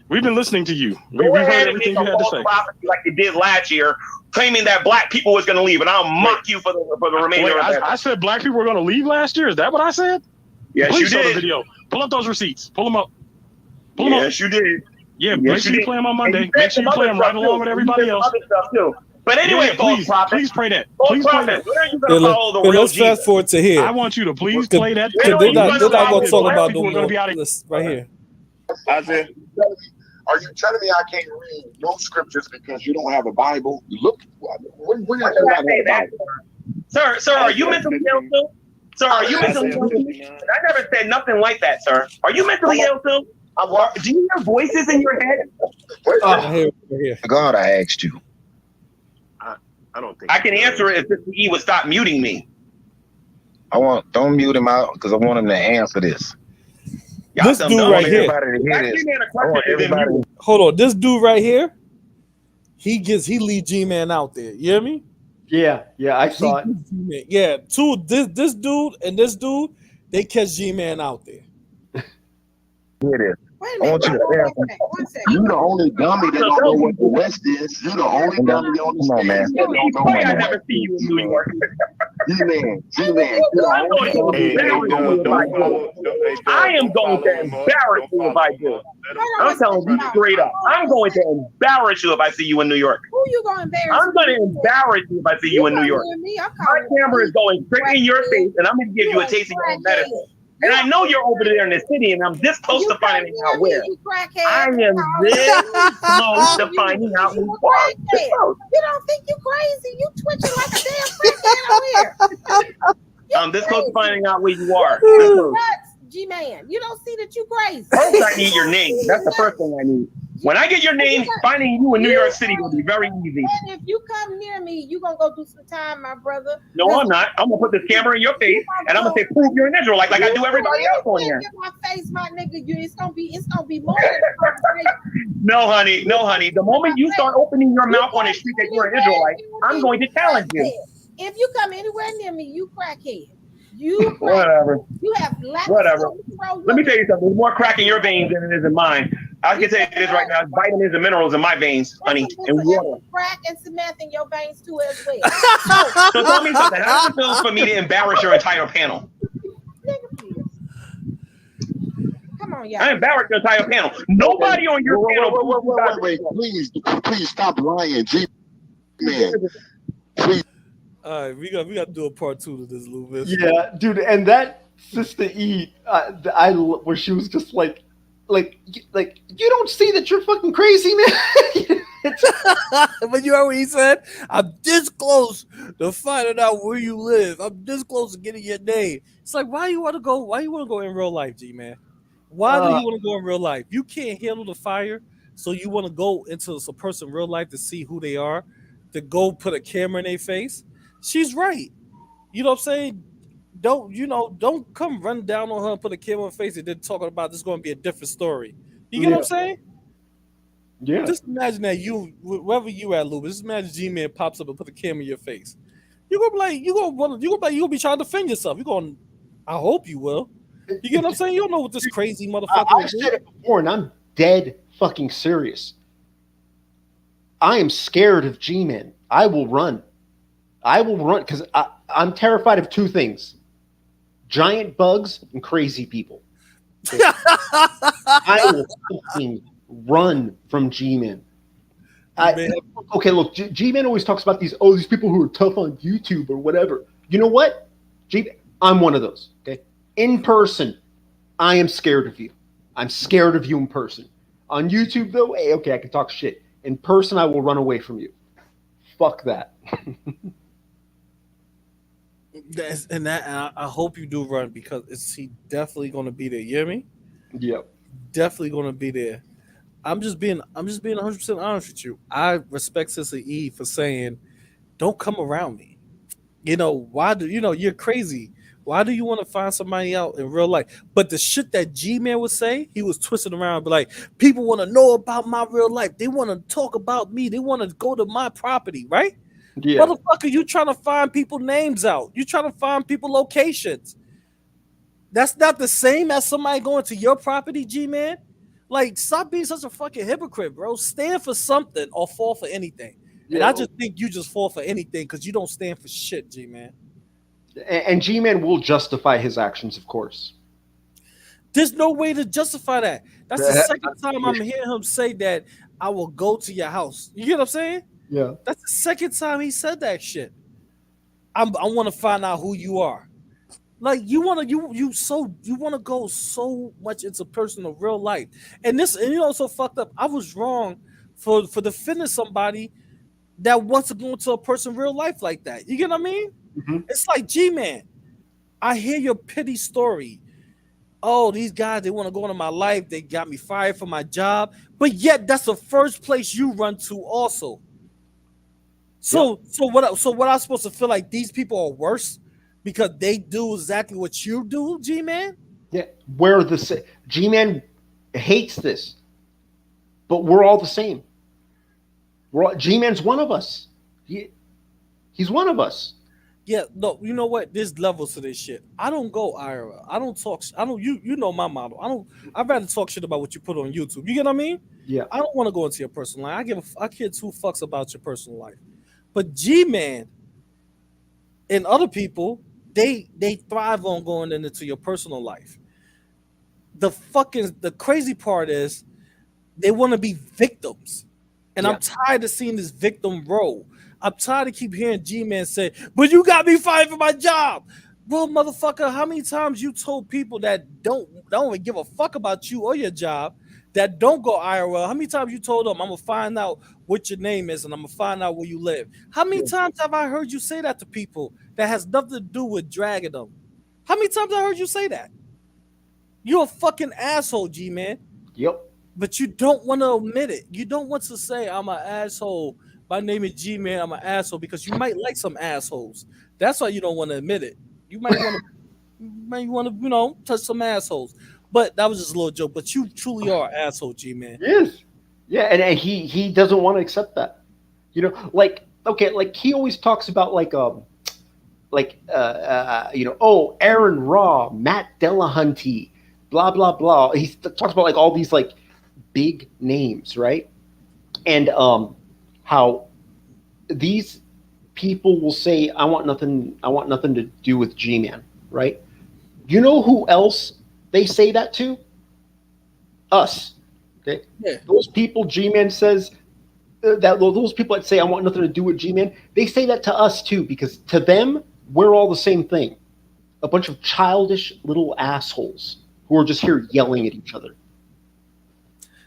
We've been listening to you. We've heard ahead and everything make you a had to false say. prophecy like you did last year, claiming that black people was going to leave, and I'll mock you for the remainder Wait, of that. I said black people were going to leave last year? Is that what I said? Yes, Please you show the did. video. Pull up those receipts. Pull them up. Pull them up. Yes, you did. Yeah, Yes, make sure you did. play them on And Monday. you Make said sure you some play other them right stuff, along too. with And you everybody said some else. other stuff too. But anyway, Yeah, false prophet. please play that. False Please play prophet. that. Where are you going to follow the real Let's Jesus? fast forward to here. I want you to please Cause- play that. Where Cause are they're you not gonna going to follow talk black about people no are gonna more. be out of Right here. I said, Are you telling me I can't read no scriptures because you don't have a Bible? Look, when Why did did you I not say have a that? Bible? Sir, are you mentally ill too? Sir, are you mentally ill too? I never said nothing like that, sir. Are you mentally ill too? Do you hear voices in your head? Right here. God, I asked you. I don't think I can answer it if Mr. E would stop muting me. Don't mute him out because I want him to answer this. Y'all This some dude dumb right shit. here. Everybody to hear Ask this. G-Man a I question want and then everybody. mute him. Hold on. This dude right here, he lead G-Man out there. You hear me? Yeah, I saw it. G-Man. Yeah, this dude and this dude, they catch G-Man out there. Hear this. Wait a I minute. want you to answer. One second. You the only dummy that don't know what the West is. You the only dummy on the stage that don't know Why what I the never West see you in is. New York? G-Man, you the I'm only going to dummy that don't know what the embarrass you if I do. I am going to embarrass you if I do. I'm telling you straight up. I'm going to embarrass you if I see you in New York. Who you gonna embarrass? I'm going to embarrass you if I see you in New York. My camera is going straight in your face, and I'm going to give you a taste of your own medicine. And I know you're over there in the city, and I'm this close to finding out where. I am this close to finding out who you are. This close. You don't think you crazy? You twitching like a damn crackhead out here. I'm this close to finding out where you are. G-Man, you don't see that you crazy. First, I need your name. That's the first thing I need. When I get your name, finding you in New York City will be very easy. And if you come near me, you gonna go do some time, my brother. No, I'm not. I'm gonna put this camera in your face, and I'm gonna say, "Prove you're an Israelite," like I do everybody else on here. In my face, my nigga. It's gonna be more. No, honey. The moment you start opening your mouth on the street that you're an Israelite, I'm going to challenge you. If you come anywhere near me, you crackhead. You whatever. You have whatever. Let me tell you something. There's more crack in your veins than it is in mine. I can tell you this right now. Vitamins and minerals in my veins, honey, and water. Crack and cement in your veins too as well. So tell me something. How does it feel for me to embarrass your entire panel? Come on, y'all. I embarrassed your entire panel. Nobody on your panel. Wait, please stop lying, G-Man. Please. All right, we got to do a part 2 to this, Loobis. Yeah, dude, and that Sister E, where she was just like you don't see that you're fucking crazy, man. But you heard what he said? I'm this close to finding out where you live. I'm this close to getting your name. It's like, why you want to go in real life, G-Man? Why do you want to go in real life? You can't handle the fire, so you want to go into a person in real life to see who they are, to go put a camera in their face. She's right. You know what I'm saying? Don't come run down on her and put a camera in her face and then talking about this is going to be a different story. You get what I'm saying? Yeah. Just imagine that wherever you at, Loobis, just imagine G-Man pops up and put a camera in your face. You're gonna be like, you're gonna be trying to defend yourself. I hope you will. You get what I'm saying? You don't know what this crazy motherfucker I said it before, and I'm dead fucking serious. I am scared of G-Man. I will run because I'm terrified of 2 things: giant bugs and crazy people. I will fucking run from G-Man. Okay, look, G-Man always talks about these people who are tough on YouTube or whatever. You know what? I'm one of those. Okay, in person, I am scared of you. I'm scared of you in person. On YouTube, though, hey, okay, I can talk shit. In person, I will run away from you. Fuck that. I hope you do run because he definitely going to be there. You hear me? Yep. Definitely going to be there. I'm just being 100% honest with you. I respect Sister E for saying don't come around me. Why do you're crazy? Why do you want to find somebody out in real life? But the shit that Gman would say, he was twisting around and be like, people want to know about my real life. They want to talk about me. They want to go to my property, right? Yeah. Motherfucker, you trying to find people names out. You trying to find people locations. That's not the same as somebody going to your property, G-Man. Like, stop being such a fucking hypocrite, bro. Stand for something or fall for anything. And I just think you just fall for anything because you don't stand for shit, G-Man. And G-Man will justify his actions, of course. There's no way to justify that. That's the second time I'm hearing him say that I will go to your house. You get what I'm saying? Yeah. That's the second time he said that shit. I want to find out who you are. Like, you want to go so much into personal real life. And so fucked up. I was wrong for defending somebody that wants to go into a person real life like that. You get what I mean? Mm-hmm. It's like, G-Man, I hear your pity story. Oh, these guys, they want to go into my life. They got me fired from my job. But yet that's the first place you run to also. So what I'm supposed to feel like these people are worse because they do exactly what you do, G-Man? Yeah. G-Man hates this. But we're all the same. G-Man's one of us. He's one of us. Yeah, no, you know what? There's levels to this shit. I don't go IRL. I don't talk. You know my model. I'd rather talk shit about what you put on YouTube. You get what I mean? Yeah. I don't want to go into your personal life. I care two fucks about your personal life. But G-Man and other people, they thrive on going into your personal life. The crazy part is they want to be victims. And I'm tired of seeing this victim role. I'm tired of keep hearing G-Man say, but you got me fired for my job. Well, motherfucker, how many times you told people that don't even give a fuck about you or your job, that don't go IRL? How many times you told them, I'm going to find out what your name is and I'm going to find out where you live? How many times have I heard you say that to people that has nothing to do with dragging them? How many times I heard you say that? You're a fucking asshole, G-Man. Yep. But you don't want to admit it. You don't want to say, I'm an asshole. My name is G-Man. I'm an asshole because you might like some assholes. That's why you don't want to admit it. You might want to, touch some assholes. But that was just a little joke. But you truly are an asshole, G-Man. Yes. Yeah, and he doesn't want to accept that. He always talks about Aaron Raw, Matt Delahunty, blah blah blah. He talks about all these big names, right? And how these people will say, I want nothing to do with G-Man, right? You know who else they say that to? Us. Okay. Yeah. Those people G-Man says those people that say I want nothing to do with G-Man, they say that to us too, because to them, we're all the same thing. A bunch of childish little assholes who are just here yelling at each other.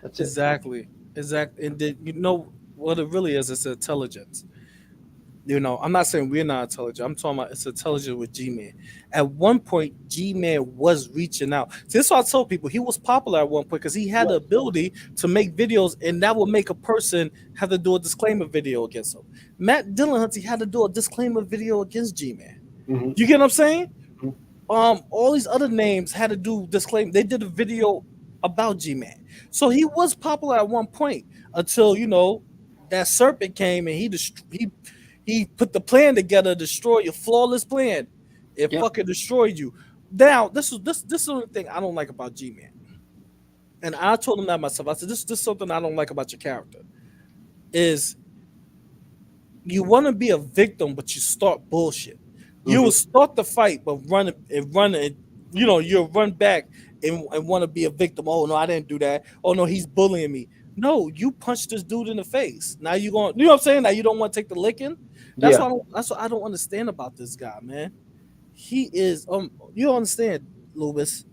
That's exactly. And you know what it really is? It's intelligence. I'm not saying we're not intelligent. I'm talking about it's intelligent with G-Man. At one point, G-Man was reaching out. See, this is what I told people. He was popular at one point because he had the ability to make videos, and that would make a person have to do a disclaimer video against him. Matt Dillahunty had to do a disclaimer video against G-Man. Mm-hmm. You get what I'm saying? All these other names had to do disclaimer. They did a video about G-Man. So he was popular at one point until, that serpent came and he put the plan together to destroy your flawless plan. It fucking destroyed you. Now, this is the thing I don't like about G-Man. And I told him that myself. I said, this is something I don't like about your character. Is you want to be a victim, but you start bullshit. You will start the fight, but you'll run back and want to be a victim. Oh no, I didn't do that. Oh no, he's bullying me. No, you punched this dude in the face. Now you going, you know what I'm saying? Now you don't want to take the licking. That's what I don't understand about this guy, man. He is you don't understand, Loobis.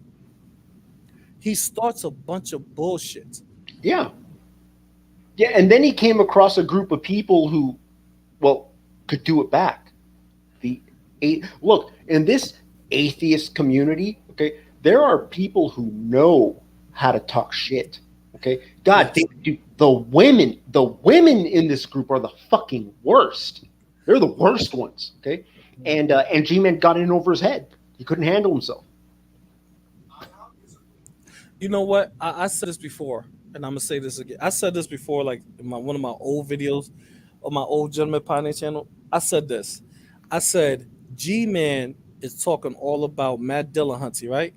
He starts a bunch of bullshit. Yeah. Yeah, and then he came across a group of people who, could do it back. Look, in this atheist community, okay, there are people who know how to talk shit. Okay, God, the women in this group are the fucking worst. They're the worst ones. Okay, and G-Man got in over his head. He couldn't handle himself. You know what? I said this before, and I'm gonna say this again. I said this before, like in one of my old videos on my old Gentleman Pioneer channel. I said this. I said G-Man is talking all about Matt Dillahunty, right?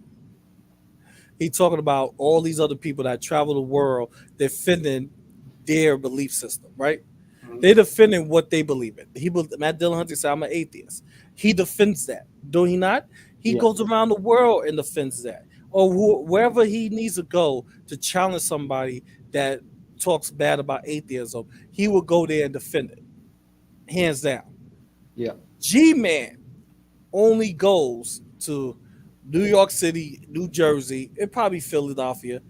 He talking about all these other people that travel the world defending their belief system, right? They defending what they believe in. Matt Dillahunty said, "I'm an atheist." He defends that, do he not? He goes around the world and defends that, or wherever he needs to go to challenge somebody that talks bad about atheism. He will go there and defend it, hands down. Yeah. G-Man only goes to New York City, New Jersey, and probably Philadelphia,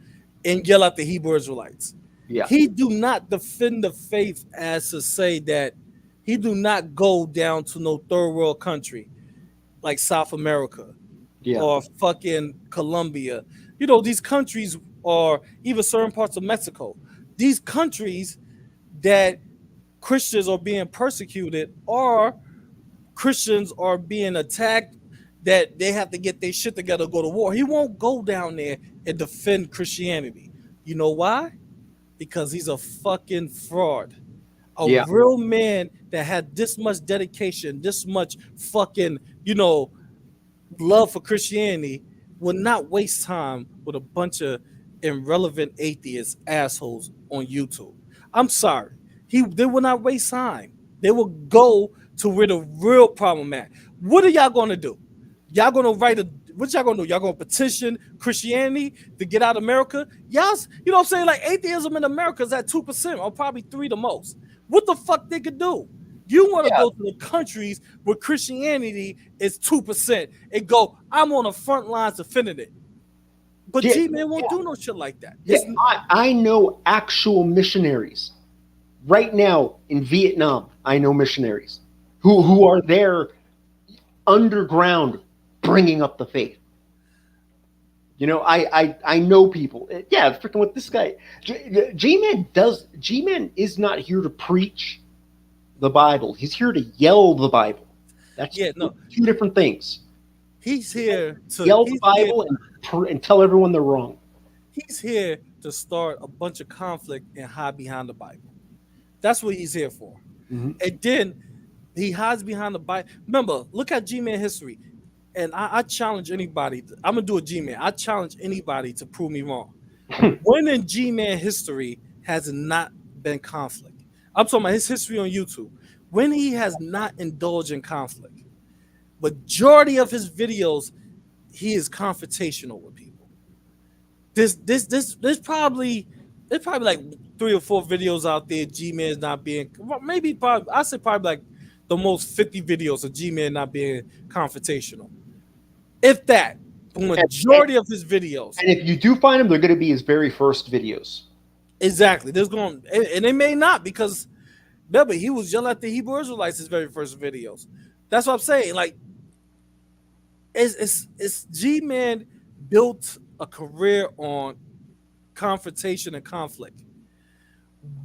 and yell at the Hebrew Israelites. Yeah. He do not defend the faith as to say that he do not go down to no third world country like South America or fucking Colombia. You know, these countries, or even certain parts of Mexico. These countries that Christians are being persecuted, or Christians are being attacked, that they have to get their shit together to go to war. He won't go down there and defend Christianity. You know why? Because he's a fucking fraud. A real man that had this much dedication, this much fucking, love for Christianity would not waste time with a bunch of irrelevant atheist assholes on YouTube. I'm sorry. They will not waste time. They will go to where the real problem at. What are y'all gonna do? Y'all gonna what y'all gonna do? Y'all gonna petition Christianity to get out of America? Y'all, you know what I'm saying? Like, atheism in America is at 2%, or probably 3% the most. What the fuck they could do? You want to go to the countries where Christianity is 2% and go, I'm on the front lines defending it. But G-Man won't do no shit like that. I know actual missionaries right now in Vietnam. I know missionaries who are there underground bringing up the faith. You know, I know people. Yeah, freaking with this guy. G-Man is not here to preach the Bible. He's here to yell the Bible. That's two different things. He's here to yell the Bible and tell everyone they're wrong. He's here to start a bunch of conflict and hide behind the Bible. That's what he's here for. Mm-hmm. And then he hides behind the Bible. Remember, look at G-Man history. And I challenge anybody. I'm going to do a G-Man. I challenge anybody to prove me wrong. When in G-Man history has not been conflict? I'm talking about his history on YouTube. When he has not indulged in conflict, majority of his videos, he is confrontational with people. There's probably like 3 or 4 videos out there. G-Man is not being, I say probably like the most 50 videos of G-Man not being confrontational. If that, the majority of his videos. And if you do find them, they're going to be his very first videos. Exactly. And they may not, because remember, he was yelling at the Hebrew Israelites his very first videos. That's what I'm saying. Like, it's G-Man built a career on confrontation and conflict.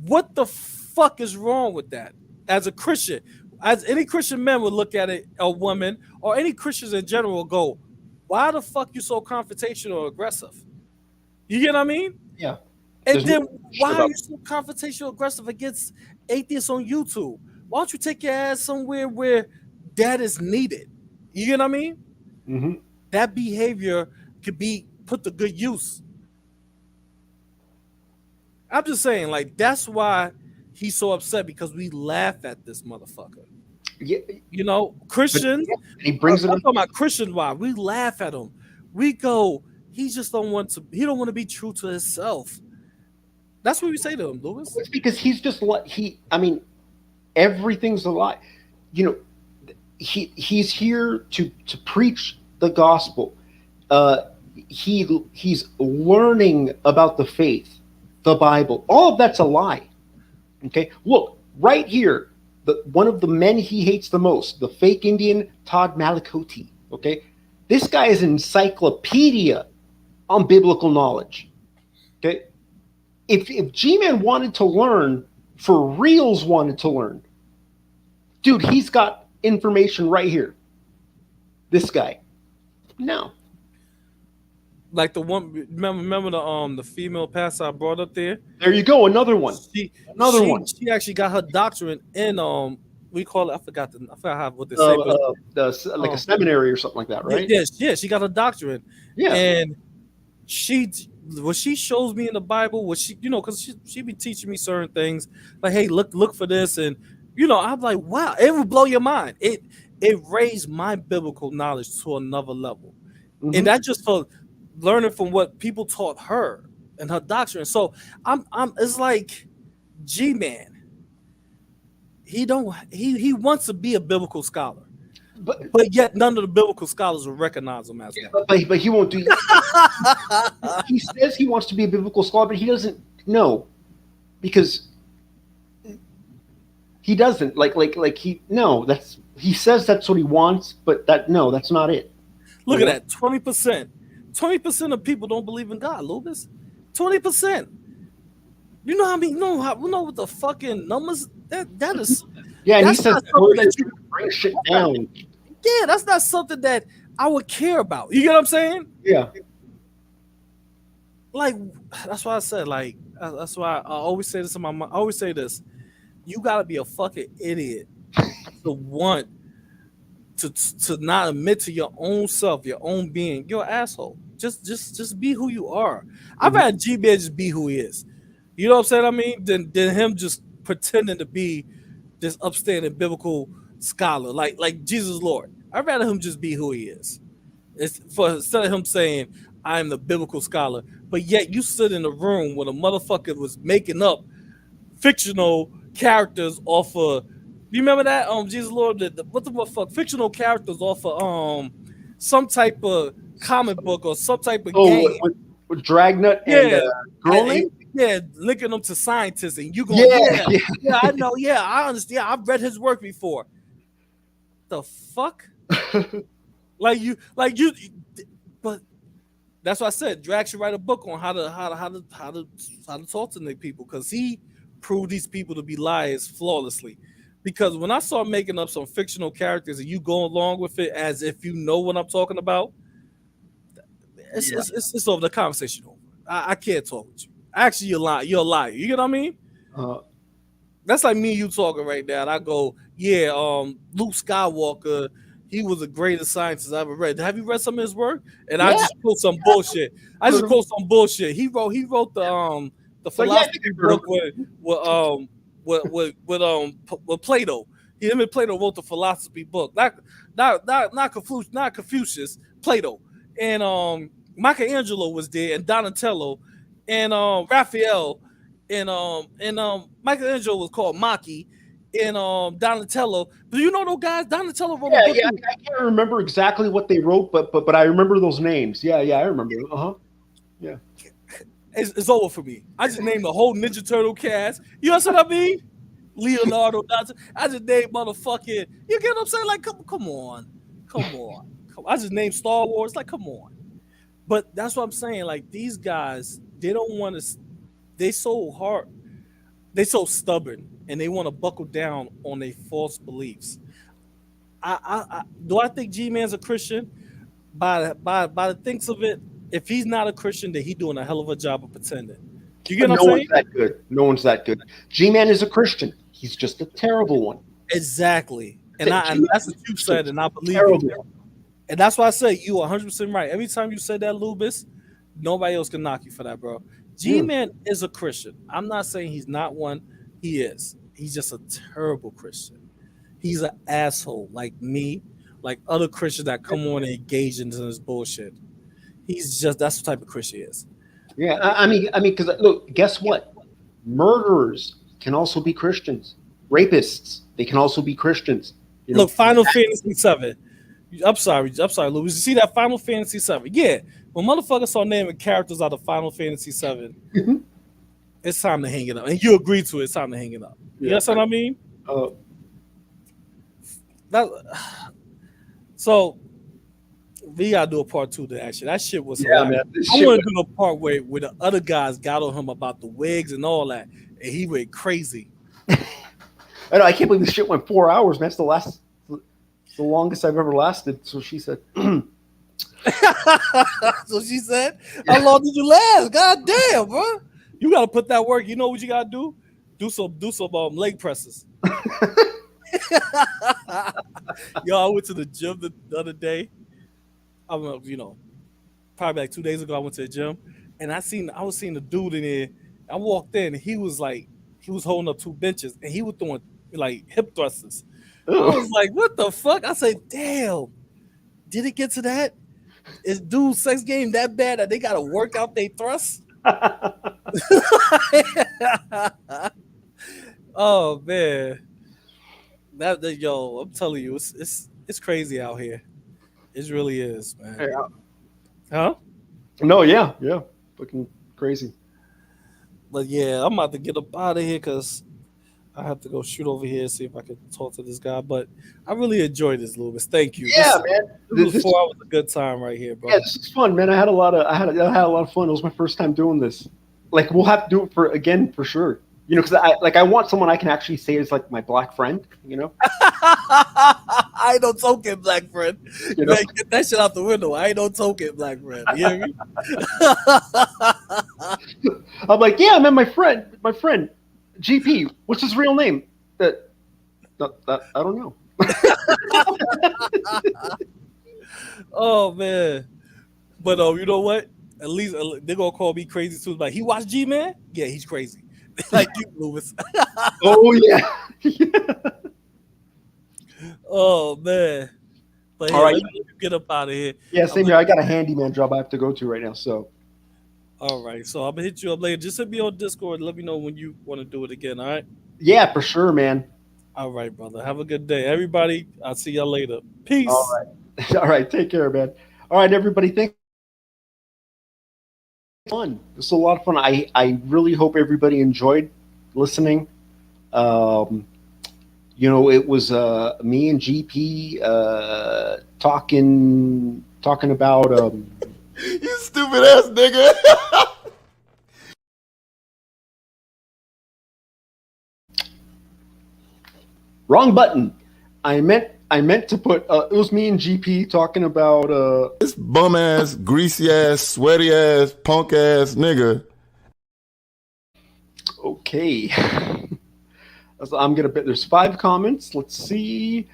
What the fuck is wrong with that? As a Christian, as any Christian man would look at it, a woman, or any Christians in general will go, why the fuck you so confrontational or aggressive? You get what I mean? Yeah. And then why are you so confrontational aggressive against atheists on YouTube? Why don't you take your ass somewhere where that is needed? You get what I mean? Mm-hmm. That behavior could be put to good use. I'm just saying, like, that's why he's so upset, because we laugh at this motherfucker. Yeah. You know, Christians. He brings it up. I'm talking about Christian. Why we laugh at him? We go, he just don't want to. He don't want to be true to himself. That's what we say to him, Lewis. It's because he's just everything's a lie. You know, he's here to preach the gospel. He's learning about the faith, the Bible. All of that's a lie. Okay, look right here. One of the men he hates the most, the fake Indian Todd Malikote. Okay, this guy is an encyclopedia on biblical knowledge. Okay, if G-Man wanted to learn, for reals wanted to learn, Dude, he's got information right here. This guy. No. Like the one, remember the female pastor I brought up there? There you go, another one. She actually got her doctorate in we call it, I forgot what they say, but like a seminary or something like that, right? Yeah, she got a doctorate. Yeah. And what she shows me in the Bible, what she, because she be teaching me certain things, like, hey, look for this, and I'm like, wow, it will blow your mind. It raised my biblical knowledge to another level, and that just for learning from what people taught her and her doctrine. So I'm it's like Gman. He wants to be a biblical scholar, but yet none of the biblical scholars will recognize him as one. But he won't do. He says he wants to be a biblical scholar, but he doesn't know, because he doesn't he says that's what he wants, but that's not it. Look at that, 20%. 20% of people don't believe in God, Loobis. 20%. You know how many? You know what the fucking numbers that is? Yeah, and he says that you bring shit down. Yeah, that's not something that I would care about. You get what I'm saying? Yeah. Like, that's why I said, like, that's why I always say this in my mind. I always say this: you gotta be a fucking idiot to want to not admit to your own self, your own being, you're an asshole. Just be who you are. I'd rather G-Man just be who he is. You know what I'm saying? I mean, than him just pretending to be this upstanding biblical scholar, like Jesus Lord. I'd rather him just be who he is. Instead of him saying, I'm the biblical scholar, but yet you stood in the room when a motherfucker was making up fictional characters off of, you remember that? Jesus Lord, what the fuck? Fictional characters off of some type of comic book or some type of game. With Dragnet and girl name? Yeah, linking them to scientists, and you go, yeah, I know, yeah, I understand. I've read his work before. The fuck? like you, but that's why I said Drag should write a book on how to talk to people, because he proved these people to be liars flawlessly. Because when I start making up some fictional characters and you go along with it as if you know what I'm talking about, it's over. The conversation over. I can't talk with you. Actually, you're a liar. You get what I mean? That's like me and you talking right now, and I go, yeah, Luke Skywalker, he was the greatest scientist I ever read. Have you read some of his work? And I just quote some bullshit. He wrote the philosophy book with Plato. Him and Plato wrote the philosophy book. Not Confucius, Plato. And Michelangelo was there, and Donatello, and Raphael, and Michelangelo was called Maki, and Donatello. Do you know those guys? Donatello wrote a book. Yeah, I can't remember exactly what they wrote, but I remember those names. Yeah, I remember. Yeah. It's over for me. I just named the whole Ninja Turtle cast. You know what I mean? Leonardo, Dante. I just named motherfucking. You get what I'm saying? Like, come on. I just named Star Wars. Like, come on. But that's what I'm saying. Like, these guys, they don't want to. They so hard. They so stubborn, and they want to buckle down on their false beliefs. Do I think G-Man's a Christian? By the thinks of it, if he's not a Christian, then he's doing a hell of a job of pretending. You get what I'm saying? No one's that good. G-Man is a Christian. He's just a terrible one. Exactly. And that's what you said, and I believe you. And that's why I say you 100% right. Every time you say that, Loobis, nobody else can knock you for that, bro. G-Man is a Christian. I'm not saying he's not one. He is. He's just a terrible Christian. He's an asshole like me, like other Christians that come on and engage into this bullshit. That's the type of Christian he is. Yeah, I mean, because look, guess what? Murderers can also be Christians. Rapists, they can also be Christians. Look, Final Fantasy 7. I'm sorry, Louis. You see that Final Fantasy 7? Yeah, when motherfuckers start naming characters out of Final Fantasy 7, it's time to hang it up. And you agree to it, it's time to hang it up. You know what I mean? So we gotta do a part 2 to that shit. That shit was hilarious. I want to do the part where the other guys got on him about the wigs and all that, and he went crazy. I know, I can't believe this shit went 4 hours, man. It's the longest I've ever lasted. So she said. So she said, "How long did you last? God damn, bro! You gotta put that work. You know what you gotta do? Do some leg presses." Yo, I went to the gym the other day. Probably like 2 days ago, I went to the gym, and I was seeing a dude in there. I walked in, and he was holding up 2 benches, and he was doing like hip thrusters. I was like, "What the fuck?" I said, "Damn, did it get to that? Is dude's sex game that bad that they gotta work out their thrusts?" Oh man, yo, I'm telling you, it's crazy out here. It really is, man. Yeah. Huh? No, yeah, fucking crazy. But yeah, I'm about to get up out of here because I have to go shoot over here and see if I can talk to this guy. But I really enjoyed this, Loobis. Thank you. Yeah, man. This was 4 hours a good time right here, bro. Yeah, this is fun, man. I had a lot of fun. It was my first time doing this. Like, we'll have to do it again for sure. You know, because I want someone I can actually say is like my black friend. You know. I ain't no token black friend. You know? Man, get that shit out the window. I ain't no token black friend. You hear me? I'm like, yeah, man, my friend, GP. What's his real name? I don't know. Oh man, but you know what? At least they're gonna call me crazy too. Like, he watched Gman? Yeah, he's crazy. Like you, Loobis. Oh yeah. Oh man. But all right, let me get up out of here. Yeah, same here. I got a handyman job I have to go to right now. So. All right, so I'm gonna hit you up later. Just hit me on Discord. Let me know when you want to do it again. All right. Yeah, for sure, man. All right, brother. Have a good day, everybody. I'll see y'all later. Peace. All right. All right. Take care, man. All right, everybody. Thank. Fun. This was a lot of fun. I really hope everybody enjoyed listening. You know, it was me and GP talking about you stupid ass nigga. Wrong button. I meant to put it was me and GP talking about this bum ass, greasy ass, sweaty ass, punk ass nigga. Okay. I'm gonna bet there's 5 comments. Let's see.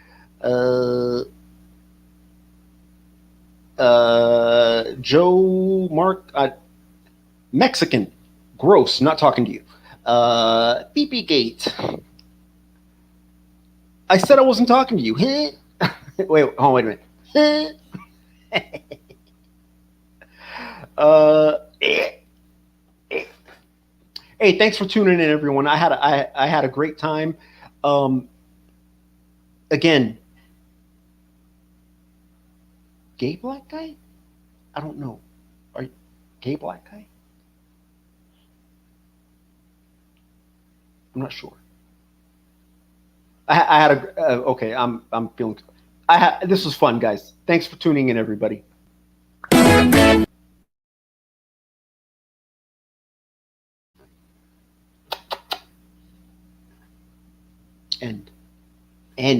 Joe Mark Mexican. Gross, not talking to you. BB Gate. I said I wasn't talking to you. wait, wait a minute. Hey, thanks for tuning in, everyone. I had a great time. Again, gay black guy? I don't know. Are you gay black guy? I'm not sure. I had a okay. I'm feeling. This was fun, guys. Thanks for tuning in, everybody.